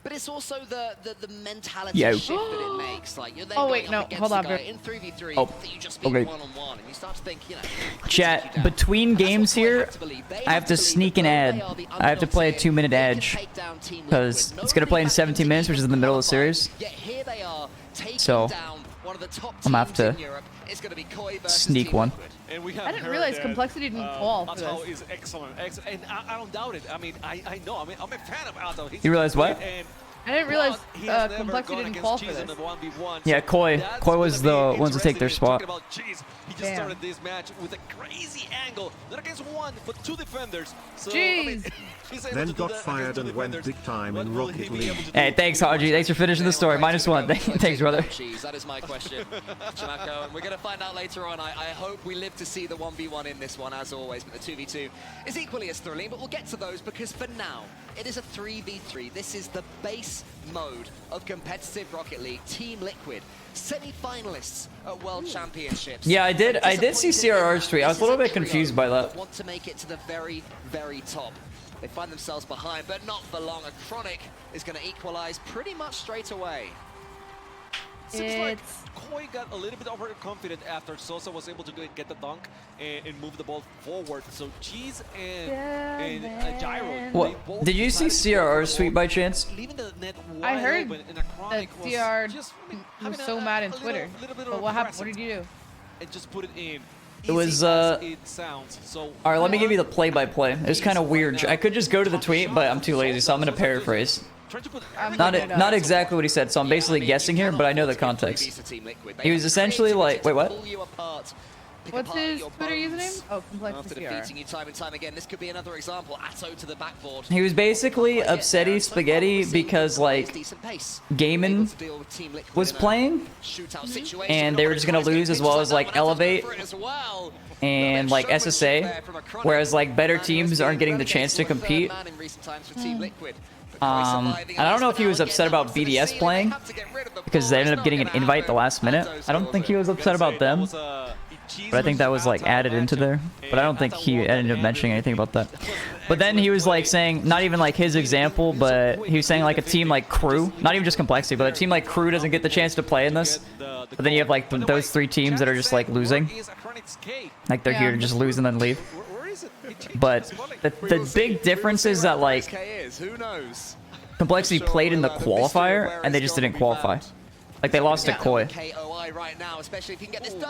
but it's also the mentality shift that it makes. Like you're then going up against hold on, a guy in 3v3 that you just beat okay. one-on-one, and you start to think, you know, Chat, between games here, I have to sneak an ad. I have to play a 2-minute edge because it's gonna play in 17 minutes, which is in the middle of the series. here they are taking So down one of the top I'm gonna have teams to in Europe. It's going to be Koi versus sneak Team one. Liquid. And we have I didn't realize Complexity didn't fall for Atao this. is excellent, and I don't doubt it. I mean, I know. I mean, I'm a fan of Atao. You realized what? I didn't realize Complexity didn't fall for this. Yeah, Koi was the ones to take their spot. He just started this match with a crazy angle, not against one, but two defenders. So, Jeez. Then got fired and went big time in Rocket League. Hey, thanks, Haji. Thanks for finishing the story. -1. Thanks, brother. That is my question, Chimako, and we're going to find out later on. I hope we live to see the 1v1 in this one, as always, but the 2v2 is equally as thrilling, but we'll get to those because for now, it is a 3v3. This is the base mode of competitive Rocket League. Team Liquid, semi-finalists at World Championships. Yeah, I did see CRR's tweet. I was a little bit confused by that. Want to make it to the very, very top. They find themselves behind, but not for long. A Chronic is going to equalize pretty much straight away. Seems like Koi got a little bit overconfident after Sosa was able to get the dunk and move the ball forward. So Cheese and Gyro. What? Did you see CRR's tweet by chance? I heard that CR was so mad on Twitter. But what happened? What did you do? And just put it in. It was, alright, let me give you the play-by-play. It was kind of weird. I could just go to the tweet, but I'm too lazy, so I'm going to paraphrase. Not exactly what he said, so I'm basically guessing here, but I know the context. He was essentially like, wait, what? What's his Twitter username? Oh, Complexity CR. Defeating you time and time again. This could be another example. Atto to the backboard. He was basically upsetty spaghetti because, like, Gaiman was playing, and they were just going to lose, as well as, like, Elevate and, like, SSA, whereas, like, better teams aren't getting the chance to compete. And I don't know if he was upset about BDS playing, because they ended up getting an invite the last minute. I don't think he was upset about them. But I think that was like added into there. But I don't think he ended up mentioning anything about that. But then he was like saying, not even like his example, but he was saying like a team like Crew, not even just Complexity, but a team like Crew doesn't get the chance to play in this. But then you have like those three teams that are just like losing. Like they're here to just lose and then leave. But the big difference is that like Complexity played in the qualifier and they just didn't qualify. Like they lost to Koi.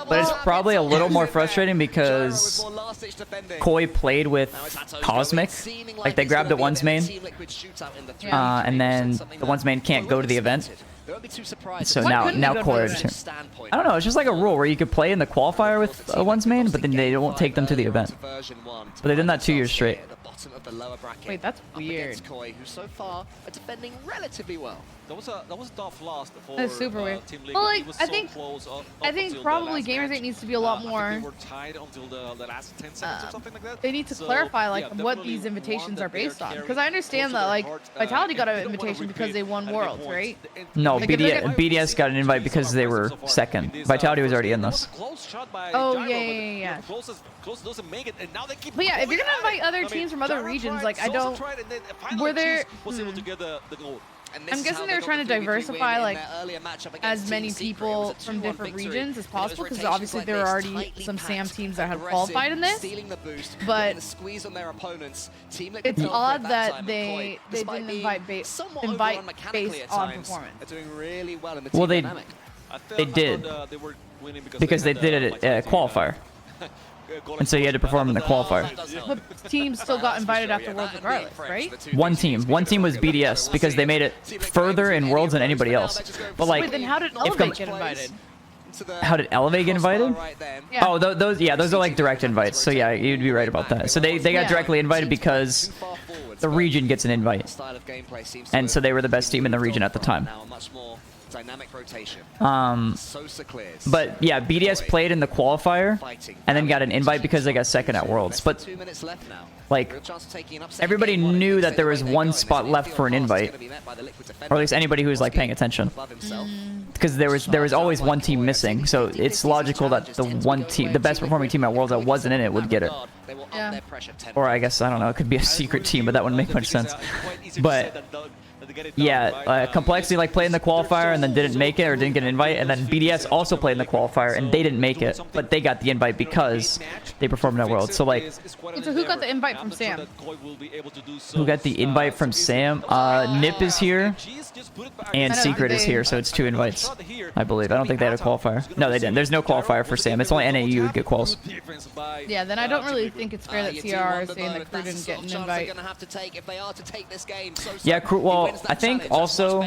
But it's probably a little more frustrating because Koi played with Cosmic. Like they grabbed the one's main. And then the one's main can't go to the event. So now Koi. I don't know, it's just like a rule where you could play in the qualifier with a one's main, but then they won't take them to the event. But they've done that 2 years straight. Wait, that's weird. Koi, who so far are defending relatively well. That was a tough loss for That's super weird. Team Liquid. Well, like was I so think close probably GAMERS8 needs to be a lot more. They were tied until the last 10 seconds or something like that. They need to clarify like what these invitations are based on, because I understand that like Vitality got an invitation because they won Worlds, right? No, like, BDS got an invite because they were second. Vitality was already in this. Oh yeah. But yeah, if you're gonna invite other teams from other regions, like I don't. Were there? I'm guessing they were trying to diversify like as many people from different regions as possible, because obviously there were already some SAM teams that had qualified in this. But it's odd that they didn't invite based on performance. Well, they did because they did it at qualifier. And so you had to perform in the qualifier. But teams still got invited after Worlds regardless, right? One team was BDS because they made it further in Worlds than anybody else. But like, wait, then how did Elevate get invited? How did Elevate get invited? Yeah. Oh, those are like direct invites. So yeah, you'd be right about that. So they got directly invited because the region gets an invite, and so they were the best team in the region at the time. Dynamic rotation. But yeah, BDS played in the qualifier and then got an invite because they got second at Worlds. But like, everybody knew that there was one spot left for an invite, or at least anybody who was like paying attention, because there was always one team missing. So it's logical that the best performing team at Worlds that wasn't in it would get it. Yeah. Or I guess, I don't know, it could be a secret team, but that wouldn't make much sense. But to get it done, Yeah, right? Complexity like played in the qualifier and then didn't make it or didn't get an invite, and then BDS also played in the qualifier and they didn't make it, but they got the invite because they performed in that world. So like, So who got the invite from Sam? who got the invite from Sam? Nip is here, and Secret is here, so it's 2 invites, I believe. I don't think they had a qualifier. No, they didn't. There's no qualifier for Sam. It's only NAU who get quals. Yeah, then I don't really think it's fair that CR is saying the crew didn't get an invite. Yeah, crew. Well, I think also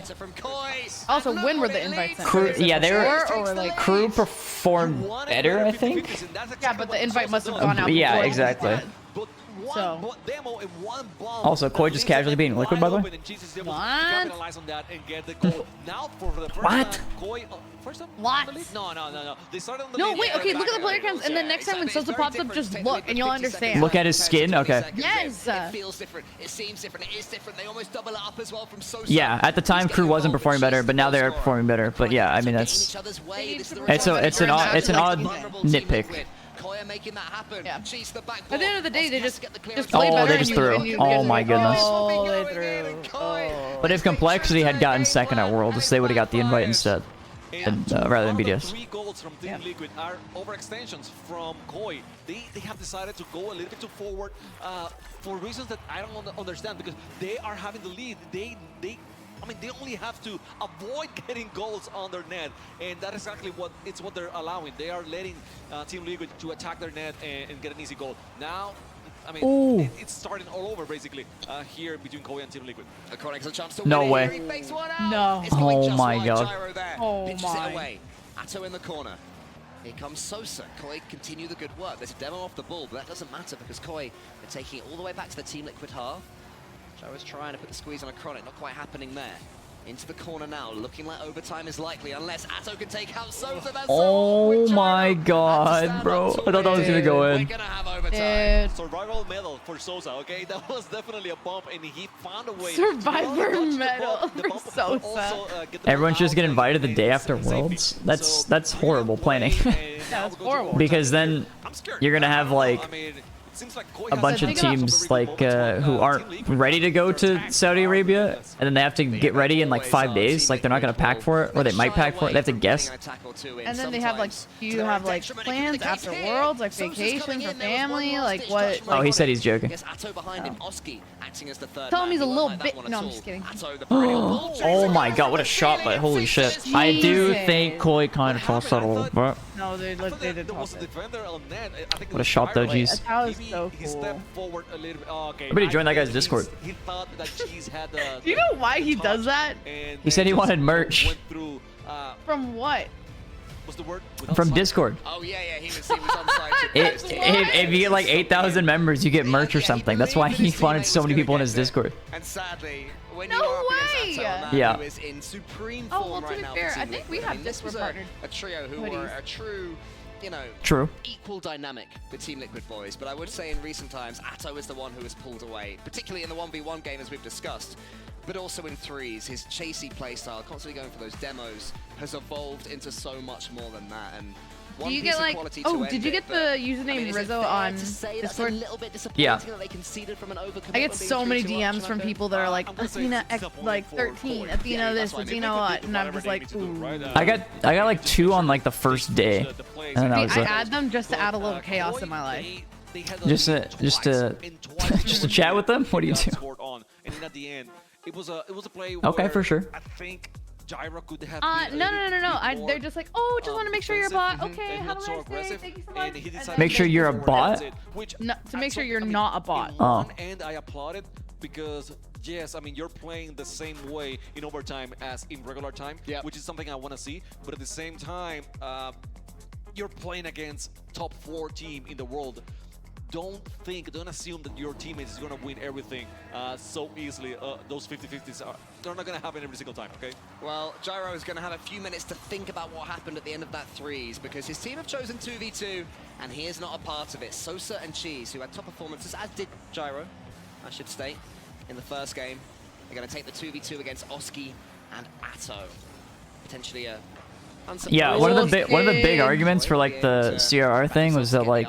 when were the invites sent? crew. Yeah, they were. Or like Crew performed better, I think. Yeah, but the invite must have gone out. Yeah, before. exactly. So. Also, Koi just casually being liquid, by the way. What? What? What? No, wait, okay, look at the player counts, and then next time when Sosa pops up, just look, and you'll understand. Look at his skin? Okay. Yes! It feels different. It seems different. It is different. They almost double it up as well from Sosa. Yeah, at the time, Crew wasn't performing better, but now they're performing better. But yeah, I mean, that's... It's an odd nitpick. Making that happen. Yeah. At the end of the day, they just played Oh, better. they just threw. Oh my goodness. Oh, they threw. Oh. But if Complexity had gotten second at Worlds, they would have got the invite instead, rather than BDS. 3 goals from Team Liquid are overextensions from Koi. They have decided to go a little bit too forward for reasons that I don't understand, because they are having the lead. I mean, they only have to avoid getting goals on their net, and that is exactly what they're allowing. They are letting Team Liquid to attack their net and get an easy goal. Now, I mean, it's starting all over basically here between Koi and Team Liquid. No way. No. Oh my god. Oh Pitches my. it away. Atto in the corner. Here comes Sosa. Koi continue the good work. There's a demo off the ball, but that doesn't matter because Koi are taking it all the way back to the Team Liquid half. Gyro's trying to put the squeeze on a Chronic, not quite happening there. Into the corner now, looking like overtime is likely, unless Atto can take out Sosa. Oh my god, bro. I thought that was gonna go in. Survival medal for Sosa, okay? That was definitely a bump, and he found a way. Survivor medal for Sosa. Everyone should just get invited the day after Worlds? That's horrible planning. That's horrible. Because then you're gonna have like a bunch of teams like who aren't ready to go to Saudi Arabia, and then they have to get ready in like 5 days. Like they're not gonna pack for it, or they might pack for it. They have to guess. And then they have like, do you have like plans after Worlds, like vacation for family, like what? Oh, he said he's joking. Tell him he's a little bit. No, I'm just kidding. Oh my god, what a shot! But holy shit, I do think Koi kind of tossed that a little bit. No, they did toss it. What a shot though, jeez. That was so cool. Everybody join that guy's Discord. Do you know why he does that? He said he wanted merch. From what? What's the word? From Discord. Oh yeah, he was on site. If you get like 8,000 members, you get merch or something. That's why he wanted so many people in his Discord. And sadly, when No you are way! against Atto, Yeah. who is in supreme Oh, form well, to right be now fair, for I Team think we Liquid. have And this Discord was partnered a trio who were hoodies. a true, you know, True. equal dynamic, the Team Liquid boys. But I would say in recent times, Atto is the one who has pulled away, particularly in the 1v1 game as we've discussed, but also in threes. His chasey playstyle, constantly going for those demos, has evolved into so much more than that. And Do you get like, oh, did you get the username Rizzo on Discord? Yeah. I get so many DMs from people that are like, Athena X, like 13, Athena this, Athena what, and I'm just like, ooh. I got like 2 on like the first day, and that was I it. add them just to add a little chaos in my life. Just to chat with them. What do you do? Okay, for sure. I think Gyro could have No. They're just like, oh, just want to make sure you're a bot. Okay, how do I say? Thank you so much. Make sure you're a bot? No, to make sure you're not a bot. Oh. And I applaud it because, yes, I mean, you're playing the same way in overtime as in regular time, which is something I want to see. But at the same time, you're playing against top 4 team in the world. Don't assume that your teammate is going to win everything so easily. Those 50-50s they're not going to happen every single time, okay? Well, Gyro is going to have a few minutes to think about what happened at the end of that threes, because his team have chosen 2v2, and he is not a part of it. Sosa and Cheese, who had top performances, as did Gyro, I should state, in the first game. They're going to take the 2v2 against Oski and Atto. Potentially a... Yeah, one of the big arguments for like the CRR thing was that like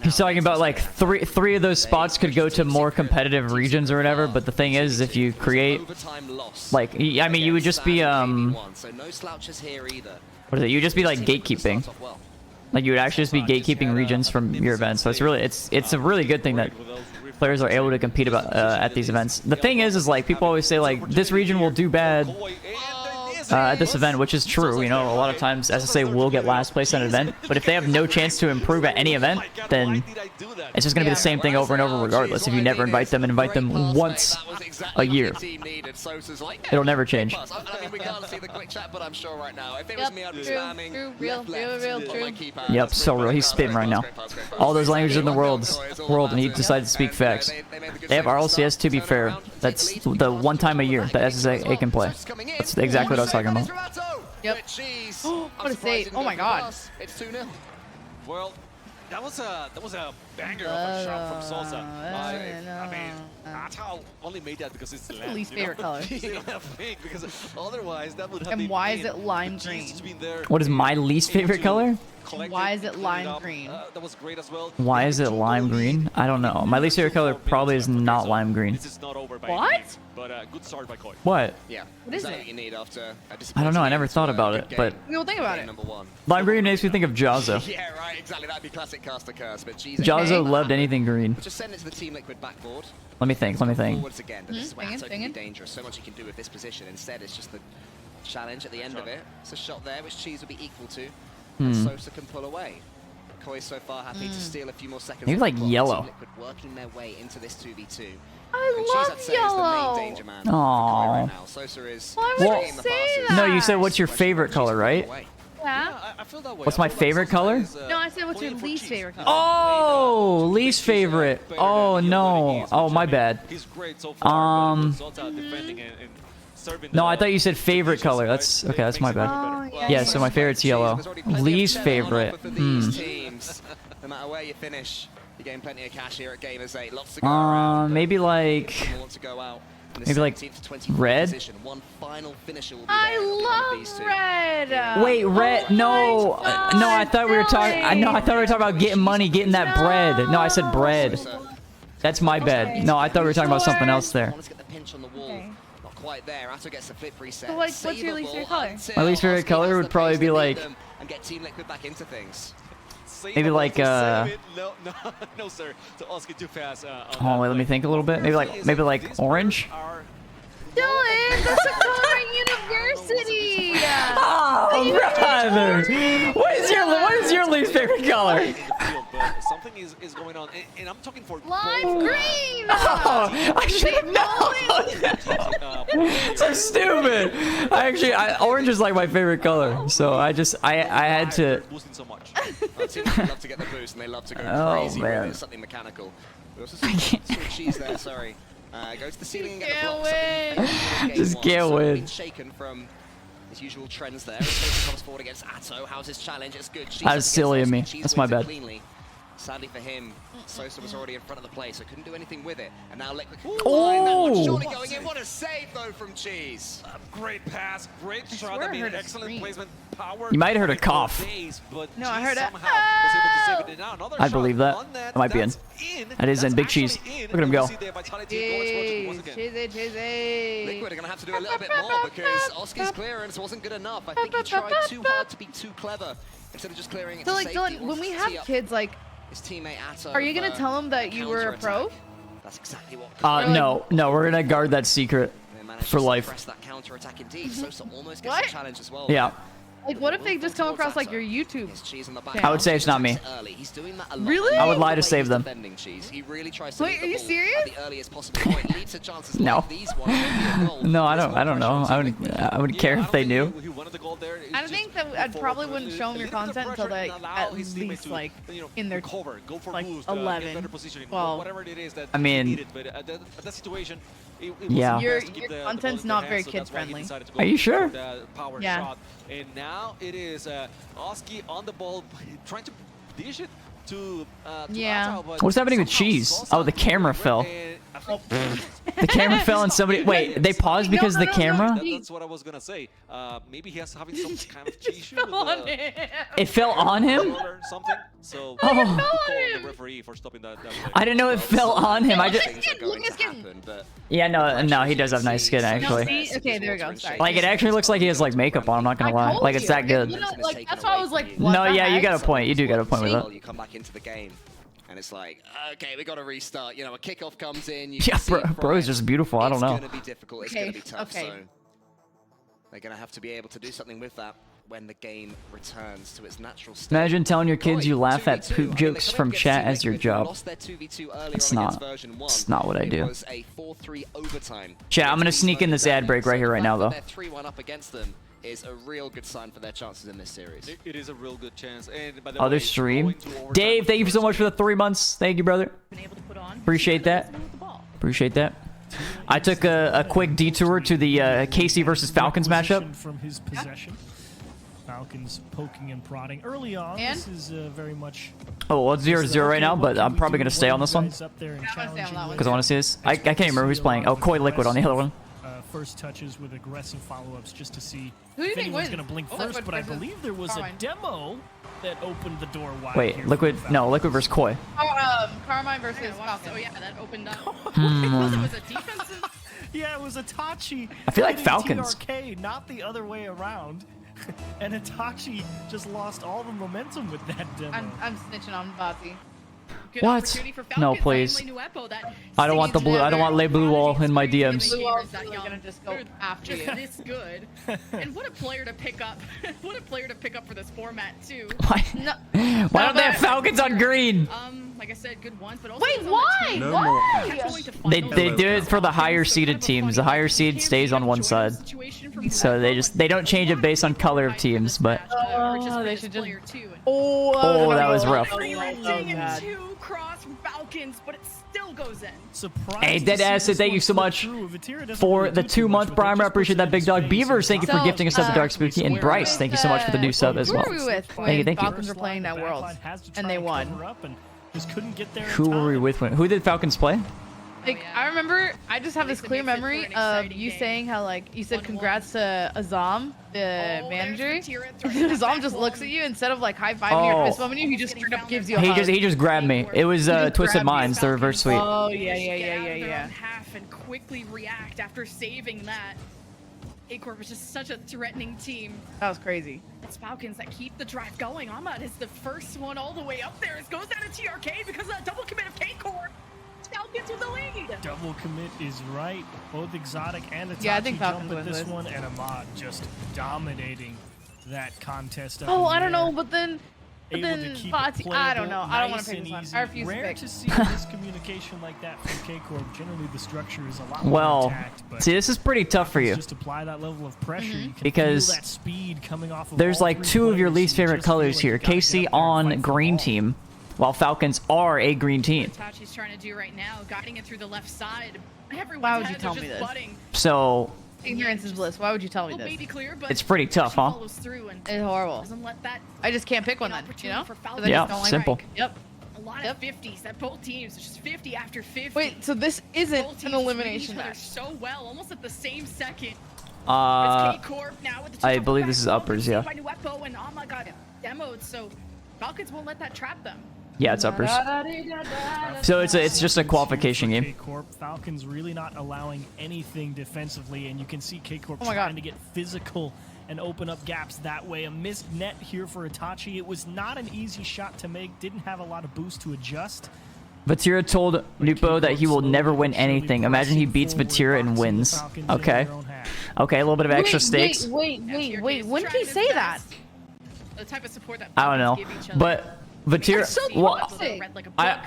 He's talking about like three of those spots could go to more competitive regions or whatever, but the thing is, if you create, like, I mean, you would just be what is it? You would just be like gatekeeping. Like you would actually just be gatekeeping regions from your events. So it's a really good thing that players are able to compete at these events. The thing is like people always say like this region will do bad at this event, which is true. You know, a lot of times SSA will get last place at an event, but if they have no chance to improve at any event, then it's just gonna be the same thing over and over regardless. If you never invite them and invite them once a year, it'll never change. Yep, so real. He's spitting right now. All those languages in the world, and he decided to speak facts. They have RLCS, to be fair. That's the one time a year that SSA can play. That's exactly what I was talking about. Yep. What a save. Oh my god. It's 2-0. Well, that was a banger of a shot from Salsa. I mean, Atao only made that because it's the least favorite color. Because otherwise that would have And why is it lime green? What is my least favorite color? Why is it lime green? That was great as well. Why is it lime green? I don't know. My least favorite color probably is not lime green. What? But good start by Koi. What? Yeah. What is What it? you need after I don't know. I never thought about it, but We will think about it. lime green makes me think of Jazzo. Yeah, right, exactly. That'd be classic caster curse, but geez. Jazzo loved anything green. Just send it to the Team Liquid backboard. Let me think. Forwards again, but this is where Thinking, Atto can be thinking. dangerous. So much you can do with this position. Instead, it's just the challenge at the end of it. It's a shot there, which Cheese will be equal to. And Sosa can pull away. Koi so far happy to steal a few more seconds. Maybe like yellow. Team Liquid working their way into this 2v2. I love yellow. Danger man. Aww. Right now. Sosa is Why would you say that? No, you said what's your favorite color, right? Yeah. I feel that way. What's my favorite color? No, I said what's your least favorite color? Oh, least favorite. Oh no. Oh, my bad. He's great so far. No, I thought you said favorite color. That's okay. That's my bad. Oh, Yeah, so my favorite's yellow. Least favorite. No matter where you finish, you gain plenty of cash here at GAMERS8. Lots to go around. Maybe like red. I love red. Wait, red? No, no. I thought we were talking. I thought we were talking about getting money, getting that bread. No, I said bread. That's my bad. No, I thought we were talking about something else there. Quite there. Atto gets the flip reset. So what's your least favorite color? My least favorite color would probably be like and get Team Liquid back into things. maybe like No, sir. To Oski too fast. Oh wait, let me think a little bit. Maybe like orange. Dylan, that's a color university. Oh, brother! What is your least favorite color? Something is going on, and I'm talking for lime green. Oh, I should have known. So stupid. Orange is like my favorite color, so I had to. Boosting so much. They love to get the boost, and they love to go crazy with something mechanical. We also see Cheese there. Sorry. Goes to the ceiling and get the block. Just can't win. Shaken from his usual trends there. Sosa comes forward against Atto. How's his challenge? It's good. That was silly of me. That's my bad. Sadly for him, Sosa was already in front of the play, so couldn't do anything with it. And now Liquid surely going in. What a save though from Cheese. Great pass, great shot. I mean, excellent placement. Power. You might have heard a cough. No, I heard it. I believe that. That might be in. That is in. Big Cheese. Look at him go. Liquid are going to have to do a little bit more because Oski's clearance wasn't good enough. I think he tried too hard to be too clever instead of just clearing it. So like Dylan, when we have kids, like, his teammate Atto, are you gonna tell them that you were a pro? That's exactly what. No, we're gonna guard that secret for life. That counter attack indeed. Sosa almost gets What? a challenge as well. Yeah. Like, what if they just come across like your YouTube? I would say it's not me. He's doing that a lot. Really? I would lie to save them. He really tries to Wait, are you serious? at the earliest possible point. Leads to chances No. like these ones. No, I don't know. I wouldn't care if they knew. I think that I probably wouldn't show them your content until they at least like in their like 11, 12. I mean, yeah. Your content's not very kid friendly. Are you sure? Yeah. And now it is Oski on the ball, trying to dish it to yeah. Atto, but What's happening with somehow Cheese? Sosa Oh, the camera fell. and The camera fell on somebody. Wait, they paused because the camera? That's what I was gonna say. Maybe he has having some kind of issue with It fell on him? or something. So Oh. we'll call on the referee for stopping that play. I didn't know it fell on him. I just. But Yeah, no, he does have nice skin actually. Okay, there we go. Sorry. Like it actually looks like he has like makeup on. I'm not gonna lie. Like it's that good. You know, like that's why I was like, what No, the yeah, you heck? got a point. You do got a point with that. you come back into the game, and it's like, okay, we got to restart. You know, a kickoff comes in. You Yeah, can see bro is just beautiful. I don't know. It's gonna be difficult. It's gonna be tough. So they're gonna have to be able to do something with that when the game returns to its natural state. Imagine telling your kids you laugh at 2v2. poop jokes from chat as your job. Lost their 2v2 earlier It's on not. against version 1. It's not what I do. It was a 4-3 overtime. Chat, I'm gonna sneak in this ad break right here, right now, though. They're 3-1 up against them is a real good sign for their chances in this series. It is a real good chance. And by the Other way, stream. going to overtime Dave, thank you so much for the 3 months. Thank you, brother. Appreciate that. Appreciate that. I took a quick detour to the KC versus Falcons matchup. From his possession. Falcons poking and prodding early on. And? This is very much. Oh, well, it's 0-0 right now, but I'm probably gonna stay on this one Up there and because I want to see this. I can't remember who's playing. Oh, Koi Liquid on the other one. First touches with aggressive follow-ups just to see Who do you if think anyone's wins? going to blink Oh, first, Liquid but I versus believe there was a Carmine. demo that opened the door wide. Wait, here Liquid? for No, Liquid versus Koi. Carmine versus Falcon. Oh yeah, that opened up. Hmm. It was a defensive. Yeah, it was Itachi. I feel like hitting Falcons. TRK, not the other way around. And Itachi just lost all the momentum with that demo. I'm snitching on Bati. Good What? opportunity for No, Falcons. please. Finally, Nuepo, that I don't want the blue. I don't want Le Blue Wall in my DMs. Blue Wall's that really young. gonna just go They're after just you. this good. And what a player to pick up. What a player to pick up for this format too. Why? No. Why don't they have Falcons on green? Like I said, good ones, but also Wait, it's on the why? team. No Why? Kept going to They finals. do it for the higher seeded teams. The higher seed stays on one side, so they don't change it based on color of teams. But They should just. oh, that was rough. Two cross from Falcons, but it still goes in. Hey, Dead Acid, thank you so much for the 2-month primer. I appreciate that, Big Dog. Beavers, thank you for gifting us up the Dark Spooky. And Bryce, thank you so much for the new sub as well. Who were we with Thank you, when thank you. Falcons were playing that Worlds and they won? Who were we with? Who did Falcons play? Like I remember, I just have this clear memory of you saying how like you said congrats to Azam, the manager. And Azam just looks at you instead of like high fiving you or fist bumping you, he just straight up gives you a hug. He just grabbed me. It was just Twisted grabbed you. Minds, the reverse sweep. Oh yeah. Half and quickly react after saving that. A-Corp is just such a threatening team. That was crazy. It's Falcons that keep the drive going. Ahmad is the first one all the way up there. It goes down to TRK because of that double commit of K-Corp. Falcons with the lead. Double commit is right. Both Exotic and Itachi Yeah, I think jump Falcons at win this this. one, and Ahmad just dominating that contest. Up Oh, in the I don't know, air. but then Able to keep it Fati, I don't playable, know. I don't want nice to pick and this one. easy. I refuse to Rare pick. to see miscommunication like that from K-Corp. Generally, the structure is a lot more Well, intact, but see, this is pretty tough for you just apply that level of pressure. You can because feel that speed coming off of there's all like three 2 of your players, least and you favorite just feel colors like here. you gotta KC get up there and on fight for green all. team, while Falcons are a green team. Tachi's trying to do right now, guiding it through the left side. Everyone's Why would you heads tell are me just this? butting. So Ignorance is bliss. Why would you tell me Little this? baby clear, but it's pretty tough, she huh? follows through and It's horrible. doesn't let that I just can't pick one an then, you opportunity know? for 'Cause Falcons. I Yeah, just don't like simple. rank. Yep. A lot of 50s that both teams, it's just 50 after 50. Wait, so this isn't Both an teams elimination reading each other match. so well, almost at the same second. Uh, It's K-Corp now with the I two believe this is back uppers, saved yeah. by Nuepo, and oh my god, demoed, so Falcons won't let that trap them. Yeah, it's uppers. So it's just a qualification game. K-Corp. Falcons really not allowing anything defensively, and you can see K-Corp Oh my God. trying to get physical and open up gaps that way. A missed net here for Itachi. It was not an easy shot to make. Didn't have a lot of boost to adjust. Vatira told Nupo that he will never win anything. Imagine he beats Vatira and wins. Okay. Okay, a little bit of extra stakes. Wait. When did he say that? The type of support that I don't know, Falcons give each other. but Vatira. That's so Well, toxic.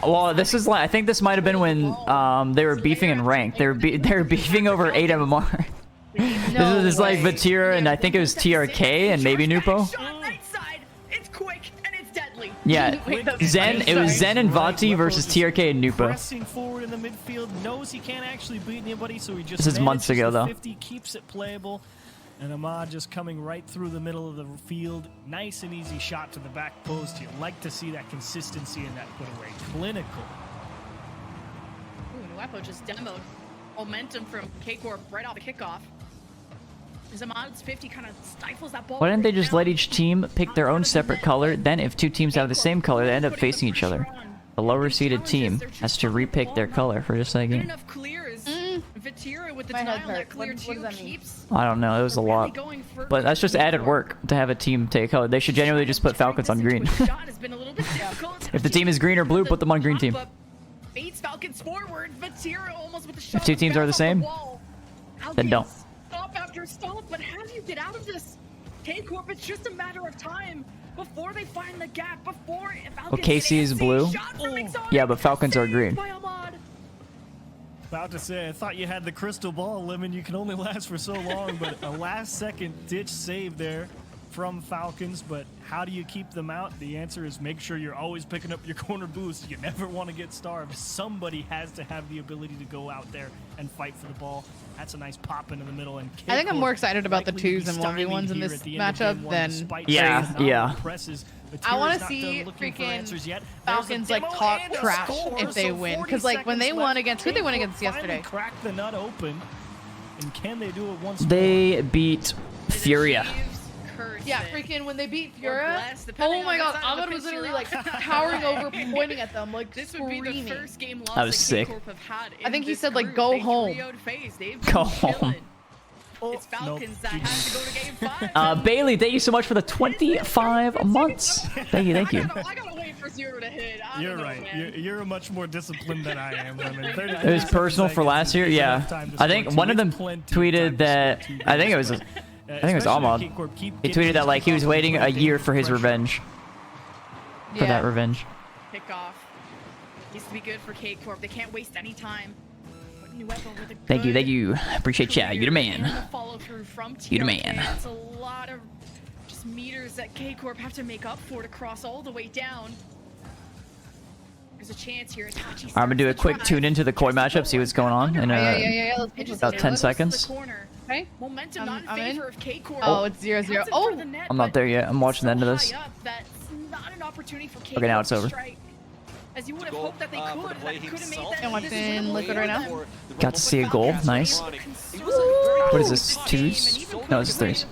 well, this is like I think this might have been when they were beefing in rank. They were beefing over 8 MMR. No This is like way. Vatira and I think it was TRK and maybe Nupo. Shot right side. It's quick and it's deadly. Yeah, Zen. It was Zen and Vati versus TRK and Nupo. Pressing forward in the midfield, knows he can't actually beat anybody, so he just This is months manages ago, the though. 50, keeps it playable. And Ahmad just coming right through the middle of the field. Nice and easy shot to the back post. You like to see that consistency in that put away. Clinical. Nuevo just demoed momentum from K-Corp right off the kickoff. Zamad's 50 kind of stifles that ball. Why didn't they just let each team pick their own separate color? Then if two teams have the same color, they end up facing each other. The lower seeded team has to repick their color for just that game. Enough clears. Vitira with the denial on that clear too keeps. I don't know, it was a lot. But that's just added work to have a team take color. They should genuinely just put Falcons on green. If the team is green or blue, put them on green team. Baits Falcons forward. Vitira almost with the If two teams are the same, then don't. Stop after stop, but how do you get out of this? K-Corp, it's just a matter of time before they find the gap, before Oh, KC is blue? Yeah, but Falcons are green. About to say, I thought you had the crystal ball, Lemon. You can only last for so long, but a last-second ditch save there from Falcons. But how do you keep them out? The answer is make sure you're always picking up your corner boost. You never want to get starved. Somebody has to have the ability to go out there and fight for the ball. That's a nice pop into the middle. And I think I'm more excited about the 2s and 1v1s in this matchup than yeah. I want to see freaking Falcons like talk trash if they win, because like when they won against who they won against yesterday. Crack the nut open, and can they do it once more? They beat Furia. Yeah, freaking when they beat Furia. Oh my god, Ahmed was literally like towering over, pointing at them, like screaming. That was sick. I think he said like, go home. Go home. It's Falcons that has to go to game 5. Bailey, thank you so much for the 25 months. Thank you. I gotta wait for 0 to hit. You're right. You're much more disciplined than I am. It was personal for last year. Yeah, I think one of them tweeted that. I think it was Ahmad. He tweeted that like he was waiting a year for his revenge. For that revenge. Kickoff needs to be good for K-Corp. They can't waste any time. Thank you. Appreciate ya. You're the man. You're the man. It's a lot of just meters that K-Corp have to make up for to cross all the way down. There's a chance here. I'm gonna do a quick tune into the Koi matchup, see what's going on in about 10 seconds. Okay. Momentum not in favor of K-Corp. Oh, it's 0-0. Oh, I'm not there yet. I'm watching the end of this. That's not an opportunity for K-Corp. Okay, now it's over. As you would have hoped that they could, that could have made that I'm watching Liquid right now. Got to see a goal. Nice. What is this? 2s? No, this is 3s.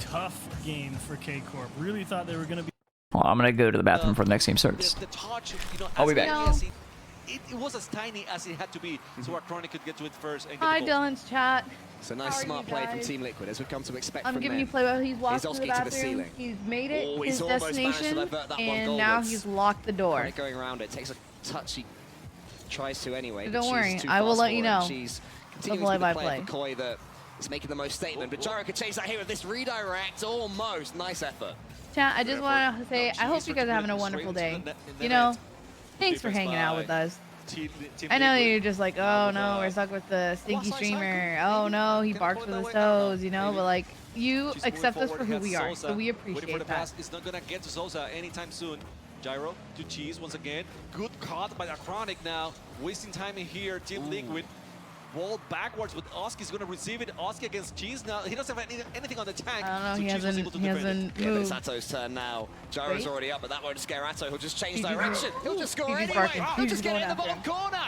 Tough game for K-Corp. Really thought they were going to be... Well, I'm going to go to the bathroom before the next game starts. I'll be back. It was as tiny as it had to be, so our Chronic could get to it first. And Hi, Dylan's chat. It's a nice smart play from Team Liquid, as we've come to expect I'm from giving them. you play while he's walked to the Oski bathroom. He's made it his destination, and now he's locked the door. Chronic going around it, takes a touch, he tries to anyway. Don't worry, I will let you know. She's continuing to be the player for Koi that is making the most statement, but Gyro could change that here with this redirect, almost. Nice effort. Chat, I just want to say, I hope you guys are having a wonderful day. You know, thanks for hanging out with us. I know you're just like, oh no, we're stuck with the stinky streamer. Oh no, he barks with his toes, you know, but like, you accept us for who we are, so we appreciate that. It's not gonna get to Zosa anytime soon. Gyro to Cheese once again. Good caught by Acronic now. Wasting time in here. Team Liquid. Ball backwards, but Oski's going to receive it. Oski against Cheese now. He doesn't have anything on the tank. I don't know, so he hasn't moved. Yeah, but it's Atto's turn now. Gyro's already up, but that won't scare Atto. He'll just change direction. He'll just score anyway. He'll just get it in the bottom corner.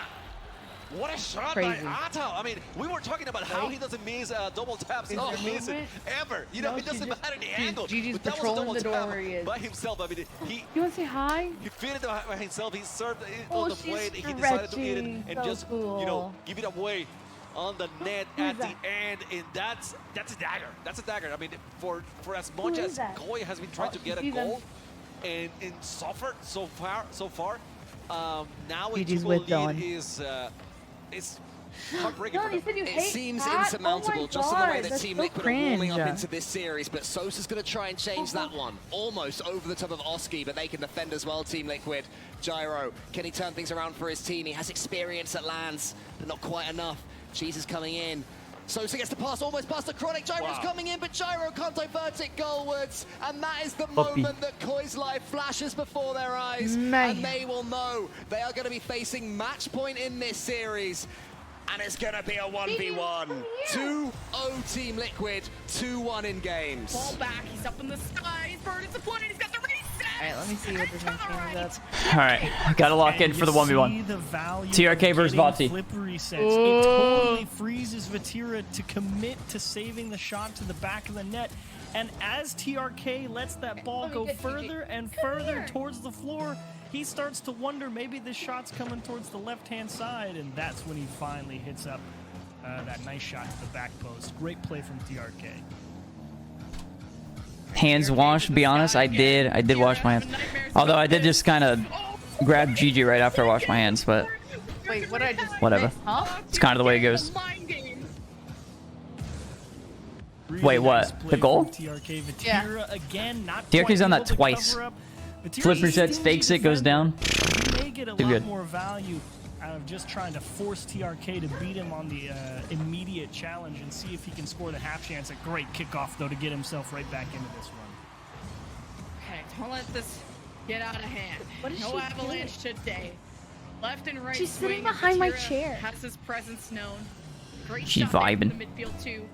What a shot by Atto. I mean, we were talking about how he doesn't miss double taps. He doesn't miss it ever. You know, it doesn't matter the angle. GG's but that patrolling was the door where he is. By himself. I mean, You want to say hi? He fit it by himself. He served it on the plate. He decided to eat it and just, you know, give it away on the net at the end, and that's a dagger. That's a dagger. I mean, for as much as Koi has been trying to get a goal and suffered so far, now a double lead is heartbreaking. It seems insurmountable just in the way that Team Liquid are warming up into this series, but Sosa's going to try and change that one. Almost over the top of Oski, but they can defend as well, Team Liquid. Gyro, can he turn things around for his team? He has experience at lands, but not quite enough. Cheese is coming in. Sosa gets the pass, almost past the Chronic. Gyro's coming in, but Gyro can't divert it goalwards. And that is the moment that Koi's life flashes before their eyes. And they will know they are going to be facing match point in this series. And it's going to be a 1v1. 2-0 Team Liquid, 2-1 in games. Ball back, he's up in the sky, he's burned, it's a point, and he's got the reset! Alright, let me see what this next game is up. Alright, gotta lock in for the 1v1. TRK versus Vati. Flip resets. It totally freezes Vatira to commit to saving the shot to the back of the net. And as TRK lets that ball go further and further towards the floor, he starts to wonder maybe this shot's coming towards the left-hand side, and that's when he finally hits up that nice shot to the back post. Great play from TRK. Hands washed, to be honest, I did wash my hands. Although I did just kind of grab GG right after I washed my hands, but Wait, what did I just whatever. miss? Huh? It's kind of the way it goes. Wait, what? The goal? Yeah. TRK's done that twice. Flip resets, fakes it, goes down. You may get a Too lot good. more value out of just trying to force TRK to beat him on the immediate challenge and see if he can score the half chance. A great kickoff, though, to get himself right back into this one. Okay, don't let this get out of hand. What is no she avalanche today. Left and right. She's sitting swing. behind my Vatira chair. Has his presence known. Great She shot there from vibing. the midfield too.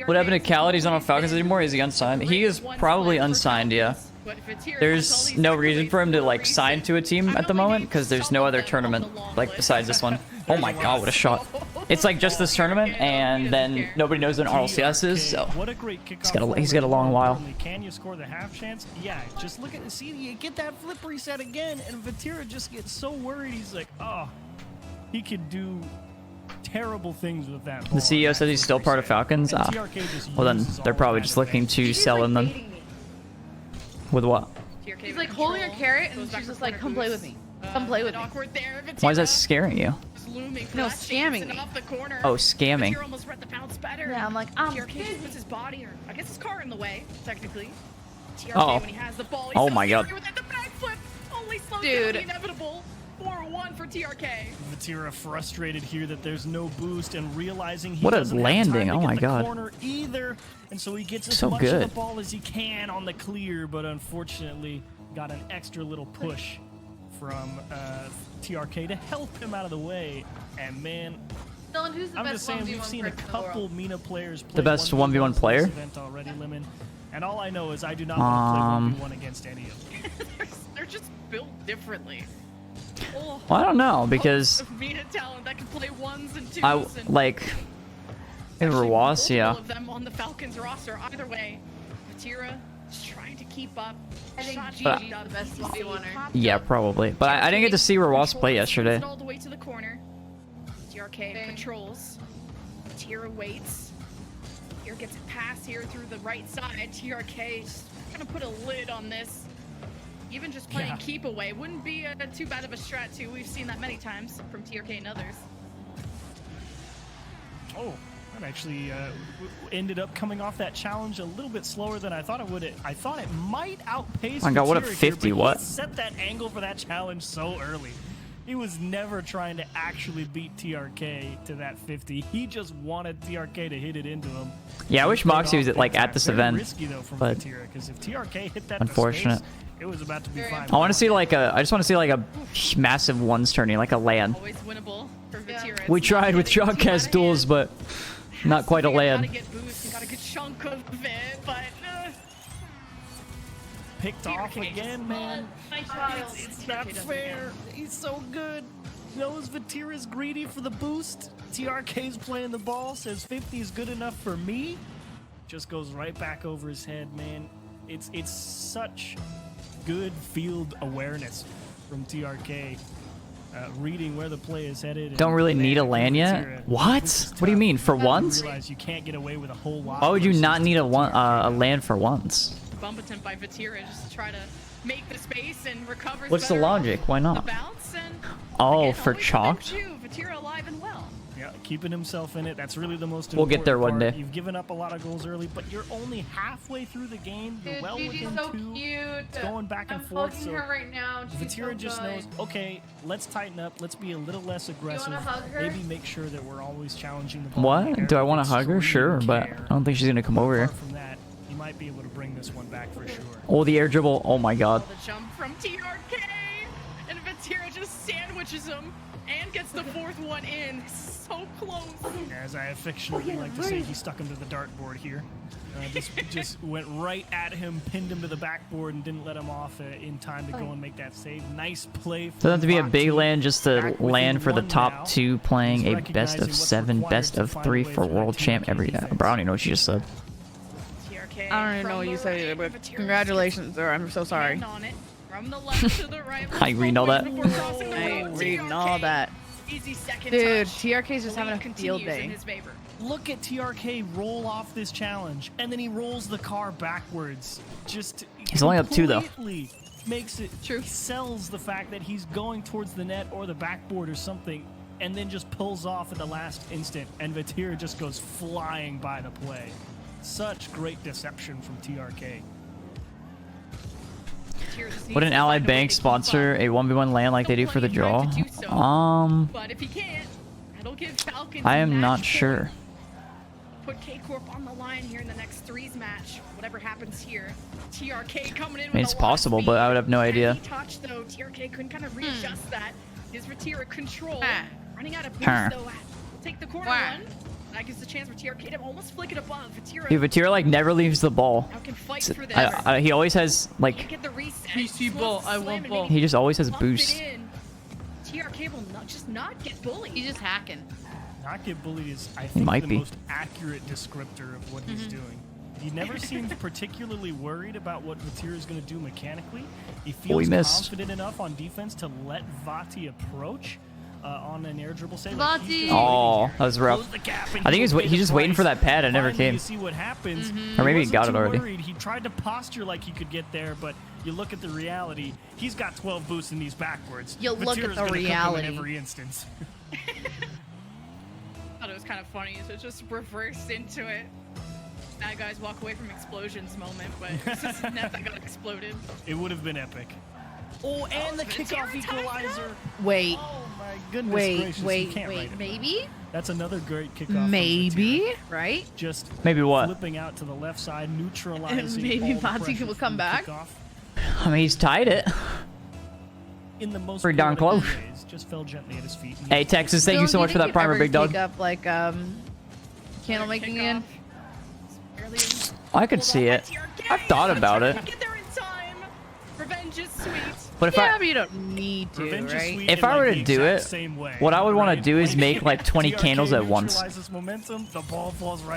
What happened to Khaled? He's not on Falcons anymore? Is he unsigned? He is probably unsigned, yeah. There's no reason for him to like sign to a team at the moment because there's no other tournament like besides this one. Oh my god, what a shot. It's like just this tournament and then nobody knows when RLCS is, so What a great he's got a long while. Can you score the half chance? Yeah, just look at see you get that flip reset again, and Vatira just gets so worried. He's like, oh, he could do terrible things with that ball. The CEO says he's still part of Falcons. Ah, well then they're probably just looking to sell him then. With what? He's like holding her carrot, and she's just like, come play with me. Come play with me. Why is that scaring you? No, scamming me. Oh, scamming. Yeah, I'm like, TRK puts his body, or I guess his car in the way, technically. TRK, Oh. when he has the ball, Oh he's my god. with the backflip, only slows Dude. down the inevitable. 4-1 for TRK. Vatira frustrated here that there's no boost and realizing he What a doesn't have landing, time to oh get my the god. corner either, and so he gets as So much of good. the ball as he can on the clear, but unfortunately got an extra little push from TRK to help him out of the way. And man, Dylan, who's the I'm best just saying 1v1 we've seen a person in the world? couple MENA players play The best 1v1s 1v1 this player? event already, Lemon. And all I know is I do not want to play 1v1 against any of them. They're just built differently. Oh, Well, I don't know because MENA talent that can play ones and twos. I and like in Rawas, multiple yeah. of them on the Falcons roster. Either way, Vatira is trying to keep up. I think Shot But- GG's the best 1v1er. Yeah, probably. But I didn't get to see Rawas play yesterday. All the way to the corner. TRK controls. Vatira waits. Here gets a pass here through the right side. TRK just gonna put a lid on this. Even just playing Yeah. keep away wouldn't be too bad of a strat too. We've seen that many times from TRK and others. Oh, that actually ended up coming off that challenge a little bit slower than I thought it would. I thought it might outpace. My God, what a Vatira here, 50, but what? He set that angle for that challenge so early. He was never trying to actually beat TRK to that 50. He just wanted TRK to hit it into him. Yeah, I wish Moxie was like at this Very event, risky though from but Vatira, because if TRK hit that to unfortunate. space, it was about to be fine. I want to see like a. I just want to see like a massive ones tourney, like a LAN. Always winnable for Vatira. We It's tried not with getting too Jogcast out of duels, hand. but not quite a Figured out how LAN. to get boost and got a good chunk of it, but Picked off again, man. My child. It's not fair. He's so good. Knows Vatira's greedy for the boost. TRK's playing the ball, says 50 is good enough for me. Just goes right back over his head, man. It's such good field awareness from TRK. Reading where the play is headed. Don't really need a LAN yet. Vatira. What? This is What do you tough. mean for once? Realize you can't get away with a whole lot. Why would you versus not need a TRK. a LAN for once? bump attempt by Vatira just to try to make the space and recover. What's the logic? Why not? The bounce and Oh, again, for always chalked? within two, Vatira alive and well. Yeah, keeping himself in it. That's really the most We'll important get there one part. day. You've given up a lot of goals early, but you're only halfway through the game. You're Dude, well Gigi's within so 2. cute. It's going back and I'm forth. hugging So her right now. She's Vatira so just good. knows, okay, let's tighten up. Let's be a little less aggressive. hug her? Maybe make sure that we're always challenging the ball. What? Do I want to hug her? Sure, but I don't think she's gonna come over here. Apart from that, you might be able to bring this one back for sure. Oh, the air dribble. Oh my god. The jump from TRK and Vatira just sandwiches him and gets the fourth one in. So close. As I affectionately like to say, he stuck him to the dartboard here. Just went right at him, pinned him to the backboard, and didn't let him off in time to go and make that save. Nice play. Doesn't have to be a big land just to land for the top two playing a best of 7, best of 3 for world champ every. Bro, I don't even know what you just said. I don't even know what you said either, but congratulations, or I'm so sorry. From the left to the right. I read all that. I reading all that. Easy second Dude, touch. TRK's just having a field day. Look at TRK roll off this challenge, and then he rolls the car backwards. Just he's only up 2 though. Makes it true. Sells the fact that he's going towards the net or the backboard or something, and then just pulls off at the last instant, and Vatira just goes flying by the play. Such great deception from TRK. Would an Ally Bank sponsor a 1v1 land like they do for the draw? But if he can't, that'll give Falcons I am not sure. Put K-Corp on the line here in the next threes match. Whatever happens here. TRK coming in. I mean, it's possible, but I would have no idea. Touch though, TRK couldn't kind of readjust that. His Vatira control. Running out of boost though. We'll take the corner one. That gives the chance for TRK to almost flick it above. Vatira like never leaves the ball. Can fight for this. He always has like. Get the reset. PC ball. I want ball. He just always has boost. TRK will not get bullied. He's just hacking. Not get bullied is, I think, the most accurate descriptor of what he's doing. He never seems particularly worried about what Vatira is going to do mechanically. He feels confident enough on defense to let Vati approach on an air dribble save. Oh, that was rough. I think he's just waiting for that pad. It never came. See what happens. Or maybe he got it already. He tried to posture like he could get there, but you look at the reality. He's got 12 boosts in these backwards. You look at the reality. In every instance. I thought it was kind of funny, so it just reversed into it. Bad guys walk away from explosions moment, but it's just a net that got exploded. It would have been epic. Oh, and the kickoff equalizer. Wait. Oh my goodness gracious. Wait. Maybe? That's another great kickoff. Maybe, right? Just maybe what? Flipping out to the left side, neutralizing. Maybe Vati will come back. I mean, he's tied it. In the most pretty darn close. Ways, just fell gently at his feet. Hey, Texas, thank you so much for that primer, big dog. Up like candle making in. I could see it. I've thought about it. Revenge is sweet. But if but you don't need to, right? If I were to do it, what I would want to do is make like 20 candles at once. I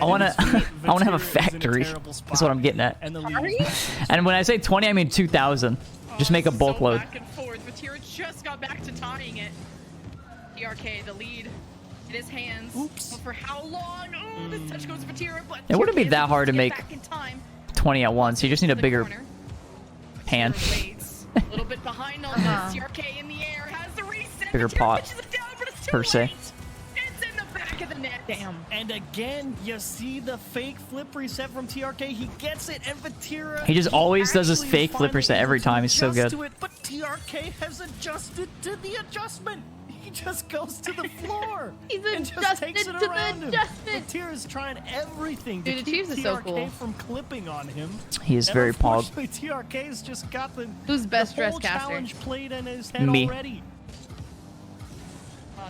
want to have a factory. That's what I'm getting at. And when I say 20, I mean 2,000. Just make a bulk load. Back and forth. Vatira just got back to tying it. TRK, the lead in his hands. Oops. But for how long? Oh, this touch goes to Vatira, but it wouldn't be that hard to make 20 at once. You just need a bigger pan. A little bit behind on this. TRK in the air has the reset. Bigger pot, per se. It's in the back of the net. Damn. And again, you see the fake flip reset from TRK. He gets it, and Vatira. He just always does this fake flip reset every time. He's so good. But TRK has adjusted to the adjustment. He just goes to the floor. He's and just takes it around him. adjustment. Vatira's trying everything Dude, to keep TRK so TRK cool. from clipping on him. He is very pog. TRK's just got the who's best dressed caster challenge played in his head Me. already.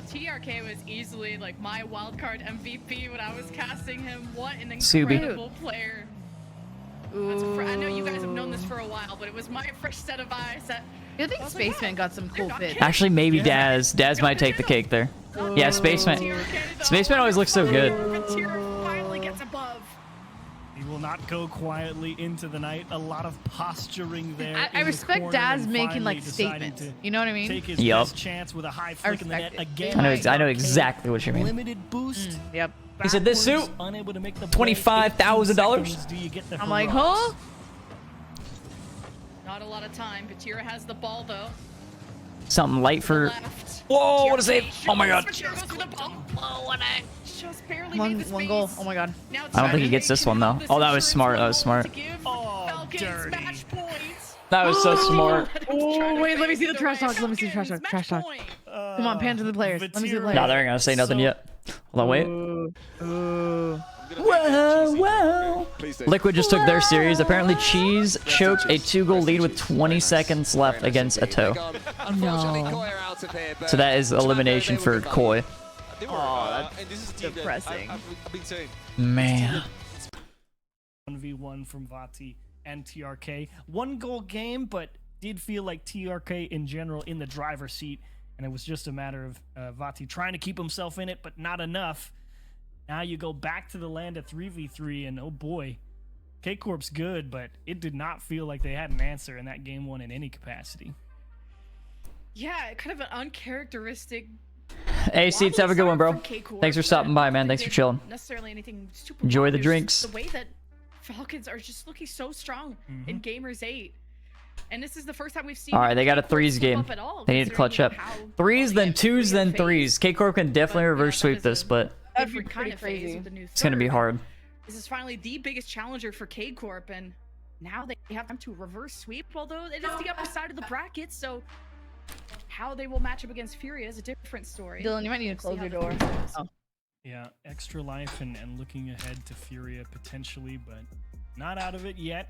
TRK was easily like my wildcard MVP when I was casting him. What an Subi. incredible player. I know you guys have known this for a while, but it was my fresh set of eyes that I think Spaceman got some cool fits. Actually, maybe Daz. Daz might take the cake there. Yeah, Spaceman. Spaceman always looks so good. Finally gets above. He will not go quietly into the night. A lot of posturing there. I respect Daz making like statements. You know what I mean? Take his best chance with a high flick in the net again. I know exactly what you mean. Limited boost. Yep. He said this suit, $25,000. I'm like, huh? Not a lot of time. Vatira has the ball though. Something light for. Whoa! What a save! Oh my god! Just barely one goal. Oh my god. I don't think he gets this one though. Oh, that was smart. That was smart. Oh, dirty. That was so smart. Oh wait, let me see the trash talk. Let me see the trash talk. Trash talk. Come on, pan to the players. Let me see the players. No, they aren't gonna say nothing yet. Hold on, wait. Ooh. Whoa, whoa. Liquid just took their series. Apparently, Cheese choked a 2-goal lead with 20 seconds left against Ato. No. So that is elimination for Koi. Oh, that's depressing. Man. 1v1 from Vati and TRK. 1-goal game, but did feel like TRK in general in the driver's seat. And it was just a matter of Vati trying to keep himself in it, but not enough. Now you go back to the land of 3v3, and oh boy, K-Corp's good, but it did not feel like they had an answer in that game one in any capacity. Yeah, kind of an uncharacteristic. Hey, Seats, have a good one, bro. Thanks for stopping by, man. Thanks for chilling. Necessarily anything super Enjoy the wonders. drinks. The way that Falcons are just looking so strong in GAMERS8. And this is the first time we've seen. All right, they got a threes game. They need to clutch up. Threes, then twos, then threes. K-Corp can definitely reverse sweep this, but Different kind of phase with the new it's going to be hard. This is finally the biggest challenger for K-Corp, and now they have time to reverse sweep, although it is the upper side of the bracket, so how they will match up against Furia is a different story. Dylan, you might need to close your door. Oh. Yeah, extra life and looking ahead to Furia potentially, but not out of it yet.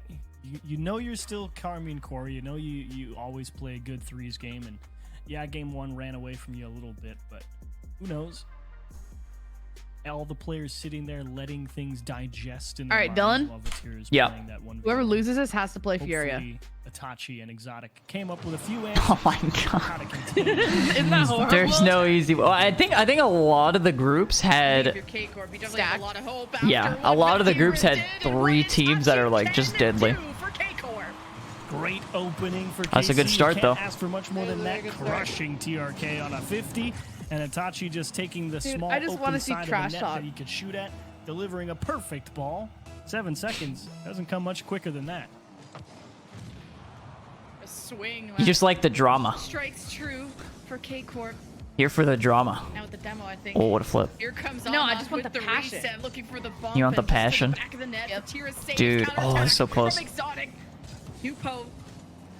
You know you're still Carmine Core. You know you always play a good threes game, and yeah, game one ran away from you a little bit, but who knows? All the players sitting there letting things digest in their All right, Dylan. Yeah. Whoever loses this has to play Furia. Hopefully, Itachi and Exotic came up with a few answers. Oh my god. Isn't that horrible? There's no easy. Well, I think a lot of the groups had. Yeah, a lot of the groups had 3 teams that are like just deadly. Great opening for KC. That's a good start, Can't though. ask for much more than that. Crushing TRK on a 50, and Itachi just taking the small I just open wanna see side of the trash net talk. that he could shoot at, delivering a perfect ball. 7 seconds doesn't come much quicker than that. A swing. You just like the drama. Strikes true for K-Corp. Here for the drama. Now with the demo, I think. Oh, what a flip. Here comes No, I Ahmad just want with the passion. reset, looking for the bump, You want the and just to passion? back of the net. Vatira saves Dude, oh, counterattack that's so close. from Exotic. Nupo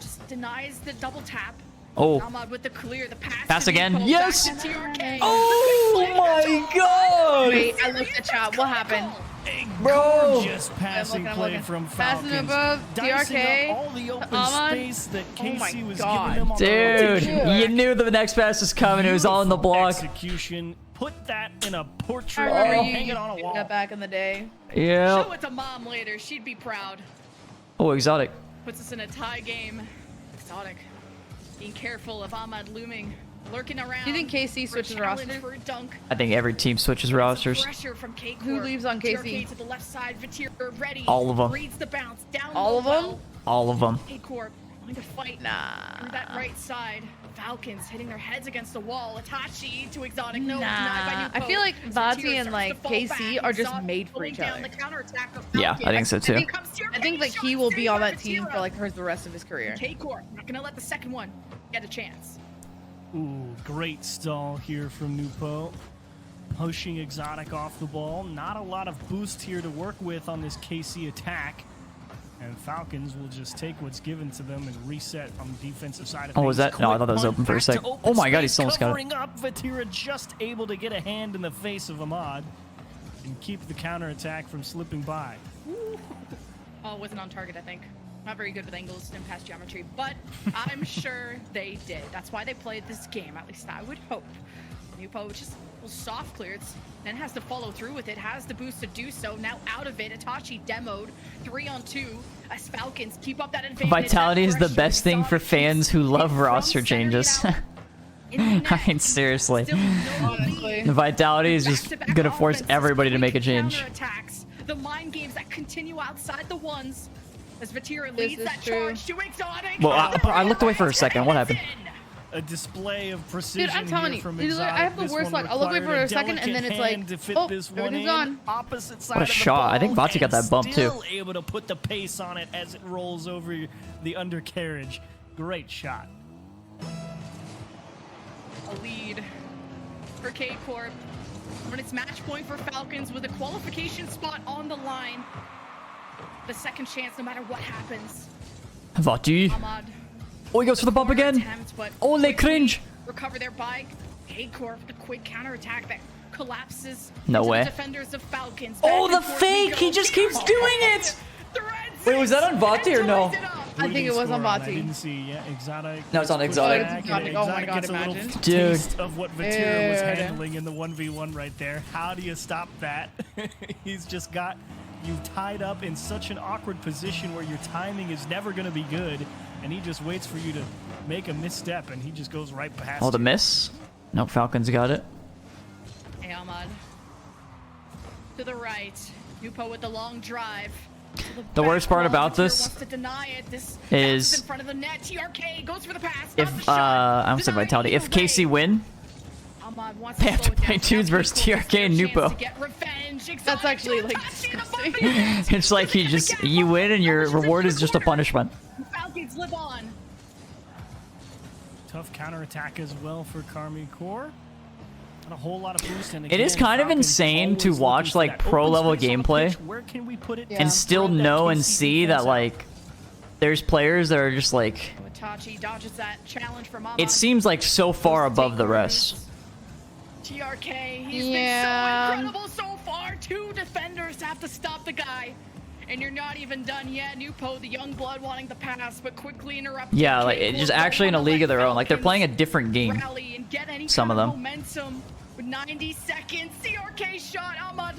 just denies the double tap. Oh. Ahmad with the clear, the pass. Pass to again. Nupo, Yes! back to TRK. Oh my god! Wait, I looked at chat. What happened? Bro! Gorgeous passing I'm play looking. from Passing Falcons. above Dicing TRK. up all the open Ahmad. space that Oh my KC was God. giving them on Dude, the you knew the next pass was coming. It was all in the block. Execution. Put that in a portrait I remember and you hang it on a did wall. that back in the day. Yeah. Show it to mom later. She'd be proud. Oh, Exotic. Puts us in a tie game. Exotic. Being careful of Ahmad looming. Lurking around. Do you think KC for a switches challenge, rosters? for a dunk. I think every team switches rosters. Pressure from K-Corp. Who leaves on KC? TRK to the left side. Vatira ready. All of them. Reads the bounce. Down All of them? All of them. K-Corp going to fight Nah. through that right side. Falcons hitting their heads against the wall. Itachi to Exotic. No, denied by Nah. Nupo. I feel like As Vati Vatira and starts like to fall KC back. are just Exotic made for pulling each down other. the counterattack of Yeah, I Falcons. think so too. Here comes TRK. I think like he will be on that team for like the rest of his career. K-Corp not gonna let the second one get a chance. Ooh, great stall here from Nupo. Pushing Exotic off the ball. Not a lot of boost here to work with on this KC attack. And Falcons will just take what's given to them and reset on the defensive side of Oh, things. was that? No, I thought that was Quick open for a punt back sec. to open Oh my god, he space, still almost got it. covering up. Vatira just able to get a hand in the face of Ahmad and keep the counterattack from slipping by. Oh, it wasn't on target, I think. Not very good with angles and past geometry, but I'm sure they did. That's why they played this game, at least I would hope. Nupo just will soft clears, then has to follow through with it, has the boost to do so. Now out of it, Itachi demoed 3-on-2 as Falcons keep up that advantage. Vitality is the That best thing for Exotic fans who love from roster center changes. it out. In the I net, mean, seriously. still no lead. Vitality is just Back-to-back gonna force offenses, everybody to quick make a change. counterattacks, the mind games that continue outside the ones. As Vatira This leads is that true. charge to Exotic. Well, I looked away for a second. What happened? A display of precision Dude, I'm telling here you, from dude, Exotic. I have the This worst one luck. I'll look away for required a second, and then delicate it's like, hand to fit oh, this one everything's in. gone. Opposite side What a of the shot. I think ball, Vati got that bump, too. still able to put the pace on it as it rolls over the undercarriage. Great shot. A lead for K-Corp. When it's match point for Falcons with a qualification spot on the line. The second chance, no matter what happens. Vati. Ahmad. Oh, he goes for the bump again. Attempt, but Oh, they quickly cringe. Recover their bike. K-Corp, the quick counterattack that collapses. No into way. The defenders of Falcons. Oh, Back the and forth we fake! go. He just keeps doing it! Wait, was that on Vati or no? I think it was on I Vati. didn't see. Yeah, Exotic. No, it's on pushed Exotic. back, Exotic. and Oh my Exotic God, gets a little imagine. Dude. taste of what Vatira was Dude. handling in the 1v1 right there. How do you stop that? He's just got you tied up in such an awkward position where your timing is never going to be good, and he just waits for you to make a misstep, and he just goes right past Oh, the you. miss? Nope, Falcons got it. Hey, Ahmad. To the right. Nupo with the long drive. The worst part about this wants to deny it. This is in front of the net. TRK goes for the pass. if I don't say Vitality. If KC win, Ahmad wants they have to slow it play down. twos versus TRK and Chance Nupo. to get revenge. That's actually like disgusting. It's like you win and your reward is just a punishment. Falcons live on. Tough counterattack as well for Karmi Core. Not a whole lot of boost. And It is again, kind of Falcons insane to always watch looking for like that pro open level space on the gameplay pitch. Where can we put it Yeah. and still Find that know and KC see defense that out. like there's players that are just like Watachi dodges that challenge from Ahmad. it seems like so far above the rest. TRK, he's Yeah. been so incredible so far. 2 defenders have to stop the guy. And you're not even done yet. Nupo, the young blood wanting the pass, but quickly interrupted. Yeah, like it's just actually in a league of their own. Like they're playing a different game. Rally and get any Some of kind them. momentum with 90 seconds. CRK shot. Ahmad.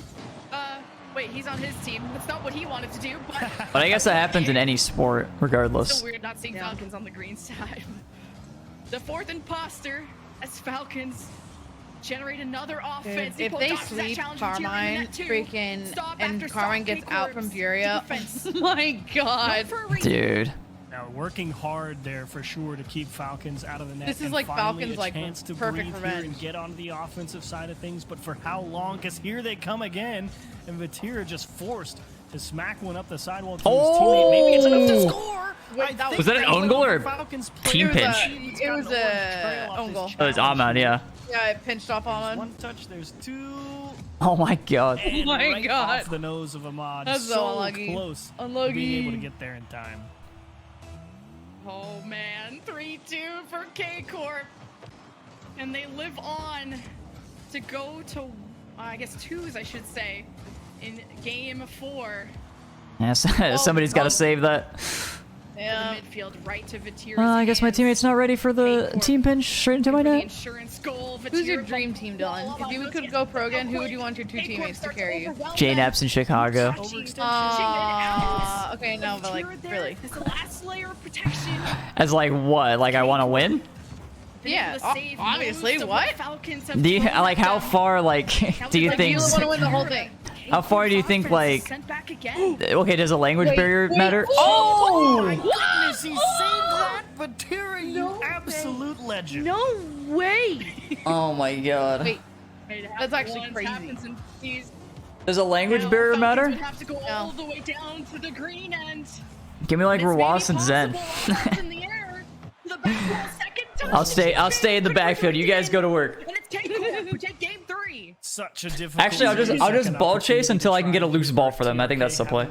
Wait, he's on his team. That's not what he wanted to do, but But I guess that happens in any sport, regardless. so weird not seeing Falcons on the green side. The 4th imposter as Falcons generate another offense. If Nupo they dodges that sweep challenge from Tyrion in Carmine, net two. freaking, Stop and after Carmine stop, gets out K-Corps from to Furia, defense. oh my God. Not for a reason. Dude. Now working hard there for sure to keep Falcons out of the net. This is and like finally Falcons, a like, chance to perfect breathe here and revenge. get onto the offensive side of things. But for how long? Because here they come again, and Vatira just forced to smack one up the sidewall to his teammate. Maybe it's enough to score. Wait, that Was that an own goal or team pinch? It was a own goal. Oh, it's Ahmad, yeah. Yeah, it pinched off on. One touch, there's 2. Oh my god. And my right God. off the nose of Ahmad. That's so unlucky. Close to Unlucky. being able to get there in time. Oh man, 3-2 for K-Corp. And they live on to go to, I guess, 2s, I should say, in game 4. Yeah, somebody's got to save that. Yeah. The midfield right to Vatira's I guess my hands. teammate's not ready for the team pinch straight into my For the net. insurance goal. Who's your Vatira dream team, Dylan? If you could go pro again, who would you want your 2 teammates to carry you? J Naps in Chicago. Okay, no, but like, really. It's the last layer of protection. As like what? Like I want to win? Yeah, obviously. What? Do you like how far like do you Like, think? you want to win the whole thing. How far do you think like? Sent back again. Okay, does a language barrier matter? Oh my goodness, he saved that! Vatira, you absolute legend. No way. Oh my god. Wait, that's actually crazy. Happens in these. Does a language Now barrier Falcons matter? would have to go all the way down to the green end. Give me like This may be Rawas and Zen. possible. Up in the air. The back wall, second touch. I'll stay in the backfield. You guys go to work. And it's K-Corp who take game 3. Such a difficult. Actually, I'll just ball chase until I can get a loose ball for them. I think that's the play.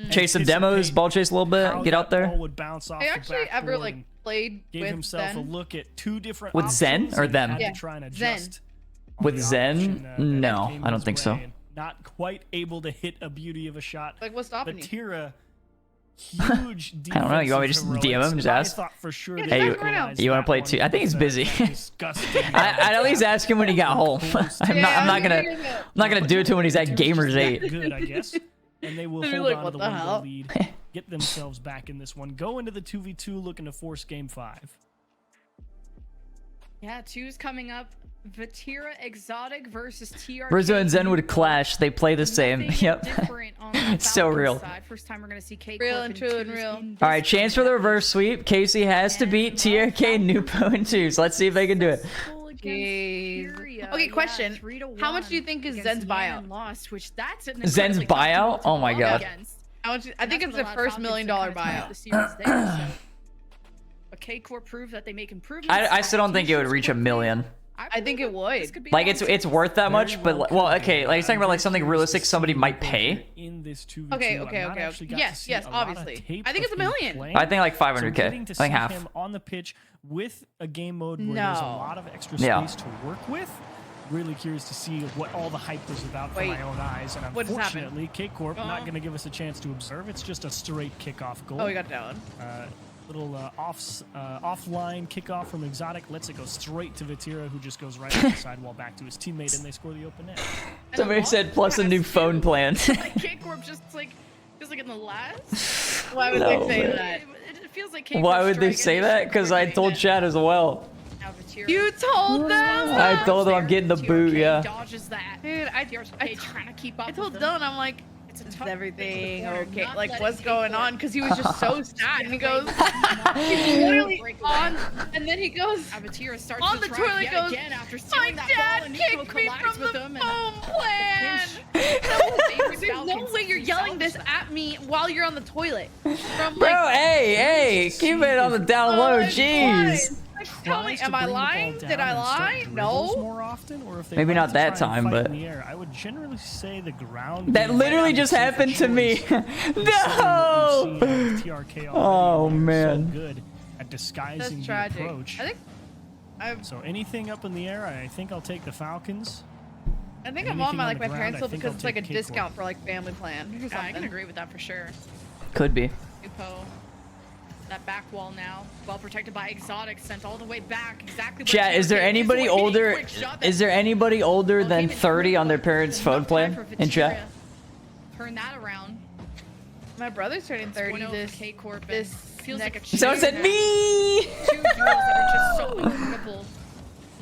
Chase some demos, ball chase a little bit, get out there. Would bounce off I the actually ever backboard like and played gave with himself a Zen. look at 2 different With Zen options or and them? had to Yeah, try and Zen. adjust With on the Zen? option, that No, came I don't his think so. way and Not quite able to hit a beauty of a shot. Like, what's stopping you? Vatira, huge I don't know, you want me to just defensive DM him, heroics. just ask? I thought for sure Yeah, they Hey, just ask him right now. you want to play that too? one I think he's with busy. that disgusting. I'd at least ask him when he got home. I'm not gonna do it to him when he's at GAMERS8. Good, I guess. And they will I'd be hold like, on what to the the hell? 1-goal lead, get themselves back in this one, go into the 2v2 looking to force game 5. Yeah, 2's coming up. Vatira Exotic versus TRK. Rizzo and Zen would clash. They play the same. Nothing Yep. different on the It's so Falcons real. side. First time we're gonna see K Real and true and real. All right, chance for the reverse sweep. Casey has to beat TRK, Nupo, and 2. So let's see if they can do it. Jeez. Okay, question. How much do you think is Zen's buyout? Lost, which that's an Zen's incredibly tough buyout? team to Oh my go god. against. How much? I think That's it's what the a lot of first $1 Falcons million have kinda come out buyout. the series there, so. But K-Corp proved that they make improvements. I still don't think it would reach $1 million. I think it would. This could be Like a it's worth that much, but like, well, okay, like it's talking about like something realistic somebody might pay. In this 2v2, Okay, I've okay, not okay. actually got to Yes, see yes, a lot of obviously. tape I think of it's $1 him million. playing. I think like So 500K. getting to I think see half. him on the pitch with a game mode where there's a No. lot of extra Yeah. space to work with. Really curious to see what all the hype was about from my own eyes. And what just happened? unfortunately, K-Corp not going to give us a chance to observe. It's just a straight kickoff goal. Oh, we got down. Little offline kickoff from Exotic. Lets it go straight to Vatira, who just goes right on the sidewall back to his teammate, and they score the open net. Somebody said plus a new phone plan. K-Corp just like in the last. Why would they say that? It feels like K-Corp. Why would they say that? Because I told Chad as well. You told them? I told them I'm getting the boot, yeah. Dodges that. Dude, I trying to keep up. I told Dylan, I'm like, is everything okay? Not Like, letting what's going on? Because he was just so sad. And he goes, he's literally on, and then he goes, Avatira starts on to the try toilet, yet goes, again after my stealing that dad ball, and kicked Nico me collides from with the him, phone plan. There's no way you're yelling this at me while you're on the toilet. From, Bro, like, hey, keep it on the down low, jeez. Tell me, am I lying? Did I lie? No. More often, or if they Maybe like not to that try and time, fight but in the air, I would generally say the ground. that literally just happened to me. No. Oh man. So good at disguising the tragic. approach. I think So anything up in the air, I think I'll take the Falcons. I'm Anything on my on the my ground, parents' I bill think because I'll it's like a take K-Corp. discount for like family plan or something. I can agree with that for sure. Could be. Upo, that back wall now, well protected by Exotic, sent all the way back. Exactly. Chat, is there anybody older? Is there anybody older than 30 on their parents' phone plan in chat? Turn that around. My brother's turning 30 this feels next like a Someone said me. 2 girls that are just so incredible.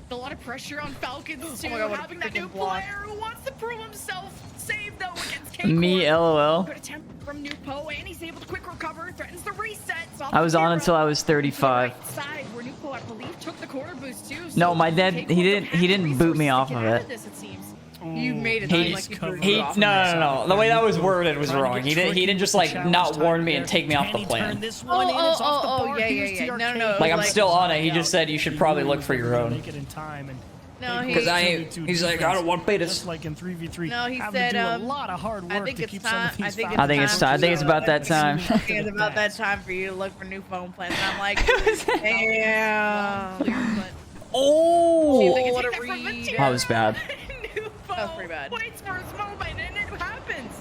A lot of pressure on Falcons too. Oh my God, what a having that new freaking block. player who wants to prove himself. Save though against K-Corp. Me, LOL. Good attempt from Nupo, and he's able to quick recover. Threatens the reset. I was on until I was 35. Right side where Nupo, I believe, took the quarter boost too. No, my dad, he didn't boot me off of it. You made it seem like you threw it off. No. The way that was worded was wrong. He didn't just like not warn me and take me off the plan. Yeah. No. Like I'm still on it. He just said you should probably look for your own. No, Because he's like, I don't want beta. Just like in 3v3. No, he having said, to do a lot of hard work I think to it's keep time. some of these I think it's about that time. I think it's about that time for you to look for new phone plans. And I'm like, damn. Oh, What a read. that was bad. That was pretty bad. Waits for his moment, and it happens.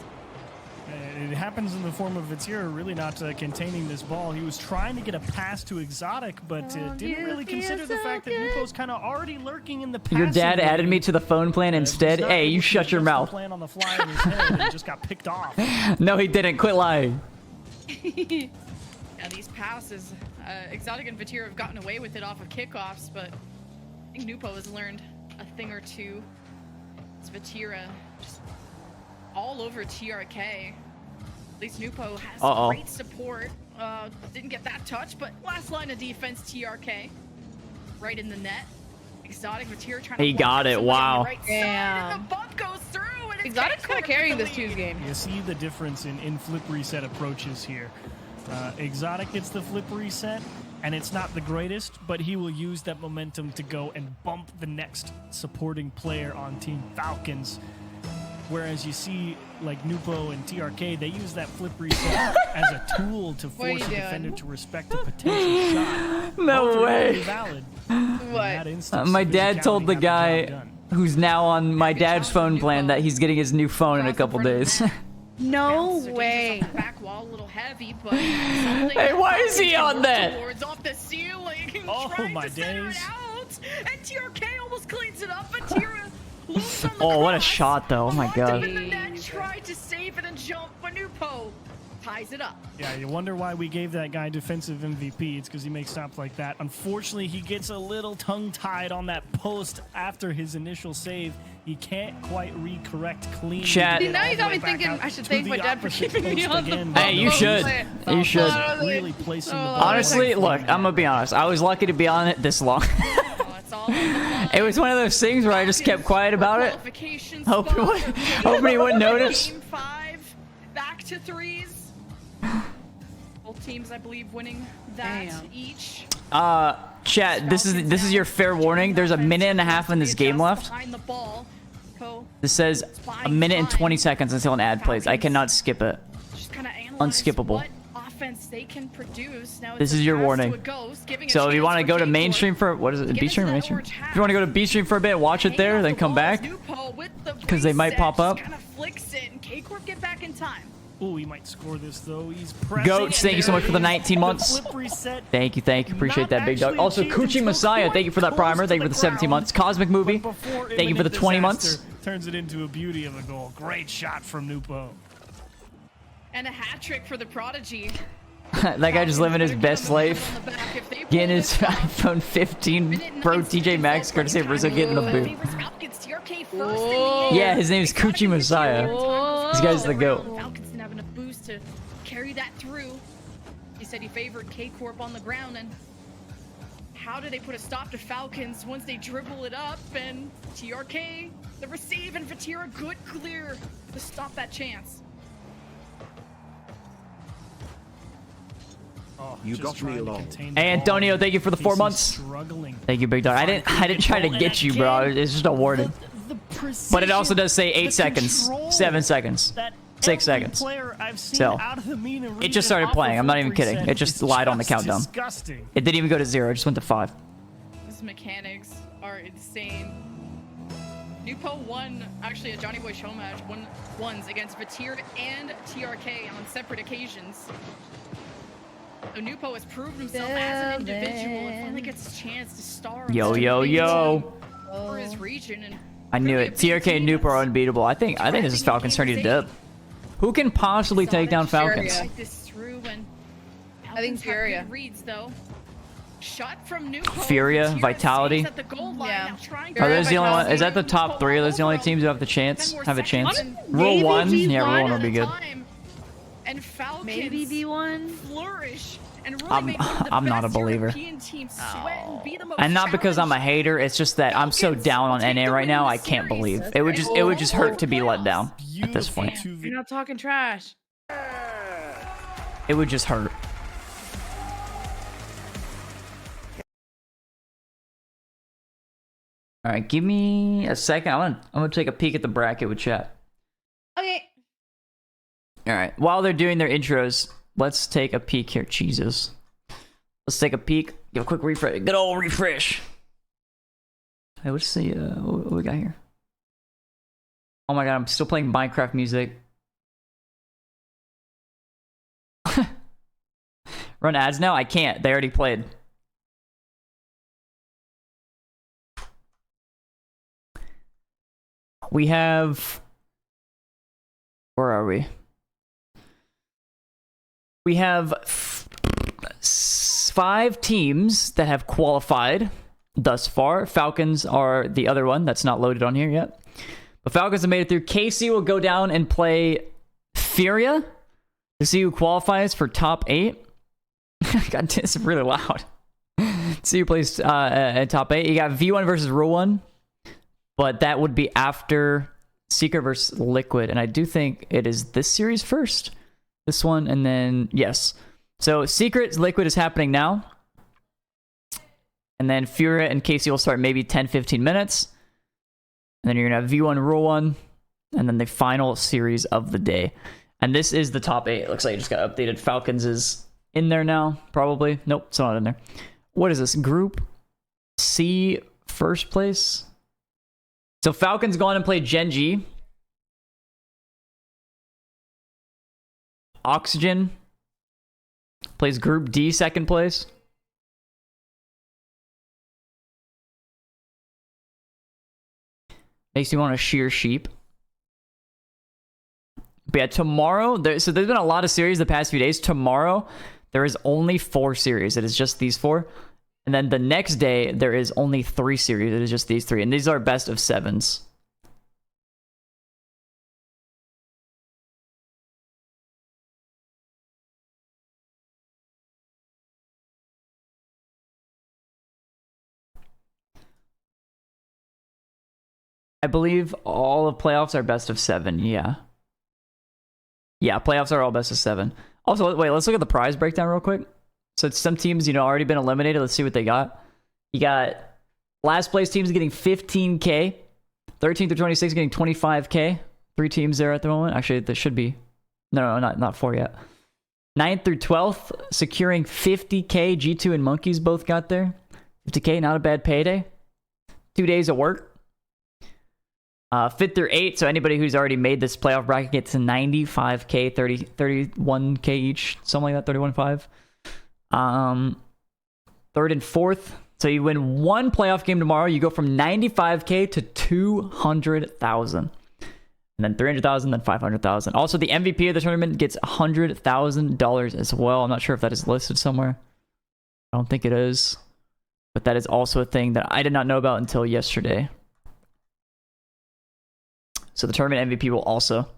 It happens in the form of Vatira really not containing this ball. He was trying to get a pass to Exotic, but didn't really consider the fact that Nupo's kind of already lurking in the pass. Your dad added me to the phone plan instead. Hey, you shut your mouth. Plan on the fly in his head and just got picked off. No, he didn't. Quit lying. Yeah, these passes, Exotic and Vatira have gotten away with it off of kickoffs, but I think Nupo has learned a thing or two. It's Vatira just all over TRK. At least Nupo has great support. Didn't get that touch, but last line of defense, TRK. Right in the net. Exotic Vatira trying to He got it. Wow. Right side, and the bump goes through, and Exotic's kind of carrying this 2's game. You see the difference in flip reset approaches here. Exotic gets the flip reset, and it's not the greatest, but he will use that momentum to go and bump the next supporting player on Team Falcons. Whereas you see, like Nupo and TRK, they use that flip reset as a tool to force a defender to respect a potential shot. No way. Really valid. What? My dad told the guy who's now on my dad's phone plan that he's getting his new phone in a couple days. No way. Back wall, a little heavy, but Hey, why is he on that? off the ceiling, Oh, trying my to center days. it out, and TRK almost cleans it up, but Tira loops on the Oh, what a cross. shot, though. Oh, my Locked up God. in the net, tried to save it and jump, but Nupo ties it up. Yeah, you wonder why we gave that guy defensive MVP. It's because he makes stops like that. Unfortunately, he gets a little tongue-tied on that post after his initial save. He can't quite recorrect clean. Chat. See, now you got me thinking I should thank my dad for keeping me on the phone. Hey, you should. You should. Really placing the ball. Honestly, look, I'm gonna be honest. I was lucky to be on it this long. It was one of those things where I just kept quiet about it. Hoping he wouldn't notice. Game 5, back to 3s. Both teams, I believe, winning that each. Chat, this is your fair warning. There's a minute and a half in this game left. Behind the ball. This says a minute and 20 seconds until an ad plays. I cannot skip it. Just kind of Unskippable. what offense they can produce. Now This is your warning. So if you want to go to mainstream for, what is it, B stream or mainstream? If you want to go to B stream for a bit, watch it there, then come back, because they might pop up. Kind of flicks it, and K-Corp get back in time. Oh, he might score this though. He's pressing. Goats, thank you so much for the 19 months. Thank you, appreciate that, big dog. Also, Coochie Messiah, thank you for that primer. Thank you for the 17 months. Cosmic Movie, thank you for the 20 months. Turns it into a beauty of a goal. Great shot from Nupo. And a hat trick for the Prodigy. That guy just living his best life. Getting his iPhone 15 Pro TJ Maxx, courtesy of Rizzo, getting the boot. Yeah, his name is Coochie Messiah. This guy's the GOAT. Falcons didn't have enough boost to carry that through. He said he favored K-Corp on the ground, and how do they put a stop to Falcons once they dribble it up? And TRK, the receive, and Vatira, good clear to stop that chance. Oh, you got me along. Hey Antonio, thank you for the 4 months. Thank you, big dog. I didn't try to get you, bro. It's just a warning. But it also does say 8 seconds, 7 seconds, 6 seconds. So it just started playing. I'm not even kidding. It just lied on the countdown. It didn't even go to 0. It just went to 5. These mechanics are insane. Nupo won, actually a Johnny Boy show match, won ones against Vatir and TRK on separate occasions. So Nupo has proved himself as an individual and finally gets a chance to star. Yo. For his region, and I knew it. TRK and Noob are unbeatable. I think this is Falcons turning to dub. Who can possibly take down Falcons? I think Furia. Reads though. Shot from Nupo. Furia, Vitality. Yeah. Are those the only one? Is that the top 3? Are those the only teams who have a chance? Rule 1? Yeah, Rule 1 will be good. And Falcons maybe B1 flourish and really I'm not a believer. And not because I'm a hater, it's just that I'm so down on NA right now, I can't believe. It would just hurt to be let down at this point. You're not talking trash. It would just hurt. All right, give me a second. I'm gonna take a peek at the bracket with chat. Okay. All right. While they're doing their intros, let's take a peek here. Jesus. Let's take a peek. Give a quick refresh. Good old refresh. Hey, let's see what we got here. Oh my god, I'm still playing Minecraft music. Run ads now? I can't. They already played. We have... Where are we? We have 5 teams that have qualified thus far. Falcons are the other one that's not loaded on here yet. But Falcons have made it through. KC will go down and play Furia to see who qualifies for top 8. God, this is really loud. See who plays top 8. You got V1 versus Rule 1. But that would be after Secret versus Liquid. And I do think it is this series first. This one, and then, yes. So, Secret Liquid is happening now. And then Furia and Casey will start maybe 10-15 minutes. And then you're going to have V1, Rule 1. And then the final series of the day. And this is the top 8. It looks like it just got updated. Falcons is in there now, probably. Nope, it's not in there. What is this? Group C, first place? So, Falcons go on and play Gen G. Oxygen plays Group D, second place. Makes me want to shear sheep. But yeah, tomorrow, so there's been a lot of series the past few days. Tomorrow, there is only 4 series. It is just these 4. And then the next day, there is only 3 series. It is just these 3. And these are best of 7s. I believe all of playoffs are best of 7, yeah. Yeah, playoffs are all best of 7. Also, wait, let's look at the prize breakdown real quick. So it's some teams, already been eliminated. Let's see what they got. You got last place teams getting 15K. 13 through 26 getting 25K. 3 teams there at the moment. Actually, there should be... No, not 4 yet. 9th through 12th, securing 50K. G2 and Monkeys both got there. 50K, not a bad payday. 2 days of work. 5th through 8th, so anybody who's already made this playoff bracket gets 95K, 31K each, something like that, 31.5. 3rd and 4th, so you win one playoff game tomorrow, you go from 95K to 200,000. And then 300,000, then 500,000. Also, the MVP of the tournament gets $100,000 as well. I'm not sure if that is listed somewhere. I don't think it is. But that is also a thing that I did not know about until yesterday. So the tournament MVP will also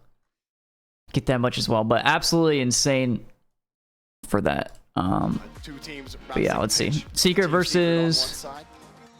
get that much as well. But absolutely insane for that. But yeah, let's see. Secret versus...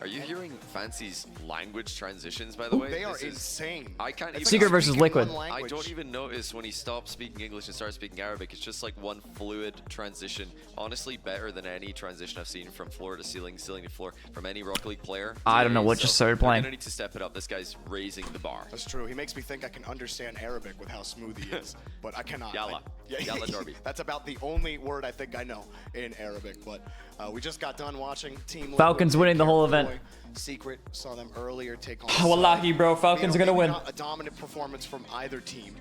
Are you hearing Fancy's language transitions, by the way? They are insane. I can't even Secret versus Liquid. I don't even notice when he stops speaking English and starts speaking Arabic. It's just like one fluid transition. Honestly, better than any transition I've seen from floor to ceiling, ceiling to floor, from any Rocket League player. I don't know what just started playing. They're gonna need to step it up. This guy's raising the bar. That's true. He makes me think I can understand Arabic with how smooth he is, but I cannot. Yalla. Yalla Darby. That's about the only word I think I know in Arabic, but we just got done watching Team Falcons winning the whole event. Secret saw them earlier take on. Wallahi, bro, Falcons are gonna win. Not a dominant performance from either team.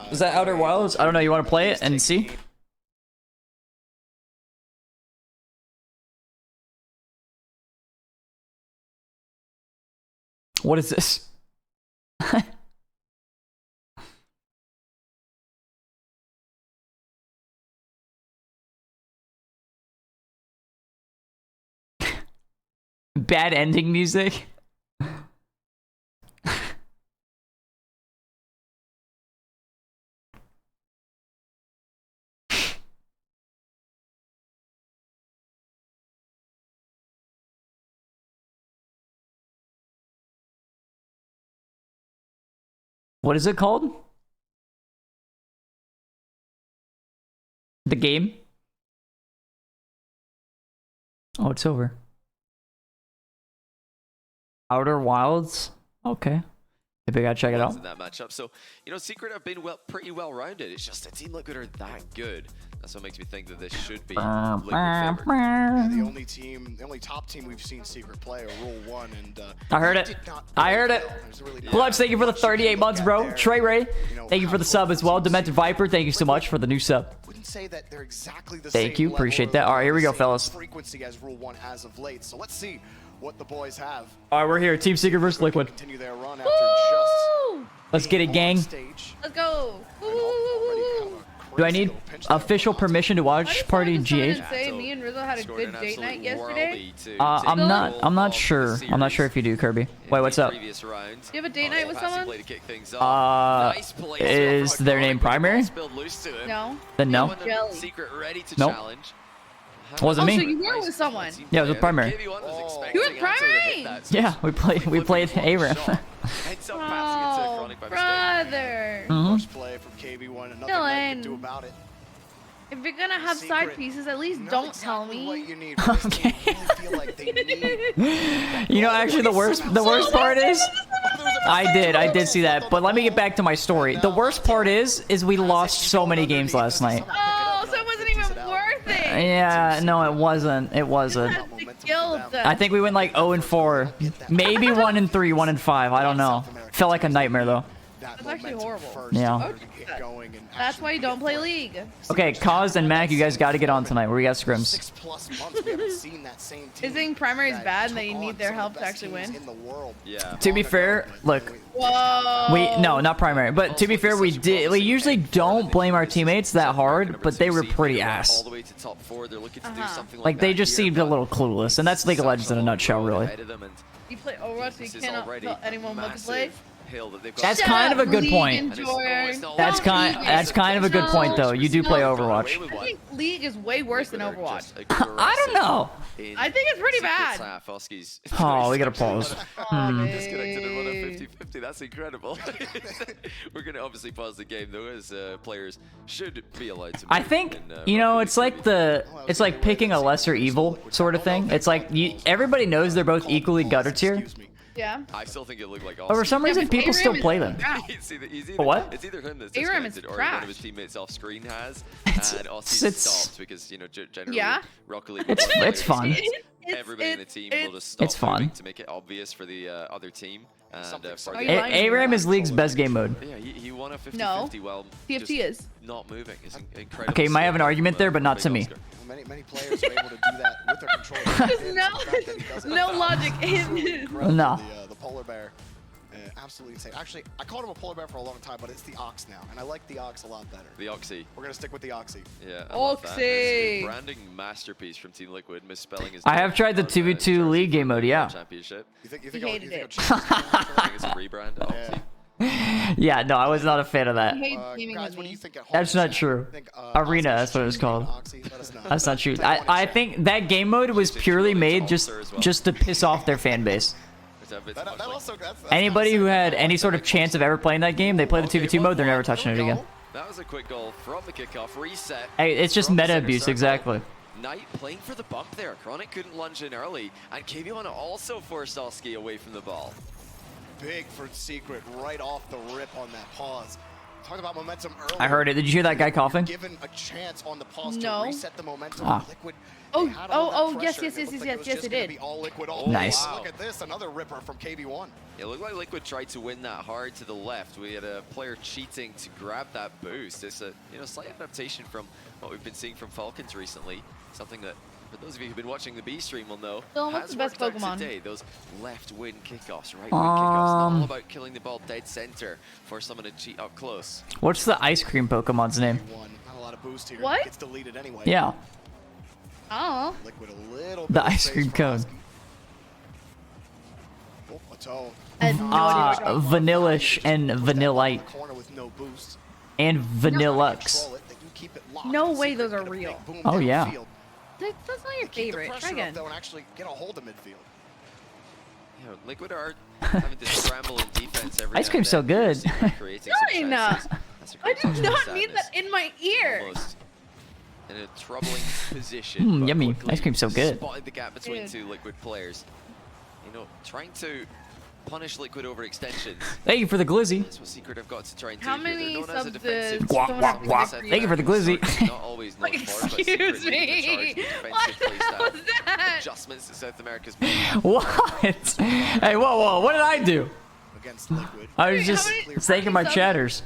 Is that Outer Wilds? I don't know. You want to play it and see? What is this? Bad ending music. What is it called? The game? Oh, it's over. Outer Wilds? Okay. Maybe I gotta check it out. In that matchup. So, you know, Secret have been pretty well rounded. It's just that Team Liquid are that good. That's what makes me think that this should be Liquid favored. Yeah, the only top team we've seen Secret play are Rule 1, and I heard it. I heard it. Clutch, thank you for the 38 months, bro. Trey Ray, thank you for the sub as well. Demented Viper, thank you so much for the new sub. Say that they're exactly the Thank same you, appreciate that. All right, here we go, fellas. Frequency as Rule 1 as of late. So let's see what the boys have. All right, we're here. Team Secret versus Liquid. Continue their run after just Let's get it, gang. Let's go. Do I need official permission to watch Party G8? Say me and Rizzo had a good date night yesterday. I'm not sure. I'm not sure if you do, Kirby. Wait, what's up? Do you have a date night with someone? Is their name Primary? No. Then no. Secret ready to Nope. challenge. Wasn't So me. you were with someone. Yeah, it was with Primary. You were Primary? Yeah, we played ARAM. Oh, brother. First play from KB1 and nothing they could do about it. If you're gonna have side pieces, at least don't tell me. Okay. You know, actually, the worst part is, I did see that. But let me get back to my story. The worst part is we lost so many games last night. Oh, so it wasn't even worth it. Yeah, no, it wasn't. It wasn't. I think we went like 0-4, maybe 1-3, 1-5. I don't know. Felt like a nightmare though. That's actually horrible. Yeah. That's why you don't play League. Okay, Kaz and Mac, you guys got to get on tonight. We got scrims. Isn't Primary's bad and they need their help to actually win? Yeah. To be fair, look. Whoa. No, not Primary. But to be fair, we usually don't blame our teammates that hard, but they were pretty ass. Like they just seemed a little clueless, and that's League of Legends in a nutshell, really. You play Overwatch, so you cannot tell anyone what to play. That's kind of a good point. That's kind of a good point, though. You do play Overwatch. I think League is way worse than Overwatch. I don't know. I think it's pretty bad. Oh, we gotta pause. Disconnected and run a 50-50. That's incredible. We're gonna obviously pause the game though, as players should be allowed to. I think you know it's like picking a lesser evil sort of thing. It's like everybody knows they're both equally gutter tier, Yeah. I still think it looked like But for some reason, people still play them. What? It's either him that's ARAM is disconnected or trash. one of his teammates off screen has. It's- And Aussie's it's- stopped because, you know, generally Yeah. Rocket League. It's fun. Everybody in the team will just stop It's fun. moving to make it obvious for the other team. And for Are you the lying? ARAM is League's best game mode. yeah, he won a 50-50 No. while TFT just is. not moving. It's incredible. Okay, you might have an skill argument from, there, but not Big to me. Oscar. Many players are able to do that with their controller. No logic in No. The polar bear, absolutely insane. Actually, I called him a polar bear for a long time, but it's the ox now, and I like the ox a lot better. The Oxy. We're gonna stick with the oxy. Yeah, I love that. Oxy. It's a branding masterpiece from Team Liquid, misspelling his I have tried the 2v2 League game mode, yeah. Championship. You think He hated it. I think it's a rebrand. Oxy. Yeah, no, I was not a fan of that. He hates gaming guys, with what do me. you think at home? That's not true. Think, Arena, Oxy that's what it was should called. be Oxy? Let us know. That's not true. Type one in I chat. think that game mode was purely made just to piss off their fan base. That also, that's Anybody who had any sort of chance of ever playing that game, they play the 2v2 mode, they're never touching it again. That was a quick goal from the kickoff. Reset. Hey, it's just from the meta center abuse, circle. exactly. Knight playing for the bump there. Chronic couldn't lunge in early, and KV1 also forced Oski away from the ball. big for Secret right off the rip on that pause. Talking about momentum earlier. I heard it. Did you hear that guy coughing? Given a chance on the pause No. to reset the momentum. Ah. Liquid. Yes, it did. All liquid. Oh, Nice. wow. Look at this, another ripper from KV1. It looked like Liquid tried to win that hard to the left. We had a player cheating to grab that boost. It's a slight adaptation from what we've been seeing from Falcons recently. Something that, for those of you who've been watching the B stream will know, Dylan, what's has the best worked out Pokemon? today. Those left wing kickoffs, right wing kickoffs. Not all about killing the ball dead center for someone to cheat up close. What's the ice cream Pokemon's name? Not a lot of boost here. What? Gets deleted anyway. Yeah, Oh. Liquid a little the bit of ice space cream for cone. Husky. Oh, a toe. I had no idea what Vanillish and Vanillite Corner with no boost. and Vanillux. Control it, they can keep it locked. No And way Secret those are gonna real. make boom Oh, yeah. downfield. That's not your Keep the favorite. pressure Try up, again. though, and actually get a hold of midfield. You know, Liquid are having to scramble in defense every Ice now cream's and so then. good. Secret creating some Nine. chances. That's a I great did touch not from need Sadness. that in my ear. Almost in a troubling position. but Yummy. quickly Ice cream's so good. Spotted the gap between Dude. two Liquid players. You know, trying to punish Liquid over extensions. Thank you for the glizzy. That's what Secret have got to try and How do here. many They're known as a subs defensive does team. Guac, someone guac, have to guac. do for you? Thank you for the glizzy. Not always known for, but Secret Excuse leading the charge me. in defensive What playstyle. was that? Adjustments to South America's What? Hey, whoa. What did I do? Against Liquid. I was Wait, just how many thaking my subs? chatters.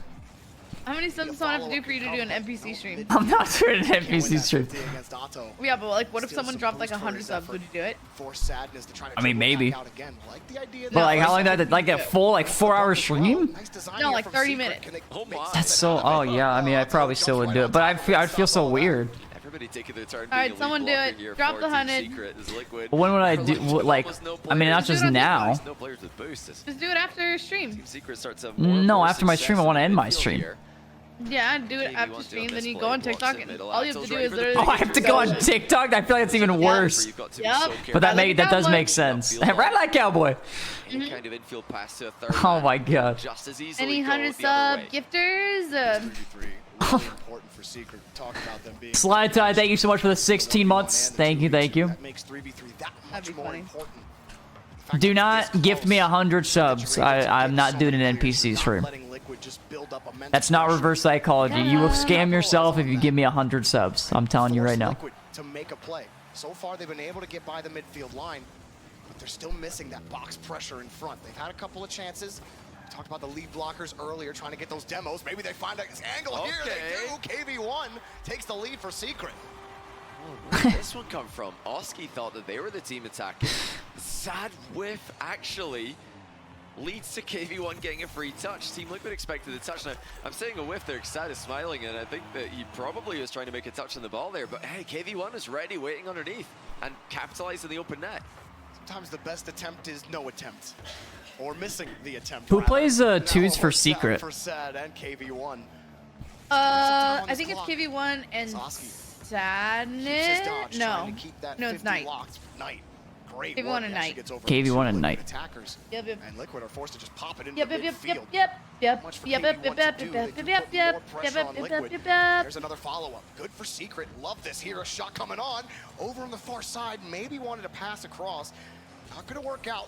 How many subs does someone have to do for you to do an NPC stream? I'm not doing an NPC stream. Against Otto. Yeah, but like, what if Steals someone some dropped like boost for 100 his subs? effort. Would you do it? Force Sadness to try to I mean, dribble maybe. back out again. Like the idea But like, how long did that? Like a full 4-hour stream? Nice design No, here like from 30 Secret. minutes. Can they Oh make my. sense That's out so. of it? Oh yeah. I mean, I probably still would do it, but I'd feel so weird. Everybody taking their turn. All right, being a lead someone do blocker it. here Drop for the Team 100. Secret is Liquid. When would I For do? Liquid, Like, almost no I mean, not players. just now. No players with boosts. Just do it after stream. Team Secret starts to have more and No, more after my stream, I success want to in end my midfield stream. here. Yeah, do it KV1 after doing stream, this then you play, go on blocks TikTok, in and middle. all you have to Axel's do ready is for the literally. Oh, I have to go on TikTok. I feel like it's even worse. You've got to be Yep. so But careful. that does Cowboy. make sense. Right like cowboy. Any kind of infield pass to a third Oh man my could god. just as easily Any go 100 the other sub way. gifters? 3v3. Really important for Secret. Talk about them being. Slide Tide, thank you so much for the 16 months. Thank you. That makes 3v3 that much That'd be more funny. important. Do not gift me 100 subs. I'm not doing an NPC stream. That's not reverse psychology. You will scam yourself if you give me 100 subs. I'm telling you right now. Liquid to make a play. So far, they've been able to get by the midfield line, but they're still missing that box pressure in front. They've had a couple of chances. We talked about the lead blockers earlier, trying to get those demos. Maybe they find this angle here. They do. KV1 takes the lead for Secret. Where did this one come from? Oski thought that they were the team attacking. Sad whiff actually leads to KV1 getting a free touch. Team Liquid expected the touch. Now, I'm saying a whiff there, Sad is smiling, and I think that he probably was trying to make a touch on the ball there, but hey, KV1 is ready, waiting underneath, and capitalizing the open net. Sometimes the best attempt is no attempt, or missing the attempt. Who rather. plays Now twos for almost down Secret? For Sad and KV1. I think it's KV1 and Keeps his Sadness. dodge, No, trying to keep that no, it's 50 Knight. locked. Knight. Great KV1 work. and He actually Knight. gets over KV1 two and Liquid Knight. Attackers. Yep. And Liquid are forced to just pop it into Yep. the Yep. midfield. Yep. Yep. Yep. Much for Yep. KV1 Yep. to Yep. do. Yep. They Yep. do Yep. put Yep. more Yep. pressure Yep. on Yep. Liquid. Yep. Yep. There's another follow-up. Good for Secret. Love this here. A shot coming on. Over on the far side. Maybe wanted to pass across. Not going to work out.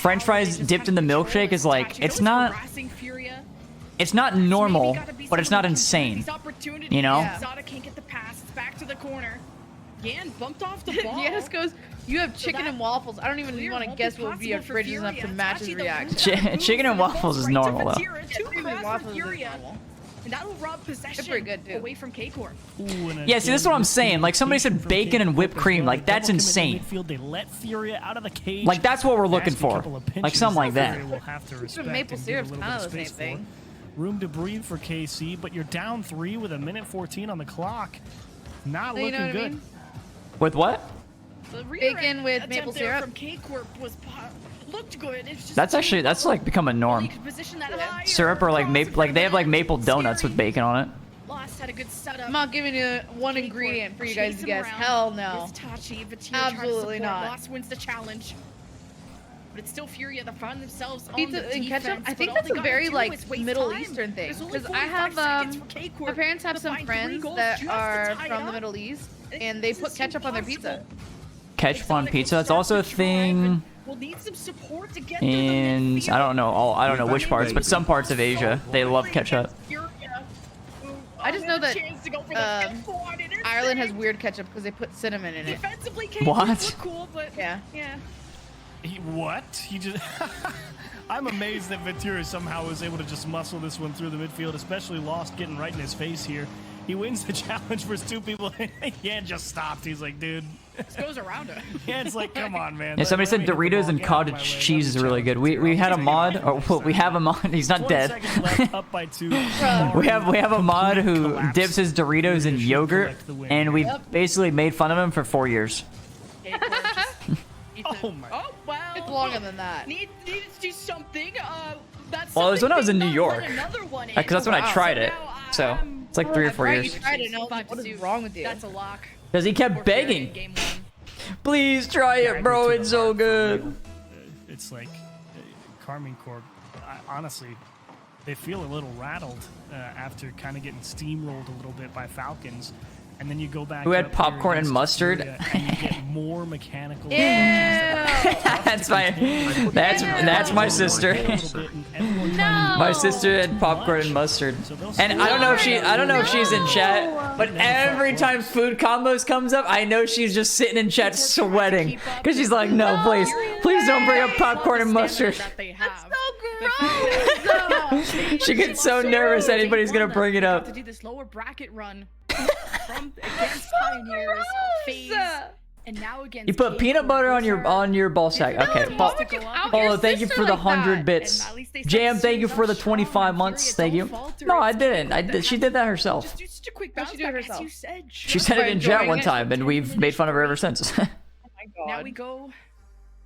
French fries dipped in the milkshake is like, it's not normal, but it's not insane. You know? Zada can't get the pass. It's back to the corner. Again, bumped off the ball. Giannis goes, you have chicken and waffles. I don't even want to guess what would be outrageous enough to match his reaction. Chicken and waffles is normal though. Chicken and waffles is normal. And that'll rob possession pretty good, too. away from K-Corp. Yeah, see, this is what I'm saying. Like, somebody said bacon and whipped cream. Like, that's insane. They let Furia out of the cage. Like, that's what we're looking for. Like, something like that. Maple syrup's kind of the same thing. Room to breathe for KC, but you're down 3 with 1:14 on the clock. Not looking good. I mean? With what? Bacon with maple syrup. From K-Corp was looked good. It's just That's like become a norm. Syrup or like maple, like they have like maple donuts with bacon on it. Lost had a good setup. I'm not giving you one ingredient for you guys to guess. Hell no. Absolutely not. Lost wins the challenge. But it's still Furia that found themselves on Pizza the and defense, ketchup? I think but that's all a they very gotta do is waste Middle time. Eastern thing. There's only Because I 45 have seconds for K-Corp my parents have to some find 3 friends goals that just to are tie it from the up. Middle East, and they put ketchup on their pizza. Ketchup on pizza. That's also a thing. We'll need some support to get And I don't know which parts, but some parts of Asia they love ketchup. I just know that Ireland has weird ketchup because they put cinnamon in it. What? Cool, but yeah. What? He just... I'm amazed that Vettura somehow was able to just muscle this one through the midfield, especially Lost getting right in his face here. He wins the challenge versus 2 people. Yeah, just stopped. He's like, dude. This goes around it. Yeah, it's like, come on, man. Yeah, somebody said Doritos and cottage cheese is really good. We had a mod, or well, we have a mod. He's not dead. Up by 2. we have a mod who dips his Doritos in yogurt, and we basically made fun of him for 4 years. Oh my. Oh wow. It's longer than that. Needed to do something. That's well, it was when I was in New York, because that's when I tried it. So it's like 3 or 4 years. You tried it. No, what is wrong with you? That's a lock. Because he kept begging. Please try it, bro. It's so good. It's like Carmine Corp. Honestly, they feel a little rattled after kind of getting steamrolled a little bit by Falcons. And then you go back. Who had popcorn and mustard? And you get more mechanical. That's my sister. No. My sister had popcorn and mustard. And I don't know if she's in chat, but every time food combos comes up, I know she's just sitting in chat sweating because she's like, no, please don't bring up popcorn and mustard. That's so gross. She gets so nervous anybody's gonna bring it up. To do this lower bracket run from against Pioneers, FaZe, and now against. You put peanut butter on your ball sack. Okay. Polo, thank you for the 100 bits. Jam, thank you for the 25 months. Thank you. No, I didn't. She did that herself. Just a quick bounce back, as you said. She said it in chat one time, and we've made fun of her ever since. Oh my god. Now we go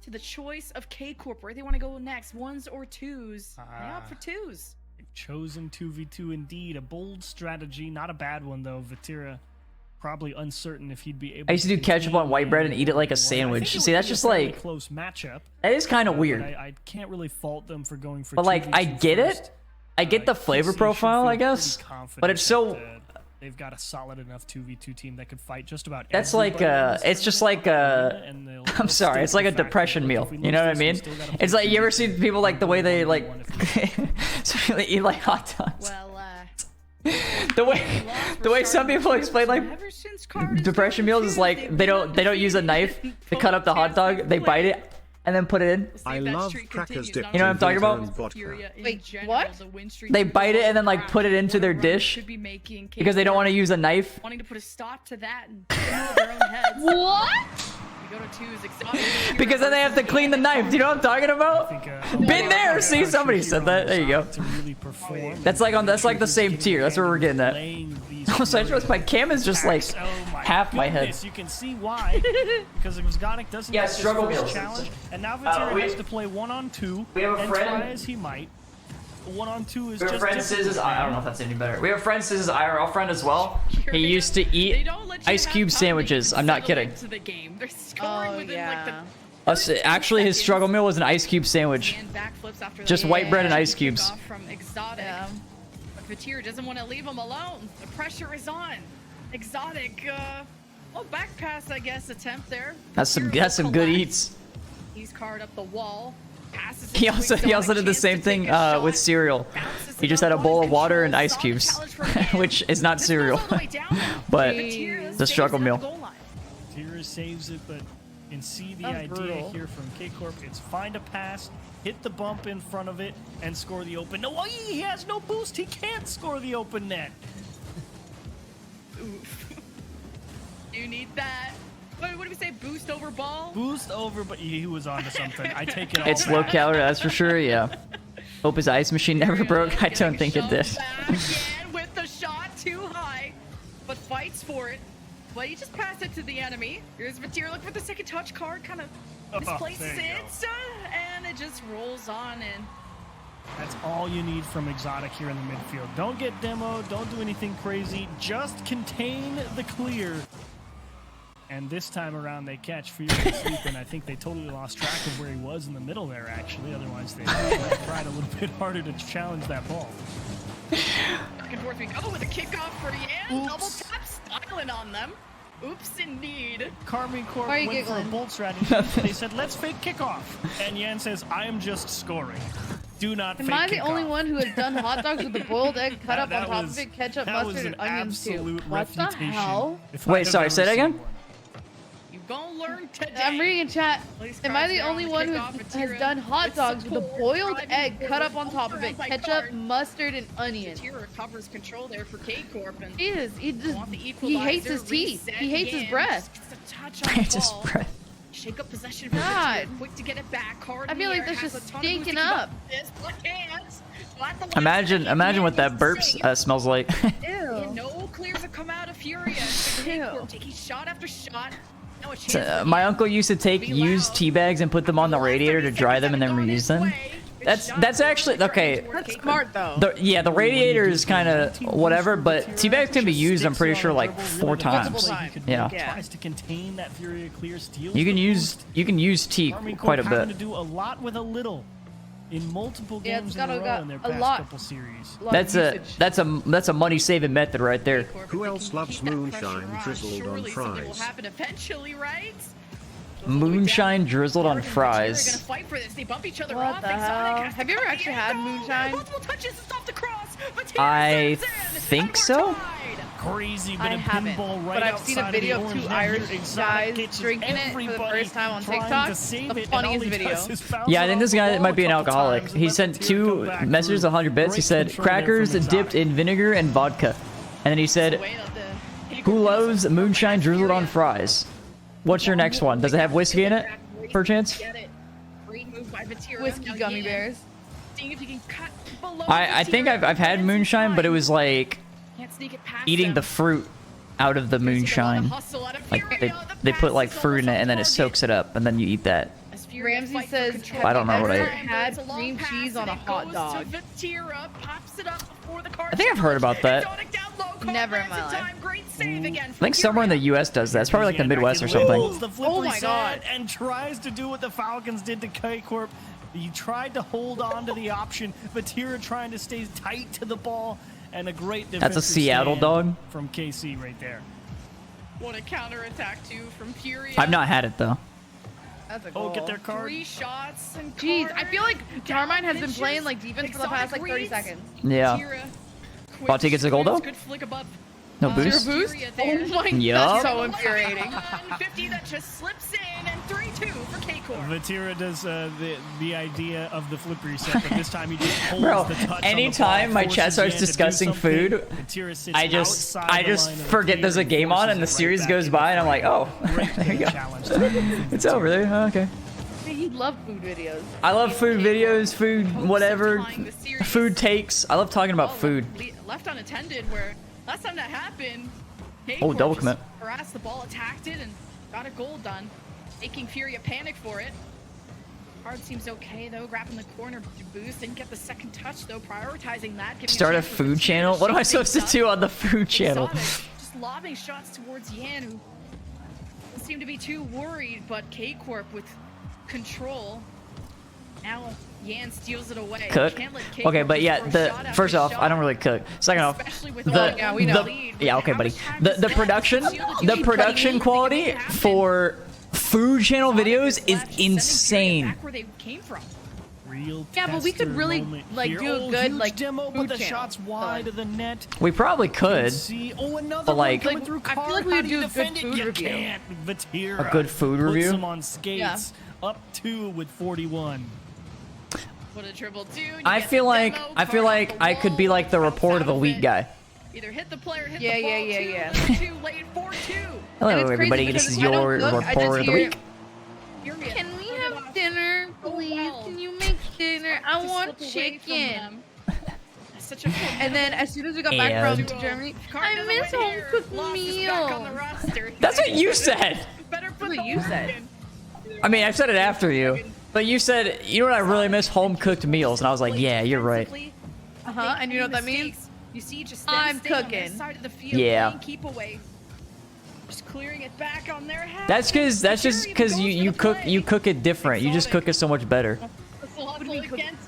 to the choice of K-Corp. Where they want to go next, 1s or 2s? I opt for 2s. Chosen 2v2 indeed. A bold strategy. Not a bad one, though. Vettura probably uncertain if he'd be able I used to do ketchup on white bread and eat it like a sandwich. See, that's just like... close matchup. That is kind of weird. I can't really fault them for going for 2v2 but like, I get it. I get the flavor profile, I guess. But it's so... They've got a solid enough 2v2 team that could fight just about That's like it's just like I'm sorry, it's like a depression meal. You know what I mean? It's like, you ever see people like the way they like they eat like hot dogs? Well, the way some people explain like depression meals is like they don't use a knife to cut up the hot dog, they bite it and then put it in. I love crackers dipped You know what I'm talking about? Wait, what? They bite it and then like put it into their dish because they don't want to use a knife. Wanting to put a stop to that and their own heads. What? We go to 2s, exotic. Because then they have to clean the knife. Do you know what I'm talking about? Been there. See, somebody said that. There you go. That's like the same tier. That's where we're getting at. So my cam is just like half my head. You can see why. Because Exotic doesn't Yeah, struggle meals. challenge, and now Vettura has to play 1-on-2. We have a and friend. try as he might. 1-on-2 is We have a just friend Siz's, I don't know if that's any better. We have a friend Siz's IRL friend as well. He used to eat ice cube sandwiches. I'm not kidding. Oh yeah. Actually, his struggle meal was an ice cube sandwich. Just white bread and ice cubes. From Exotic. But Vettura doesn't want to leave him alone. The pressure is on. Exotic, back pass, I guess, attempt there. That's some good eats. He's carved up the wall. He also did the same thing with cereal. He just had a bowl of water and ice cubes, which is not cereal, but the struggle meal. saves it, but you can see the That's idea brutal. here from K-Corp. It's find a pass, hit the bump in front of it, and score the open. No, he has no boost. He can't score the open net. Oof. You need that. What do we say? Boost over ball? Boost over, but he was onto something. I take it all It's back. low calorie, that's for sure. Yeah. Hope his ice machine never broke. I don't think it did. Back again with the shot too high, but fights for it. Well, you just pass it to the enemy. Here's Vatir looking for the second touch card, kind of misplaces there you it, and it just rolls on in. That's all you need from Exotic here in the midfield. Don't get demo, don't do anything crazy, just contain the clear. And this time around they catch Fury sleeping. I think they totally lost track of where he was in the middle there, actually. Otherwise they tried a little bit harder to challenge that ball. Back and forth we go with a kickoff for Yan. Double tap styling on them. Oops, indeed. Carmine Corp Why are you went giggling? for a bolt strategy. They said, let's fake kickoff. And Yan says, I am just scoring. Do not Am fake I the kickoff. only one who has done hot dogs with the boiled egg cut up on That top was- of it, ketchup, that was mustard, an and onions too? absolute What the refutation. hell? If I Wait, have sorry, ever say that seen again? one. You gonna learn today. I'm reading in chat. Please Am I cries the there on only the one who kickoff, has Vatira done hot with dogs with a support, boiled driving egg cut forward, up on top of it, overrun by ketchup, Card. mustard, and onion? Vatir recovers control there for K-Corp. And Jesus, he just want the he equalizer, hates his teeth. reset He hates his again. breath. Just gets a touch on the Just ball. breath. Shake up possession for God. Vatir. Quick to get it back. Card I in feel the like air, that's has just a ton of moves to stinking keep up. This, but can't. At the last Imagine second, what that Yan burp is safe. smells like. Ew. No clears have come out of Furia. K-Corp taking shot after shot. Now a chance for My Yan. uncle used to take used tea bags and put them on the radiator to dry them and then reuse them. That's actually okay. That's smart though. The radiator is kind of whatever, but tea bags can be used. I'm pretty sure like 4 times. Yeah. Tries to contain that Furia clear, steals You can the use tea Carmine quite a Corp having bit. to do a lot with a little in multiple Yeah, games it's in a gotta row got in their a past lot. couple series. That's a money saving method right there. Who else loves moonshine drizzled on Surely something will fries? happen eventually, right? Moonshine drizzled on We're gonna fries. fight for this. They bump each other What off. the Exotic hell? has to Have you ever come actually in. had Goal! moonshine? Multiple touches to stop the cross. But I think so. Crazy bit I of haven't, pinball right but I've seen a outside video the of orange two net Irish here. Exotic guys gets drinking it for the everybody first time on trying TikTok. to save The it, and all funniest he video. does is bounce Yeah, I it think off this the guy wall might be a an couple alcoholic. times, He and sent let the tear come 2 back messages, through. 100 bits. He Great said control there crackers from dipped Exotic. in vinegar and vodka, and then he said, "Who loves moonshine drizzled on fries? What's your next one? Does it have whiskey in it, perchance?" Get it. Great move by Vatir. Whiskey Now gummy Yan bears. Seeing if he can cut below I think Vatir. I've had moonshine, but it was like Can't sneak it past eating him. the fruit out of the moonshine. Like they put like fruit in it and then it soaks it up and then you eat that. Ramsey says, I don't remember what I have ate. you ever had cream cheese on a hot dog? I think I've heard about that. Never in my life. I think somewhere in the U.S. does that. It's probably like the Midwest or something. The flippery Oh my God. set and tries to do what the Falcons did to K-Corp. He tried to hold on to the option. Vatira trying to stay tight to the ball. And a great defensive That's a Seattle stand dog. from KC right there. What a counterattack too from Furia. I've not had it though. That's a Oh, goal. get their card. 3 shots and Jeez, I feel like Down Carmine has been pitches. playing like defense for the past like 30 Exotic seconds. Yeah. Vatir, quick Balti gets a goal though? good flick above. No boost? Boost? Furia Oh there. my Yup. god, so infuriating. 50 that just slips in and 3-2 for K-Corp. Vatira does the idea of the flippery set, but this time he just holds Bro, the touch on the anytime ball, my forces chat starts Yan to do discussing something. food, Vatira sits I just outside the line of the forget there's a clear game on and the forces it series right goes back by into and I'm like, oh, Great there you go. challenge time. It's over there. Oh, okay. He loved food videos. I love food videos, food whatever, Tying the series. food takes. I love talking about food. Left unattended where last time that happened, Oh, K-Corp double just commit. harassed the ball, attacked it, and got a goal done, making Furia panic for it. Hard seems okay though, grabbing the corner boost, didn't get the second touch though, prioritizing that. giving Start a chance for food Vatir channel? What am I shake supposed to things do up. on the food channel? Exotic just lobbing shots towards Yan, who doesn't seem to be too worried, but K-Corp with control. Now Yan steals it away. Cook. Can't let K-Corp Okay, but just yeah, throw the shot after first off, shot. I don't really cook. Second off, Especially with the all- yeah, we know. yeah, okay, buddy. The production quality for food channel videos is insane. Back where they came from. Real Yeah, but we could tester really moment like here. do a Oh, good huge like demo, but food the channel. shot's wide of the net. We probably could. See, oh, another But, like- one coming through I feel Card. like we How would do you do a good defend it? food You review. can't. Vatira A good food puts review? him on skates. Up 2 with 41. What a triple two. You I get feel the like demo, I feel card like off the I could be wall, like the report of bounce the out week it. guy. Either hit the player, hit Yeah, the ball, yeah, two, yeah. too late, 4-2. Hello, And it's crazy everybody. because This is if I don't your cook, I just report of the hear- week. Furia, Can we put it have off. dinner, please? Can you make dinner? I To want slip away from chicken. them. That's such a cool And then as soon as we got back And- from Germany, Card I doesn't miss win home here. cooked Lost is back on the meals. roster. That's what you said. Better put That's what the you work said. in. I mean, I said it after you, but you said, you know what I really miss? Home cooked meals, and I was like, yeah, you're right. And you know what that means? You see, just I'm staying on cooking. their side of the field, Yeah. playing keep away. Just clearing it back on their half. That's just because you cook it different. You just cook it so much better.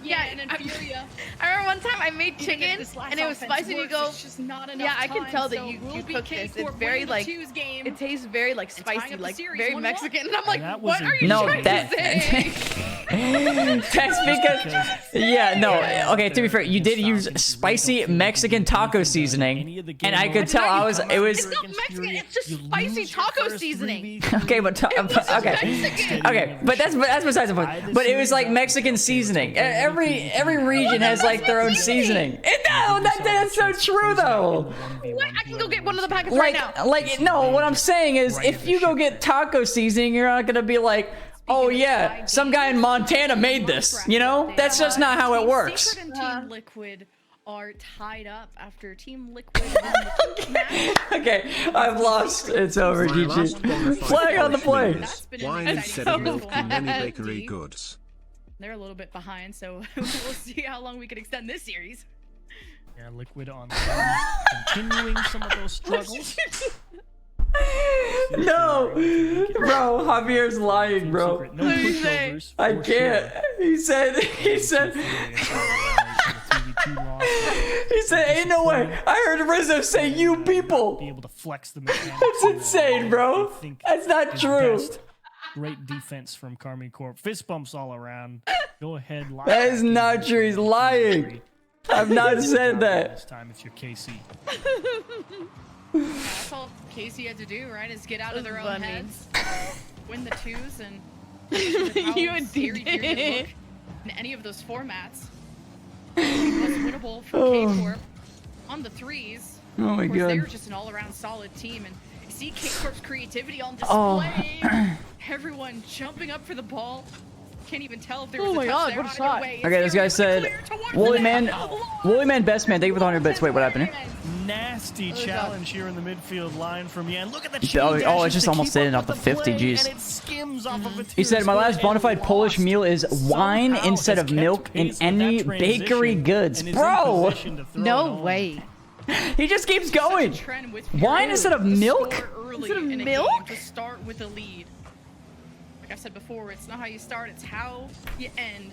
Yeah, and Furia. I remember one time I made Even if chicken this last and it was offense spicy and you works, go, it's just not enough yeah, I can time, tell that so you we'll be cooked this. K-Corp It's very winning the like, twos game it tastes very like and tying spicy, up the like series very 1-1. Mexican. And I'm like, That was what a are you No, trying that- to say? That's because, yeah, no. Okay, to be fair, you did use spicy Mexican taco seasoning, and I could tell I was. It was It's not Mexican, it's just spicy taco seasoning. okay, but okay, but that's besides the point. But it was like Mexican seasoning. Every region has like their own seasoning. That's so true though. What? I can go get one of the packets right now. No, what I'm saying is, if you go get taco seasoning, you're not gonna be like, oh yeah, some guy in Montana made this. You know, that's just not how it works. Secret and Team Liquid are tied up after Team Liquid won the match. Okay, I've lost. It's over, GG. Flag on the play. That's been an Wine exciting instead of series milk for and any them. bakery goods. They're a little bit behind, so we'll see how long we can extend this series. Yeah, Liquid on continuing some of those struggles. No, bro, Javier's lying, bro. No pushovers. I for can't. sure. He said, ain't no way. I heard Rizzo say, you people. Be able to flex the mechanics. That's insane, bro. That's not true. Great defense from Carmine Corp. Fist bumps all around. Go ahead. That is not true. He's lying. I've not said that. This time it's your KC. That's all Casey had to do, right? Is get out of their own heads, win the twos, and You how and scary DJ. Furia look in any of those formats. It was winnable for K-Corp on the threes. Oh my Of course, they god. were just an all-around solid team, and you see K-Corp's creativity on Oh. display. Everyone jumping up for the ball. Can't even tell if there was Oh a my touch God, there. what a Either shot. way, Okay, this guy it's said, clear towards Woolly the Man, net. best man. Thank you for the 100 bits. Wait, what happened here? Nasty challenge here in the midfield line from Yan. Look at the Oh, chain oh, dashes it's just to almost keep hitting up off the with 50, play, jeez. and it skims off of He said, my last bona fide Polish meal is wine Somehow instead has of kept milk in pace with any that bakery transition goods. and is in Bro, position to throw it No home. way. he just keeps going. Trend with Wine Furia instead of to milk? score early Instead of in a milk? game, to start with a lead. Like I said before, it's not how you start, it's how you end.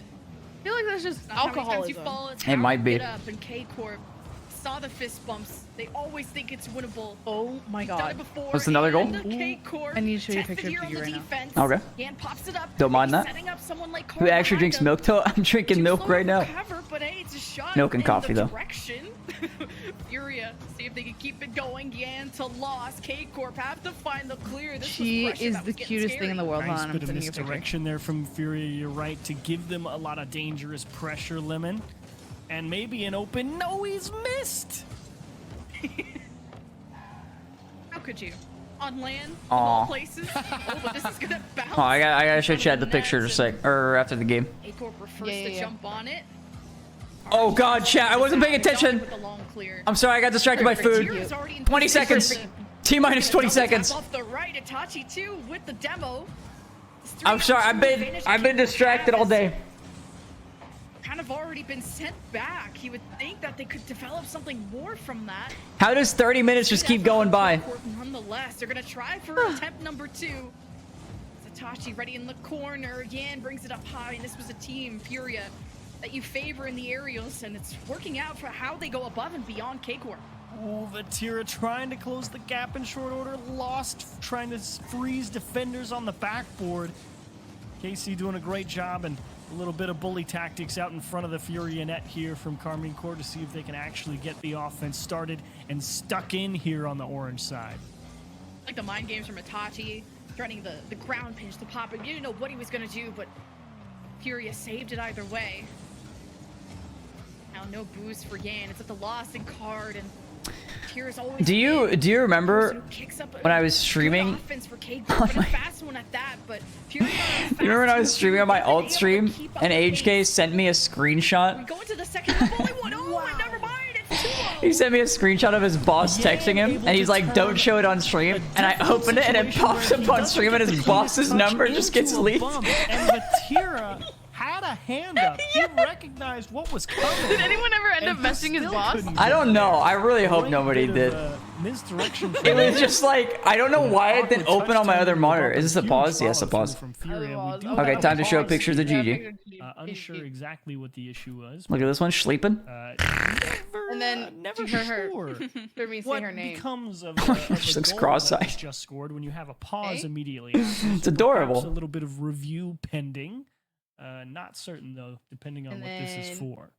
I feel like that's just Not how many times you alcoholism. fall, it's It how might you be. get up. And K-Corp saw the fist bumps. They always think it's winnable. Oh my Done it god. before. What's another goal? And K-Corp I need to show you a tested picture here of on you the right now. defense. Okay. Yan pops it up. Don't mind He's that. setting up someone like Who actually drinks milk, though? I'm drinking milk right now. Cover, but hey, it's a shot Milk and in coffee, the though. Direction. Furia, see if they can keep it going. Yan to loss. K-Corp have to find the clear. This She was pressure is that the was getting cutest thing in the scary. world. Nice Hold on, I'm bit of sending you a picture. misdirection there from Furia, you're right, to give them a lot of dangerous pressure, Lemon. And maybe an open. No, he's missed! How could you? On land, of Aw. all places. Oh, but this is gonna bounce. Oh, I gotta show Chad the picture in a sec, or after the game. K-Corp refers Yeah, to yeah. jump on it. Oh god, Chad, I wasn't paying attention. With the long clear. I'm sorry, I got distracted by food. Tira's already in 20 position. seconds. T minus 20 seconds. Off the right, Itachi too with the demo. I'm sorry, I've been distracted all day. Kind of already been sent back. You would think that they could develop something more from that. How does 30 minutes just keep going by? Nonetheless, they're gonna try for attempt number 2. Itachi ready in the corner. Yan brings it up high, and this was a team, Furia, that you favor in the aerials, and it's working out for how they go above and beyond K-Corp. Oh, Vatira trying to close the gap in short order. Lost trying to freeze defenders on the backboard. KC doing a great job, and A little bit of bully tactics out in front of the Furia net here from Karmine Corps to see if they can actually get the offense started and stuck in here on the orange side. Like the mind games from Itachi, threatening the ground pinch, the pop, and you didn't know what he was going to do, but Furia saved it either way. Now no boost for Yan. It's at the lost in card, and Furia's always do you remember when I was streaming? Oh my. Fast one at that, but Furia you remember when I was streaming on my alt stream and HK sent me a screenshot? We go into the second half, only one. Oh, and never mind. It's 2-0. He sent me a screenshot of his boss texting him, and he's like, "Don't show it on stream." And I opened it, and it pops up on stream, and his boss's number just gets leaked. And Vatira had a hand up. He recognized what was coming. Did anyone ever end up messing his boss? I don't know. I really hope nobody did. Misdirection. It was just like, I don't know why it didn't open on my other monitor. Is this a pause? Yes, a pause. Okay, time to show pictures of Gigi. Unsure exactly what the issue was. Look at this one, sleeping. And then never sure. Heard me say What her name. becomes of She looks cross-eyed. just scored when you have a pause Hey? immediately. It's adorable. A little bit of review pending. Not certain though, depending on And what this is then- for.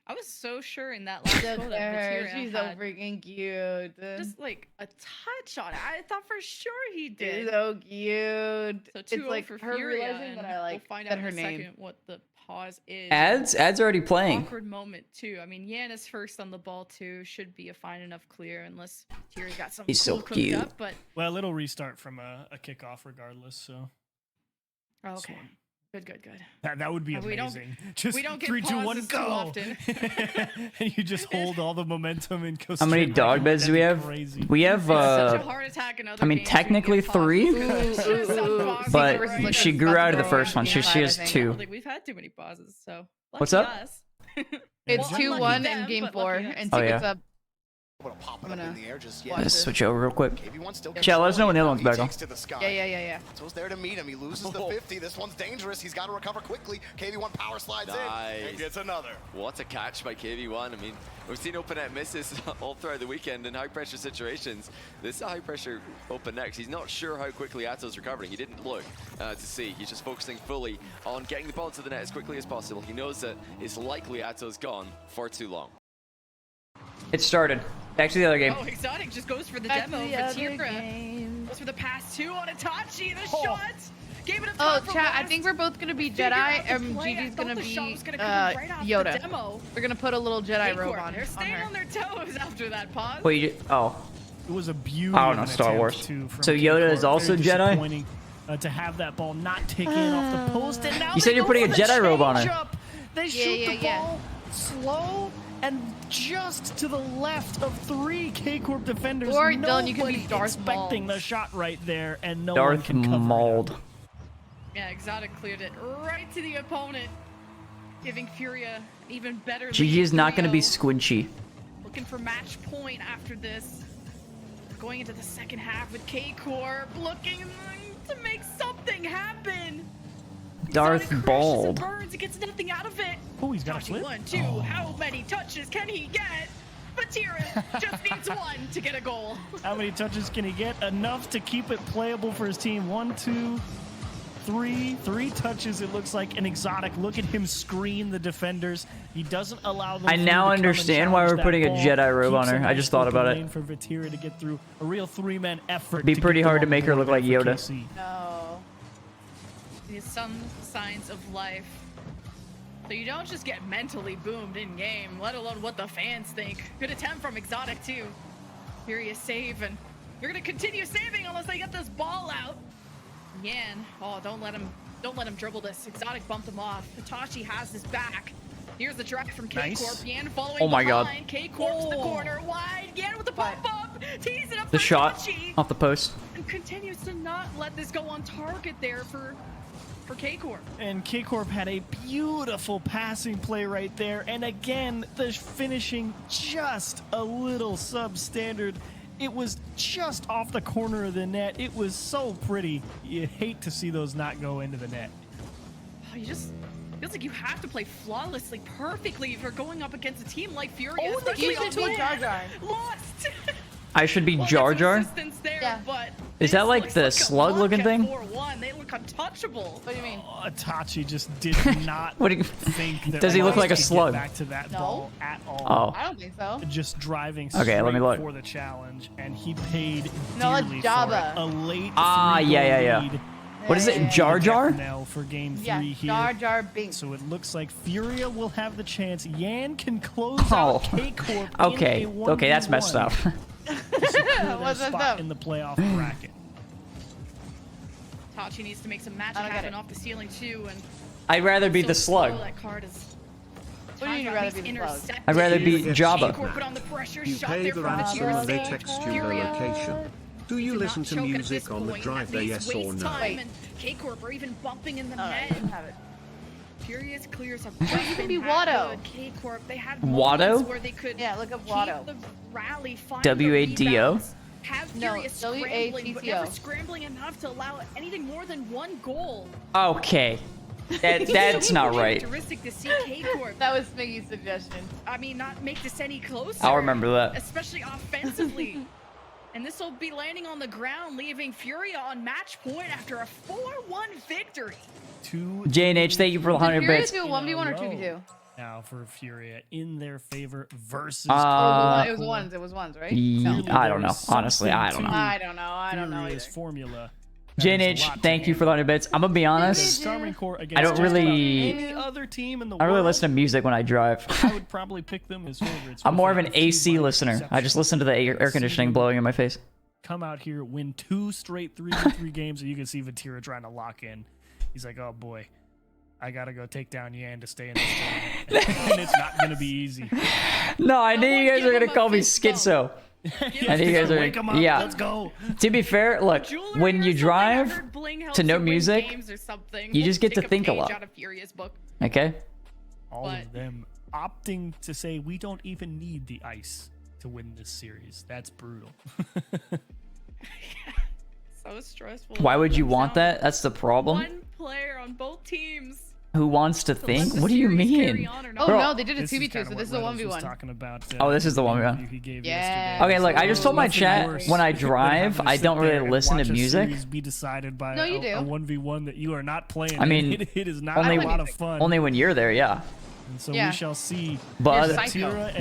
I was so sure in that last goal that Vatira She's so had freaking cute. just like a touch on it. I thought for sure he She's did. so cute. So 2-0 It's like for her Furia, realizing and that I like we'll find said out her in a name. second what the pause is. Ads already playing. Awkward moment too. I mean, Yan is first on the ball too. Should be a fine enough clear unless Tira got something He's so cool cooked cute. up. But Well, it'll restart from a kickoff regardless. So oh, okay, good. that would be We don't- amazing. Just we don't get 3, 2, 1, pauses too go! often. And you just hold all the momentum and go. How many straight dog back. beds do we have? Crazy. We have, Such a heart attack in other I mean, games, technically we get pauses. 3, Some but pauses, she grew out of the first one. She has I don't 2. think we've had too many pauses. So What's lucky up? us. It's Well, unlucky 2-1 them, in game but 4, lucky us. and Oh, see yeah. what's up. Able to pop it I'm up gonna in the air just watch Let's this. switch over real quick. KV1 still Chad, let us know when the other one's He back on. takes to the sky. Yeah. So it's there to meet him. He loses the 50. This one's dangerous. He's got to recover quickly. KV1 power slides in and Nice. gets another. What a catch by KV1. I mean, we've seen open net misses all throughout the weekend in high pressure situations. This is a high pressure open next. He's not sure how quickly Ato's recovering. He didn't look to see. He's just focusing fully on getting the ball to the net as quickly as possible. He knows that it's likely Ato's gone for too long. It started. Back to the other game. Oh, Exotic just goes for the Back to demo. the other Vatira game. goes for the pass 2 on Itachi. The shot. Gave it a Oh, top from chat, I last. think we're both gonna be Figure out Jedi, the and play. I Gigi's thought gonna the be shot was gonna come right off the Yoda. demo. We're gonna put a little Jedi robe on They're staying her. on their toes after that pause. Wait, it was a beautiful. I don't know, Star Wars. So Yoda is also Jedi? To have that ball not tick in off the post, and now You said they you're go putting for a the Jedi robe on her. change-up. They shoot the yeah. ball slow and just to the left of 3 K-Corp defenders. Or, Dylan, you could be Nobody Darth expecting the shot right there, and no one Darth can cover. Mauled. Yeah, Exotic cleared it right to the opponent, giving Furia even better. Gigi lead, is not going to be 3-0. squinchy. Looking for match point after this. Going into the second half with K-Corp, looking to make something happen. Darth Exotic crashes and Bald. burns, he gets nothing out of it. Oh, he's got a Touching flip. 1, 2, how many touches can he get? Vatira just needs 1 to get a goal. How many touches can he get? Enough to keep it playable for his team. 1, 2, 3. 3 touches, it looks like. An Exotic. Look at him screen the defenders. He doesn't allow them I through now to come and understand why we're challenge putting that a ball. Jedi robe on Keeps her. a I nice just thought open about it. lane for Vatira to get through. A real 3-man effort. Be to pretty get the hard to ball make her on look board like for Yoda. KC. No. There's some signs of life. So you don't just get mentally boomed in game, let alone what the fans think. Good attempt from Exotic too. Furious save, and you're gonna continue saving unless they get this ball out. Yan, oh, don't let him dribble this. Exotic bumped him off. Hitachi has his back. Here's the drag from K-Corp. Nice. Yan following Oh my God. behind. K-Corp's the corner, wide. Yan with the pop up, tees it up The for shot Hitachi, off the post. and continues to not let this go on target there for K-Corp. And K-Corp had a beautiful passing play right there. And again, the finishing just a little substandard. It was just off the corner of the net. It was so pretty. You hate to see those not go into the net. Oh, you just feels like you have to play flawlessly, perfectly if you're going up against a team like Furia. Oh, especially you should on be land. Jar Jar. Lost. I should be Well, Jar there's Jar. assistance there, Yeah. but Is that like the slug looking thing? 4-1. They look untouchable. What do you mean? Itachi just did not What do you think that Does he look like a could get slug? back to that ball at all. Oh. I don't think so. Just driving Okay, straight let me look. for the challenge, and he paid No, that's dearly Java. for it. A late yeah. lead. What is it? Jar Jar? For game 3 Yeah, here. Jar Jar Binks. So it looks like Furia will have the chance. Yan can close Oh. out K-Corp Okay. in a 1v1 Okay, that's messed up. to secure their What's messed spot up? in the playoff bracket. Tachi needs to make some magic happen off the ceiling too, and I'd rather be the slug. that card is. What do you mean you'd rather be the slug? I'd rather be Jabba. Put on the pressure, You shot pay there the from ransom Vatira and they stage. text you the Furia location. Do you did listen not to choke at music this on the point, drive at there, least yes or waste no? time, and K-Corp are even bumping in the net. Have it. Furious clears have Wait, you can be Watto. K-Corp, they had Watto? moments where they could Look up keep Watto. the rally, find W-A-D-O? the rebounds, have No, Furious scrambling, but W-A-T-T-O. never scrambling enough to allow anything more than one goal. Okay. That's not right. Characteristic to see K-Corp. That was Miggy's suggestion. I mean, not make this any closer. I'll remember that. Especially offensively. And this will be landing on the ground, leaving Furia on match point after a 4-1 victory. J&H, thank you for the 100 bits. Furia do a 1v1 or 2v2? Now for Furia in their favor versus. It was ones. It was ones, right? I don't know. Honestly, I don't know. I don't know. I don't know either. Formula. J&H, thank you for the 100 bits. I'm gonna be honest. I don't really. Any other team in the I don't really world, listen to music when I drive. I would probably pick them as favorites. I'm more of an AC listener. I just listen to the air conditioning blowing in my face. Come out here, win 2 straight 3v3 games, and you can see Vatira trying to lock in. He's like, oh boy, I gotta go take down Yan to stay in this tournament. And it's not gonna be easy. No, I knew you guys were gonna call me schizo. I knew you guys are. Wake 'em up, Yeah. let's go. To be fair, look, when you drive to no music, you just get to think a lot. Okay? All of them opting to say we don't even need the ice to win this series. That's brutal. So stressful. Why would you want that? That's the problem. One player on both teams. Who wants to think? What do you mean? Oh Bro. no, they did a 2v2, so this is a 1v1. Oh, this is the 1v1. Yeah. Okay, look, I just told my chat when I drive, I don't really listen to music. Be decided by No, you do. a 1v1 that you are not playing. I mean, it is not a lot of fun. Only when you're there, yeah. And so Yeah. we shall see. But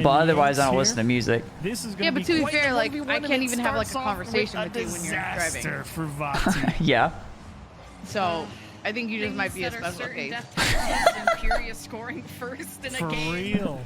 otherwise, I don't here. listen to music. This is Yeah, gonna but to be quite fair, the like 1v1, I and can't it even have like a starts off conversation with with you when you're driving. disaster for Vati. Yeah. So I think you just might be a special case. Furious scoring first in a For game. real.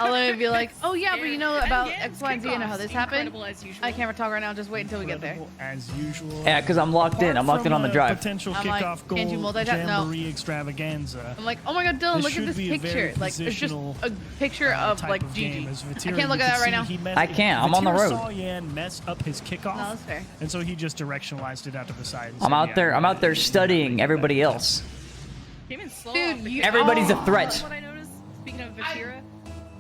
I'll let me be like, oh yeah, but you know about And X, Y, and Z and how this happened. Incredible as usual. I can't talk right now. Just wait until we get there. As usual. Yeah, because I'm locked in. I'm locked in on the drive. Potential I'm like, kickoff goal, can't you multitask? No. Jamboree extravaganza. I'm like, oh my god, Dylan, This look at should this be a very picture. Like, there's just positional, a picture of type like of game. As GG. Vatira, I can't look you at that can right see now. he messed- I can't. I'm on the Vatira road. saw Yan mess up his kickoff. No, that's fair. And so he just directionalized it out to the side. and I'm said, out yeah, there. I'm out there studying everybody else. Came in slow Dude, off the you- gate. Everybody's a threat. What I noticed, speaking of Vatira,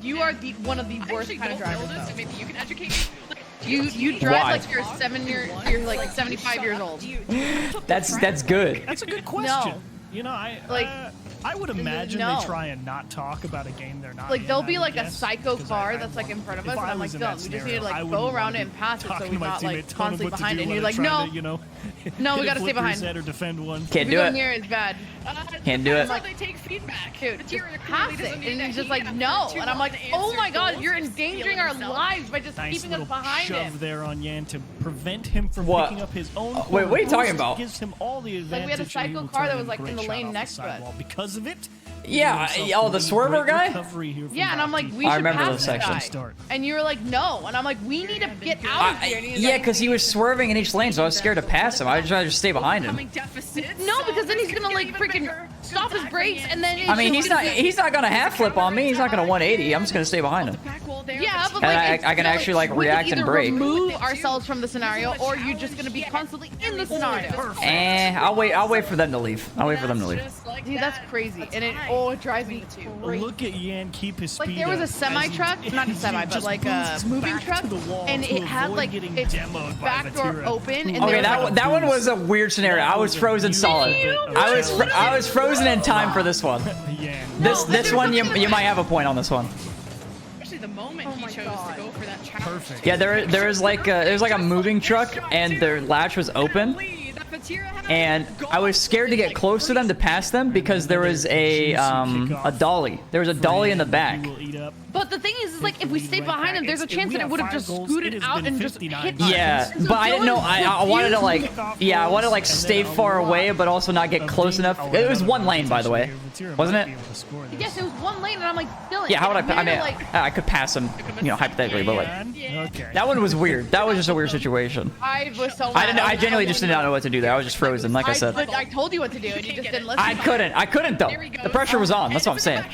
You are one of the I worst actually kind of don't know drivers. this, Though. and maybe you can educate me. Like, You drive Why? like you're you're like 75 years old. That's good. That's a good question. No. You know, Like, I would imagine no. they try and not talk about a game they're not Like in, there'll I be would like a guess, psycho 'cause car I that's like in front of us, if and I I'm like, was in that Dylan, we just need scenario, to like I go wouldn't around wanna it and pass it so talking we're to my not like teammate, telling them constantly what to behind do it. And while you're like, they're no, trying to, you know, no, we hit a gotta stay flip behind. reset or defend one. Can't We do go it. near is bad. Can't do it. That's how they take feedback. Dude, Vatira just clearly pass it. doesn't And need he's to just like, heat up no. for too And I'm long like, to oh answer my god, goals. you're He's endangering feeling our himself. lives by just Nice keeping us little behind shove him. there on Yan to prevent him from What? picking up his own. Wait, what are you corner talking boost. about? Gives him all the advantage. Like, we had a and he psycho will car turn that in was, like, a in great the lane shot off next to us. sidewall. Because of it. Yeah, oh, the swerver guy? Yeah, and I'm like, we I should remember pass those this guy. sections. And you were like, no. And I'm like, we need to get out of here. And he's Yeah, like, because he was swerving in each lane, so I was scared to pass him. I was trying to just stay behind him. no, because then he's gonna like freaking stop his brakes, and then I mean, he's not gonna half flip on me. He's not gonna 180. I'm just gonna stay behind him. Yeah, but And like I can actually like we react can and either brake. remove ourselves from the scenario, or you're just gonna be constantly in the scenario. I'll wait for them to leave. I'll wait for them to leave. Dude, that's crazy, and it drives me crazy. Look at Yan keep his speed. Like there was a up semi as truck, he- not a as he semi, but just like a boosts moving back truck, to the wall and to it had avoid like getting its demoed by back door Vatira. open, and Okay, there was like a that one was a weird scenario. I was frozen solid. I was frozen in time for this one. This one you might have a point on this one. especially the moment he chose to go for that challenge. Perfect. Yeah, there's like a moving truck, and their latch was open, and I was scared to get close to them to pass them because there was a dolly. There was a dolly in the back. But the thing is like if we stayed behind him, there's a chance that it would have just scooted out and just hit us. Yeah, but I didn't know. I wanted to like, I wanted to like stay far away, but also not get close enough. It was one lane, by the way, wasn't it? Yes, it was one lane, and I'm like, Dylan. Yeah, how would I? I mean, I could pass him, you know, hypothetically, but like, that one was weird. That was just a weird situation. I was so. I genuinely just did not know what to do there. I was just frozen, like I said. I told you what to do, and you just didn't listen. I couldn't though. The pressure was on. That's what I'm saying.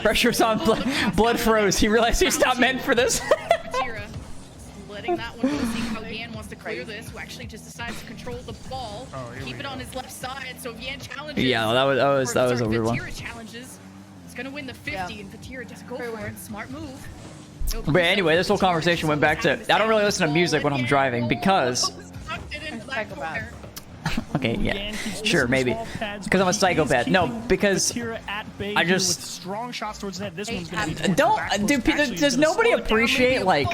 Pressure's on. Blood froze. He realized he's not meant for this. Letting that one go, see how Yan wants to clear this, who actually just decides to control the ball, keep it on his left side, so if Yan challenges... Yeah, that was a weird one. Vatira challenges, he's gonna win the 50, and Vatira just go for it. Smart move. But anyway, this whole conversation went back to, I don't really listen to music when I'm driving because... Okay, yeah, sure, maybe. Because I'm a psychopath. No, because I just strong shots towards net. This one's gonna be don't, dude. Does nobody appreciate like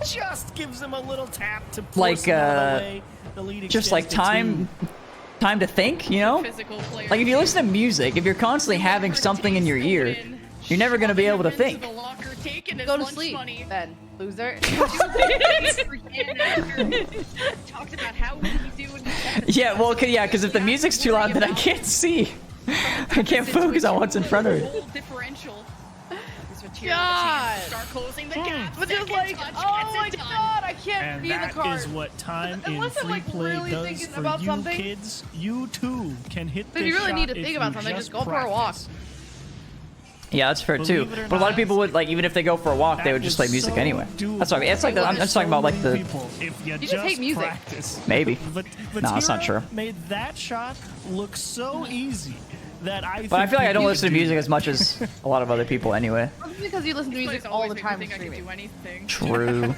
just gives him a little tap to like just like time to think, you know? Like if you listen to music, if you're constantly having something in your ear, you're never gonna be able to think. Go to sleep, then, loser. Yeah, well, yeah, because if the music's too loud, then I can't see. I can't focus on what's in front of me. God! Start closing the gap. But just like, oh my god, I can't be in the car. And that is what time in free play does for you kids. You too can hit this shot. If you really need to think about something, just go for a walk. Yeah, that's fair too. But a lot of people would like, even if they go for a walk, they would just play music anyway. That's what I mean. It's like I'm just talking about like the. You just hate music. Maybe. No, that's not true. Made that shot look so easy that But I feel like I don't listen to music as much as a lot of other people anyway. It's because you listen to music all the time in streaming. True.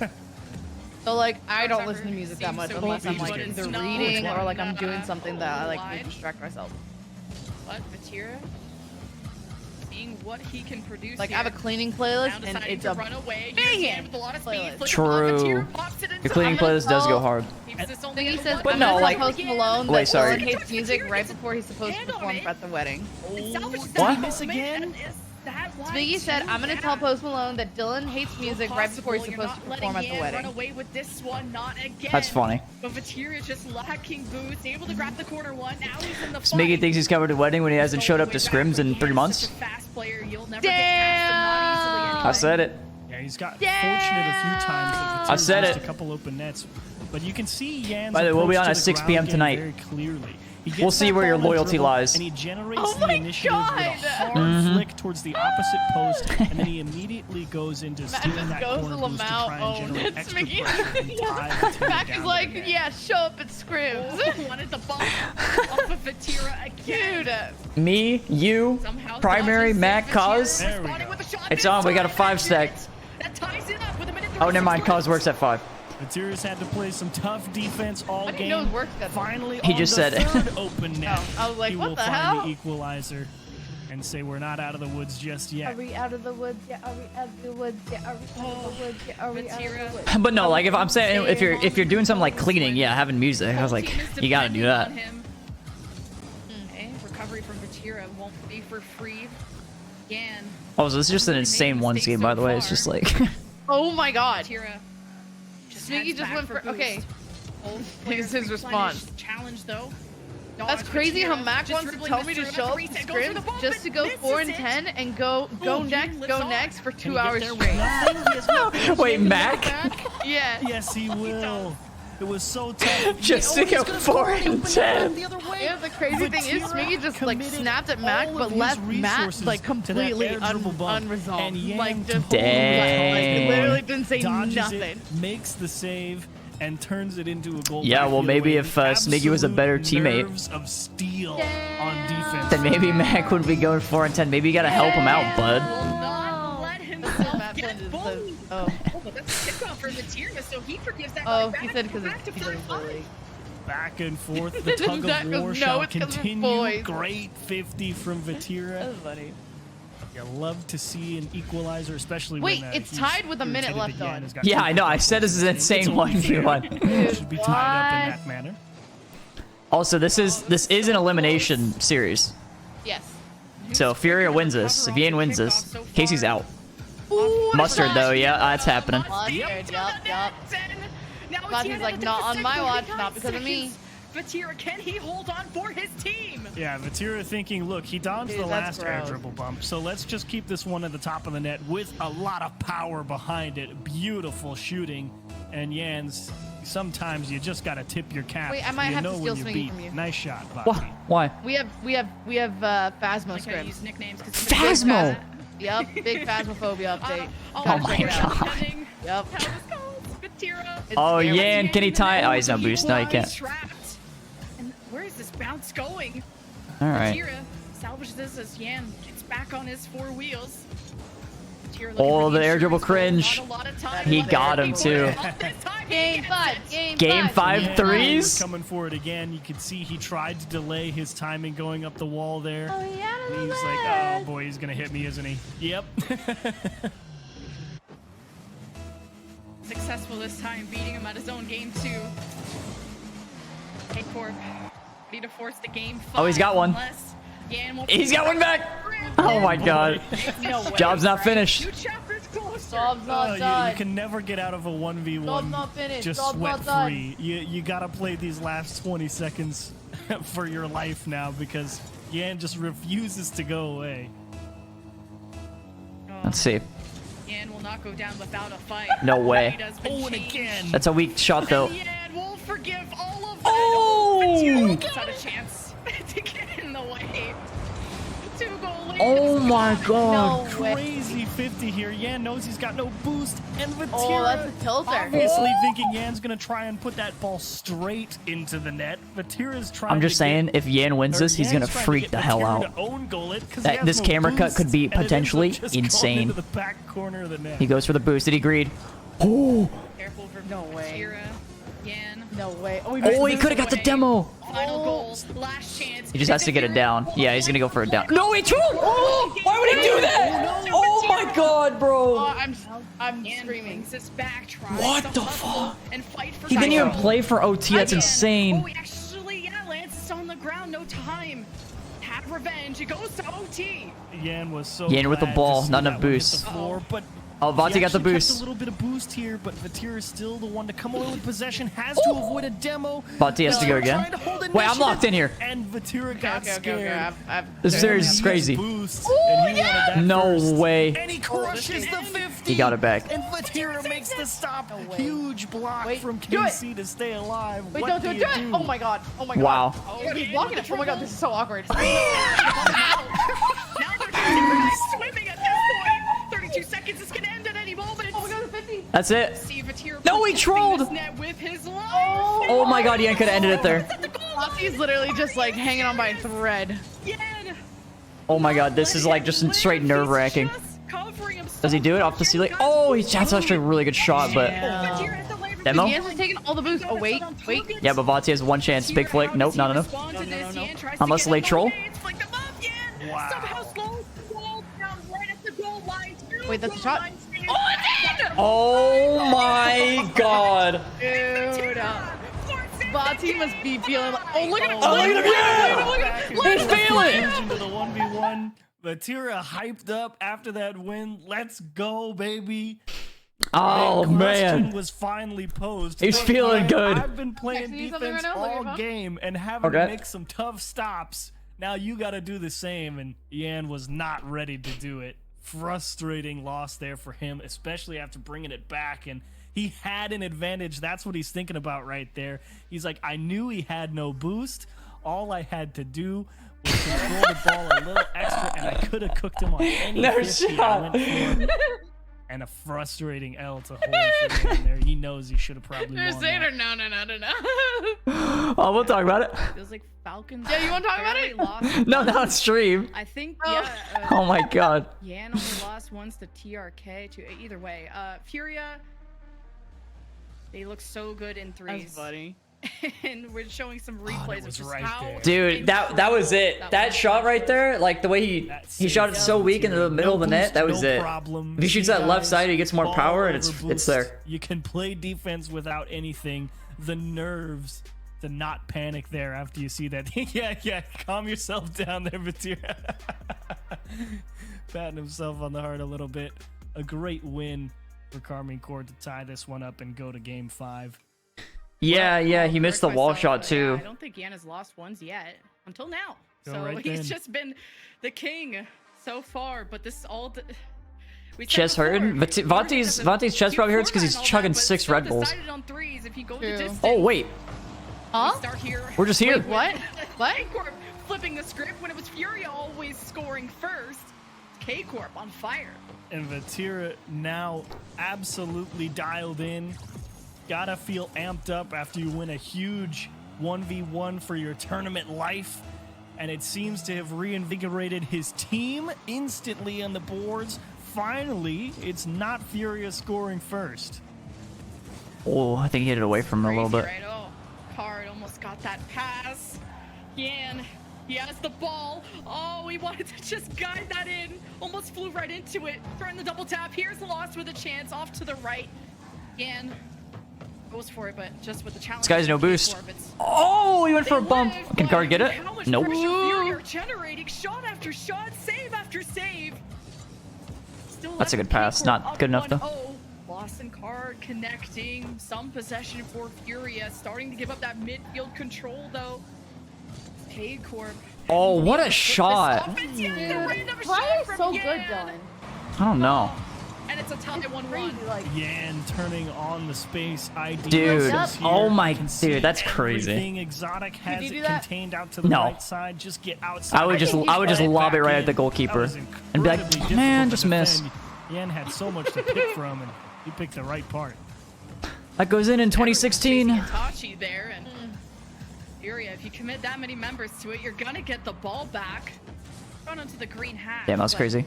So like, I don't listen to music that much unless I'm like either reading or like I'm doing something that I like to distract myself. What, Vatira? What he can produce. Like, I have a cleaning playlist, and it's a banging playlist. True. Your cleaning playlist does go hard. He says, but no, like, Post Malone wait, sorry. Dylan hates music right before he's supposed to perform at the wedding. What? Miss again? Spiggy said, I'm gonna tell Post Malone that Dylan hates music right before he's supposed to perform at the wedding. Away with this one, not again. That's funny. But Vatira just lacking boost, able to grab the corner one. Now he's in the Smiggy thinks he's covered a wedding when he hasn't showed up to scrims in 3 months. Damn! I said it. Yeah, he's got fortunate a few times. I said it. A couple open nets, but you can see Yan's. By the way, we'll be on approach at to the 6 ground p.m. game tonight. very clearly. We'll see where your loyalty lies. And he generates Oh the my initiative God. with a hard flick towards the opposite post, and then he immediately goes into stealing that goes corner to boost to try and Lamau. generate It's extra Mickey. pressure and tie the Mac team is down like, again. yeah, show up at Scrims. Wanted the ball off of Vatira again. Dude. Me, you, primary, Mac, Cause. There we go. It's on. We got a 5 stack. Oh, never mind. Cause works at 5. Vatira's had to play some tough defense all game. Finally, He just said it. third open net, I was like, he what will the find hell? the equalizer and say we're not out of the woods just yet. Are we out of the woods? Yeah, are we out of the woods? Yeah, are we out of the woods? Yeah, are we out of the woods? But no, like if I'm saying if you're doing something like cleaning, yeah, having music, I was like, you gotta do that. Okay, recovery from Vatira won't be for free. Again. Oh, so this is just an insane one game, by the way. It's just like. Oh my god. Vatira. Smiggy just went for, okay. Here's his response. Challenge though. That's crazy how Mac wants to tell me to show up to Scrims just to go 4 and 10 and go next for 2 hours straight. Wait, Mac? Yeah. Yes, he will. It was so tough. Just to go 4 and 10. Yeah, the crazy thing is, Smiggy just like snapped at Mac, but left Matt like completely unresolved. Like just Dang. like literally didn't say Dodges nothing. it, makes the save, and turns it into a goal. Yeah, well, maybe if Smiggy was a better teammate, Nerves of steel on defense. then maybe Mac would be going 4 and 10. Maybe you gotta help him out, bud. Oh. Oh, he said because he doesn't play league. Back and forth, the tug of war No, shall it's 'cause we're continue. boys. Great 50 from Vatira. That's funny. You love to see an equalizer, especially Wait, when it's he's tied with a minute irritated left again, on. has got Yeah, two I know. I free said this is throws. insane It's only fair. 1v1. It should be tied up in that manner. Also, this is an elimination series. Yes. So Furia wins this. If Yan wins this, Casey's out. Ooh, Mustard though, yeah, that's happening. Mustard, yup. But he's like, not on my watch, not because of me. Vatira, can he hold on for his team? Yeah, Vatira thinking, look, he dodged the last air gross. dribble bump, so let's just keep this one at the top of the net with a lot of power behind it. Beautiful shooting. And Yan's, sometimes you just gotta tip your cap. Wait, I might you have know to when steal you swinging beat. from you. Nice shot, What? Bobby. Why? We have Phasmo Like I scrims. use nicknames because Phasmo! Yep, big Phasmophobia update. Oh my god. Yep. Oh, Yan, can he tie? Oh, he's no boost. No, he can't. Trapped. And where is this bounce going? All right. Vatira salvages this as Yan gets back on his 4 wheels. Vatira looking Oh, for the air dribble insurance cringe. goal. Not a lot of time He left. got him too. Game 5. Game 5 Yan threes? coming for it again. You can see he tried to delay his timing going up the wall there. Oh, yeah, And he's like, oh boy, he's gonna hit me, isn't he? Yep. Successful this time, beating him at his own game 2. Hey Corp, need to force the game 5. Oh, he's got one. unless Yan will He's got one back. Oh my god. No way, Job's not right? finished. 2 chapters closer. Job's not You done. can never get out of a 1v1 Job's not finished. just Job's sweat not done. free. You gotta play these last 20 seconds for your life now because Yan just refuses to go away. Let's see. Yan will not go down without a fight. No way. He does been Oh, and changed. again. That's a weak shot though. And Yan will forgive all of that. Oh! Vatira gets out a chance to get in the way. 2-goal lead. Oh my god. No way. Crazy 50 here. Yan knows he's got no boost, and Vatira Oh, that's a tilter. obviously thinking Yan's gonna try and put that ball straight into the net. Vatira's trying. I'm just to saying, get, if Yan wins this, he's Yan's gonna trying to freak get the hell Vatira out. to own goal it 'cause he That has this no camera cut boost, could be and it ends up potentially just going insane. into the back corner of the net. He goes for the boost. Did he agreed? Oh, Careful for No way. Vatira. Yan. No way. Oh, oh, he could have got the demo. Final goal. Last chance. He just has to get it down. Yeah, he's gonna go for it down. No, he trolled. Oh, why would he do that? Oh my god, bro. I'm Yan screaming. brings this back, tries What to the hustle fuck? and fight for He didn't even control. play for OT. That's Again. insane. Oh, actually, yeah, Lance is on the ground. No time. Have revenge. It goes to OT. Yan was so Yan with the glad ball, to see not enough that one hit boost. the floor, but Oh, Vati he got the actually kept boost. a little bit of boost here, but Vatira is still the one to come away with possession. Has to avoid a demo. Vati has to go again. Trying to hold Wait, I'm locked in initiative, here. And Vatira got scared. This series is crazy. Boost, and he wanted that No first. way. And he crushes the 50. He got it back. And Vatira makes the stop. Huge block from do it. KC to stay alive. Wait, What don't do it. you Do it. Oh my god. Oh my god. Wow. Oh, he's blocking it. Oh my god, this is so awkward. Now they're swimming at this point. 32 seconds. This can end at any moment. Oh my god, 50. That's it. See Vatira No, he protecting trolled. this net with his life. Oh my god, Yan could have ended it there. He's literally just like hanging on by a thread. Yan. Oh my god, this is like just straight nerve-wracking. Does he do it off the ceiling? Oh, that's actually a really good shot, but demo? Yan's just taking all the boost. Oh wait, wait. Yeah, but Vati has one chance. Big flick. Nope, not enough. Unless late troll. Wait, that's a shot. Oh my god. Dude. Bati must be feeling like, oh look at him. Oh, look at him. Yeah. He's feeling. Into the 1v1. Vatira hyped up after that win. Let's go, baby. Oh The question man. was finally posed. He's Look, feeling good. I've been playing Can I see something defense right now? Look at all your phone. game and having Okay. to make some tough stops. Now you got to do the same, and Yan was not ready to do it. Frustrating loss there for him, especially after bringing it back, and he had an advantage. That's what he's thinking about right there. He's like, I knew he had no boost. All I had to do was control the ball a little extra, and I could have cooked him on any No 50 I shot. went for. And a frustrating L to hold for him there. He knows he should have probably You're won saying that. or no. Oh, we'll talk about it. Feels like Falcons. Yeah, you want to talk about it? Lost. No, not on stream. I think Oh. yeah. Oh my god. Yan only lost once to TRK. To either way, Furia. They look so good in threes. That's funny. And we're showing some replays of just how Dude, that was it. That shot right there, like the way he shot it so weak into the middle of the net, that was it. If he shoots that left side, he gets more power, and it's there. You can play defense without anything. The nerves to not panic there after you see that. yeah, calm yourself down there, Vatira. Patting himself on the heart a little bit. A great win for Karmine Corp to tie this one up and go to game 5. Yeah, he missed the wall shot too. I don't think Yan has lost ones yet until now. Go So right he's then. just been the king so far. But this is all. Chest hurting. Vanti's chest probably hurts because he's chugging 6 Red Bulls. On threes if you go the distance. Oh wait, Huh? Start here. we're just here. Wait, what? What? K-Corp flipping the script when it was Furia always scoring first. K-Corp on fire. And Vatira now absolutely dialed in. Gotta feel amped up after you win a huge 1v1 for your tournament life. And it seems to have reinvigorated his team instantly on the boards. Finally, it's not Furia scoring first. Oh, I think he hit it away from him a little bit. Right? Oh, Card almost got that pass. Yan, he has the ball. Oh, he wanted to just guide that in. Almost flew right into it. Throwing the double tap. Here's the loss with a chance off to the right. Yan goes for it, but just with the challenge. This guy's no boost. Oh, he went for a bump. Can Card get it? Nope. Furia generating shot after shot, save after save. Still That's a left good pass. K-Corp Not up good enough though. 1-0. Boston Card connecting. Some possession for Furia. Starting to give up that midfield control though. K-Corp. Oh, what a shot. Why Why is so good, Dylan? I don't know. And it's a tie 1-1. Yan turning on the space ID. Dude, oh my, Can dude, that's everything crazy. Exotic has you do it that? contained out to the No. right side. Just get outside. I would just lob it right at the goalkeeper and be like, man, just miss. Yan had so much to pick from, and he picked the right part. That goes in 2016. Itachi there, and Furia, if you commit that many members to it, you're gonna get the ball back. Run onto the green hat. Damn, that was crazy.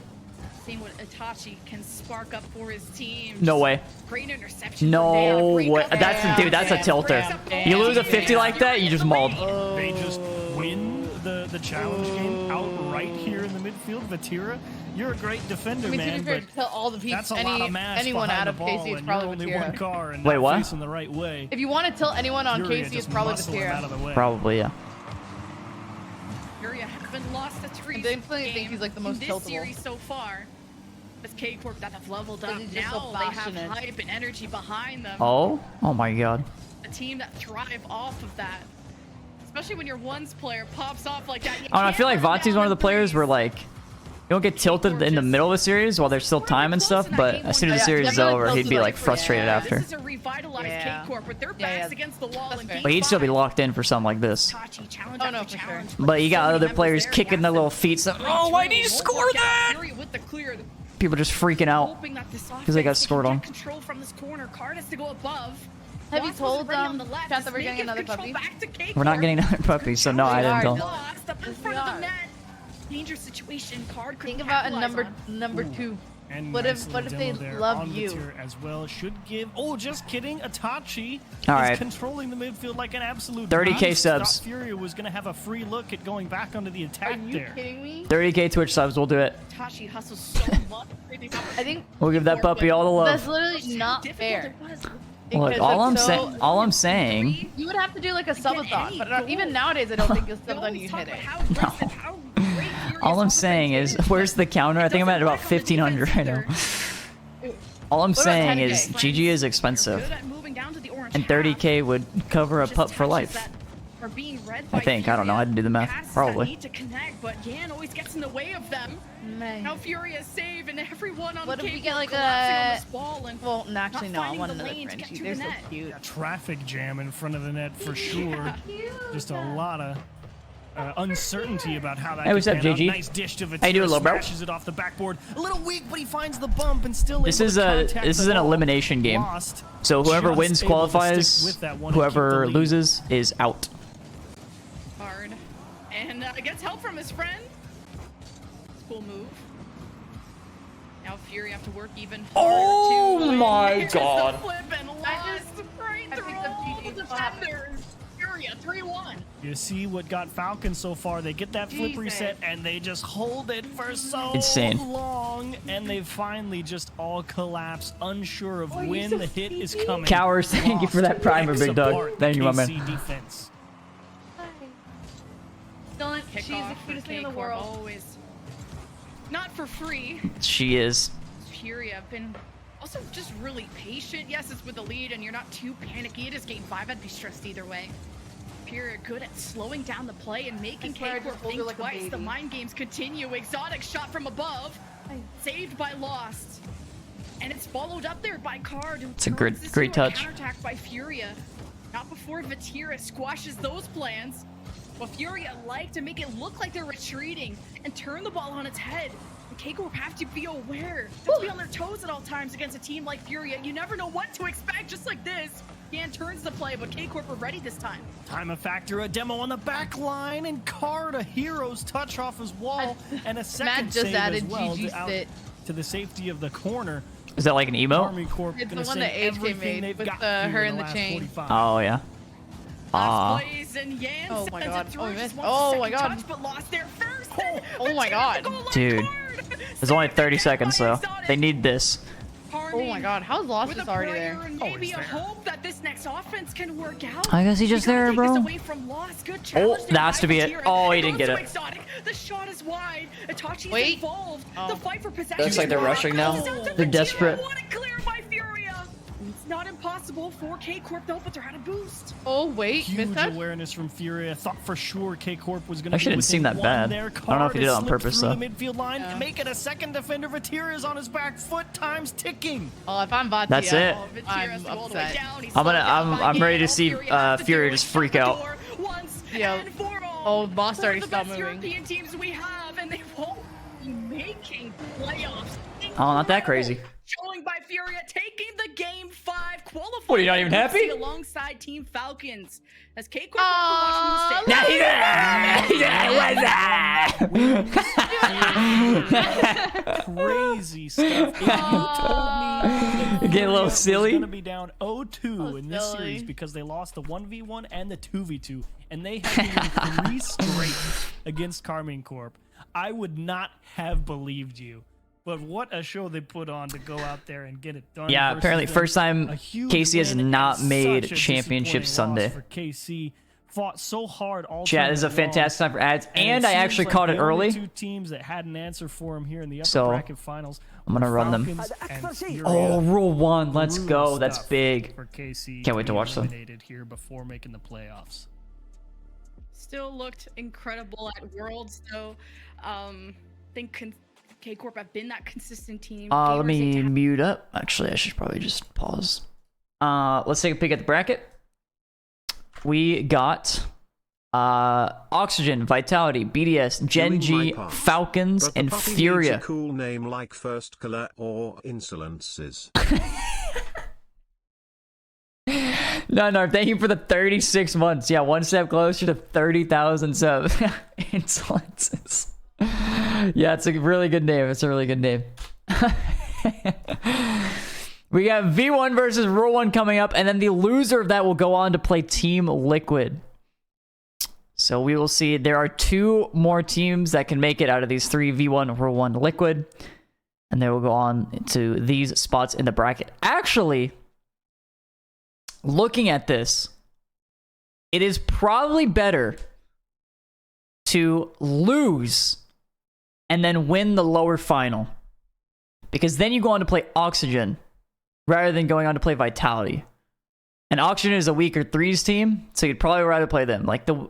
Seeing what Itachi can spark up for his team. No way. Great interception. No way. That's a tilter. You lose a 50 like that, you just mauled. They just win the challenge game outright here in the midfield. Vatira, you're a great defender, I mean, man, to be fair, but to kill all the that's people, a lot of mass anyone behind out the of ball, KC is and you're probably only Vatira. one car and Wait, not what? facing the right way. If you want to tilt anyone on Furia KC, it's just probably muscle him out of Vatira. the way. Probably, yeah. Furia haven't lost a three. I definitely think he's like the most in this tiltable. series so far. As K-Corp that have leveled up, He's just so now they have passionate. hype and energy behind them. Oh my god. A team that thrive off of that. Especially when your ones player pops off like that. I don't know, I feel like Vanti's one of the players where like you don't get tilted in the middle of a series while there's still time and stuff, but as soon as the series is over, he'd be like frustrated after. This is a revitalized K-Corp with their backs against the wall. And But he'd still be locked in for something like this. Oh no, for sure. But you got other players kicking their little feet. So, oh, why did you score that? With the clear, People just freaking out hoping that this because they got scored on. control from this corner. Card has to go above. Have you told Chat that we're getting another puppy? We're not getting another puppy, so no, I didn't tell. Lost up in front of the net. Dangerous situation. Card. Think about a number 2. And What nice if little they demo there love on you? Vatira as well. Should give. Oh, just kidding. Itachi All is right. controlling the midfield like an absolute 30K beast. subs. Thought Furia was going to have a free look at going back onto the attack Are you there. kidding me? 30K Twitch subs, we'll do it. Tachi hustles so much. I think We'll give that puppy all the love. that's literally not fair. Look, Because all I'm it's saying, all I'm saying. You would have to do like a subathon, but even nowadays I don't think a subathon you hit it. No. All I'm saying is, where's the counter? I think I'm at about 1,500 right now. All I'm What about saying 10K? is, GG is expensive, and 30K would cover a pup for life. I think. I don't know. I didn't do the math. Probably. Need to connect, but Yan always gets in the way of them. Now Furia save and everyone on What if we K-Corp get like collapsing on a this ball and well, actually no, I finding want the another lane to get Frenchie. to They're the so net. cute. Traffic jam in front of the net for sure. Just a lot of uncertainty about how that. Hey, what's could up, pan out. JG? Nice dish to Vatira, How you doing, little bro? smashes it off the backboard. A little weak, but he finds the bump and still. This able is to a contact this the is an ball. elimination game. Lost. So whoever Just wins able to stick qualifies. with that one and keep Whoever the lead. loses is out. Hard. And gets help from his friend. Cool move. Now Fury have to work even harder. Oh to my win. Here's the God. flip and lost right through all the defenders. Furia 3-1. You see what got Falcon so far. They get that flip reset and they just hold it for so Insane. long, and they finally just all collapse, unsure of when the hit is coming. Cowers, thank you for that primer, big dog. Thank you, my man. Defense. Dylan, she's the cutest thing in the world. Always. Not for free. She is. Furia have been also just really patient. Yes, it's with the lead and you're not too panicky. It is game 5. I'd be stressed either way. Furia good at slowing down the play and making K-Corp think like twice. The mind games continue. Exotic shot from above. Saved by Lost. And it's followed up there by Card. It's a great touch. Counterattack by Furia. Not before Vatira squashes those plans. Well, Furia like to make it look like they're retreating and turn the ball on its head. And K-Corp have to be aware. Have to be on their toes at all times against a team like Furia. You never know what to expect, just like this. Gan turns the play, but K-Corp are ready this time. Time of factor, a demo on the back line, and Card, a hero's touch off his wall, and a second Matt just save added as well GG sit. to the safety of the corner. Is that like an emo? Army Corp It's the gonna one that save HK everything made they've with got her here in the last chain. 45. Oh yeah. Last plays and Yan Oh my sends god. it through. Oh, we Just missed. wants a Oh my second god. touch, but lost there first. Oh my god. Dude. There's only 30 seconds though. They need this. Oh my god. How's Lost With just a already prayer there? and maybe a hope that this next offense can work out. I guess he's just You gotta there, take bro. this away from Lost. Good Oh, challenge there that has by to be it. Vatira. Oh, he It didn't goes get to it. Exotic. The shot is wide. Itachi's Wait. involved. Oh. The fight for possession. Looks like they're is rushing now. Vatira They're desperate. won it clear by Furia. It's not impossible for K-Corp though, but they're out of boost. Oh wait, Huge missed that? awareness from Furia. Thought for sure K-Corp was going to. Actually, didn't seem that bad. I don't know if he did it on purpose though. The midfield line, making a second defender. Vatira is on his back foot. Time's ticking. Oh, if I'm Vatia, That's it. I'm upset. I'm ready to see Furia just freak out. Yeah. Oh, boss already stopped moving. European teams we have, and they won't be making playoffs. Oh, not that crazy. Showing by Furia, taking the game 5 qualifying. What, are you not even happy? Alongside Team Falcons, as K-Corp watching the Nah, Crazy stuff. If you told me Get a little silly. going to be down 0-2 in this series because they lost the 1v1 and the 2v2, and they had to win 3 straight against Carmine Corp, I would not have believed you. But what a show they put on to go out there and get it done. Yeah, apparently first time KC has not made Championship Sunday. For KC, fought so hard all Chat, this is a fantastic time for ads, and I actually caught it early. 2 teams that had an answer for him here in the upper So, bracket finals. I'm gonna run them. Oh, rule 1, let's go. That's big. For KC Can't wait to watch them. Here before making the playoffs. Still looked incredible at Worlds, though. Think K-Corp have been that consistent team. Let me mute up. Actually, I should probably just pause. Let's take a peek at the bracket. We got Oxygen, Vitality, BDS, Gen G, Falcons, and Furia. A cool name like First Color or Insolences. No, thank you for the 36 months. Yeah, one step closer to 30,000 subs. Insolences. Yeah, it's a really good name. It's a really good name. We got V1 versus Rule 1 coming up, and then the loser of that will go on to play Team Liquid. So we will see. There are 2 more teams that can make it out of these 3, V1, Rule 1, Liquid. And they will go on to these spots in the bracket. Actually, looking at this, it is probably better to lose and then win the lower final, because then you go on to play Oxygen rather than going on to play Vitality. And Oxygen is a weaker 3s team, so you'd probably rather play them. Like the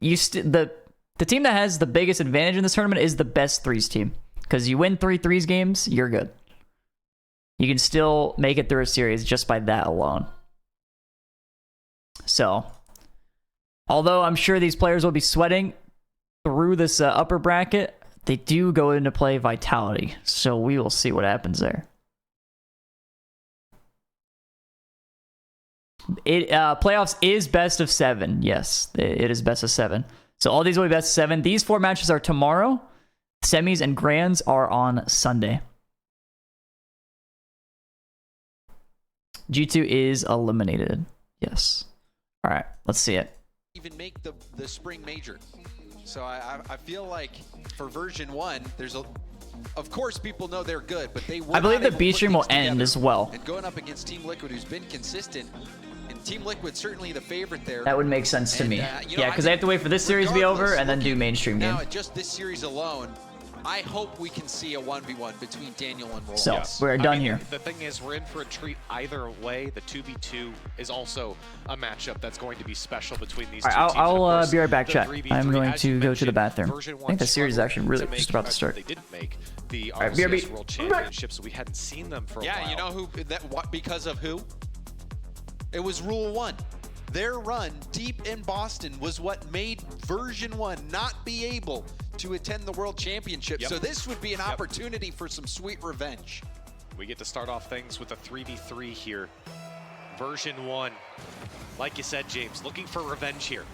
team that has the biggest advantage in this tournament is the best 3s team, because you win 3 3s games, you're good. You can still make it through a series just by that alone. So, although I'm sure these players will be sweating through this upper bracket, they do go into play Vitality. So we will see what happens there. Playoffs is best of 7. Yes, it is best of 7. So all these will be best of 7. These 4 matches are tomorrow. Semis and grands are on Sunday. G2 is eliminated. Yes. All right, let's see it. even make the spring major. So I feel like for version 1, there's a, of course people know they're good, but they I believe the B stream will end as well. And going up against Team Liquid, who's been consistent, and Team Liquid certainly the favorite there. That would make sense to me. You know, Yeah, because they have to wait for this series to be over and then do mainstream game. Now, just this series alone, I hope we can see a 1v1 between Daniel and Roll. So, we're done here. The thing is, we're in for a treat either way. The 2v2 is also a matchup that's going to be special between these two teams. I'll be right back, chat. I'm going to go to the bathroom. I think the series is actually really just about to start. They didn't make the Alright, RLCS BRB. World Championships, so we hadn't seen them for a while. Yeah, you know who? Because of who? It was Rule 1. Their run deep in Boston was what made version 1 not be able to attend the World Championship. So this would be an opportunity for some sweet revenge. We get to start off things with a 3v3 here. Version 1, like you said, James, looking for revenge here.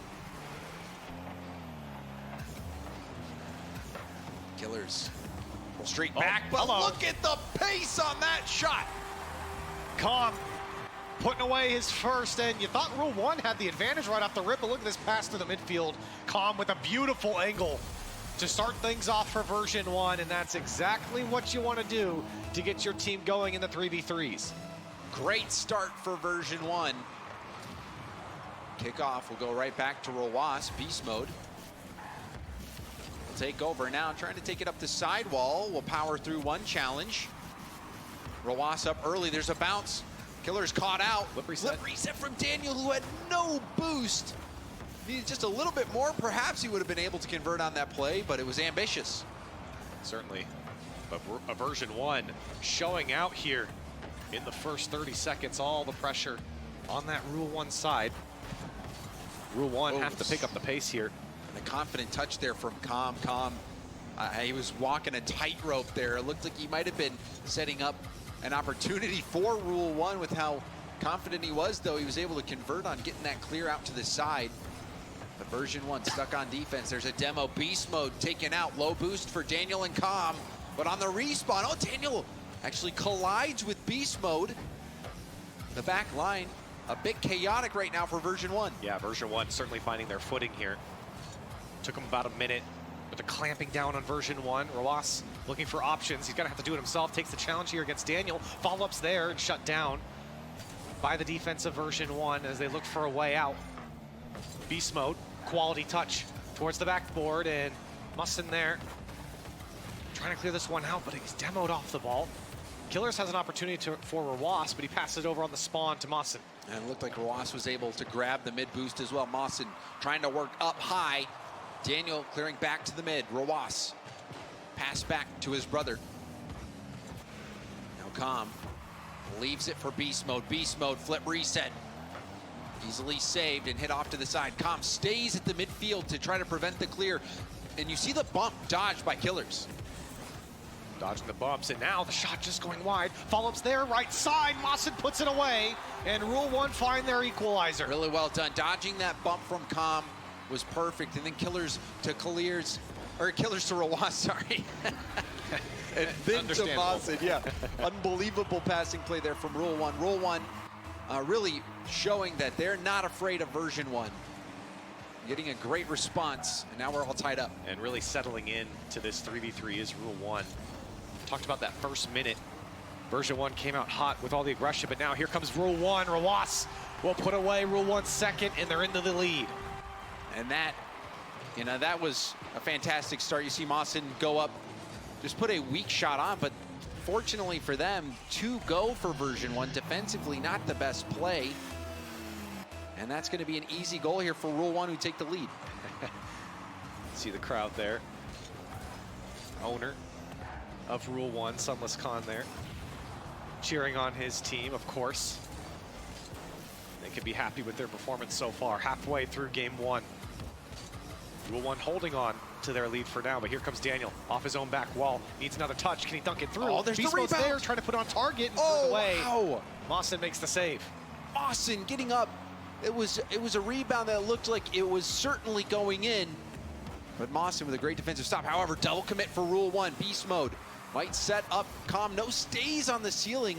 Killers pull straight back, but look at the pace on that shot. Calm. Putting away his first, and you thought Rule 1 had the advantage right off the rip, but look at this pass to the midfield. Calm with a beautiful angle to start things off for version 1, and that's exactly what you want to do to get your team going in the 3v3s. Great start for version 1. Kickoff will go right back to Rowas, beast mode. Will take over now, trying to take it up the sidewall. Will power through one challenge. Rowas up early, there's a bounce. Killer's caught out. Lip reset from Daniel, who had no boost. Needed just a little bit more. Perhaps he would have been able to convert on that play, but it was ambitious. Certainly. But a version 1 showing out here in the first 30 seconds. All the pressure on that Rule 1 side. Rule 1 have to pick up the pace here. And a confident touch there from Calm. He was walking a tightrope there. It looked like he might have been setting up an opportunity for Rule 1 with how confident he was, though. He was able to convert on getting that clear out to the side. But version 1 stuck on defense. There's a demo beast mode taken out. Low boost for Daniel and Calm. But on the respawn, Daniel actually collides with beast mode. The back line, a bit chaotic right now for version 1. Yeah, version 1 certainly finding their footing here. Took him about a minute. But the clamping down on version 1. Rowas looking for options. He's gonna have to do it himself. Takes the challenge here against Daniel. Follow-ups there and shut down by the defense of version 1 as they looked for a way out. Beast mode, quality touch towards the backboard, and Musson there trying to clear this one out, but he's demoed off the ball. Killers has an opportunity for Rowas, but he passes it over on the spawn to Musson. And it looked like Rowas was able to grab the mid boost as well. Musson trying to work up high. Daniel clearing back to the mid. Rowas pass back to his brother. Now Calm leaves it for beast mode. Beast mode, flip reset. Easily saved and hit off to the side. Calm stays at the midfield to try to prevent the clear. And you see the bump dodged by Killers. Dodging the bumps, and now the shot just going wide. Follow-ups there, right side. Mawson puts it away, and Rule 1 find their equalizer. Really well done. Dodging that bump from Calm was perfect, and then Killers to Killers to Rowas, sorry. And then to Mawson, yeah. Unbelievable passing play there from Rule 1. Rule 1 really showing that they're not afraid of version 1. Getting a great response, and now we're all tied up. And really settling in to this 3v3 is Rule 1. Talked about that first minute. Version 1 came out hot with all the aggression, but now here comes Rule 1. Rowas will put away Rule 1's second, and they're into the lead. And that, you know, that was a fantastic start. You see Mawson go up, just put a weak shot on, but fortunately for them, 2 go for version 1. Defensively, not the best play. And that's going to be an easy goal here for Rule 1, who take the lead. See the crowd there. Owner of Rule 1, Sunless Khan there, cheering on his team, of course. They can be happy with their performance so far, halfway through game 1. Rule 1 holding on to their lead for now, but here comes Daniel off his own back wall. Needs another touch. Can he dunk it through? Oh, there's the rebound. There, trying to put on target and threw it away. Wow. Mawson makes the save. Mawson getting up. It was a rebound that looked like it was certainly going in, but Mawson with a great defensive stop. However, double commit for Rule 1. Beast mode might set up Calm. No stays on the ceiling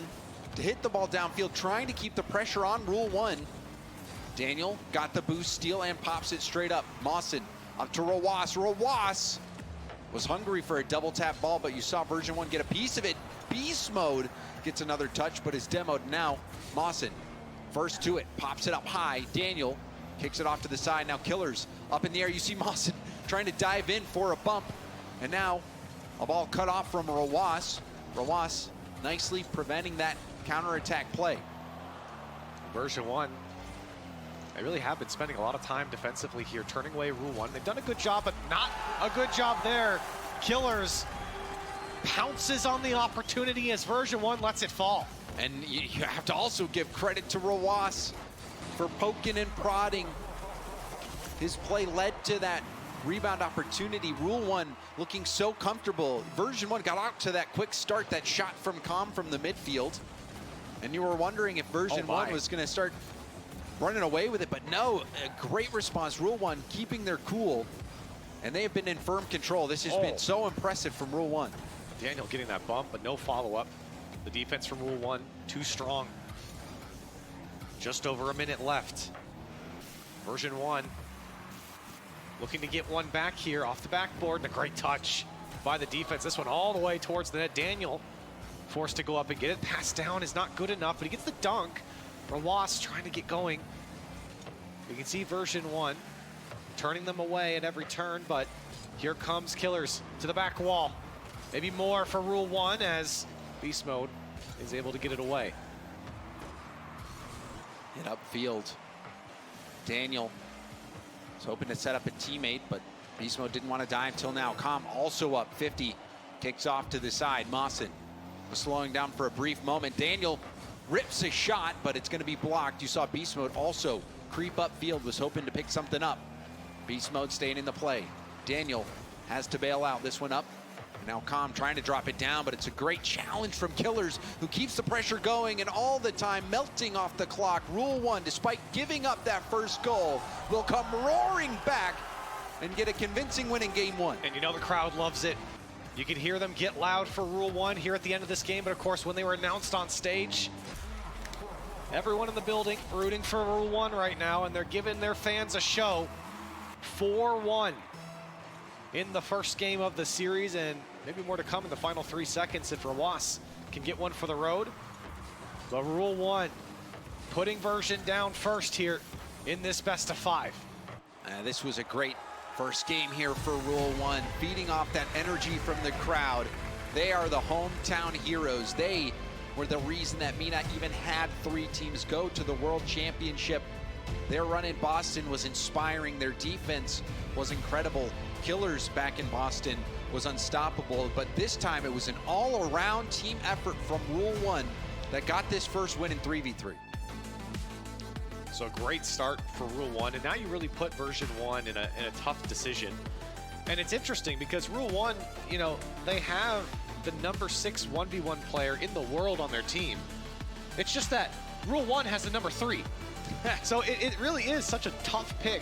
to hit the ball downfield, trying to keep the pressure on Rule 1. Daniel got the boost steal and pops it straight up. Mawson up to Rawas. Rawas was hungry for a double tap ball, but you saw version 1 get a piece of it. Beast mode gets another touch, but is demoed now. Mawson first to it, pops it up high. Daniel kicks it off to the side. Now Killers up in the air. You see Mawson trying to dive in for a bump. And now a ball cut off from Rawas. Rawas nicely preventing that counterattack play. Version 1, they really have been spending a lot of time defensively here, turning away Rule 1. They've done a good job, but not a good job there. Killers pounces on the opportunity as Version 1 lets it fall. And you have to also give credit to Rawas for poking and prodding. His play led to that rebound opportunity. Rule 1 looking so comfortable. Version 1 got out to that quick start, that shot from Com from the midfield. And you were wondering if Version 1 was going to start running away with it, but no, a great response. Rule 1 keeping their cool, and they have been in firm control. This has been so impressive from Rule 1. Daniel getting that bump, but no follow-up. The defense from Rule 1, too strong. Just over a minute left. Version 1 looking to get one back here off the backboard, and a great touch by the defense. This one all the way towards the net. Daniel forced to go up and get it. Pass down is not good enough, but he gets the dunk. Rawas trying to get going. You can see Version 1 turning them away at every turn, but here comes Killers to the back wall. Maybe more for Rule 1 as Beast Mode is able to get it away. Hit upfield. Daniel was hoping to set up a teammate, but Beast Mode didn't want to dive till now. Com also up 50. Kicks off to the side. Mawson was slowing down for a brief moment. Daniel rips a shot, but it's going to be blocked. You saw Beast Mode also creep upfield, was hoping to pick something up. Beast Mode staying in the play. Daniel has to bail out. This one up. Now Com trying to drop it down, but it's a great challenge from Killers, who keeps the pressure going and all the time melting off the clock. Rule 1, despite giving up that first goal, will come roaring back and get a convincing win in Game 1. And you know the crowd loves it. You can hear them get loud for Rule 1 here at the end of this game, but of course when they were announced on stage, everyone in the building rooting for Rule 1 right now, and they're giving their fans a show. 4-1 in the first game of the series, and maybe more to come in the final 3 seconds if Rawas can get one for the road. But Rule 1 putting Version down first here in this best of 5. This was a great first game here for Rule 1, feeding off that energy from the crowd. They are the hometown heroes. They were the reason that MENA even had 3 teams go to the World Championship. Their run in Boston was inspiring. Their defense was incredible. Killers back in Boston was unstoppable, but this time it was an all-around team effort from Rule 1 that got this first win in 3v3. So a great start for Rule 1, and now you really put Version 1 in a tough decision. And it's interesting because Rule 1, you know, they have the number 6 1v1 player in the world on their team. It's just that Rule 1 has the number 3. So it really is such a tough pick.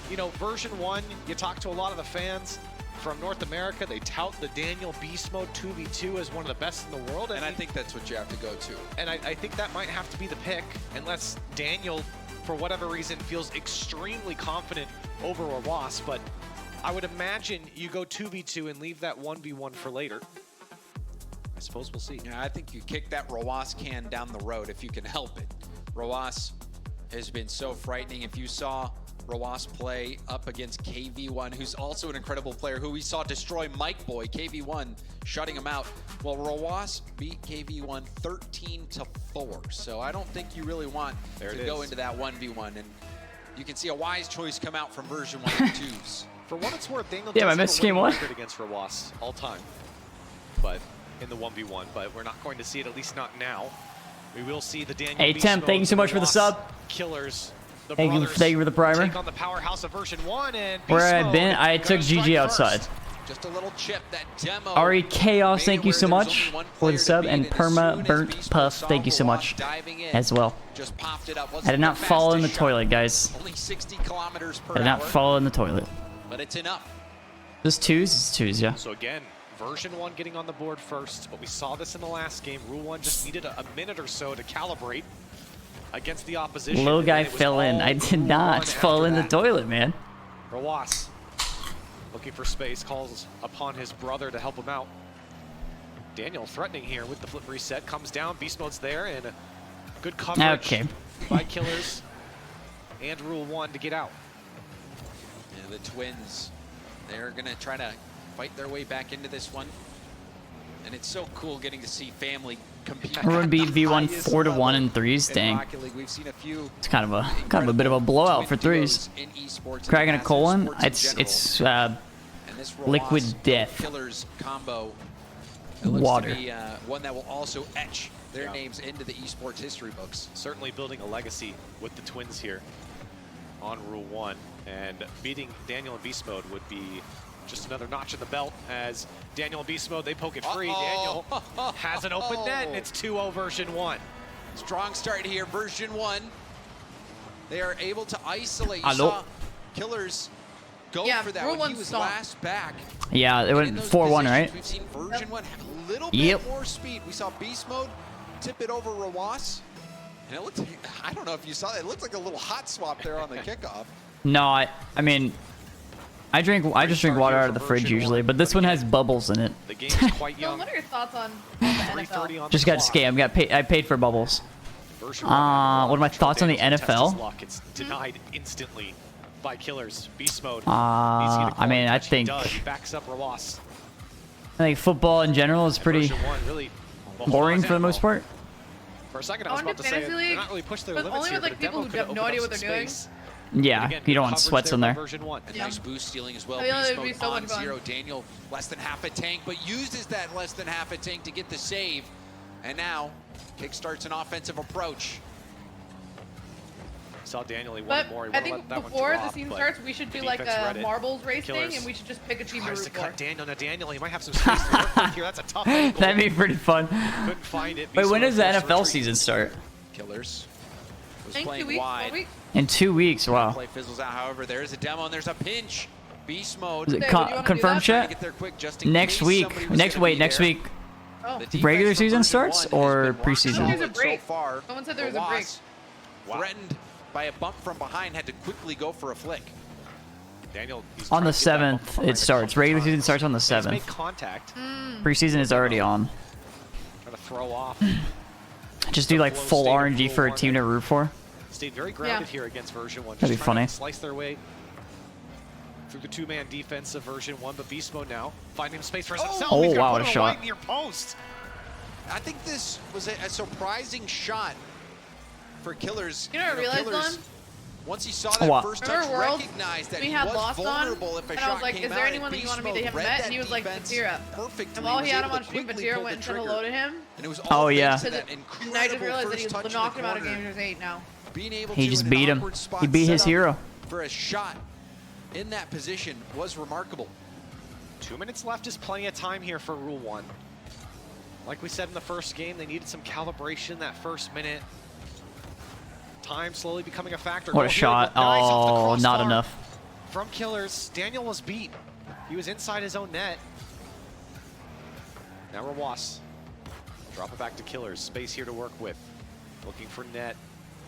You know, Version 1, you talk to a lot of the fans from North America, they tout the Daniel Beast Mode 2v2 as one of the best in the world. And I think that's what you have to go to. And I think that might have to be the pick, unless Daniel, for whatever reason, feels extremely confident over Rawas. But I would imagine you go 2v2 and leave that 1v1 for later. I suppose we'll see. Yeah, I think you kick that Rawas can down the road if you can help it. Rawas has been so frightening. If you saw Rawas play up against KV1, who's also an incredible player, who we saw destroy Mike Boy, KV1 shutting him out. Well, Rawas beat KV1 13-4. So I don't think you really want to go into that 1v1. And you can see a wise choice come out from Version 1 and 2s. For what it's worth, Daniel I missed Game 1 against Rawas all time, but in the 1v1. But we're not going to see it, at least not now. We will see the Daniel. Hey Tim, thank you so much for the sub. Killers. Thank you for the primer. Take on the powerhouse of Version 1, and where I've been, I took GG outside. Just a little chip, that demo. Ari Chaos, thank you so much for the sub, and Perma Burnt Puff, thank you so much as well. Just popped it up. I did not fall in the toilet, guys. Only 60 kilometers per hour. I did not fall in the toilet. But it's enough. Just 2s? It's 2s, yeah. So again, Version 1 getting on the board first, but we saw this in the last game. Rule 1 just needed a minute or so to calibrate. against the opposition. Little guy fell in. I did not fall in the toilet, man. Rawas looking for space, calls upon his brother to help him out. Daniel threatening here with the flip reset, comes down, beast mode's there, and a good coverage by Killers and Rule 1 to get out. Yeah, the Twins, they're gonna try to fight their way back into this one. And it's so cool getting to see family compete. Everyone beat V1 4-1 in threes. Dang. It's kind of a bit of a blowout for threes. Cracking a colon. It's liquid death. Killers combo. Water. To be, one that will also etch their names into the esports history books. Certainly building a legacy with the Twins here on Rule 1, and beating Daniel in beast mode would be just another notch in the belt, as Daniel in beast mode, they poke it free. Daniel has an open net, and it's 2-0 version 1. Strong start here, version 1. They are able to isolate. You saw Killers go for that when he was last back. Yeah, it went 4-1, right? We've seen version 1 have a little bit more speed. We saw beast mode tip it over Rawas. And it looked like, I don't know if you saw it, looked like a little hot swap there on the kickoff. No, I mean, I just drink water out of the fridge usually, but this one has bubbles in it. The game is quite young. What are your thoughts on the NFL? Just got scammed. I paid for bubbles. What are my thoughts on the NFL? It's denied instantly by Killers. Beast mode. I mean, I think backs up Rawas. I think football in general is pretty boring for the most part. For a second, I was about to say they're not really pushing their limits only with like people who have no idea what they're doing. Yeah, you don't want sweats in there. A nice boost stealing as well. Beast mode on 0. Daniel less than half a tank, but uses that less than half a tank to get the save. And now kickstarts an offensive approach. Saw Daniel, he but wanted more. He I think before the season starts, we should do like a marbles race thing, and we should just pick a team to root for. Cut Daniel. Now Daniel, he might have some space to work with here. That's a tough angle. That'd be pretty fun. Couldn't find it. Wait, when does the NFL season start? Killers was I think playing 2 weeks, wide. 4 weeks. In 2 weeks, wow. Play fizzles out. However, there's a demo and there's a pinch. Beast mode. Is it confirmed chat? Next week. Next week. Regular season starts or preseason? There's a break. Someone said there was a break. Threatened by a bump from behind, had to quickly go for a flick. Daniel, on the 7th, it starts. Regular season starts on the 7th. Make contact. Preseason is already on. Trying to throw off. Just do like full RNG for a team to root for. Stayed very grounded here against version 1. That'd be funny. Slice their way through the two-man defense of version 1, but beast mode now finding space for himself. Oh wow, what a shot! Right near post. I think this was a surprising shot for Killers. You know what I realized, Don? Once he saw that first touch, recognized that we he had was lost vulnerable on, if a and shot I was like, came is there out, anyone that you wanted me to have met? And he was like, Batira. And while he had him on stream, Batira went and said hello to him. And it was oh yeah. And I just realized that he knocked him out of GAMERS8 now. He just beat him. He beat his hero. For a shot in that position was remarkable. 2 minutes left is plenty of time here for Rule 1. Like we said in the first game, they needed some calibration that first minute. Time slowly becoming a factor. What a shot. Oh, not enough. From Killers, Daniel was beat. He was inside his own net. Now Rawas. Drop it back to Killers. Space here to work with. Looking for net.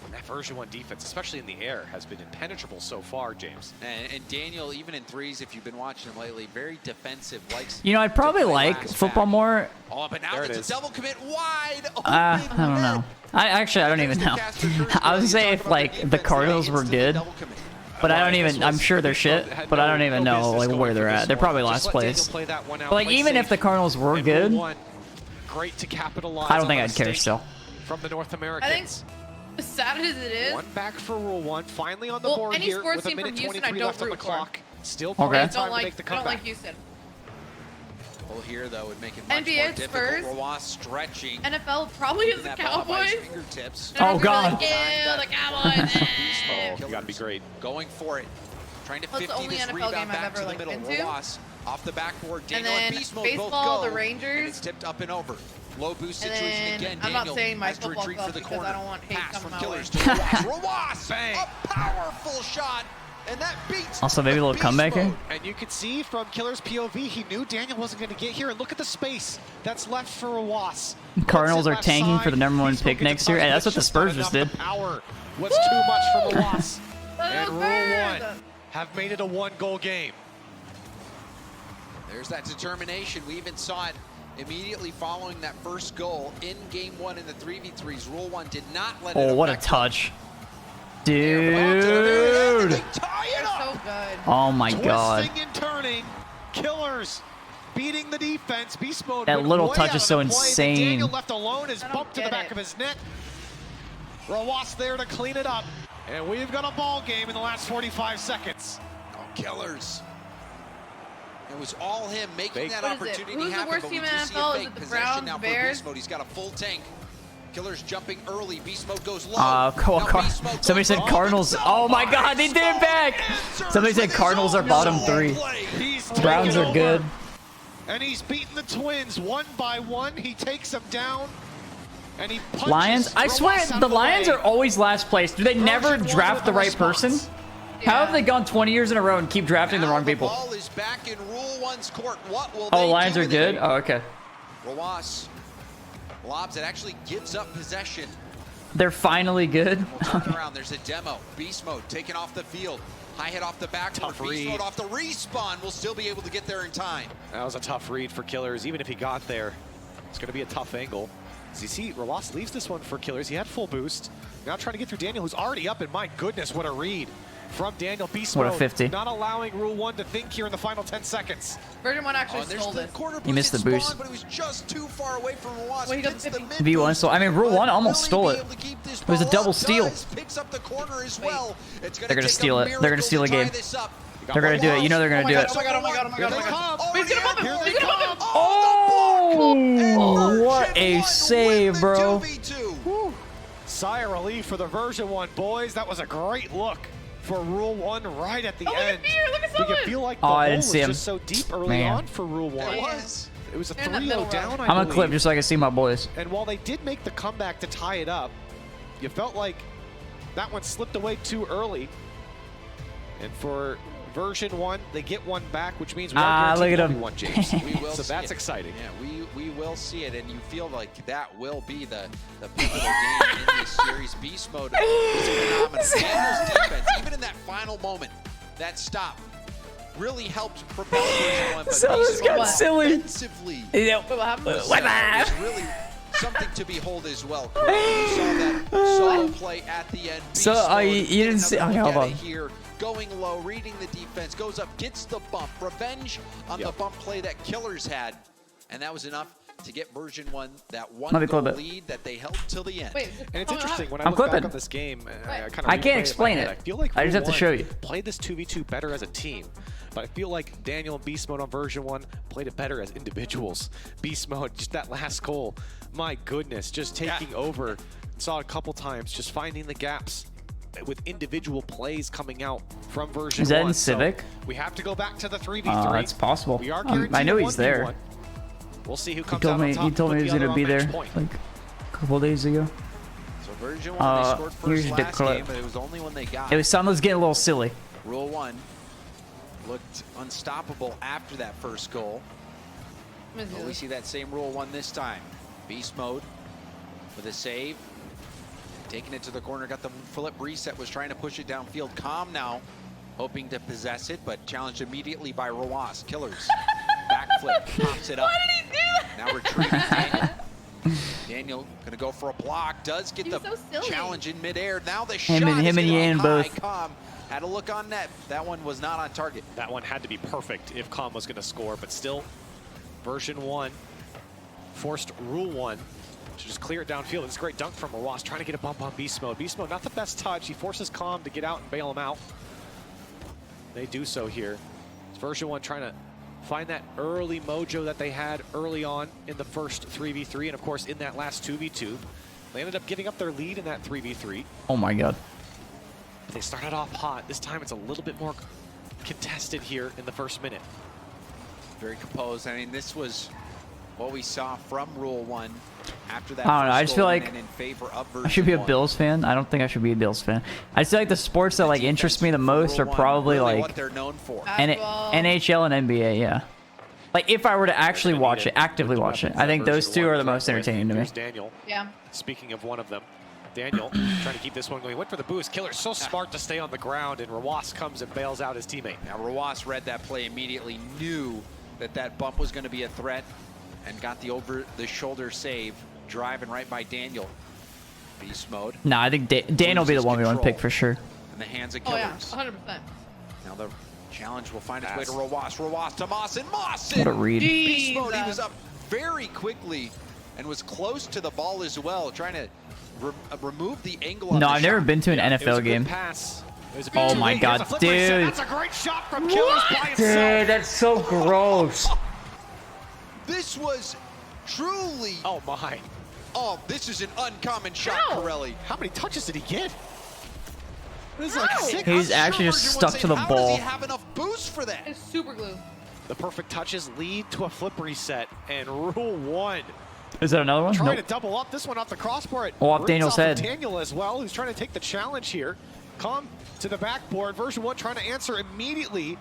And that version 1 defense, especially in the air, has been impenetrable so far, James. And Daniel, even in threes, if you've been watching him lately, very defensive. Likes you know, I'd probably like football more. Oh, but now it's a double commit wide. I don't know. I don't even know. I would say if like the Cardinals were good, but I don't even. I'm sure they're shit, but I don't even know like where they're at. They're probably last place. But like even if the Cardinals were good, great to capitalize. I don't think I'd care still. From the North Americans. As sad as it is. One back for Rule 1. Finally on the board any here sports with a team minute from Houston, 23 left on the clock. Still plenty of time to make the comeback. I don't like Houston. Well, here though would make it much NBA more Spurs. Rawas stretching. NFL probably is the Cowboys. Fingertips. Oh god. Like, ew, the Cowboys. You gotta be great. Going for it. Trying to 50 the only this NFL rebound game back I've ever to the middle. been to. Rawas off the backboard. And Daniel then and Beast Mode baseball, both go. the Rangers. And it's tipped up and over. Low boost And situation then, again. I'm Daniel not saying my has to football retreat stuff for the because corner. I don't want hate Pass coming from my Killers way. to Rawas. Rawas! A powerful shot And that beats Also, maybe a little comeback here. And you could see from Killer's POV, he knew Daniel wasn't going to get here. And look at the space that's left for Roas. Cardinals are tanking for the #1 pick next year. Hey, that's what the Spurs just did. Power was too much for Roas. And Rule 1 have made it a 1-goal game. There's that determination. We even saw it immediately following that first goal in game 1 in the 3v3s. Rule 1 did not let it. Oh, what a touch. Dude. So good. Oh my god. Twisting and turning. Killers beating the defense. Beast mode. That little touch out is of so the play. insane. Daniel left alone is bumped to the back of his neck. Roas there to clean it up. And we've got a ball game in the last 45 seconds. Oh, Killers. It was all him making that What is it? opportunity Who's the happen, worst but we team do in see a NFL? Is fake it the possession Browns, now for Bears? Beast Mode. He's got a full tank. Killers jumping early. Beast Mode goes low. Somebody said Cardinals. Oh my god, they did it back. Somebody said Cardinals are bottom 3. Browns are good. And he's beaten the Twins 1 by 1. He takes them down. And he punches Lions? I swear, Roas out the of the Lions way. are always last place. Do they never draft the right person? How have they gone 20 years in a row and keep drafting the wrong people? Ball is back in Rule 1's court. What will Oh, they Lions do are with good? it? Oh, okay. Roas lobs it, actually gives up possession. They're finally good. We'll turn around. There's a demo. Beast Mode taken off the field. High hit off the backboard. Beast Mode off the respawn. Will still be able to get there in time. That was a tough read for Killers. Even if he got there, it's going to be a tough angle. As you see, Roas leaves this one for Killers. He had full boost. Now trying to get through Daniel, who's already up. And my goodness, what a read from Daniel. Beast What a Mode 50. not allowing Rule 1 to think here in the final 10 seconds. Version 1 actually There's stole the it. corner He missed the spawn, boost. but it was just too far away from Roas. Well, he got Hits the 50. V1 stole. I mean, Rule 1 almost stole it. It was a double steal. Picks up the corner as well. It's They're gonna steal it. They're gonna steal a game. They're gonna do it. You know they're gonna do it. Oh my god, oh my god, oh my god, oh my god. He's gonna bump him! He's gonna bump him! Oh, what a save, bro. Sigh of relief for the version 1, boys. That was a great look for Rule 1 right at the end. We can feel like the Oh, I hole didn't was see him. just so deep early Man. on for Rule 1. It was. It was a They're in that middle 3-0 down, I I'm gonna believe. clip just so I can see my boys. And while they did make the comeback to tie it up, you felt like that one slipped away too early. And for version 1, they get one back, which means we are look at guaranteed him. 1, James. We will So see that's it. exciting. Yeah, we will see it, and you feel like that will be the pivotal game in this series. Beast Mode was phenomenal. Daniel's defense, even in that final moment, that stop really helped propel version 1. But So this Beast got Mode silly. offensively Yeah. was really something to behold as well. You saw that solo play at the end. Beast So, Mode, you didn't see- another okay, hold look at on. it here, going low, reading the defense, goes up, gets the bump. Revenge on the bump play that Killers had, and that was enough to get version 1 that Let me one-goal clip it. lead that they held till the end. Wait, And it's interesting, when I I'm look back clipping. on this game, I can't explain it. I feel like I just have to Rule show 1 you. played this 2v2 better as a team. But I feel like Daniel and Beast Mode on version 1 played it better as individuals. Beast Mode, just that last goal, my goodness, just taking over. Saw it a couple times, just finding the gaps with individual plays coming out from version 1. Is that in So Civic? we have to go back to the 3v3. It's possible. We are guaranteed I know a he's there. 1v1. We'll see who He comes told out me. on top. He told me put he was the gonna other be on match there point. like a couple days ago. So version 1, they scored here's first the last clip. game, but it was only when they got It was something that was getting a little silly. Rule 1 looked unstoppable after that first goal. But we see that same Rule 1 this time. Beast Mode with a save. Taking it to the corner, got the flip reset, was trying to push it downfield. Calm now, hoping to possess it, but challenged immediately by Roas. Killers. Backflip, pops it up. Why did he do that? Now retrieving Daniel. Daniel gonna go for a block, does get the so silly. challenge in midair. Now the Him shot and is Yan high. both. Calm had a look on net. That one was not on target. That one had to be perfect if Calm was going to score, but still, version 1 forced Rule 1 to just clear it downfield. It's a great dunk from Roas, trying to get a bump on Beast Mode. Beast Mode, not the best touch. He forces Calm to get out and bail him out. They do so here. It's version 1 trying to find that early mojo that they had early on in the first 3v3, and of course in that last 2v2. They ended up giving up their lead in that 3v3. Oh my god. They started off hot. This time it's a little bit more contested here in the first minute. Very composed. I mean, this was what we saw from Rule 1 after that. I don't know. I just feel like in favor of I should be a version 1. Bills fan. I don't think I should be a Bills fan. I feel like the sports that like interest me the most are probably really like what they're known for. NHL and NBA. Yeah. Like if I were to actually watch it, actively watch it, I think those two are the most entertaining to me. Here's Daniel. Yeah. Speaking of one of them, Daniel trying to keep this one going. Went for the boost. Killer's so smart to stay on the ground, and Rawas comes and bails out his teammate. Now Rawas read that play immediately, knew that that bump was going to be a threat, and got the over-the-shoulder save, driving right by Daniel. Beast mode. Nah, I think Daniel will be the 1v1 pick for sure. In the hands of Oh Killers. yeah, 100%. Now the challenge will find its way to Rawas. Rawas to Mawson. Mawson! What a read. Beast mode. He was up very quickly and was close to the ball as well, trying to remove the angle on No, the I've never shot. been to an NFL game. Oh my god, dude. That's a great shot from Killers by himself. Dude, that's so gross. This was truly... Oh my. Oh, this is an uncommon shot, Corelli. How many touches did he get? This is like 6. He's actually just stuck to the How ball. does he have enough boost for that? It's super glue. The perfect touches lead to a flip reset, and Rule 1 Is that another one? trying Nope. to double up this one off the crossbar. Oh, off Daniel's head. Daniel as well, who's trying to take the challenge here. Come to the backboard. Version 1 trying to answer immediately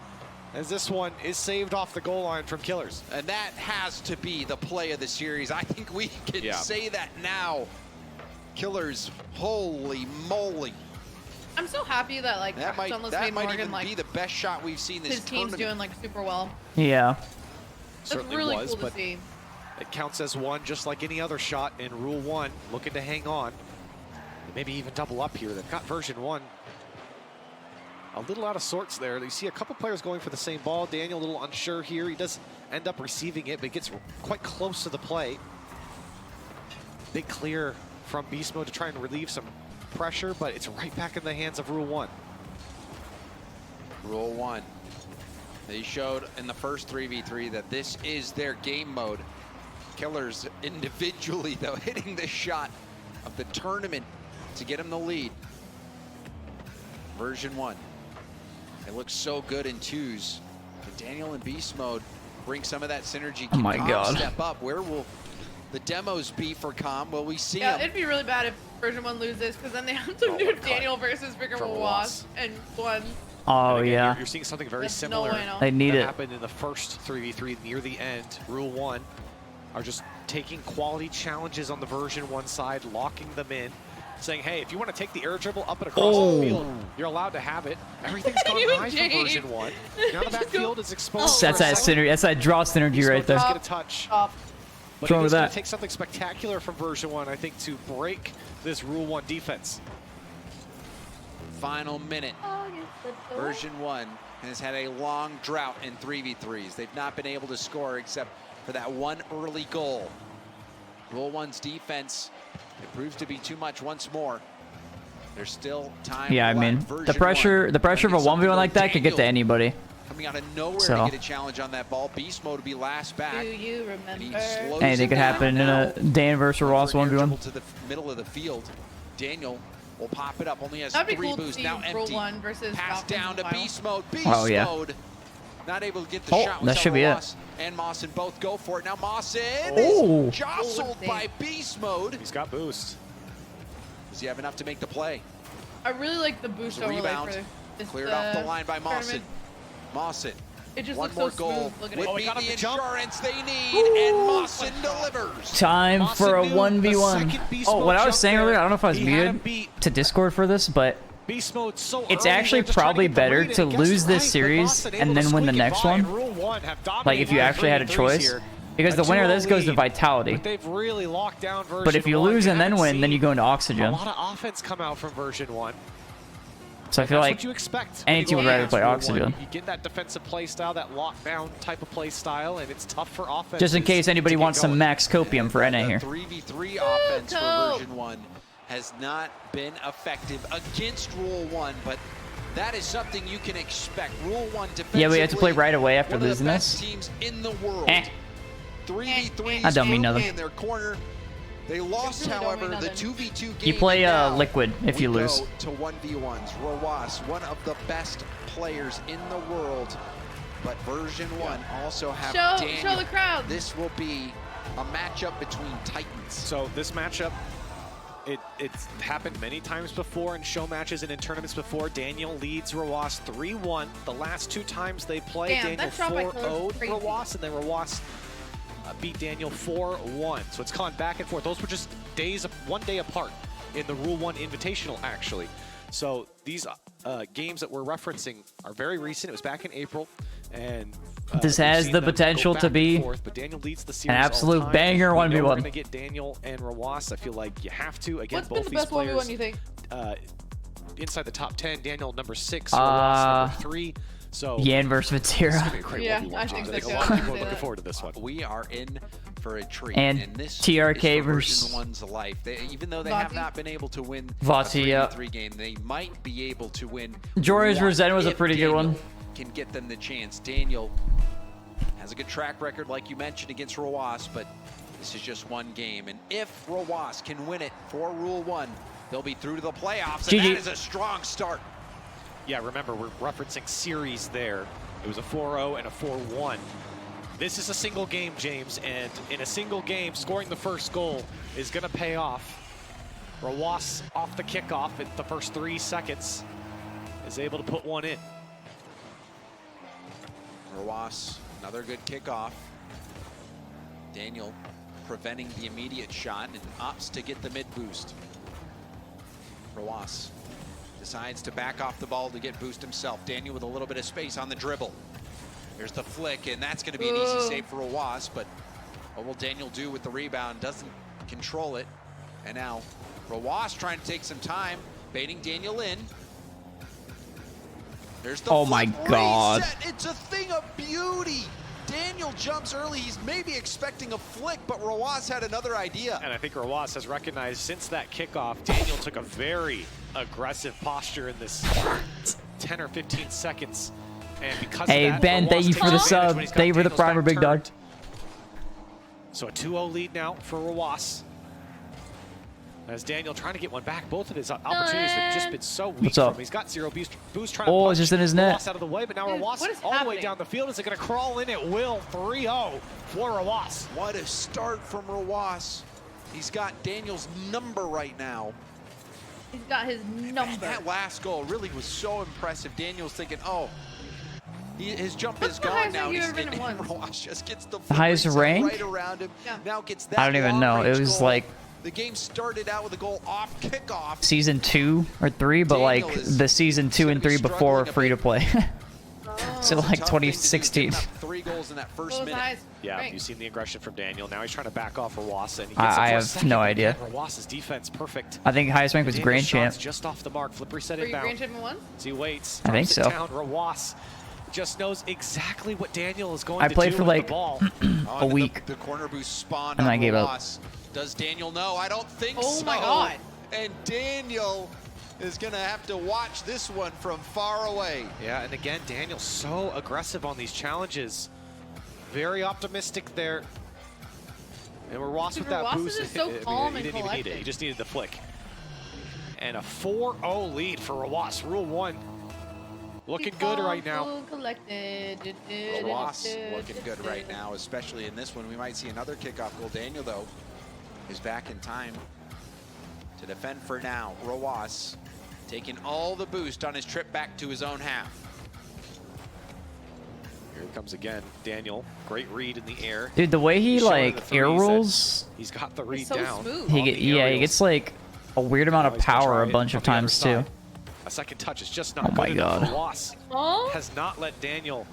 as this one is saved off the goal line from Killers. And that has to be the play of the series. I think we can say that now. Killers, holy moly. I'm so happy that like That might Morgan even like be the best shot we've seen this his team's tournament. doing like super well. Yeah. That's Certainly really was, cool to but see. it counts as one just like any other shot in Rule 1. Looking to hang on. Maybe even double up here. They've got version 1 a little out of sorts there. You see a couple players going for the same ball. Daniel a little unsure here. He does end up receiving it, but he gets quite close to the play. Big clear from Beast Mode to try and relieve some pressure, but it's right back in the hands of Rule 1. Rule 1. They showed in the first 3v3 that this is their game mode. Killers individually, though, hitting the shot of the tournament to get him the lead. Version 1. It looks so good in twos. And Daniel in Beast Mode bring some of that synergy. Oh my Can god. Step up. Where will the demos be for Com? Will we see Yeah, them? it'd be really bad if version 1 loses because then they have to do Daniel versus freaking Wasp and one. Oh And again, yeah. You're seeing something very There's similar no way, no. They need that it. happened in the first 3v3 near the end. Rule 1 are just taking quality challenges on the version 1 side, locking them in, saying, hey, if you want to take the air dribble up and across the field, you're allowed to have it. Everything's gone You high James. from version 1. Now the backfield is exposed. That's for a that second. synergy. That's that draw synergy right there. Get a touch. But What's wrong it with is going that? to take something spectacular from version 1, I think, to break this Rule 1 defense. Final minute. Version 1 has had a long drought in 3v3s. They've not been able to score except for that one early goal. Rule 1's defense, it proves to be too much once more. There's still time Yeah, I left. mean, Version the pressure of a 1v1 like that could get to anybody. Coming out of nowhere So. to get a challenge on that ball. Beast Mode to be last back. Do you remember? Anything could happen in a Dan versus Ross 1v1. To the middle of the field. Daniel will pop it up. Only has That'd be 3 cool to boosts. see Now Rule empty. 1 versus Pass Falcons down in to the final. Beast Mode. Beast Oh, yeah. Mode. Not able to get the Oh, shot. that should be it. Ross and Mawson both go for it. Now Mawson Oh. is jostled by Beast Mode. He's got boost. Does he have enough to make the play? I really like the boost There's a overlay rebound. for this, Cleared off the line by Mawson. tournament. Mawson. It just One looks more so goal smooth. Look at would it. be got him the to jump. insurance they need, and Mawson delivers. Time for a Mawson knew the 1v1. second Beast Oh, Mode what I was jumped saying there, earlier, I don't know if I was he had him muted beat. to Discord for this, but Beast Mode so it's early, actually they're just trying probably get the better lead, to and guess lose this what? series Boston and able to then win the squeak it next by, and one. Rule 1 have Like if you dominated actually had a 3v3s choice. here. Because the A winner of this 2-0 goes to lead, Vitality. But they've really locked down version But if you 1. lose and then haven't win, then you seen go into a Oxygen. lot of offense come out from version 1. So I feel That's like what you expect. any when you team go would rather against play Rule 1. Oxygen. You get that defensive play style, that lockdown type of play style, and it's tough for offense. Just in case anybody wants some max copium for NA here. 3v3 offense for version 1 has not been effective against Rule 1, but that is something you can expect. Rule 1 defensively. Yeah, we have to play right away after one of losing the best this. teams in the world. 3v3s I don't mean nothing. in their corner. They lost, really don't however, mean the nothing. 2v2 game. You play and now Liquid if you we lose. go to 1v1s. Rawas, one of the best players in the world, but version 1 also have Show Daniel. the crowd. This will be a matchup between Titans. So this matchup, it's happened many times before in show matches and in tournaments before. Daniel leads Rawas 3-1. The last 2 times they played, Daniel 4-0'd Rawas, and then Rawas beat Daniel 4-1. So it's gone back and forth. Those were just one day apart in the Rule 1 Invitational, actually. So these games that we're referencing are very recent. It was back in April, and this has the potential to be but Daniel leads the series an absolute banger 1v1. We're gonna get Daniel and Rawas. I feel like you have to. Again, What's both been the these best players 1v1 you think? Inside the top 10. Daniel number 6, Rawas number 3. So Yan versus Vatira. Yeah, I think so. A lot of people are looking forward to this one. We are in for a treat. And this TRK is versus version 1's life. Even though they have not been able to win Vati, a 3v3 game, they might be able to win. Jory's Rosen was a pretty good one. Can get them the chance. Daniel has a good track record, like you mentioned, against Rawas, but this is just one game. And if Rawas can win it for Rule 1, they'll be through to the playoffs, and that is a strong start. Yeah, remember, we're referencing series there. It was a 4-0 and a 4-1. This is a single game, James, and in a single game, scoring the first goal is going to pay off. Rawas, off the kickoff at the first 3 seconds, is able to put one in. Rawas, another good kickoff. Daniel preventing the immediate shot and opts to get the mid boost. Rawas decides to back off the ball to get boost himself. Daniel with a little bit of space on the dribble. There's the flick, and that's going to be an easy save for Rawas, but what will Daniel do with the rebound? Doesn't control it. And now Rawas trying to take some time, baiting Daniel in. There's the oh my God. Reset. It's a thing of beauty. Daniel jumps early. He's maybe expecting a flick, but Rawas had another idea. And I think Rawas has recognized since that kickoff, Daniel took a very aggressive posture in this 10 or 15 seconds. And because hey, of that, Ben, Rawas thank you for the sub. Thank you for the primer, big dog. So a 2-0 lead now for Rawas. As Daniel trying to get one back, both of his opportunities have just been so weak from him. He's got 0 boost trying to punch it's just in his net. Rawas out of the way, but now Rawas all the way down the field. Is it going to crawl in at will? 3-0 for Rawas. What a start from Rawas. He's got Daniel's number right now. He's got his number. That last goal really was so impressive. Daniel's thinking, oh, his jump is the gone now. Rawas just gets the highest rank? right around him. Yeah. Now gets that I don't even know. It was goal. like The game started out with a goal off kickoff. season 2 or 3, but like the season 2 and 3 before free to play. So like 2016. 3 goals in that first minute. Yeah, you've seen the aggression from Daniel. Now he's trying to back off Rawas, and he gets I have no idea. Rawas's defense perfect. I think highest rank was Grand Champ. Just off the mark. Flip reset Were you inbound. Grand Champ in 1? As he waits. I think so. Down. Rawas just knows exactly what Daniel is going I to played do for with like the ball. a week. The corner boost spawned and on I gave up. Does Daniel know? I don't think so. Oh my God. And Daniel is going to have to watch this one from far away. Yeah, and again, Daniel's so aggressive on these challenges. Very optimistic there. And Rawas with that boost. Is so calm he and didn't even need it. He just needed the flick. And a 4-0 lead for Rawas. Rule 1. Looking good right now. Rawas looking good right now, especially in this one. We might see another kickoff goal. Daniel, though, is back in time to defend for now. Rawas taking all the boost on his trip back to his own half. Here he comes again. Daniel, great read in the air. Dude, the way he like air rolls, he's got the read so down. Smooth. He gets like a weird amount of power a bunch of times too. A second touch is just not good enough. God. Rawas has not let Daniel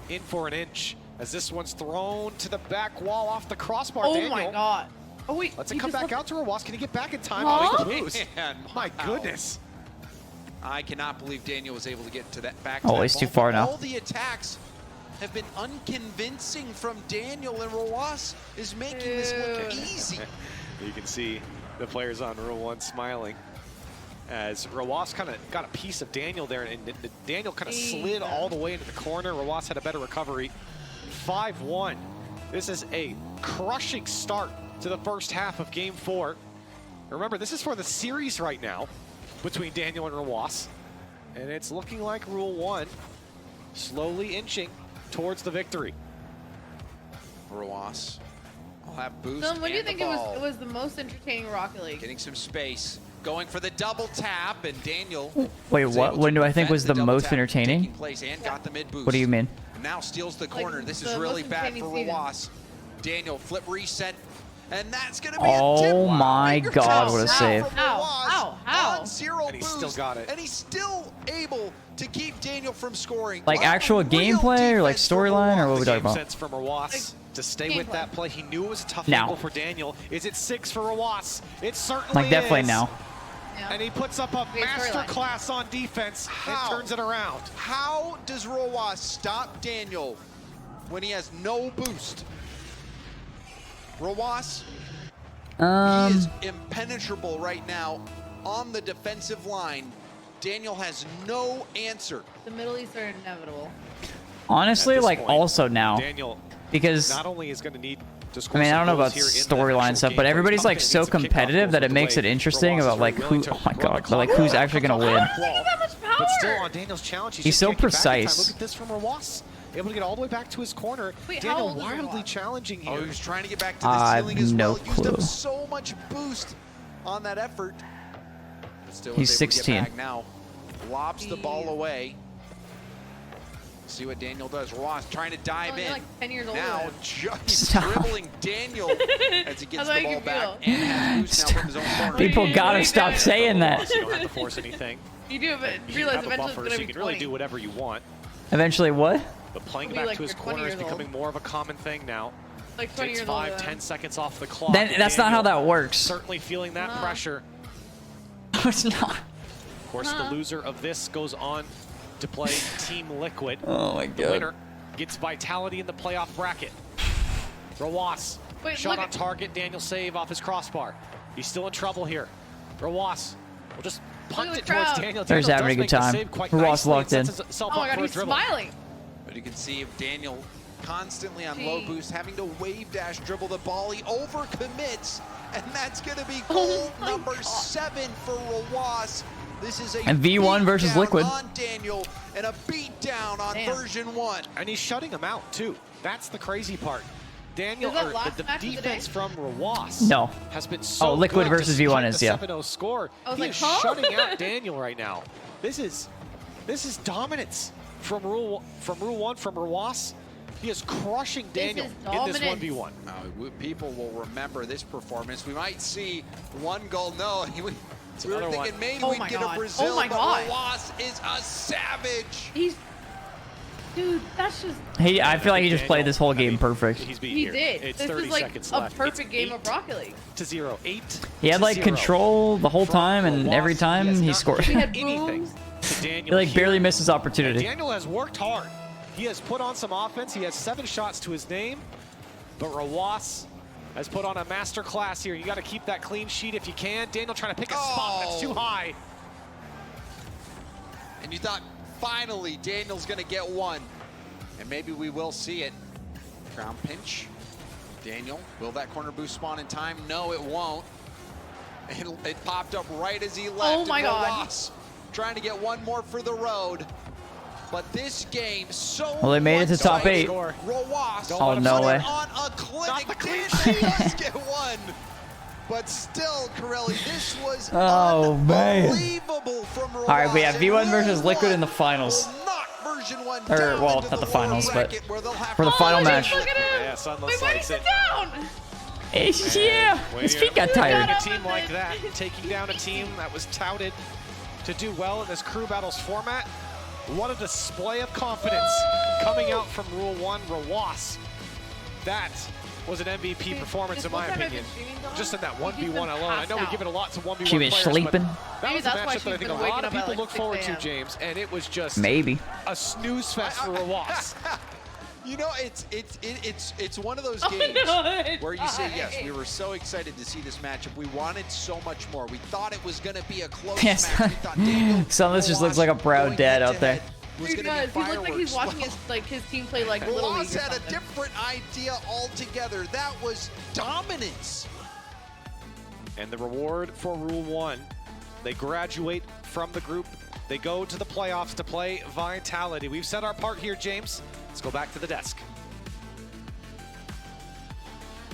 in for an inch as this one's thrown to the back wall off the crossbar. Oh Daniel. my God. Oh wait. Let's it come back out to Rawas. Can he get back in time? Huh? My goodness. I cannot believe Daniel was able to get to that back. Oh, he's too far now. All the attacks have been unconvincing from Daniel, and Rawas is making this look easy. You can see the players on Rule 1 smiling as Rawas kind of got a piece of Daniel there, and Daniel kind of slid all the way into the corner. Rawas had a better recovery. 5-1. This is a crushing start to the first half of Game 4. Remember, this is for the series right now between Daniel and Rawas, and it's looking like Rule 1 slowly inching towards the victory. Rawas We'll have boost. Dylan, what do you and think the it ball. was the most entertaining Rocket League? Getting some space. Going for the double tap, and Daniel. Wait, what? When do I think was the most entertaining? And got the mid boost. What do you mean? And now steals the corner. Like, this the is really most bad for entertaining Rawas. Daniel flip reset, and that's gonna be Oh a tip. my God, what a Now save! from Ow, Rawas on zero And he boost, still got it. and he's still able to keep Daniel from scoring. Like Wow, actual real gameplay or like defense from storyline or what Rawas. we The talking game about? sense from Rawas to stay with gameplay. that play. He knew it was a tough Now. angle for Daniel. Is it 6 for Rawas? It certainly Like definitely is. now. Yeah. And he puts up a Great master storyline. class on defense and turns it around. How does Rawas stop Daniel when he has no boost? Rawas, he is impenetrable right now on the defensive line. Daniel has no answer. The Middle East are inevitable. Honestly, At this like point, also now Daniel because not only is going to need to I score mean I some don't know goals about here in the storyline actual stuff, game, but he's everybody's probably like gonna so need some kickoff competitive goals that with it the makes way it interesting Rawas about is like very who. willing Oh my to God, run but like who's actually gonna win? That much power. But still on Daniel's challenge, he He's just so can't get back in time. precise. Look at this from Rawas. Able to get all the way back to his corner. Wait, how Daniel old is wildly Rawas? challenging here. Oh, he was trying to get back to the I ceiling have as no well. Used up clue. so much boost on that effort. But still He's was able to 16. get back now. Lobs the ball away. See what Daniel does. Rawas trying to dive Oh, you're in. like 10 years older Now than him. just Stop. dribbling Daniel as he gets That's how the you ball can back feel. and has boost now from his own corner. People gotta stop saying that. You don't have to force anything. You do, but You realize have a eventually buffer, it's so gonna you be can really 20. do whatever you want. Eventually, what? But playing It'll be back like to his you're 20 corner is years old. becoming more of a common thing now. Like 20 Takes years older 5, than 10 seconds off the clock. Then and that's not how Daniel that works. Certainly feeling that No. pressure. It's not. Of course, the loser of this goes on to play Team Liquid. Oh my The God. winner gets vitality in the playoff bracket. Rawas, Wait, shot look on at- target. Daniel save off his crossbar. He's still in trouble here. Rawas will just punt the it towards crowd. Daniel. They're just Daniel having a does good make the time. save quite Rawas nicely and locked in. sets himself Oh my up God, for a he's dribble. smiling. But you can see if Daniel constantly on low Gee. boost, having to wave dash dribble the ball, he overcommits, and that's going to be Oh goal my number God. 7 for Rawas. This is a And V1 versus beatdown Liquid. on Daniel and a beatdown on Damn. version 1. And he's shutting him out, too. That's the crazy part. Daniel, Is that or last the match of the defense day? from Rawas No. has been so Liquid good versus despite V1 the is, yeah. 7-0 score. I was He like, is huh? shutting out Daniel right now. This is dominance from Rule 1 from Rawas. He is crushing Daniel is in this dominance. 1v1. People will remember this performance. We might see one goal. No, we were another thinking one. maybe Oh we'd my get God. a Brazil, Oh my but God. Rawas is a savage. Dude, that's just. I feel like he just played this whole game perfect. He's beat He here. did. It's This 30 is like seconds a left. perfect It's game of 8 Rocket League. to 0. 8 He had to like 0. control the whole From time, and every Rawas, time has he not scored. We done had anything booms. to Daniel He like here. barely missed his And opportunity. Daniel has worked hard. He has put on some offense. He has 7 shots to his name. But Rawas has put on a master class here. You got to keep that clean sheet if you can. Daniel trying to pick a spot that's too high. And you thought, finally, Daniel's going to get one. And maybe we will see it. Ground pinch. Daniel, will that corner boost spawn in time? No, it won't. It popped up right as he left. Oh my and God. Rawas trying to get one more for the road. But this game, so Well, they made it to top 8. Rawas Oh, no way. on a clinic. the clean Did just get one. But still, Corelli, this was Oh, man. unbelievable from Rawas. All right, we have And V1 versus Rule Liquid in the 1 finals. will knock version 1 Or, down well, into not the lower finals, but bracket where they'll have for the to- final Oh, match. Look at him. Yeah, Sunless Wait, why did he likes sit it. down? Yeah, his feet got tired. A team like that, taking down a team that was touted to do well in this crew battles format. What a display of confidence coming out from Rule 1, Rawas. That was an MVP performance in my opinion. Just in that 1v1 alone. I know we give it a lot to 1v1 She was players, sleeping. but that Maybe was a that's why matchup that I she's think been a lot waking of up at people like look 6 forward to, a.m. James, and it was just Maybe. a snooze fest for Rawas. You know, it's one of those Oh, games no, where you say, it's yes, we were so excited to see this matchup. We wanted so much more. We thought it was going to be a close Yes. match. We thought Daniel Sunless just looks like a proud going dad out head-to-head there. was He gonna does. be He looks like he's fireworks. watching his team play like Little League or Rawas had a something. different idea altogether. That was dominance. And the reward for Rule 1, they graduate from the group. They go to the playoffs to play Vitality. We've set our part here, James. Let's go back to the desk.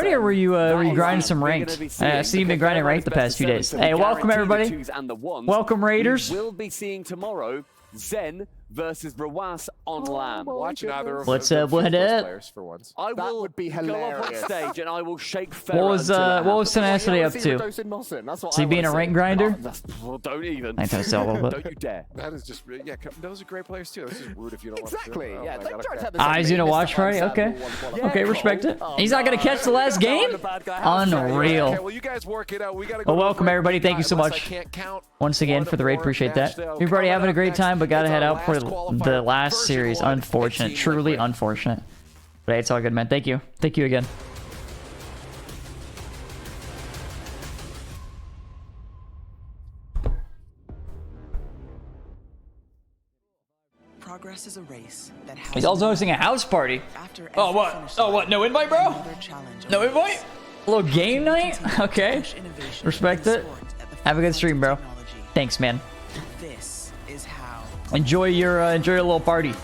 party, or were you grinding some ranked? I see you've been grinding ranked the past few days. Hey, welcome everybody. Welcome Raiders. We'll be seeing tomorrow Zen versus Rawas on LAN. Watch neither of What's them up, what field those up? players for once. I That will would be go up on hilarious. stage and I will shake What was Tenacity up to? Is he being a rank grinder? Well, don't even. I think so a little bit. Don't you dare. That is just, yeah, those are great players too. This is rude if you don't want to. Exactly, Oh yeah. my Don't God, try to okay. have this He's doing a watch party? Okay. Okay, respect it. He's not going to catch the last game? Unreal. Okay, well, you guys work it out. We gotta go Well, to welcome break. everybody. Thank you so Unless I much. can't count Once again for the raid. Appreciate that. Everybody having a great time, but got to head out for the last series. Unfortunate. Truly unfortunate. But hey, it's all good, man. Thank you. Thank you again. Progress is a race that has He's also hosting a house party. Oh, what? Oh, what? No invite, bro? No invite? A little game night? Okay. Respect it. Have a good stream, bro. Thanks, man. This is how. Enjoy your little party.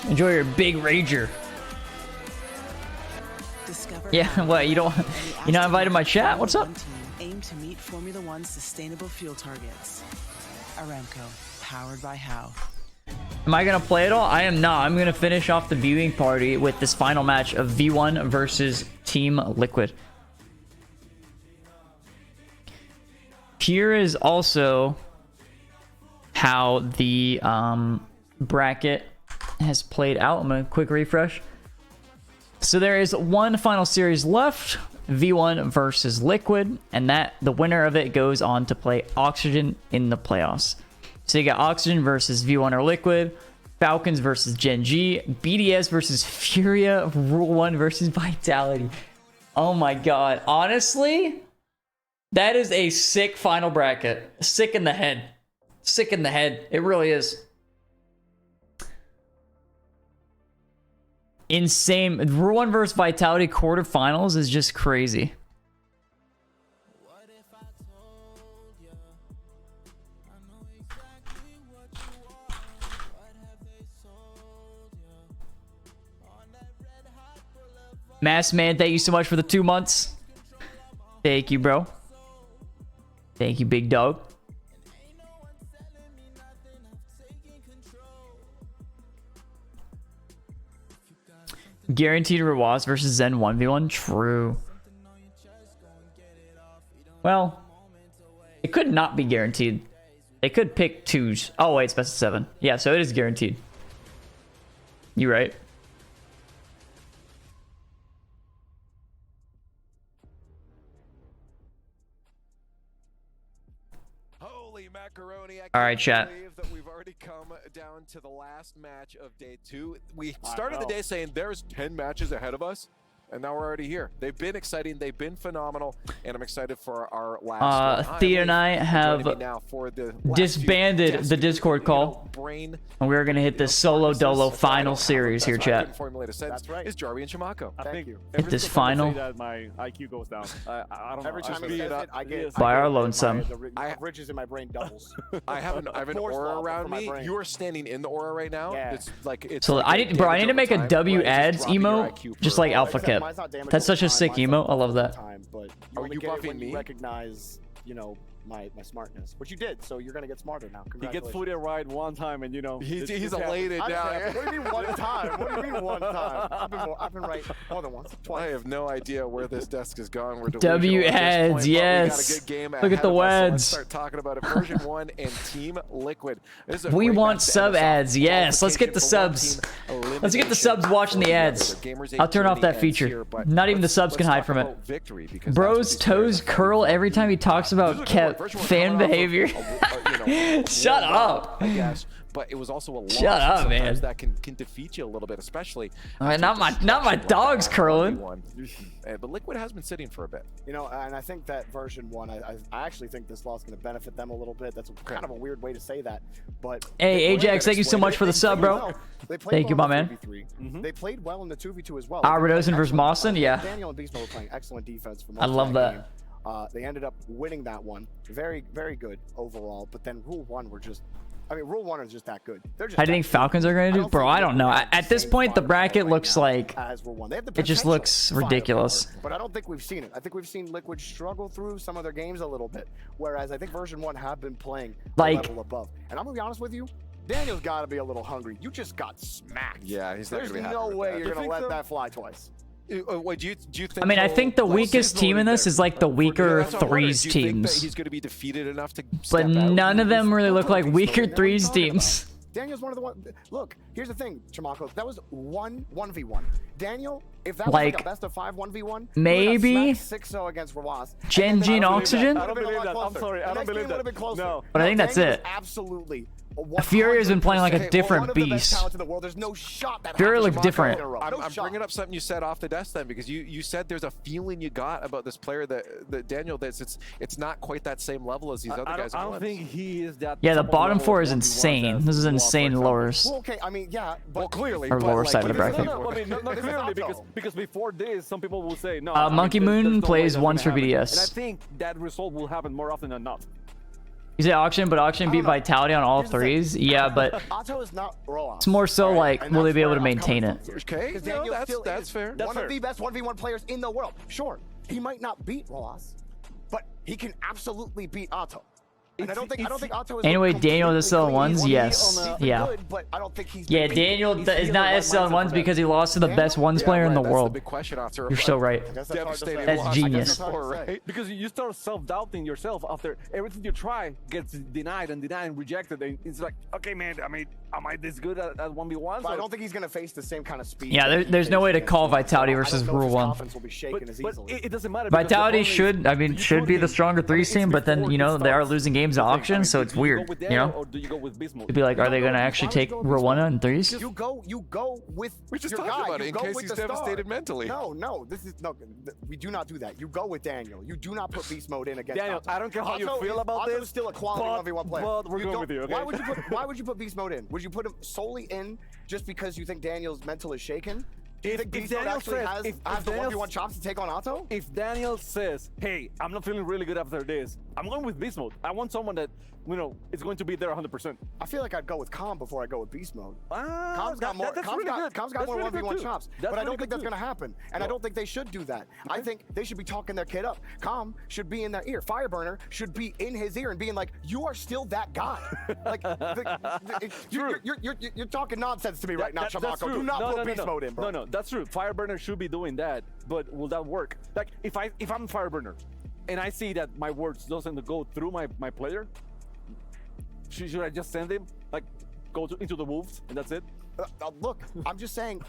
Enjoy your big rager. Yeah, what? You're not invited my chat? What's up? Aim to meet Formula One's sustainable fuel targets. Aramco, powered by How. Am I gonna play it all? I am not. I'm gonna finish off the viewing party with this final match of V1 versus Team Liquid. Here is also how the bracket has played out. I'm gonna quick refresh. So there is one final series left, V1 versus Liquid, and the winner of it goes on to play Oxygen in the playoffs. So you got Oxygen versus V1 or Liquid, Falcons versus Gen G, BDS versus Furia, Rule 1 versus Vitality. Oh my god. Honestly, that is a sick final bracket. Sick in the head. Sick in the head. It really is. Insane. Rule 1 versus Vitality quarterfinals is just crazy. Mass Man, thank you so much for the 2 months. Thank you, bro. Thank you, big dog. Guaranteed Rawas versus Zen 1v1. True. Well, it could not be guaranteed. They could pick 2s. Oh, wait, it's best of 7. Yeah, so it is guaranteed. You're right. Holy macaroni. All right, chat. That we've already come down to the last match of day 2. We started the day saying there's 10 matches ahead of us, and now we're already here. They've been exciting, they've been phenomenal, and I'm excited for our last one. Thea and I have disbanded the Discord call, and we're going to hit the solo dolo final series here, chat. That's right. Is Jarby and Shamako. Thank you. Hit this final. My IQ goes down. I don't know. Every time he says it, I get by our lonesome. I have ridges in my brain doubles. I have an aura around me. You are standing in the aura right now. Yeah. It's like it's. So like I need to make a W ads emote, just like Alpha Cap. That's such a sick emote. I love that. But are you buffing me? Recognize, you know, my smartness, which you did, so you're gonna get smarter now. He gets food and ride one time, and you know he's elated now. What do you mean one time? What do you mean one time? I've been right more than once. Twice. I have no idea where this desk is going. We're W ads, yes. Look at the wads. Let's start talking about it. Version 1 and Team Liquid. We want sub ads, yes. Let's get the subs. Let's get the subs watching the ads. I'll turn off that feature. Not even the subs can hide from it. Bro's toes curl every time he talks about Kev. Fan behavior. Shut up. I guess, but it was also a loss. Shut up, man. That can defeat you a little bit, especially. Not my dog's curling. But Liquid has been sitting for a bit. You know, and I think that version 1, I actually think this loss is going to benefit them a little bit. That's kind of a weird way to say that, but. Hey, Ajax, thank you so much for the sub, bro. Thank you, my man. They played well in the 2v2 as well. Arvidosin versus Mawson, yeah. Daniel and Beastmo were playing excellent defense for most I love that. They ended up winning that one. Very, very good overall. But then Rule 1 were just... I mean, Rule 1 is just that good. They're just How do you think Falcons are going to do? Bro, I don't know. At this point, the bracket looks like... It just looks ridiculous. But I don't think we've seen it. I think we've seen Liquid struggle through some of their games a little bit. Whereas I think version 1 have been playing a level above. And I'm going to be honest with you. Daniel's got to be a little hungry. You just got smacked. Yeah, he's not There's going to be happy no with way that. you're going to let that fly twice. Wait, do you think? I mean, I think the weakest team in this is like the weaker threes Do you think that teams. he's going to be defeated enough to But step out? none of them really look like weaker threes teams. Daniel's one of the one. Look, here's the thing, Chimako. That was 1v1. Daniel, if that was Like, like a best of 5 1v1, maybe 6-0 against Rawas. Gen G and Oxygen? I don't believe that. I'm sorry. I don't believe that. No. But I think that's it. Absolutely. Furier's been playing like a different beast. Fury looked different. I'm bringing up something you said off the desk then, because you said there's a feeling you got about this player that Daniel, that it's not quite that same level as these other guys. I don't think he is that. Yeah, the bottom four is insane. This is insane lowers. Well, okay, I mean, yeah, but clearly, or lower side of the bracket. No, I mean, not clearly, because before this, some people will say no. Monkey Moon plays once for BDS. And I think that result will happen more often than not. You say Auction, but Auction beat Vitality on all threes. Yeah, but Otto is not Roas. it's more so like, will they be able to maintain it? Okay, no, that's fair. One of the best 1v1 players in the world. Sure, he might not beat Roas, but he can absolutely beat Otto. And I don't think Otto is anyway, Daniel is SL1s, yes. Yeah. Good, but I don't think he's Yeah, Daniel is not SL1s because he lost to the best ones player in the world. Big question after. You're so right. That's genius. Right? Because you start self-doubting yourself after everything you try gets denied and rejected. And it's like, okay, man, I mean, am I this good at 1v1? But I don't think he's going to face the same kind of speed. Yeah, there's no way to call Vitality versus Rule 1. But it doesn't matter. Vitality should be the stronger threes team, but then, you know, they are losing games to Auction, so it's weird, you know? Or do you go with Bismuth? It'd be like, are they going to actually take Rule 1 on threes? You go with We just your talked guy. about it You in go case with he's the star. devastated mentally. No, we do not do that. You go with Daniel. You do not put beast mode in against Daniel, Otto. I don't care how you Otto feel about Otto's this, still a quality 1v1 player. But we're going with you, okay? Why would you put beast mode in? Would you put him solely in just because you think Daniel's mental is shaken? Do you think beast mode actually has the 1v1 chops to take on Otto? If Daniel says, hey, I'm not feeling really good after this, I'm going with beast mode. I want someone that, you know, is going to be there 100%. I feel like I'd go with Calm before I go with beast mode. Calm's got more. That's Calm's really got more really 1v1 chops, but I don't think that's going to happen, and I don't think they should do that. I think they should be talking their kid up. Calm should be in their ear. Fireburner should be in his ear and being like, "You are still that guy." Like, you're talking nonsense to me right now, Chimako. Do not put beast mode in, bro. No, that's true. Fireburner should be doing that, but will that work? Like, if I'm Fireburner, and I see that my words doesn't go through my player, should I just send him, like, into the wolves and that's it? Look, I'm just saying.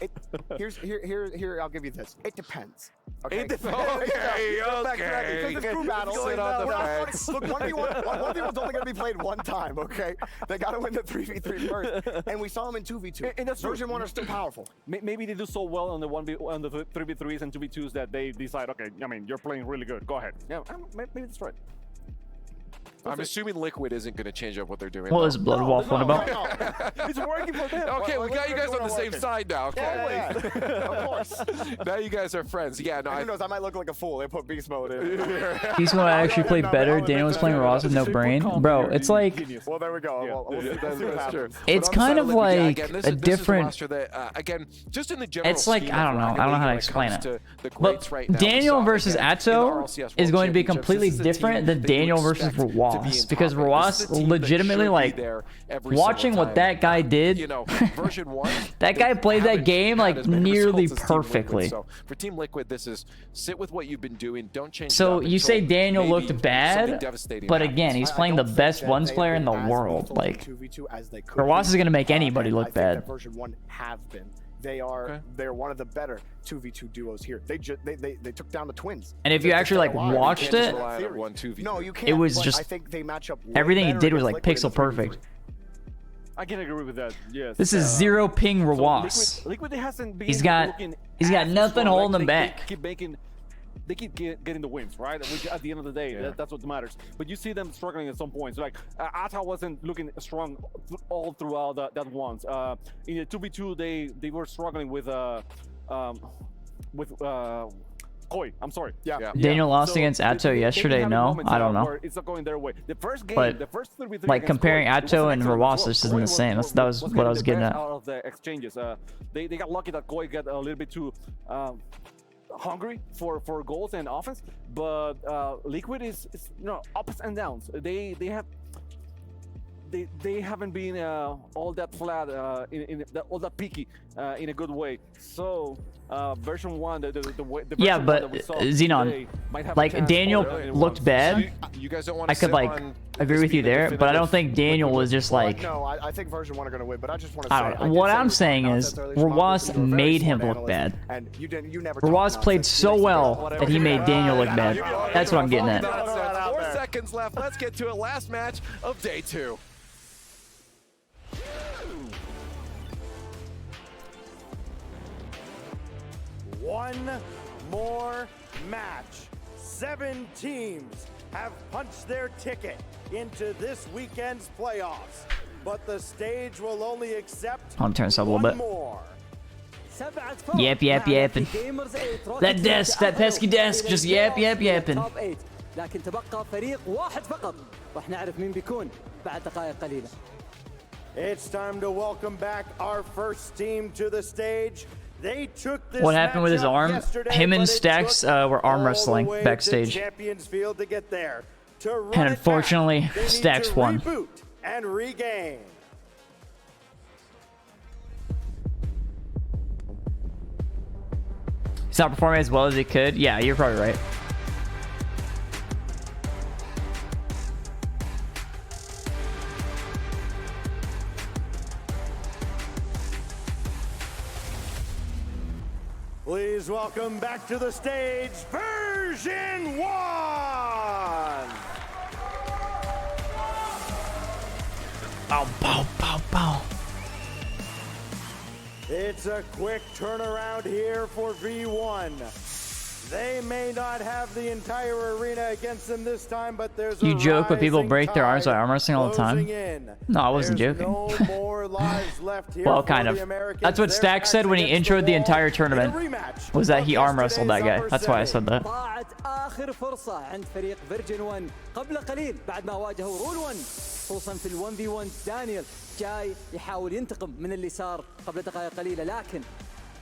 Here. I'll give you this. It depends. Okay. It depends. Okay. Because it's crew battle. Sit on the fence. Look, 1v1's only going to be played one time. Okay. They got to win the 3v3 first, and we saw them in 2v2. And that's Version 1 are still powerful. Maybe they do so well on the 3v3s and 2v2s that they decide, okay, I mean, you're playing really good. Go ahead. Yeah, maybe that's right. I'm assuming Liquid isn't going to change up what they're doing. What was Blood Wolf one about? It's working for them. Okay, we got you guys on the same side now. Okay, of course. Now you guys are friends. Yeah, no. Who knows? I might look like a fool. They put beast mode in. Beast mode actually played better. Daniel was playing Ross with no brain. Bro, it's like... Well, there we go. We'll see what happens. It's kind of like a different... Again, just in the general It's like, I don't know how to explain it. But right now, Daniel versus Atto is going to be completely different than Daniel versus Rawas. Because Rawas legitimately, like, watching what that guy did, version 1, that guy played that game, like, nearly perfectly. So for Team Liquid, this is sit with what you've been doing. Don't change. So you say Daniel looked bad, but again, he's playing the best ones player in the world. Like, Rawas is going to make anybody look bad. Version 1 have been. They're one of the better 2v2 duos here. They took down the Twins. And if you actually like watched it, no, you can't. It was just I think they match up. Everything he did was like pixel perfect. I can agree with that. Yes. This is zero ping Rawas. Liquid hasn't been. He's got nothing holding him back. They keep getting the wins, right? Which at the end of the day, that's what matters. But you see them struggling at some points. Like Ata wasn't looking strong all throughout that once. In the 2v2, they were struggling with Koi. I'm sorry. Yeah. Daniel lost against Atto yesterday. No, I don't know. It's not going their way. The first game, but the first 3v3 like comparing Atto and Rawas, this isn't the same. That was what I was getting at. Out of the exchanges, they got lucky that Koi got a little bit too. Hungry for goals and offense, but Liquid is ups and downs. They they haven't been all that flat, all that peaky in a good way. So version 1, the version yeah, but that we saw Xenon, today might have a like chance Daniel for it. looked bad. You guys don't want to I could like agree with you there, but I don't think Daniel was just like. No, I think version 1 are going to win, but I just want to I say. don't know. What I'm saying is, Rawas made him look bad. And you never. Rawas played so well that he made Daniel look bad. That's what I'm getting at. 4 seconds left. Let's get to it. Last match of day 2. One more match. 7 teams have punched their ticket into this weekend's playoffs, but the stage will only accept I'll turn this up a little bit. more. Yep. That desk, that pesky desk, just yapping. لكن تبقى فريق واحد فقط راح نعرف مين بيكون بعد دقائق قليلة. It's time to welcome back our first team to the stage. They took this What happened with his arm? Him and but it Stacks took were arm all the wrestling way to backstage. Champions Field to get there. To run And it unfortunately, back, they need Stacks to won. Reboot and regain. He's not performing as well as he could. Yeah, you're probably right. Please welcome back to the stage, version 1! Bow. It's a quick turnaround here for V1. They may not have the entire arena against them this time, but there's You a joke, but people rising break their arms by tide arm wrestling all the time. closing in. No, I wasn't There's joking. no more lives left here Well, for kind the of. Americans. That's what They're Stacks said when he against the introed the wall entire in a tournament. rematch Was that of he arm wrestled that guy. yesterday's That's why I said that. ضاعت آخر فرصة عند فريق فيرجن 1 قبل قليل بعد ما واجهوا رول 1 خصوصا في ال 1v1. دانيال جاي يحاول ينتقم من اللي صار قبل دقائق قليلة، لكن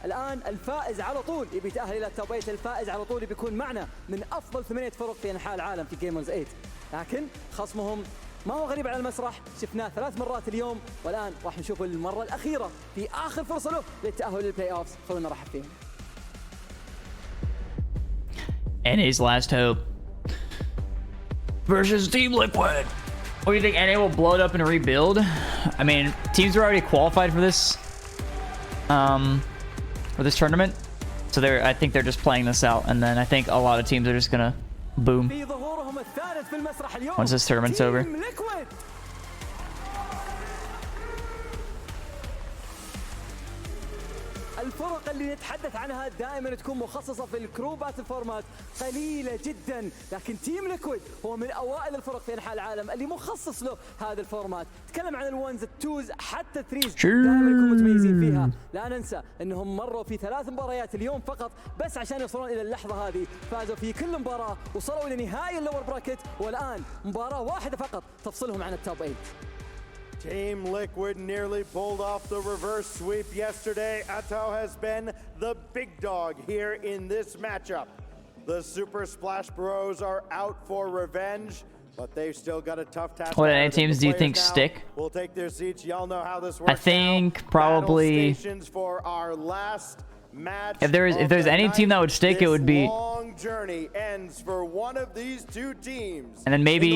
الآن الفائز على طول يبي يتأهل إلى التوب 8. الفائز على طول بيكون معنا من أفضل 8 فرق في أنحاء العالم في جيمرز 8. لكن خصمهم ما هو غريب على المسرح، شفناه 3 مرات اليوم، والآن راح نشوفه للمرة الأخيرة في آخر فرصة له للتأهل للبلاي أوفز. خلونا نرحب فيهم. And his last hope versus Team Liquid. What do you think? NA will blow it up and rebuild? I mean, teams are already qualified for this tournament, so I think they're just playing this out, and then I think a lot of teams are just gonna boom once this tournament's over. الفرق اللي نتحدث عنها دائما تكون مخصصة في الكرو باتل فورمات قليلة جدا، لكن تيم ليكويد هو من أوائل الفرق في أنحاء العالم اللي مخصص له هذا الفورمات. تكلم عن الونز، التوز، حتى الثريز دائما يكونوا متميزين فيها. لا ننسى أنهم مروا في 3 مباريات اليوم فقط بس عشان يوصلون إلى اللحظة هذه. فازوا في كل مباراة وصلوا إلى نهائي اللور براكت، والآن مباراة واحدة فقط تفصلهم عن التوب 8. Team Liquid nearly pulled off the reverse sweep yesterday. Atao has been the big dog here in this matchup. The Super Splash Bros are out for revenge, but they've still got a tough task. What any teams do you think stick? We'll take their seats. Y'all know how this works. I think probably for our last match. if there's any team that would stick, it would be. Long journey ends for one of these 2 teams. And then maybe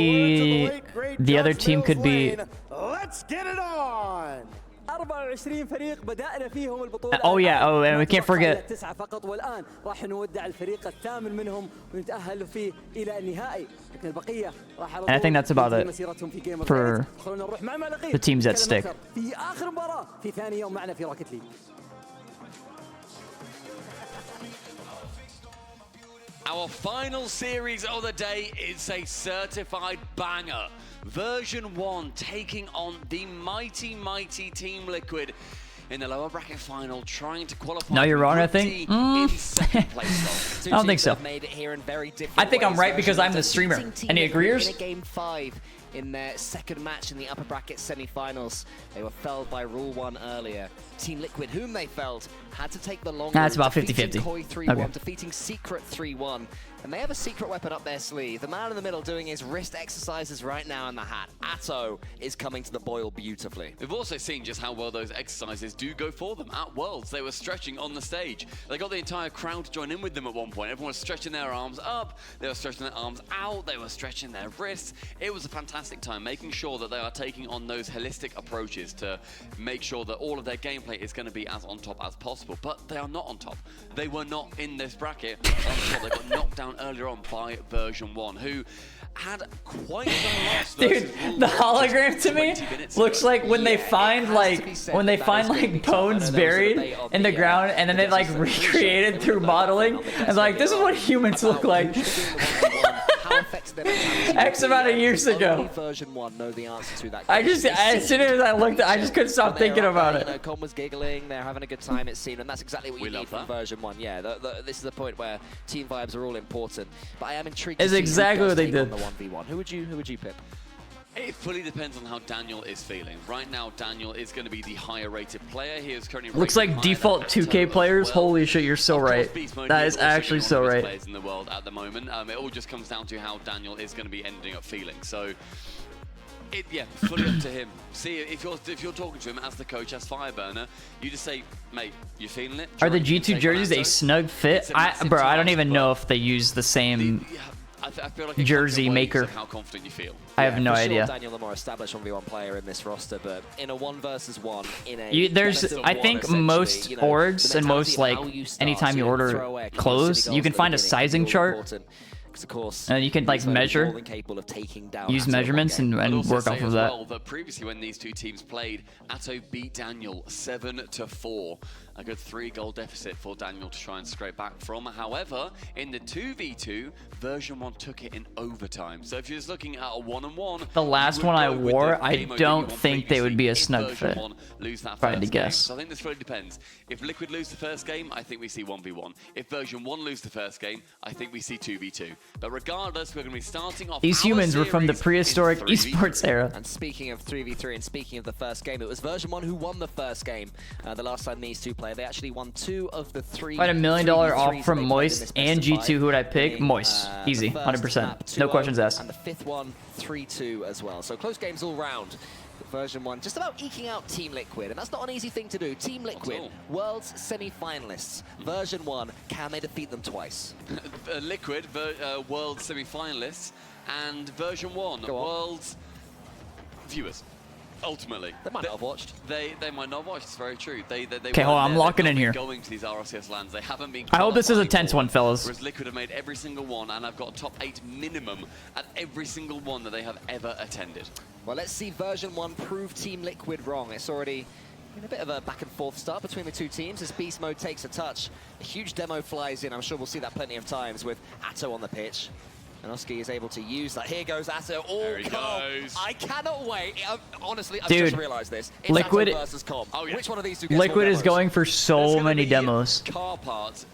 the other team could be. Let's get it on. 24 فريق بدأنا فيهم البطولة. Oh yeah, oh, and we can't forget. 9 فقط، والآن راح نودع الفريق الثامن منهم ونتأهل فيه إلى النهائي. لكن البقية راح And I think that's about it for the teams that stick. في آخر مباراة في ثاني يوم معنا في روكيت ليج. Our final series of the day is a certified banger. Version 1 taking on the mighty Team Liquid in the lower bracket final, trying to qualify. No, you're wrong, I think. In second place. I don't think so. I think I'm right because I'm the streamer. Any agreeers? In a game 5 in their second match in the upper bracket semi-finals. They were felled by Rule 1 earlier. Team Liquid, whom they felled, had to take the long That's route, about 50-50. defeating Koi 3-1, Okay. defeating Secret 3-1. And they have a secret weapon up their sleeve. The man in the middle doing his wrist exercises right now in the hat. Atto is coming to the boil beautifully. We've also seen just how well those exercises do go for them. At Worlds, they were stretching on the stage. They got the entire crowd to join in with them at one point. Everyone was stretching their arms up, they were stretching their arms out, they were stretching their wrists. It was a fantastic time, making sure that they are taking on those holistic approaches to make sure that all of their gameplay is going to be as on top as possible. But they are not on top. They were not in this bracket on top. They got knocked down earlier on by version 1, who had quite the loss. Dude, the hologram to me looks like when they find bones buried in the ground and then they like recreated through modeling and like this is what humans look like. X amount of years ago. Version 1 know the answer to that. As soon as I looked, I just couldn't stop thinking about it. You know, Con was giggling, they're having a good time, it seemed, and that's exactly what you need from version 1. Yeah, this is the point where team vibes are all important. But I am intrigued. It's exactly what they did. The 1v1. Who would you pick? It fully depends on how Daniel is feeling. Right now, Daniel is going to be the higher rated player. He is currently looks like default 2K players. Holy shit, you're so right. That is actually so right. Players in the world at the moment. It all just comes down to how Daniel is going to be ending up feeling. So, yeah, fully up to him. See, if you're talking to him as the coach, as Fireburner, you just say, mate, you feeling it? Are the G2 jerseys a snug fit? Bro, I don't even know if they use the same I feel like jersey maker. How confident you feel. I have no idea. Daniel, the more established 1v1 player in this roster, but in a 1 versus 1, in a I think most orgs and most like anytime you order clothes, you can find a sizing chart. Of course, and you can like measure, use measurements and work off of that. Well, that previously when these two teams played, Atto beat Daniel 7-4. A good 3-goal deficit for Daniel to try and scrape back from. However, in the 2v2, version 1 took it in overtime. So if you're just looking at a 1-on-1, the last one I wore, I don't think they would be a snug fit. If I had to guess. So I think this really depends. If Liquid lose the first game, I think we see 1v1. If version 1 lose the first game, I think we see 2v2. But regardless, we're going to be starting off. These humans were from the prehistoric esports era. And speaking of 3v3 and speaking of the first game, it was version 1 who won the first game. The last time these two played, they actually won 2 of the 3. If I had $1 million off from Moist and G2, who would I pick? Moist. Easy. 100%. No questions asked. And the 5th one, 3-2 as well. So close games all round. Version 1 just about eking out Team Liquid, and that's not an easy thing to do. Team Liquid, World's semi-finalists. Version 1, can they defeat them twice? Liquid, World semi-finalists, and version 1, World's viewers. Ultimately, they might not have watched. They might not have watched. It's very true. They okay, hold on. I'm locking in here. Going to these RLCS lands, they haven't been. I hope this is a tense one, fellas. Whereas Liquid have made every single one, and I've got a top 8 minimum at every single one that they have ever attended. Well, let's see version 1 prove Team Liquid wrong. It's already been a bit of a back and forth start between the two teams as Beast Mode takes a touch. A huge demo flies in. I'm sure we'll see that plenty of times with Atto on the pitch. And Oski is able to use that. Here goes Atto. There he goes. I cannot wait. Honestly, I've Dude, just realized this. It's Liquid Atto versus Com. Oh, yeah. Which one of these two gets Liquid more is going for so many demos. Car parts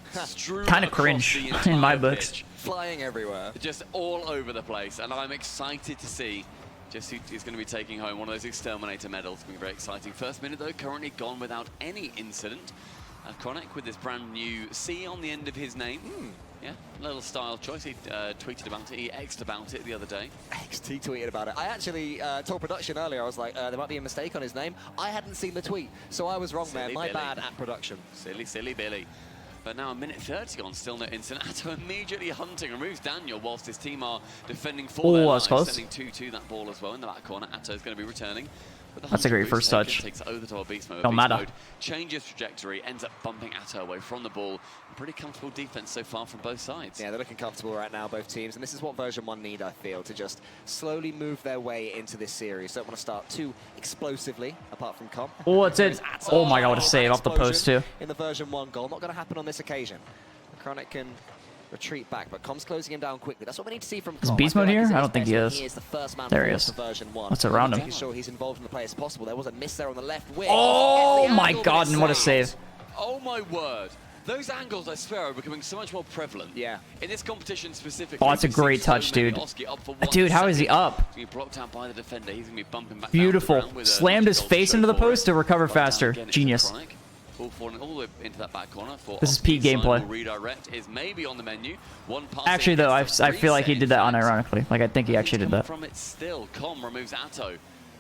Kind of cringe in my books. Pitch, flying everywhere. Just all over the place. And I'm excited to see just who is going to be taking home one of those Exterminator medals. It's going to be very exciting. First minute, though, currently gone without any incident. Chronic with this brand new C on the end of his name. Yeah, a little style choice. He tweeted about it. He X'd about it the other day. XT tweeted about it. I actually told production earlier, I was like, there might be a mistake on his name. I hadn't seen the tweet, so I was wrong there. My bad at production. Silly Billy. But now a minute 30 gone, still no incident. Atto immediately hunting, removes Daniel whilst his team are defending for their lives, sending 2-2 that ball as well in the back corner. Atto's going to be returning. That's a great first touch. Takes it over to our Beast Mode. Don't matter. Changes trajectory, ends up bumping Atto away from the ball. Pretty comfortable defense so far from both sides. Yeah, they're looking comfortable right now, both teams. And this is what version 1 need, I feel, to just slowly move their way into this series. Don't want to start too explosively, apart from Com. Oh, it's it. Oh my god, what a save off the post, too. In the version 1 goal. Not going to happen on this occasion. Chronic can retreat back, but Com's closing him down quickly. That's what we need to see from Com. Is Beast Mode here? I don't think he is. He is the first man there he is. Version 1. What's around him? Making sure he's involved in the play as possible. There was a miss there on the left wing. Oh my god, and what a save. Oh my word. Those angles, I swear, are becoming so much more prevalent. Yeah. In this competition specifically. Oh, that's a great touch, dude. Dude, how is he up? He's blocked out by the defender. He's going to be bumping back. Beautiful. Slammed his face into the post to recover faster. Genius. All falling all the way into that back corner for This is peak gameplay. Redirect is maybe on the menu. Actually, though, I feel like he did that unironically. Like, I think he actually did that. From it still, Com removes Atto.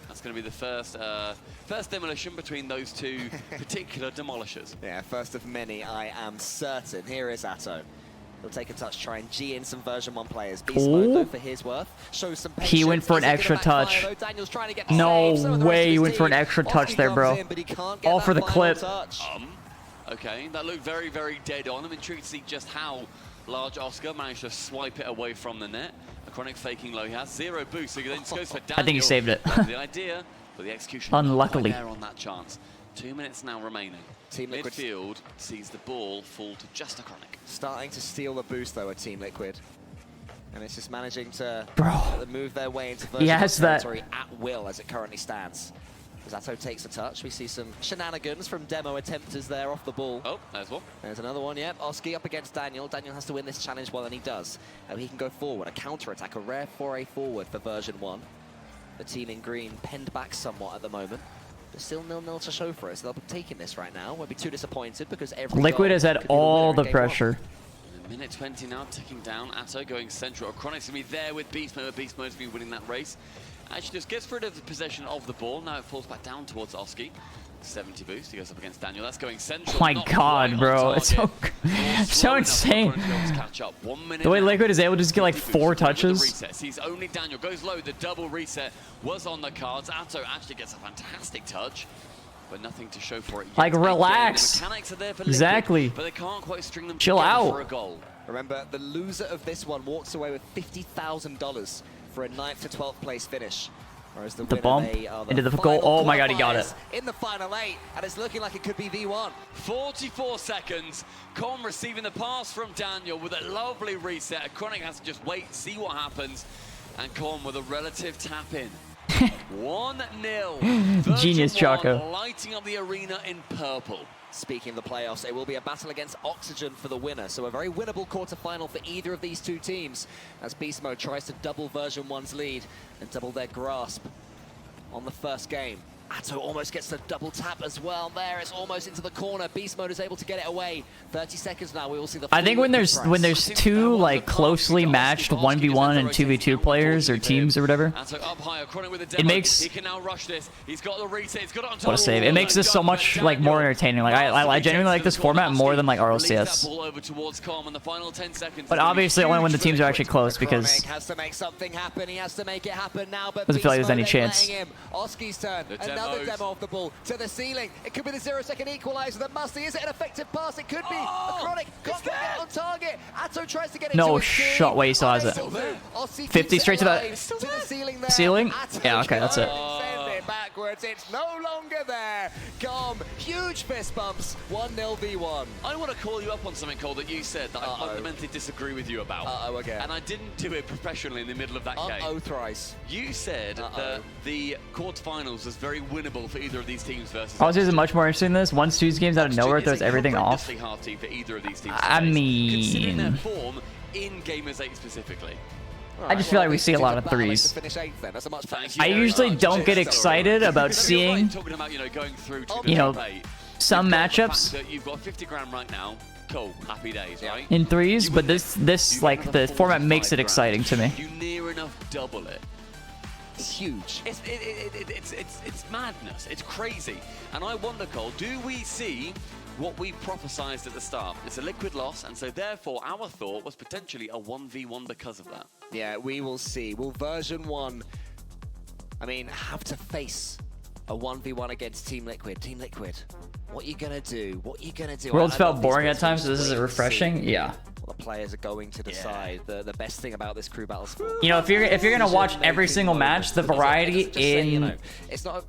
That's going to be the first demolition between those two particular demolishers. Yeah, first of many, I am certain. Here is Atto. He'll take a touch, try and G in some version 1 players. Beast mode, though, for his worth. Shows some patience. He went for an extra touch. No way he went for an extra touch there, bro. All for the clip. Okay, that looked very, very dead on. I'm intrigued to see just how large Oscar managed to swipe it away from the net. Chronic faking low. He has 0 boost, so he then goes for Daniel. I think he saved it. The idea, but the execution unluckily there on that chance. 2 minutes now remaining. Team Liquid midfield sees the ball fall to just a Chronic. Starting to steal the boost though at Team Liquid. And it's just managing to move their way into version territory at will as it currently stands. As Atto takes a touch, we see some shenanigans from demo attempters there off the ball. Oh, there's one. There's another one, yep. Oski up against Daniel. Daniel has to win this challenge well, and he does. He can go forward, a counter-attack, a rare foray forward for version 1. The team in green penned back somewhat at the moment. But still 0-0 to show for us. They'll be taking this right now. Won't be too disappointed because every Liquid has had all the pressure. Minute 20 now, ticking down. Atto going central. Chronic's going to be there with Beast Mode. Beast Mode's going to be winning that race. Actually just gets rid of the possession of the ball. Now it falls back down towards Oski. 70 boost. He goes up against Daniel. That's going central. Oh my god, bro. It's so insane. The way Liquid is able to just get like 4 touches. He's only Daniel. Goes low. The double reset was on the cards. Atto actually gets a fantastic touch, but nothing to show for it yet. Like, relax. The mechanics are there for Liquid, exactly. but they can't quite string them Chill together out. for a goal. Remember, the loser of this one walks away with $50,000 for a 9th to 12th place finish. Whereas the bump into the goal. Oh my god, he got it. In the final 8, and it's looking like it could be V1. 44 seconds. Com receiving the pass from Daniel with a lovely reset. Chronic has to just wait, see what happens. And Com with a relative tap in. 1-0. Genius, Chaco. Lighting up the arena in purple. Speaking of the playoffs, it will be a battle against Oxygen for the winner. So a very winnable quarterfinal for either of these two teams as Beast Mode tries to double version 1's lead and double their grasp on the first game. Atto almost gets the double tap as well. There, it's almost into the corner. Beast Mode is able to get it away. 30 seconds now. We will see the. I think when there's two like closely matched 1v1 and 2v2 players or teams or whatever, it makes what a save. It makes this so much like more entertaining. Like I genuinely like this format more than like RLCS. But obviously only when the teams are actually close because has to make something happen. He has to make it happen now. But doesn't feel like there's any chance. Oski's turn. Another demo of the ball to the ceiling. It could be the 0-second equalizer. That must be. Is it an effective pass? It could be. A Chronic can't get on target. Atto tries to get it. No shot way he still has it. 50 straight to the ceiling. Yeah, okay, that's it. Send it backwards. It's no longer there. Com, huge fist bumps. 1-0 V1. I want to call you up on something, Cole, that you said that I fundamentally disagree with you about. Again. And I didn't do it professionally in the middle of that game. Thrice. You said that the quarterfinals was very winnable for either of these teams versus. RLCS is much more interesting than this. Once two games out of nowhere throws everything off. Hard team for either of these teams I mean, considering their form in GAMERS8 specifically. I just feel like we see a lot of threes. I usually don't get excited about seeing, you know, some matchups You've got 50 grand right now. Cool, happy days, right? in threes, but this like the format makes it exciting to me. You near enough double it. It's huge. It's madness. It's crazy. And I wonder, Cole, do we see what we prophesized at the start? It's a Liquid loss, and so therefore our thought was potentially a 1v1 because of that. Yeah, we will see. Will version 1, I mean, have to face a 1v1 against Team Liquid? Team Liquid, what are you gonna do? What are you gonna do? Worlds felt boring at times, so this is refreshing. Yeah. Well, the players are going to decide. The best thing about this crew battles. You know, if you're gonna watch every single match, the variety in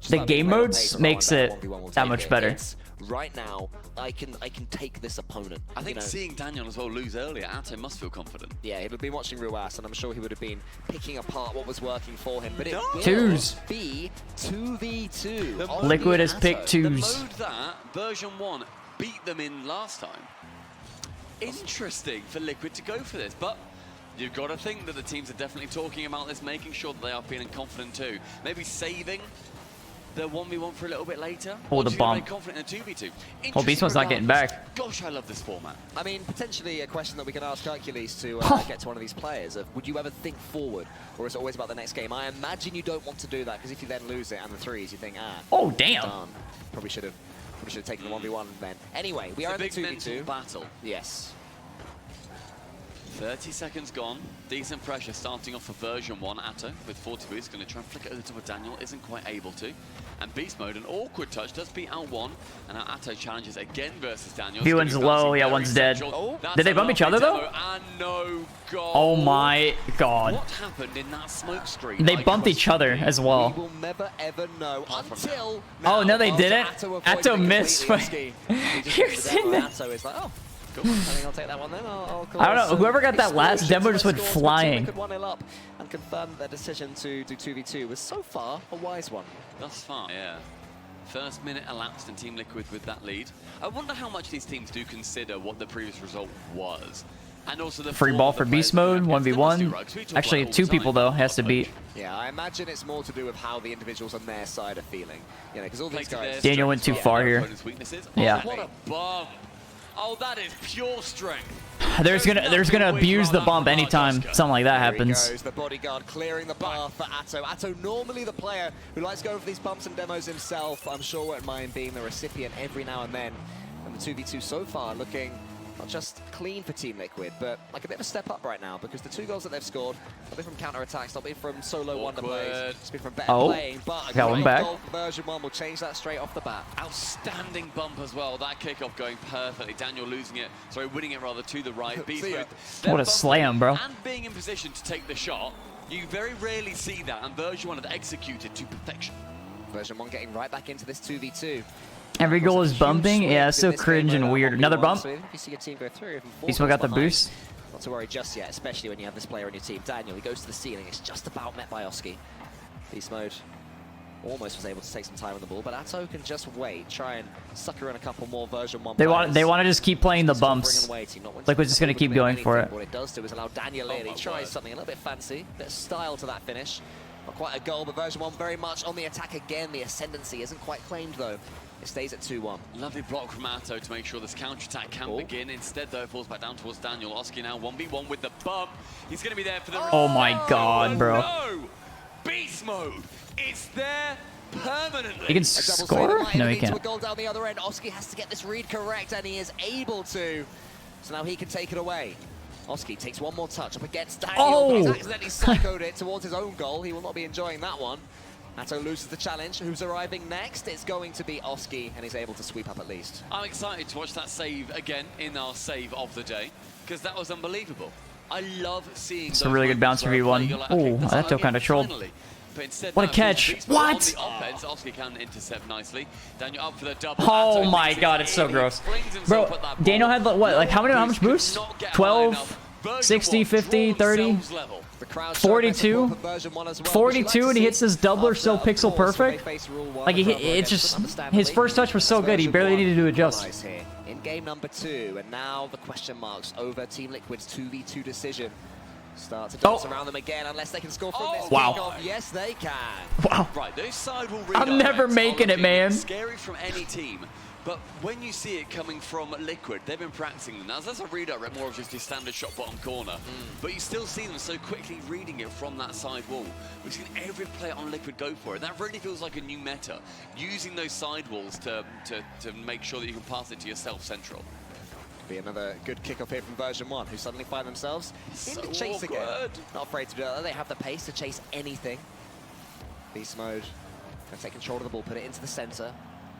the game modes makes it that much better. Right now, I can take this opponent. I think seeing Daniel as well lose earlier, Atto must feel confident. Yeah, he'd have been watching Ruas, and I'm sure he would have been picking apart what was working for him. But it will twos. Be 2v2. Liquid has picked twos. The mode that version 1 beat them in last time. interesting for Liquid to go for this, but you've got to think that the teams are definitely talking about this, making sure that they are feeling confident too. Maybe saving the 1v1 for a little bit later. Oh, the bomb. Confident in the 2v2. Oh, Beast Mode's not getting back. Gosh, I love this format. I mean, potentially a question that we can ask Hercules to get to one of these players of, would you ever think forward, or is it always about the next game? I imagine you don't want to do that, because if you then lose it and the threes, you think, oh damn, probably should have taken the 1v1 then. Anyway, we are in the 2v2 battle. Yes. 30 seconds gone. Decent pressure starting off for version 1. Atto with 40 boosts. Going to try and flick it over to Daniel. Isn't quite able to. And Beast Mode, an awkward touch, does beat out 1. And now Atto challenges again versus Daniel. One's low. Yeah, one's dead. Oh, did they bump each other though? And no goal. Oh my god. What happened in that smoke screen? They bumped each other as well. We will never ever know until. Oh no, they didn't. Atto missed. Here's Atto is like, oh. I think I'll take that one then. I don't know. Whoever got that last demo just went flying. Could 1-0 up and confirm their decision to do 2v2 was so far a wise one. Thus far, yeah. First minute elapsed and Team Liquid with that lead. I wonder how much these teams do consider what the previous result was. And also the free ball for Beast Mode, 1v1. Actually, 2 people though has to beat. Yeah, I imagine it's more to do with how the individuals on their side are feeling. You know, because all these guys. Daniel went too far here. Yeah. What a bomb. Oh, that is pure strength. There's gonna abuse the bump anytime something like that happens. There goes the bodyguard clearing the path for Atto. Atto, normally the player who likes going for these bumps and demos himself. I'm sure won't mind being the recipient every now and then. And the 2v2 so far looking not just clean for Team Liquid, but like a bit of a step up right now, because the 2 goals that they've scored, not been from counter-attacks, not been from solo wonder plays, it's been from better playing, but a great goal for version 1 will change that straight off the bat. Outstanding bump as well, that kickoff going perfectly. Daniel losing it, sorry, winning it rather to the right. What a slam, bro. And being in position to take the shot, you very rarely see that, and version 1 have executed to perfection. Version 1 getting right back into this 2v2. Every goal is bumping. Yeah, it's so cringe and weird. Another bump. So if you see your team go through, He still got the boost. Not to worry just yet, especially when you have this player on your team. Daniel, he goes to the ceiling. It's just about met by Oski. Beast Mode almost was able to take some time on the ball, but Atto can just wait, try and sucker in a couple more version 1 They want to just keep playing the bumps. Like we're just gonna keep going for it. What it does do is allow Daniel in. He tries something a little bit fancy, a bit of style to that finish. Not quite a goal, but version 1 very much on the attack again. The ascendancy isn't quite claimed though. It stays at 2-1. Lovely block from Atto to make sure this counter-attack can begin. Instead, though, it falls back down towards Daniel. Oski now 1v1 with the bump. He's going to be there for the... Oh my god, bro. No! Beast Mode is there permanently. He can score? No, he can't. A goal down the other end. Oski has to get this read correct, and he is able to. So now he can take it away. Oski takes one more touch up against Daniel. Oh! He's accidentally psychoed it towards his own goal. He will not be enjoying that one. Atto loses the challenge. Who's arriving next? It's going to be Oski, and he's able to sweep up at least. I'm excited to watch that save again in our save of the day, because that was unbelievable. I love seeing It's a really good bounce for V1. Oh, Atto kind of trolled. What a catch! What? Oski can intercept nicely. Daniel up for the double. Oh my god, it's so gross. Bro, Daniel had what? Like how much boost? 12, 60, 50, 30, 42, 42, and he hits his doubler so pixel perfect. Like it's just his first touch was so good, he barely needed to adjust. In game number 2, and now the question marks over Team Liquid's 2v2 decision. Start to dance around them again, unless they can score from this kickoff. Yes, they can. Wow. Right, those sidewall I'm never making it, man. Scary from any team, but when you see it coming from Liquid, they've been practicing them. Now, that's a redirect, more of just your standard shot bottom corner, but you still see them so quickly reading it from that side wall. We've seen every player on Liquid go for it. That really feels like a new meta, using those side walls to make sure that you can pass it to yourself central. Be another good kickoff here from version 1, who suddenly find themselves in the chase again. Not afraid to do that. They have the pace to chase anything. Beast Mode can take control of the ball, put it into the center.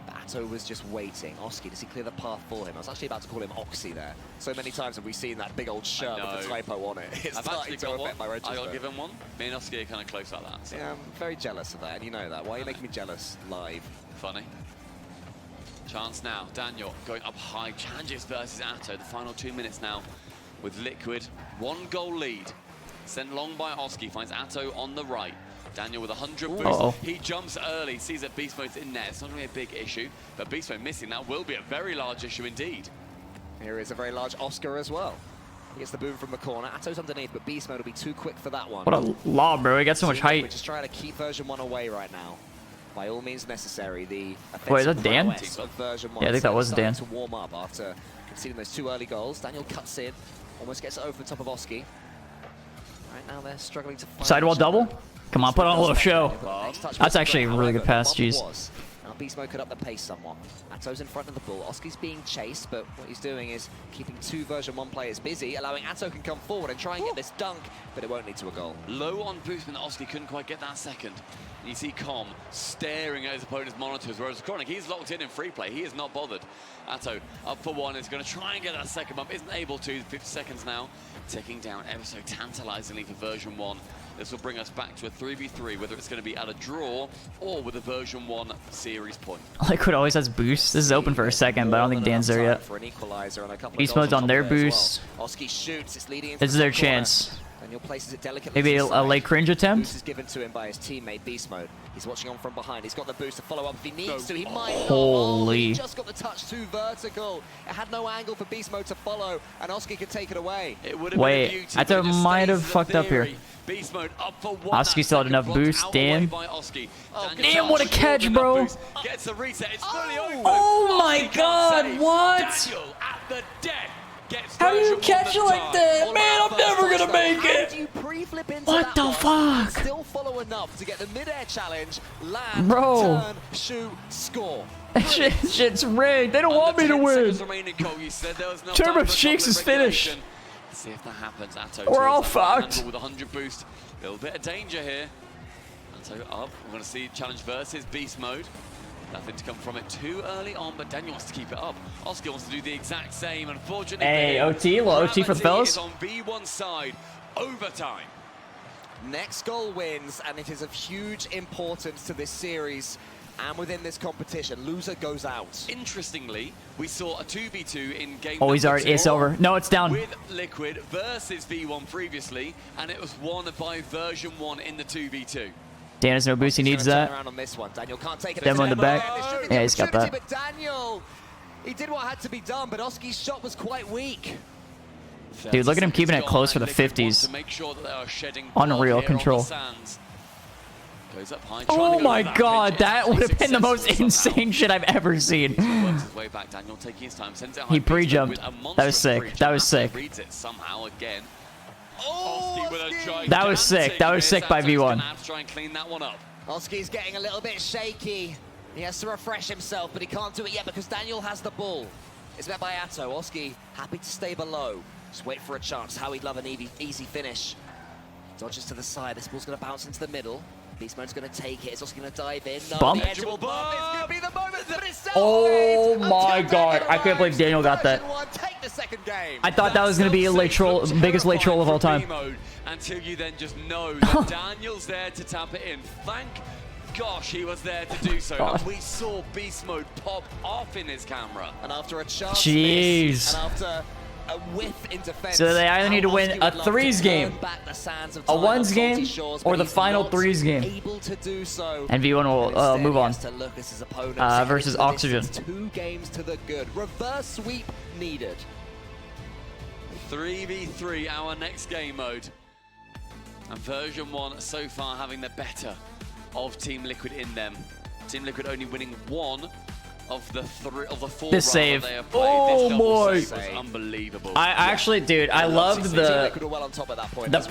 Atto was just waiting. Oski, does he clear the path for him? I was actually about to call him Oxy there. So many times have we seen that big old shirt with the typo on it. It's starting to affect my register. I'll give him one. Me and Oski are kind of close like that. So. Yeah, I'm very jealous of that, and you know that. Why are you making me jealous live? Funny. Chance now, Daniel going up high, challenges versus Atto. The final 2 minutes now with Liquid. 1 goal lead. Sent long by Oski, finds Atto on the right. Daniel with 100 boosts. He jumps early, sees that Beast Mode's in there. It's not really a big issue, but Beast Mode missing, that will be a very large issue indeed. Here is a very large Oscar as well. He gets the boom from the corner. Atto's underneath, but Beast Mode will be too quick for that one. What a lob, bro. He got so much height. We're just trying to keep version 1 away right now. By all means necessary. The wait, is that Dan? Of version 1 yeah, I think that was Dan. to warm up after conceding those 2 early goals. Daniel cuts in, almost gets it over the top of Oski. Right now they're struggling to find Sidewall double? Come on, put on a little show. That's actually a really good pass, jeez. Now Beast Mode could up the pace somewhat. Atto's in front of the ball. Oski's being chased, but what he's doing is keeping 2 version 1 players busy, allowing Atto can come forward and try and get this dunk, but it won't lead to a goal. Low on boost, and Oski couldn't quite get that second. You see Com staring at his opponent's monitors, whereas Chronic, he's locked in free play. He is not bothered. Atto up for 1, is going to try and get that second bump. Isn't able to. 50 seconds now. Ticking down ever so tantalizingly for version 1. This will bring us back to a 3v3, whether it's going to be at a draw or with a version 1 series point. Liquid always has boost. This is open for a second, but I don't think Dan's there yet. Beast Mode's on their boost. This is their chance. Daniel places it delicately. Maybe a late cringe attempt? Boost is given to him by his teammate Beast Mode. He's watching on from behind. He's got the boost to follow up if he needs to. He might not. Holy. He just got the touch too vertical. It had no angle for Beast Mode to follow, and Oski could take it away. Wait, I thought I might have fucked up here. Beast Mode up for 1. Oski still had enough boost. Damn. Damn, what a catch, bro. Gets the reset. It's fully over. Oh my god, what? Daniel at the deck. How do you catch it like that? Man, I'm never gonna make it. What the fuck? Still follow enough to get the mid-air challenge, land, bro. turn, shoot, score. Shit's rigged. They don't want me to win. Turbo Shakes is finished. See if that happens. Atto we're all fucked. With 100 boost. A little bit of danger here. Atto up. We're going to see challenge versus Beast Mode. Nothing to come from it too early on, but Daniel wants to keep it up. Oski wants to do the exact same. Unfortunately, hey, OT, little OT for the fellas. Is on V1 side, overtime. Next goal wins, and it is of huge importance to this series and within this competition. Loser goes out. Interestingly, we saw a 2v2 in game. Oh, he's already. It's over. No, it's down. With Liquid versus V1 previously, and it was won by version 1 in the 2v2. Dan has no boost. He needs that. Demo in the back. Yeah, he's got that. But Daniel, he did what had to be done, but Oski's shot was quite weak. Dude, look at him keeping it close for the 50s. Unreal control. Oh my god, that would have been the most insane shit I've ever seen. He pre-jumped. That was sick. That was sick. That was sick. That was sick by V1. Oski's getting a little bit shaky. He has to refresh himself, but he can't do it yet because Daniel has the ball. It's met by Atto. Oski happy to stay below. Just wait for a chance. How he'd love an easy finish. Dodges to the side. This ball's going to bounce into the middle. Beast Mode's going to take it. It's also going to dive in. No, bump. The edge will bump. It's going to be the moment, but it's oh my god. I can't believe Daniel got that. Take the second game. I thought that was going to be a late troll, biggest late troll of all time. Until you then just know that Daniel's there to tap it in. Thank gosh he was there to do so. And we saw Beast Mode pop off in his camera. And after a chance miss, and after a whiff in defense, so they either need to win a 3s game, a 1s game, or the final 3s game. And V1 will move on versus Oxygen. 2 games to the good. Reverse sweep needed. 3v3, our next game mode. And version 1 so far having the better of Team Liquid in them. Team Liquid only winning 1 of the 4 this save. They have played. Oh this boy, was unbelievable. I actually, dude, I loved the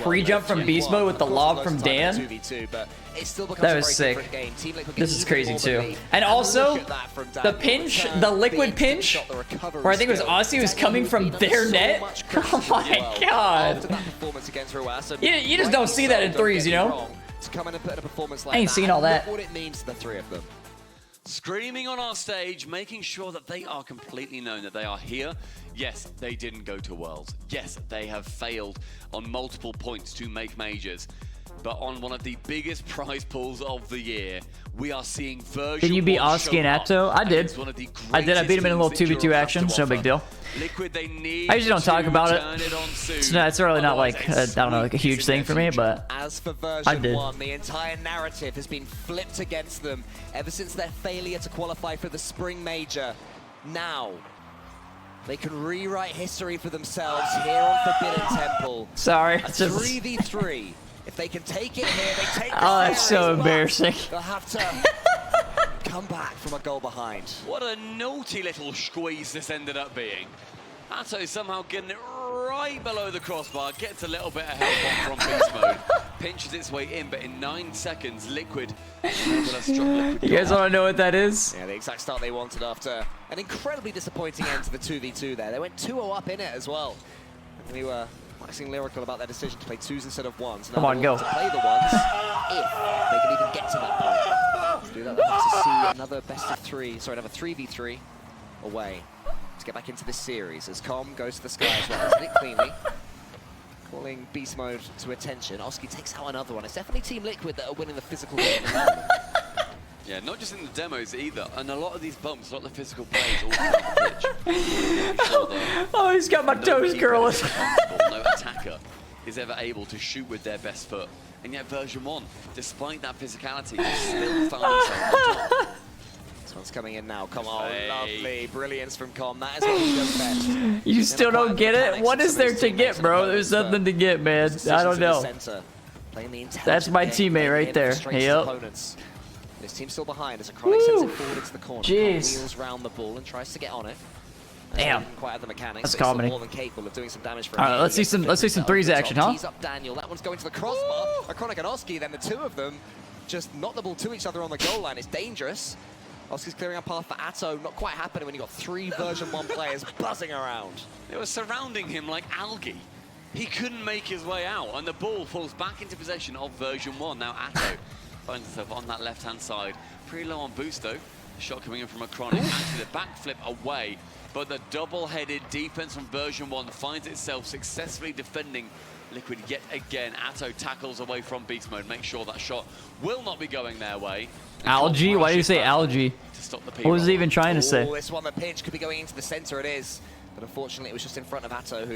pre-jump from Beast Mode with the lob from Dan. That was sick. This is crazy too. And also the pinch, the Liquid pinch, where I think it was Aussie was coming from their net. Oh my god. You just don't see that in 3s, you know? I ain't seen all that. What it means to the 3 of them. Screaming on our stage, making sure that they are completely known that they are here. Yes, they didn't go to Worlds. Yes, they have failed on multiple points to make majors. But on one of the biggest prize pools of the year, we are seeing version. Did you beat Oski and Atto? I did. I beat him in a little 2v2 action. It's no big deal. Liquid, they need I usually don't talk about it. It's really not like I don't know, like a huge thing for me, but as for version 1, the entire narrative has been flipped against them ever since their failure to qualify for the spring major. Now, They can rewrite history for themselves here on Forbidden Temple. Sorry. A 3v3. If they can take it here, they take the Oh, that's so series, embarrassing. They'll have to come back from a goal behind. What a naughty little squeeze this ended up being. Atto somehow getting it right below the crossbar, gets a little bit of help from beast mode, pinches its way in, but in 9 seconds, Liquid You guys want to know what that is? Yeah, the exact start they wanted after an incredibly disappointing end to the 2v2 there. They went 2-0 up in it as well. And we were waxing lyrical about their decision to play 2s instead of 1s. Come on, go. To play the 1s if they can even get to that point. To do that, they'll have to see another best of 3, sorry, another 3v3 away to get back into this series as Com goes to the sky as well. Hits it cleanly. Calling beast mode to attention. Oski takes out another one. It's definitely Team Liquid that are winning the physical game. Yeah, not just in the demos either. And a lot of these bumps, a lot of the physical plays all come off the pitch. Oh, he's got my toes curling. No attacker is ever able to shoot with their best foot. And yet version 1, despite that physicality, has still found itself on top. This one's coming in now. Come on, lovely brilliance from Com. That is what he does best. You still don't get it? What is there to get, bro? There's nothing to get, man. I don't know. That's my teammate right there. Yep. This team's still behind as a Chronic sends it forward into the corner. Jeez. Wheels round the ball and tries to get on it. Damn. Quite have the mechanics. That's comedy. More than capable of doing some damage for All right, let's see some threes action, huh? Tees up Daniel. That one's going to the crossbar. A Chronic and Oski. Then the two of them just knock the ball to each other on the goal line. It's dangerous. Oski's clearing a path for Atto. Not quite happening when you got 3 version 1 players buzzing around. They were surrounding him like algae. He couldn't make his way out, and the ball falls back into possession of version 1. Now Atto finds himself on that left-hand side. Pretty low on boost though. Shot coming in from a Chronic. Actually the backflip away, but the double-headed defense from version 1 finds itself successfully defending Liquid yet again. Atto tackles away from beast mode. Make sure that shot will not be going their way. Algae? Why do you say algae? To stop the What was he even trying to say? This one, the pinch could be going into the center. It is. But unfortunately, it was just in front of Atto,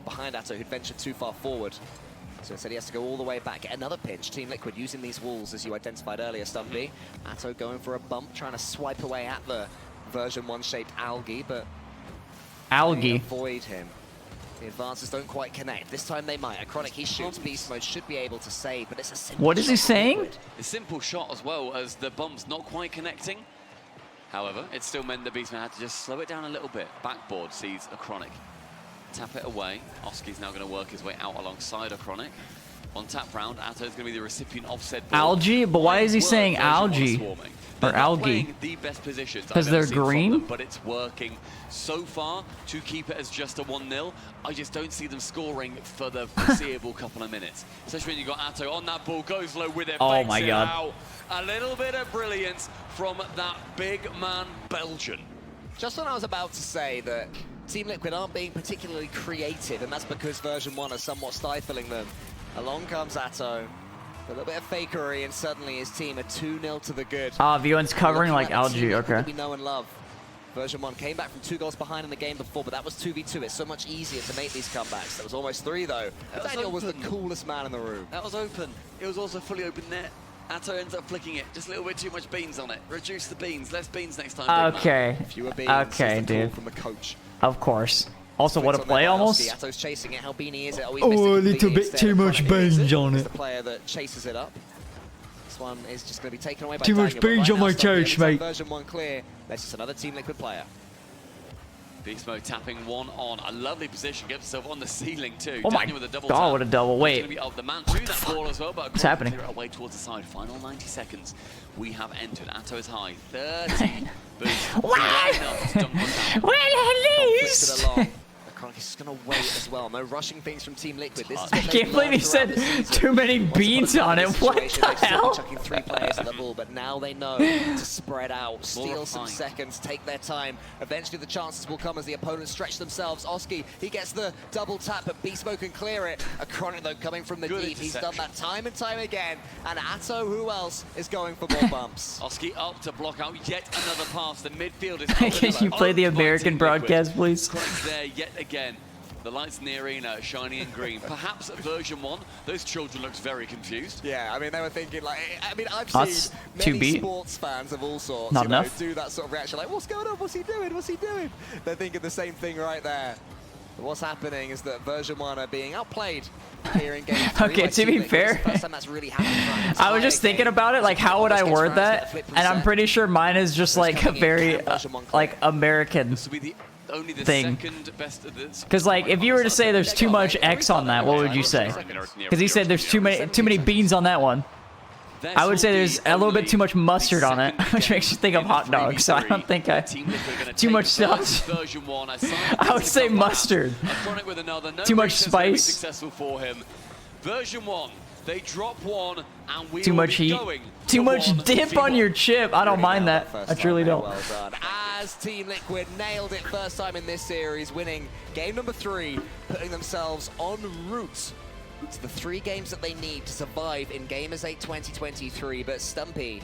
behind Atto, who'd ventured too far forward. So instead, he has to go all the way back. Get another pinch. Team Liquid using these walls, as you identified earlier, Stumpy. Atto going for a bump, trying to swipe away at the version 1-shaped algae, but algae. Avoid him. The advances don't quite connect. This time they might. A Chronic, he shoots beast mode, should be able to save, but it's a simple What is he saying? A simple shot as well, as the bump's not quite connecting. However, it still meant the Beastman had to just slow it down a little bit. Backboard sees a Chronic. Tap it away. Oski's now going to work his way out alongside a Chronic. On tap round, Atto's going to be the recipient of said ball. Algae? But why is he saying algae? Or algae? The best positions. Because they're green? Them, but it's working so far to keep it as just a 1-0. I just don't see them scoring for the foreseeable couple of minutes. Especially when you got Atto on that ball, goes low with it. Oh my God. Out. A little bit of brilliance from that big man Belgian. Just when I was about to say that Team Liquid aren't being particularly creative, and that's because version 1 is somewhat stifling them. Along comes Atto. A little bit of fakery, and suddenly his team are 2-0 to the good. V1's covering like algae, okay. We know and love. Version 1 came back from 2 goals behind in the game before, but that was 2v2. It's so much easier to make these comebacks. That was almost 3 though. Daniel was the coolest man in the room. That was open. It was also fully open net. Atto ends up flicking it. Just a little bit too much beans on it. Reduce the beans. Less beans next time. Okay. Fewer beans. Okay, dude. From the coach. Of course. Also, what a play almost. Atto's chasing it. How beanie is it? Oh, a little bit too much beans on it. The player that chases it up. This one is just going to be taken away by too much beans on my toast, mate. Version 1 clear. That's just another Team Liquid player. Beast mode tapping 1 on. A lovely position. Gets himself on the ceiling too. Oh my with a double God, what a double. Wait. Going to be up the man to that ball as well, but what's happening? Clear it away towards the side. Final 90 seconds. We have entered. Atto is high. 30. Well, at least. Chronic is going to wait as well. No rushing things from Team Liquid. This is I can't believe he said too many beans on it. What the hell? Chucking 3 players at the ball, but now they know to spread out, steal some seconds, take their time. Eventually the chances will come as the opponents stretch themselves. Oski, he gets the double tap, but Beast Mode can clear it. A Chronic though coming from the deep. He's done that time and time again. And Atto, who else is going for more bumps? Oski up to block out yet another pass. The midfield is Can you play the American broadcast, please? Chronic's there yet again. The lights in the arena, shiny and green. Perhaps at version 1, those children looked very confused. Yeah, I mean, they were thinking, like, I mean, I've That's seen many 2B. sports fans of all sorts Not enough. do that sort of reaction, like, what's going on? What's he doing? What's he doing? They're thinking the same thing right there. But what's happening is that version 1 are being outplayed here in game 3. Okay, to be fair, First time that's really happened. I was just thinking about it, like, how would I word that? And I'm pretty sure mine is just like a very, like, American thing. Because, like, if you were to say there's too much X on that, what would you say? Because he said there's too many beans on that one. I would say there's a little bit too much mustard on it, which makes you think of hot dogs. So I don't think too much sauce. I would say mustard. Too much spice. Version 1, they drop one, and we too much heat. Too much dip on your chip. I don't mind that. I truly don't. Well done. As Team Liquid nailed it first time in this series, winning game number 3, putting themselves en route to the 3 games that they need to survive in GAMERS8 2023. But Stumpy,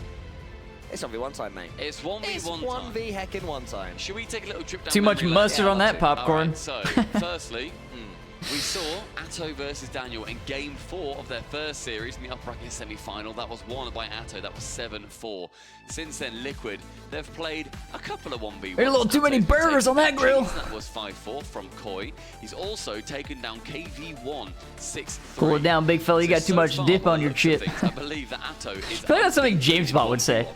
it's 1v1 time, mate. It's 1v1 It's time. 1v heckin' 1 time. Should we take a little trip down Too much memory mustard lane? on that popcorn. Right, so, firstly, we saw Atto versus Daniel in game 4 of their first series in the upper bracket semi-final. That was won by Atto. That was 7-4. Since then, Liquid, they've played a couple of 1v1s. There's a little too many burgers on that grill. That was 5-4 from Koi. He's also taken down KV1 6-3. Cool it down, big fella. You got too much dip on your chip. I believe that Atto is. I feel like that's something James Bot would say.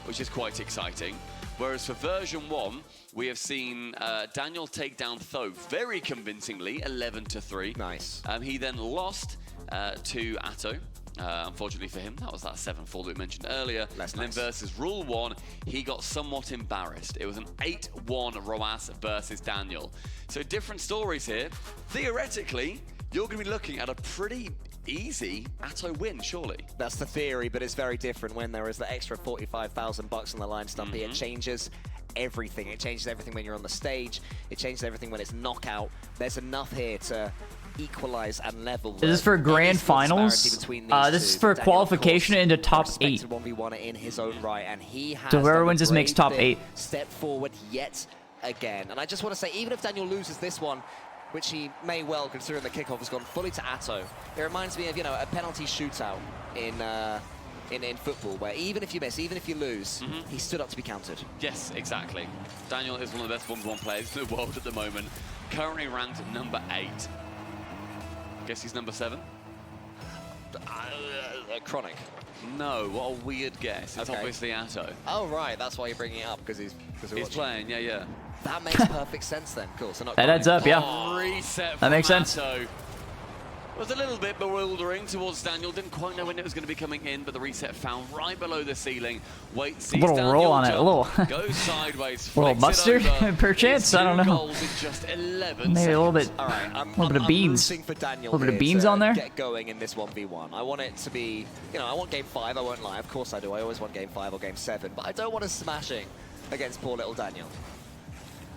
Which is quite exciting. Whereas for version 1, we have seen Daniel take down Tho very convincingly, 11-3. Nice. He then lost to Atto. Unfortunately for him, that was that 7-4 that we mentioned earlier. And then versus Rule 1, he got somewhat embarrassed. It was an 8-1 Roas versus Daniel. So different stories here. Theoretically, you're going to be looking at a pretty easy Atto win, surely. That's the theory, but it's very different when there is the extra 45,000 bucks on the line, Stumpy. It changes everything. It changes everything when you're on the stage. It changes everything when it's knockout. There's enough here to equalize and level. Is this for grand finals? This is for qualification into top 8. 1v1 in his own right, and he has so whoever wins this makes top 8. Step forward yet again. And I just want to say, even if Daniel loses this one, which he may well, considering the kickoff has gone fully to Atto, it reminds me of, you know, a penalty shootout in football, where even if you miss, even if you lose, he stood up to be counted. Yes, exactly. Daniel is one of the best 1v1 players in the world at the moment. Currently ranked number 8. Guess he's number 7? Chronic. No, what a weird guess. It's obviously Atto. Oh, right, that's why you're bringing it up, because he's playing, yeah. That makes perfect sense then. Cool, so not that adds up, yeah. Oh, reset that makes sense. Atto. Was a little bit bewildering towards Daniel. Didn't quite know when it was going to be coming in, but the reset found right below the ceiling. Wait, sees a little Daniel roll on it, a little. Goes sideways. A little mustard, perchance. I don't know. Goals in just 11 Maybe a little bit. All right, a little bit of beans. For Daniel a little bit of beans on there. Get going in this 1v1. I want it to be, you know, I want game 5. I won't lie. Of course I do. I always want game 5 or game 7, but I don't want us smashing against poor little Daniel.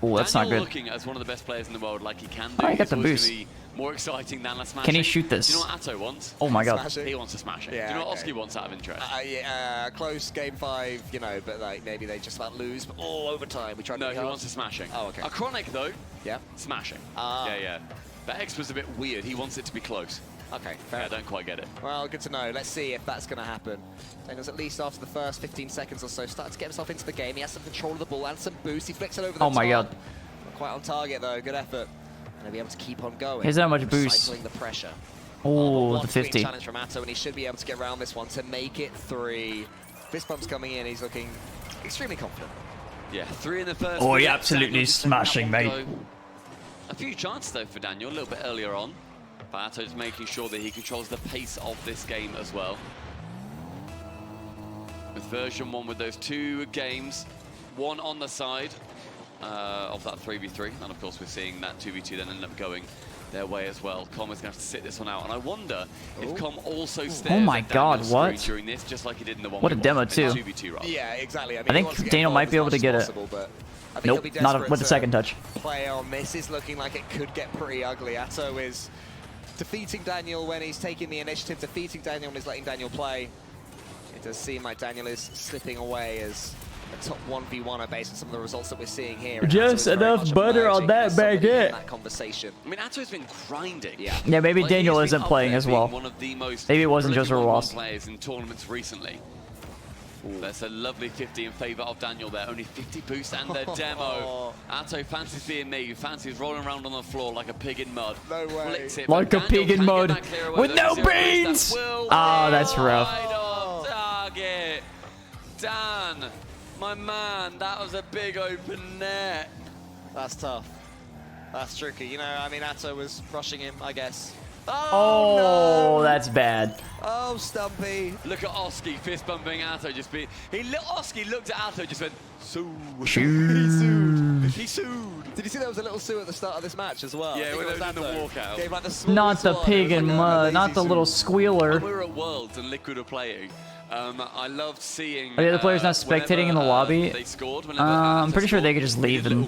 Oh, that's Daniel not good. Looking as one of the best players in the world, like he can do. Oh, he got the boost. Be more exciting than a smashing. Can he shoot this? Do you know what Atto wants? Oh my god. Smashing. He wants to smash it. Yeah, do you know what Oski wants out of interest? Yeah, close game 5, you know, but like maybe they just about lose, but all overtime. We try. No, he wants a smashing. Oh, okay. A Chronic though. Yeah. Smashing. Yeah. The X was a bit weird. He wants it to be close. Okay, fair. I don't quite get it. Well, good to know. Let's see if that's going to happen. Daniel's at least after the first 15 seconds or so starting to get himself into the game. He has some control of the ball and some boost. He flicks it over the top. Oh my god. Not quite on target though. Good effort. And he'll be able to keep on going. Here's how much boost. Recycling the pressure. Oh, the 50. Challenge from Atto, and he should be able to get around this one to make it 3. Fist bump's coming in. He's looking extremely confident. Yeah, 3 in the first. Oh, he absolutely smashing, mate. A few chances though for Daniel, a little bit earlier on. But Atto's making sure that he controls the pace of this game as well. With version 1 with those 2 games, 1 on the side of that 3v3. And of course we're seeing that 2v2 then end up going their way as well. Com is going to have to sit this one out. And I wonder if Com also stares oh my at god, Daniel's what? screen during this, just like he did in the 1v1. What a demo too. 2v2 rather. Yeah, exactly. I think Daniel might be able to get it. Nope, not with the second touch. Play on this is looking like it could get pretty ugly. Atto is defeating Daniel when he's taking the initiative, defeating Daniel when he's letting Daniel play. It does seem like Daniel is slipping away as a top 1v1er based on some of the results that we're seeing here. Just enough butter on that baguette. That conversation. I mean, Atto's been grinding. Yeah, maybe Like, Daniel he's been isn't up playing there as well. being one of the most Maybe it wasn't just a prolific loss. players in tournaments recently. Ooh, that's a lovely 50 in favor of Daniel there. Only 50 boost and the demo. Atto fancies being me. Fancies rolling around on the floor like a pig in mud. No way. Like a pig in mud with no brains. Oh, that's rough. Right on target. Dan, my man, that was a big open net. That's tough. That's tricky. You know, I mean, Atto was rushing him, I guess. Oh, no. That's bad. Oh, Stumpy. Look at Oski fist bumping Atto. Oski looked at Atto, just went, sue. He sued. He sued. Did you see there was a little sue at the start of this match as well? Yeah, when they were in the walkout. Gave, like, the Not the pig in mud, not the little squealer. When we were at Worlds and Liquid were playing, I loved seeing. Are the other players not spectating in the lobby? They scored. I'm pretty sure they could just leave and.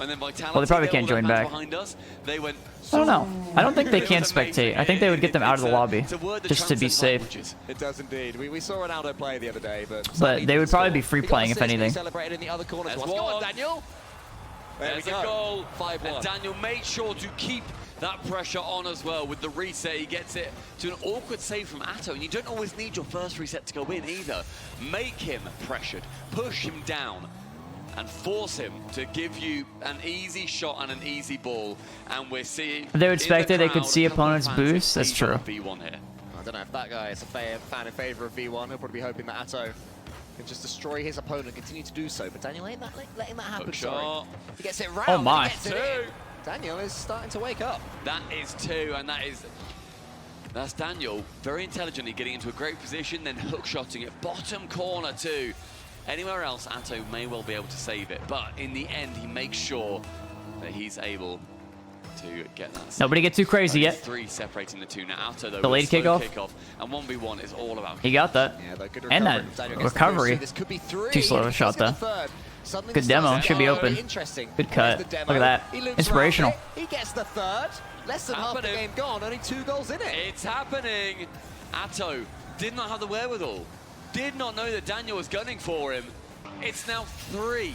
And then Vitality, Well, they probably can't join back. Us, they went, I don't know. I don't think they can spectate. I think they would get them out of the lobby just to be safe. It does indeed. We saw Ronaldo play the other day, but they would probably be free playing if anything. Celebrated in the other corner. There's Go on, Daniel. There's a goal. 5-1. And Daniel made sure to keep that pressure on as well with the reset. He gets it to an awkward save from Atto, and you don't always need your first reset to go in either. Make him pressured, push him down, and force him to give you an easy shot and an easy ball. And we're seeing. If they would spectate, they could see opponents boost. That's true. V1 here. I don't know if that guy is a fan in favor of V1. He'll probably be hoping that Atto can just destroy his opponent, continue to do so. But Daniel ain't letting that happen. Sorry. He gets it round. Oh my! He gets it in. Daniel is starting to wake up. That is 2, and that's Daniel very intelligently getting into a great position, then hook-shotting it bottom corner too. Anywhere else, Atto may well be able to save it, but in the end, he makes sure that he's able to get that. Nobody get too crazy yet. 3 separating the 2 now. Atto though, Delayed kickoff. And 1v1 is all about. He got that. Yeah, good and that recovery. This could be 3. Too slow of a shot though. Good demo. Should be open. Good cut. Look at that. Inspirational. He gets the third. Less than half the game gone. Only 2 goals in it. It's happening. Atto did not have the wherewithal. Did not know that Daniel was gunning for him. It's now 3.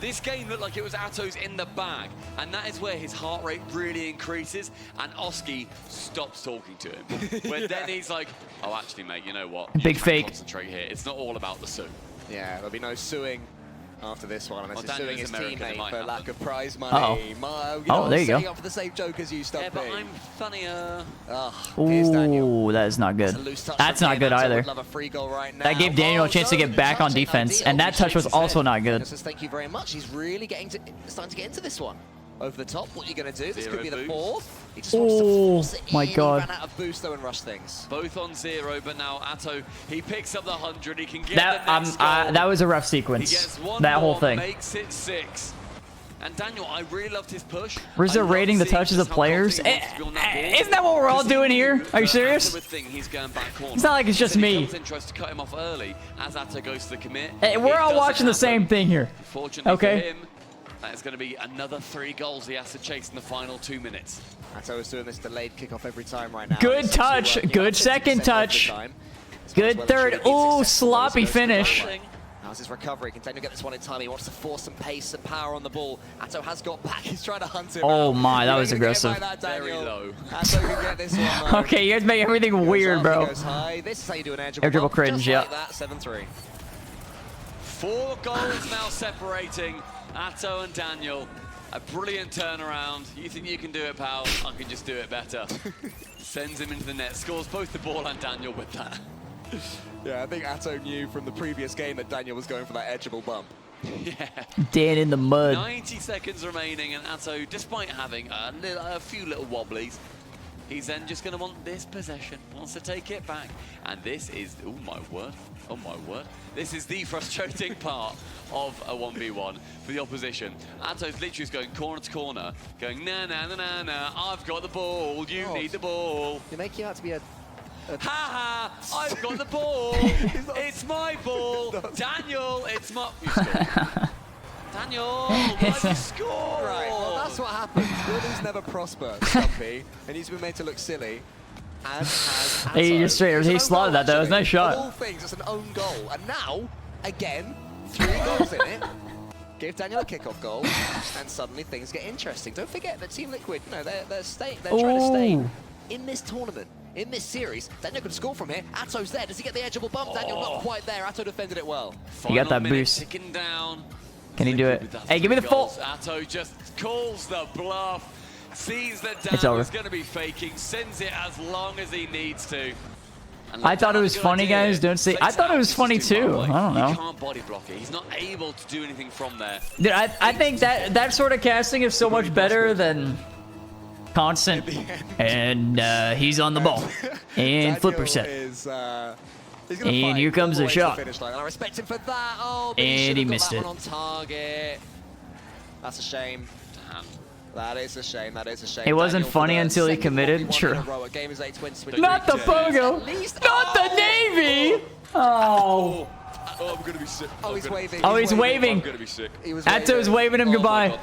This game looked like it was Atto's in the bag, and that is where his heart rate really increases, and Oski stops talking to him. When then he's like, oh, actually, mate, you know what? Big fake. Concentrate here. It's not all about the sue. Yeah, there'll be no suing after this one, unless he's suing his teammate for lack of prize money. Oh, there you go. Up for the same joke as you, Stumpy. Yeah, but I'm funnier. Ooh, that is not good. That's not good either. That gave Daniel a chance to get back on defense, and that touch was also not good. Thank you very much. He's really starting to get into this one. Over the top, what are you going to do? This could be the 4th. He just wants to force it my in. God. He ran out of boost though and rush things. Both on 0, but now Atto, he picks up the 100. He can get That the next goal. that was a rough He sequence. gets one That whole more, thing. Makes it 6. And Daniel, I really loved his push. Rizzo rating the touches of players. Isn't that what we're all doing here? Are you serious? He's going back corner. It's not like it's just me. Tries to cut him off early as Atto goes to the commit. Hey, we're all watching the same thing here. Fortunately Okay. for him, that is going to be another 3 goals he has to chase in the final 2 minutes. Atto is doing this delayed kickoff every time right now. Good touch. Good second touch. Good third. Ooh, sloppy finish. How's his recovery? Can Daniel get this one in time? He wants to force some pace and power on the ball. Atto has got back. He's trying to hunt him Oh out. my, that was aggressive. Very low. Atto can get this one. Okay, you guys make everything weird, bro. Goes high. This is how you do an air Air dribble cringe, yeah. Like that, 7-3. 4 goals now separating Atto and Daniel. A brilliant turnaround. You think you can do it, pal? I can just do it better. Sends him into the net. Scores both the ball and Daniel with that. Yeah, I think Atto knew from the previous game that Daniel was going for that edgeable bump. Yeah. Dan in the mud. 90 seconds remaining, and Atto, despite having a few little wobblies, he's then just going to want this possession. Wants to take it back. And this is, oh my word, oh my word. This is the frustrating part of a 1v1 for the opposition. Atto's literally just going corner to corner, going, nah, nah, nah, nah, nah, I've got the ball, you need the ball. You're making out to be a... Ha ha! I've got the ball! It's my ball! Daniel, it's my... You scored. Daniel, why did you score? Right, well, that's what happens. Buildings never prosper, Stumpy, and he's been made to look silly. As has Hey, just straight. He slotted that. That was a nice shot. All things, it's an own goal. And now, again, 3 goals in it. Give Daniel a kickoff goal, and suddenly things get interesting. Don't forget that Team Liquid, you know, they're trying to stay in this tournament, in this series. Daniel could score from here. Atto's there. Does he get the edgeable bump? Daniel not quite there. Atto defended it well. He got that boost. Ticking down. Can he do it? Hey, give me the full. Atto just calls the bluff. Sees that Daniel's going to be faking. Sends it as long as he needs to. I thought it was funny, guys. Don't say. I thought it was funny too. I don't know. He can't body block it. He's not able to do anything from there. Dude, I think that sort of casting is so much better than constant. And he's on the ball. And flipper set. And here comes a shot. I respect him for that. Oh, and he missed it. On target. That's a shame. That is a shame. That is a shame. It wasn't funny until he committed. True. Not the Pogo. Not the Navy. Oh. Oh, I'm gonna be sick. Oh, he's waving. Oh, he's waving. I'm gonna be sick. Atto's waving him goodbye.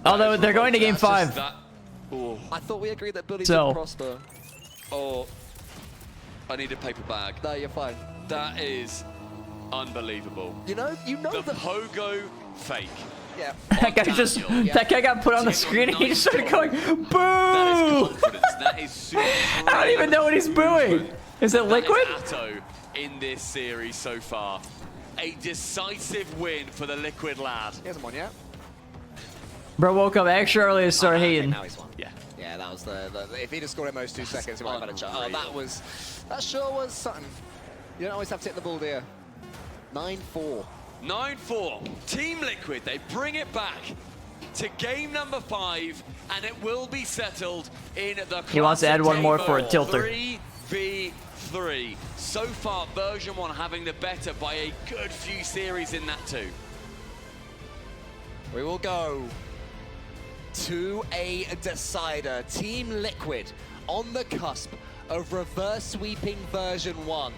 Although they're going to game 5. I thought we agreed that Billy didn't prosper. Oh, I need a paper bag. No, you're fine. That is unbelievable. You know the Pogo fake. Yeah. That guy got put on the screen and he just started going, boo! That is confidence. That is super. I don't even know what he's booing. Is it Liquid? Atto in this series so far. A decisive win for the Liquid lad. He hasn't won yet. Bro woke up extra early to start hating. Now he's won. Yeah. Yeah, that was the if he'd have scored in those 2 seconds, he might have had a chance. Oh, that sure was something. You don't always have to hit the ball, dear. 9-4. 9-4. Team Liquid, they bring it back to game number 5, and it will be settled in the He wants to add one more for a tilter. 3v3. So far, version 1 having the better by a good few series in that too. We will go to a decider. Team Liquid on the cusp of reverse sweeping version 1.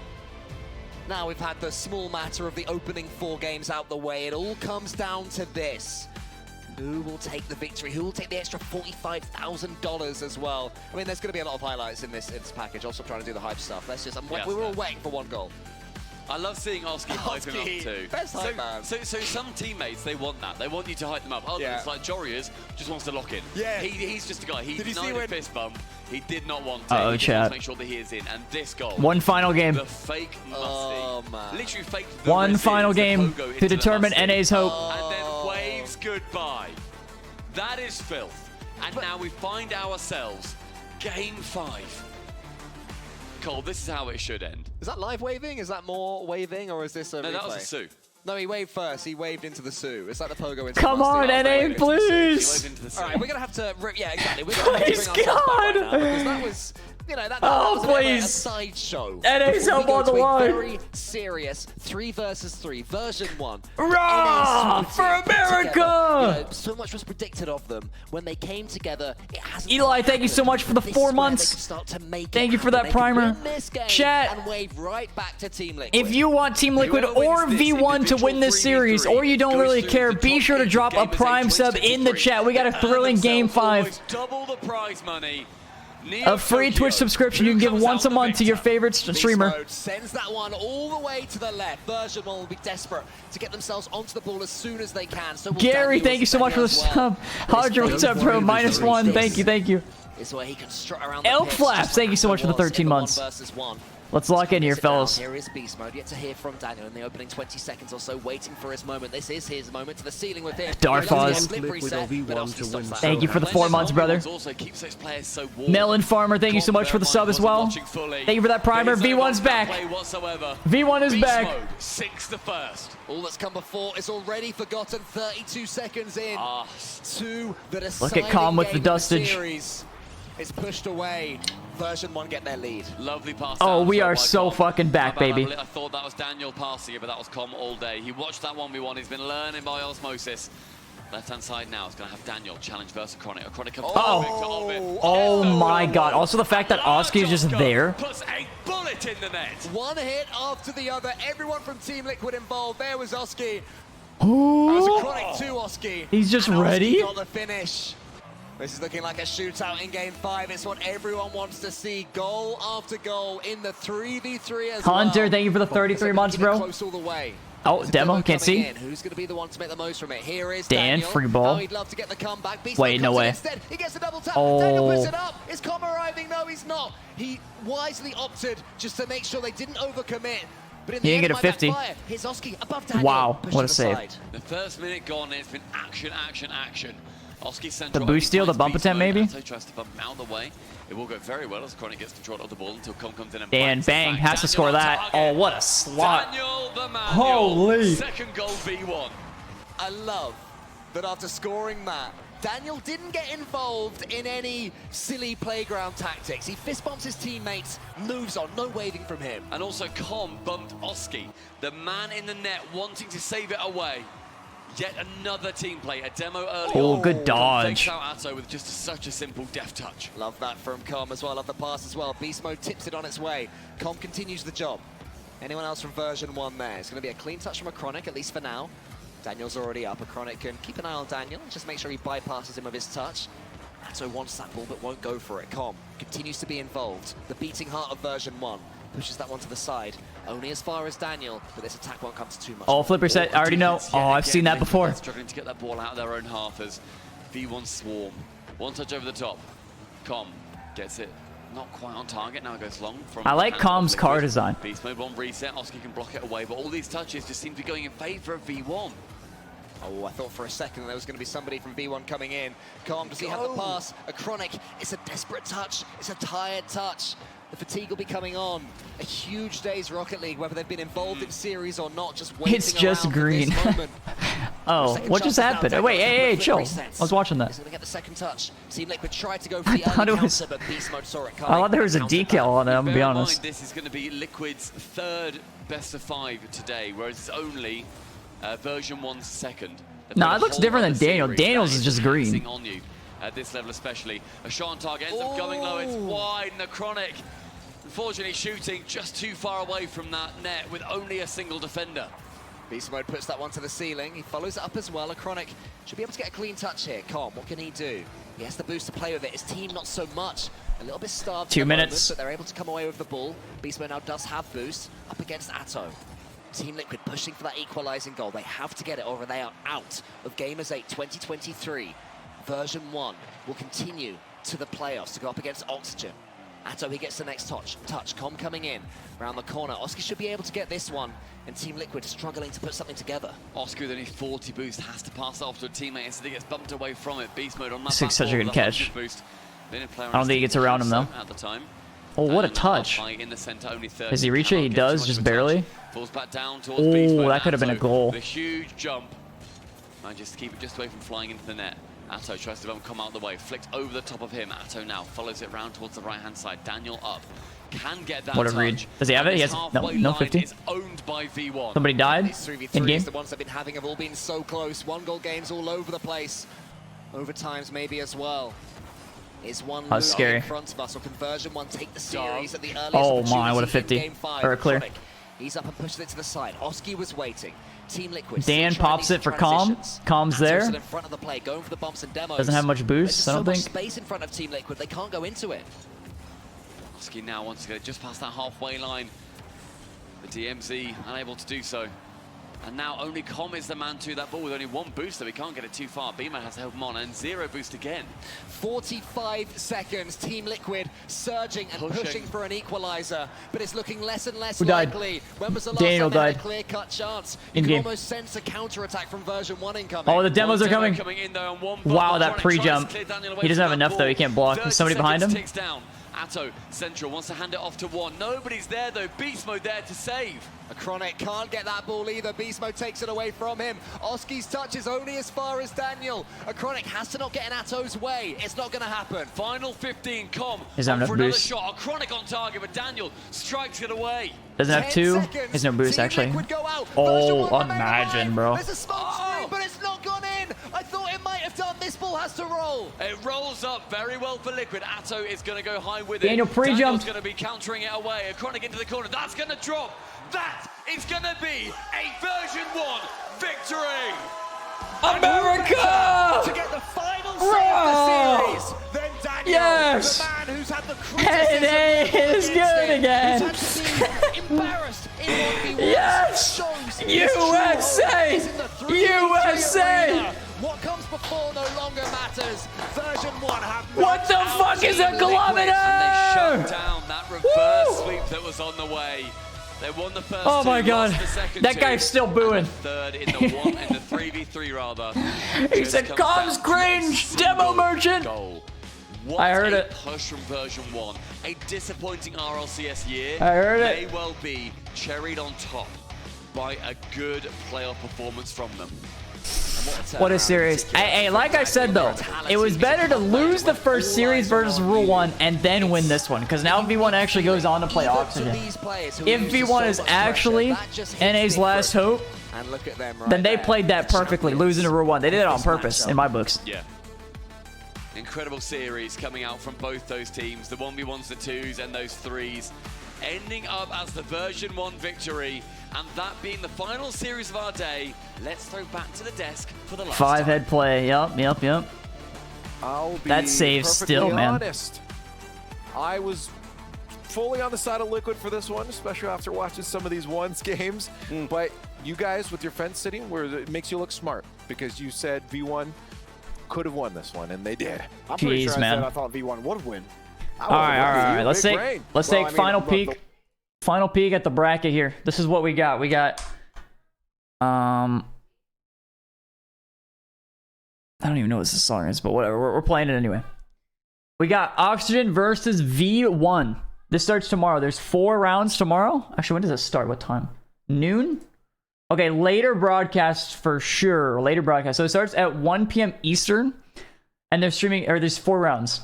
Now we've had the small matter of the opening 4 games out the way. It all comes down to this. Who will take the victory? Who will take the extra $45,000 as well? I mean, there's going to be a lot of highlights in this package. Also trying to do the hype stuff. Let's just, we were all waiting for 1 goal. I love seeing Oski hyping up too. Best hype man. So some teammates, they want that. They want you to hype them up. Others, like Jorius, just wants to lock in. Yeah. He's just a guy. He denied a fist bump. He did not want to. Uh-oh, he chat. wants to make sure that he is in. And this goal. One final game. The fake musty. Man. Literally faked One final game to determine NA's hope. And then waves goodbye. That is filth. And now we find ourselves game 5. Cole, this is how it should end. Is that live waving? Is that more waving, or is this a No, replay? that was a Sue. No, he waved first. He waved into the Sue. It's like the Pogo into Come the on, NA, please! All right, we're going to have to... Yeah, exactly. We're going to Please, have to bring ourselves back right now, God! because that was... You know, that Oh, was please. a sideshow. NA's up on the line. Very serious 3 versus 3 version 1. Hurrah! For America! You know, so much was predicted of them. When they came together, it hasn't Eli, thank you so much for the 4 months. Thank you for that primer. Chat, and wave right back to Team Liquid. if you want Team Liquid or V1 to win this series, or you don't really care, be sure to drop a Prime sub in the chat. We got a thrilling game 5. Double the prize money. A free Twitch subscription you can give once a month to your favorite streamer. Sends that one all the way to the left. Version 1 will be desperate to get themselves onto the ball as soon as they can. So Gary, thank you so much for the sub. Hodger, what's up, bro? -1. Thank you, thank you. Is where he can strut around Elk Flaps, thank you so much for the 13 months. Let's lock in here, fellas. Here is Beast Mode. Yet to hear from Daniel in the opening 20 seconds or so, waiting for his moment. This is his moment to the ceiling with him. Darfaz. Thank you for the 4 months, brother. Melon Farmer, thank you so much for the sub as well. Thank you for that primer. V1's back. V1 is back. Sinks the first. All that's come before is already forgotten. 32 seconds in to the deciding Look at Calm with the dustage. It's pushed away. Version 1 get their lead. Lovely pass. Oh, we are so fucking back, baby. I thought that was Daniel passing it, but that was Com all day. He watched that 1v1. He's been learning by osmosis. Left-hand side now is going to have Daniel challenge versus Chronic. Chronic comes Oh my god. Also the fact that Oski is just there. Puts a bullet in the net. One hit after the other. Everyone from Team Liquid involved. There was Oski. Ooh. That was a Chronic 2 Oski. He's just ready. Got the finish. This is looking like a shootout in game 5. It's what everyone wants to see. Goal after goal in the 3v3 as Hunter, well. thank you for the 33 months, bro. Close all the way. Oh, demo, can't see. Who's going to be the one to make the most from it? Here is Dan, Daniel. free ball. Oh, he'd love to get the comeback. Beast Wait, no way. Instead. He gets a double tap. Oh. Daniel puts it up. Is Com arriving? No, he's not. He wisely opted just to make sure they didn't overcommit. But in He the didn't end, get a 50. backfire. Here's Oski above Daniel. Wow, what a save. aside. The first minute gone, it's been action, action, action. Oski The central. boost steal, the bump attempt maybe? So tries to bump him out of the way. It will go very well as Chronic gets control of the ball until Com comes in and Dan, bang, has to score that. Oh, what a slot. Daniel the man. Holy. Second goal V1. I love that after scoring that, Daniel didn't get involved in any silly playground tactics. He fist bumps his teammates, moves on, no waving from him. And also Com bumped Oski, the man in the net wanting to save it away. Yet another team play, a demo early. Oh, good dodge. Takes out Atto with just such a simple deft touch. Love that from Com as well, love the pass as well. Beast Mode tips it on its way. Com continues the job. Anyone else from version 1 there? It's going to be a clean touch from a Chronic, at least for now. Daniel's already up. A Chronic can keep an eye on Daniel, just make sure he bypasses him with his touch. Atto wants that ball but won't go for it. Com continues to be involved. The beating heart of version 1. Pushes that one to the side. Only as far as Daniel, but this attack won't come to too much. Oh, flipper set. I already know. Oh, I've seen that before. Struggling to get that ball out of their own half as V1 swarm. One touch over the top. Com gets it. Not quite on target. Now it goes long. From I like Com's car design. Beast mode 1 reset. Oski can block it away, but all these touches just seem to be going in favor of V1. Oh, I thought for a second there was going to be somebody from V1 coming in. Com, does he have the pass? A Chronic. It's a desperate touch. It's a tired touch. The fatigue will be coming on. A huge day's Rocket League, whether they've been involved in series or not, just waiting It's just green. Oh, what just happened? Wait, hey, chill. I was watching that. He's going to get the second touch. Team Liquid tried to go for the early counter, but Beast Mode saw it coming. I thought there was a decal on it, I'm gonna be honest. This is going to be Liquid's third best of 5 today, whereas it's only version 1's second. Nah, it looks different than Daniel. Daniel's is just green. On you at this level especially. A shot on target ends up going low, it's wide, and the Chronic unfortunately shooting just too far away from that net with only a single defender. Beast Mode puts that one to the ceiling. He follows it up as well. A Chronic should be able to get a clean touch here. Com, what can he do? He has the boost to play with it. His team not so much. A little bit starved. 2 minutes. Moment, but they're able to come away with the ball. Beast Mode now does have boost up against Atto. Team Liquid pushing for that equalizing goal. They have to get it or they are out of GAMERS8 2023. Version 1 will continue to the playoffs to go up against Oxygen. Atto, he gets the next touch. Com coming in around the corner. Oski should be able to get this one, and Team Liquid struggling to put something together. Oski with only 40 boost has to pass it off to a teammate instead he gets bumped away from it. Beast Mode on that. This is such a good catch. Boost. I don't think he gets around him though. At the time. Oh, what a touch. In the center, only 30. Does he reach it? He does, just barely. Falls back down towards Beast Mode. Oh, that could have been a goal. The huge jump. And just keep it just away from flying into the net. Atto tries to come out of the way, flicked over the top of him. Atto now follows it round towards the right-hand side. Daniel up, can get that What a read. Does he have it? He has no 50. Is owned by V1. Somebody died These 3v3s, in game. the ones they've been having have all been so close. 1-goal games all over the place. Overtimes maybe as well. Is one That's scary. in front of us, or can version 1 take the series at the earliest Oh my, what a opportunity 50. in game 5? Or a clear. Chronic, he's up and pushes it to the side. Oski was waiting. Team Liquid. Dan still trying pops these it for Com. transitions. Com's Atto's there. still in front of the play, going for the bumps and demos. Doesn't have much boost, I don't There's so think. much space in front of Team Liquid, they can't go into it. Oski now wants to get it just past that halfway line. The DMZ unable to do so. And now only Com is the man to that ball with only 1 boost, so he can't get it too far. B-Man has to help him on, and 0 boost again. 45 seconds, Team Liquid surging and pushing for an equalizer, but it's looking less and less likely. When was the last Daniel time they had died. a clear-cut chance? In you game. can almost sense a counter-attack from version 1 incoming. Oh, the demos are coming. In there, and Wow, that pre-jump. He doesn't have enough though, he can't block. Is somebody behind him? Ticks down. Atto, Central, wants to hand it off to 1. Nobody's there though, Beast Mode there to save. A Chronic can't get that ball either. Beast Mode takes it away from him. Oski's touch is only as far as Daniel. A Chronic has to not get in Atto's way. It's not going to happen. Final 15, Com. Doesn't have enough for another boost. shot. A Chronic on target, but Daniel strikes it away. Doesn't have 2. There's no boost actually. Oh, imagine, bro. There's a smoke screen, but it's not gone in. I thought it might have done. This ball has to roll. It rolls up very well for Liquid. Atto is going to go high with Daniel it. pre-jumped. Daniel's going to be countering it away. A Chronic into the corner. That's going to drop. That is going to be a version 1 victory. America! To get the final save of the series. Then Daniel, yes! the man who's had the NA is good again. Embarrassed in 1v1. Yes! USA! USA! What comes before no longer matters. Version 1 have what the fuck is a kilometer? And they shut down that reverse sweep that was on the way. They won the first oh my two, god, lost the second that two, guy's still booing. Third in the 3v3 rather. He said, "Comms cringe, demo merchant." Goal. What I heard a it. push from version 1. A disappointing RLCS year. I heard it. May well be cherried on top by a good playoff performance from them. What a series. Hey, like I said though, it was better to lose the first series versus Rule 1 and then win this one, because now V1 actually goes on to play Oxygen. If V1 is actually NA's last hope, then they played that perfectly, losing to Rule 1. They did it on purpose, in my books. Yeah. Incredible series coming out from both those teams, the 1v1s, the 2s, and those 3s, ending up as the version 1 victory, and that being the final series of our day. Let's throw back to the desk for the last 5-head play, yep. I'll be that saves still, man. Honest. I was fully on the side of Liquid for this one, especially after watching some of these ones games, but you guys with your fence sitting, where it makes you look smart, because you said V1 could have won this one, and they did. I'm pretty sure man. I thought V1 would win. All right. Let's take final peek. Final peek at the bracket here. This is what we got. We got I don't even know what this song is, but whatever. We're playing it anyway. We got Oxygen versus V1. This starts tomorrow. There's 4 rounds tomorrow. Actually, when does it start? What time? Noon? Okay, later broadcast for sure. Later broadcast. So it starts at 1 p.m. Eastern, and they're streaming, or there's 4 rounds.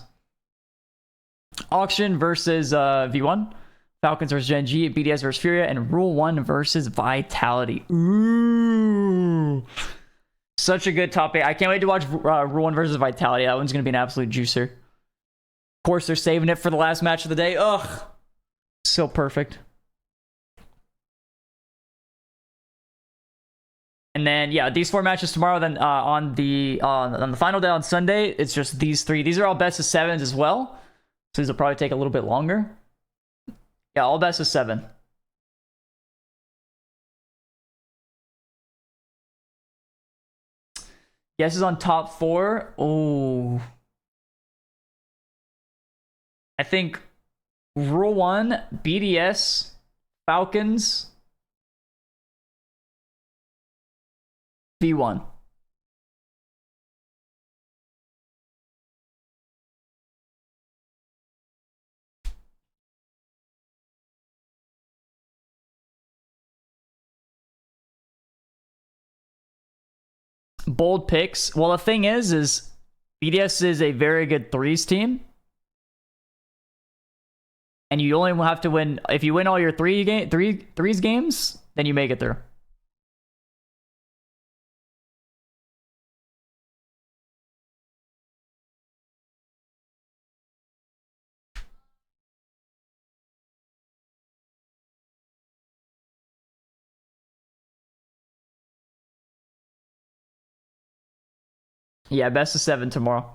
Oxygen versus V1. Falcons versus Gen G, BDS versus Furia, and Rule 1 versus Vitality. Ooh. Such a good topic. I can't wait to watch Rule 1 versus Vitality. That one's going to be an absolute juicer. Of course, they're saving it for the last match of the day. Ugh. So perfect. And then, yeah, these 4 matches tomorrow. Then on the final day on Sunday, it's just these 3. These are all best of 7s as well. So these will probably take a little bit longer. Yeah, all best of 7. Guesses on top 4. Oh, I think Rule 1, BDS, Falcons, V1. Bold picks. Well, the thing is BDS is a very good 3s team. And you only have to win, if you win all your 3s games, then you make it through. Yeah, best of 7 tomorrow.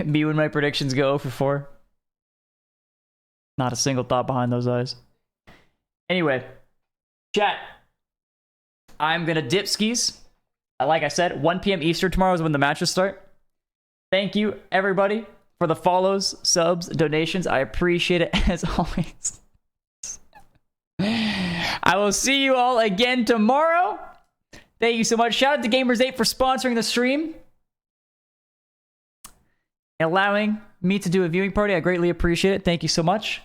Me when my predictions go 0-4. Not a single thought behind those eyes. Anyway, chat. I'm gonna dip skis. Like I said, 1 p.m. Eastern tomorrow is when the matches start. Thank you, everybody, for the follows, subs, donations. I appreciate it as always. I will see you all again tomorrow. Thank you so much. Shout out to GAMERS8 for sponsoring the stream and allowing me to do a viewing party. I greatly appreciate it. Thank you so much.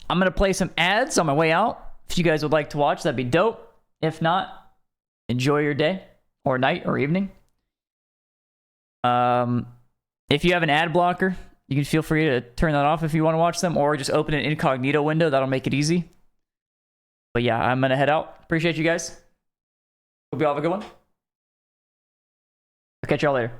I'm going to play some ads on my way out. If you guys would like to watch, that'd be dope. If not, enjoy your day or night or evening. If you have an ad blocker, you can feel free to turn that off if you want to watch them, or just open an incognito window. That'll make it easy. But yeah, I'm going to head out. Appreciate you guys. Hope you all have a good one. I'll catch y'all later.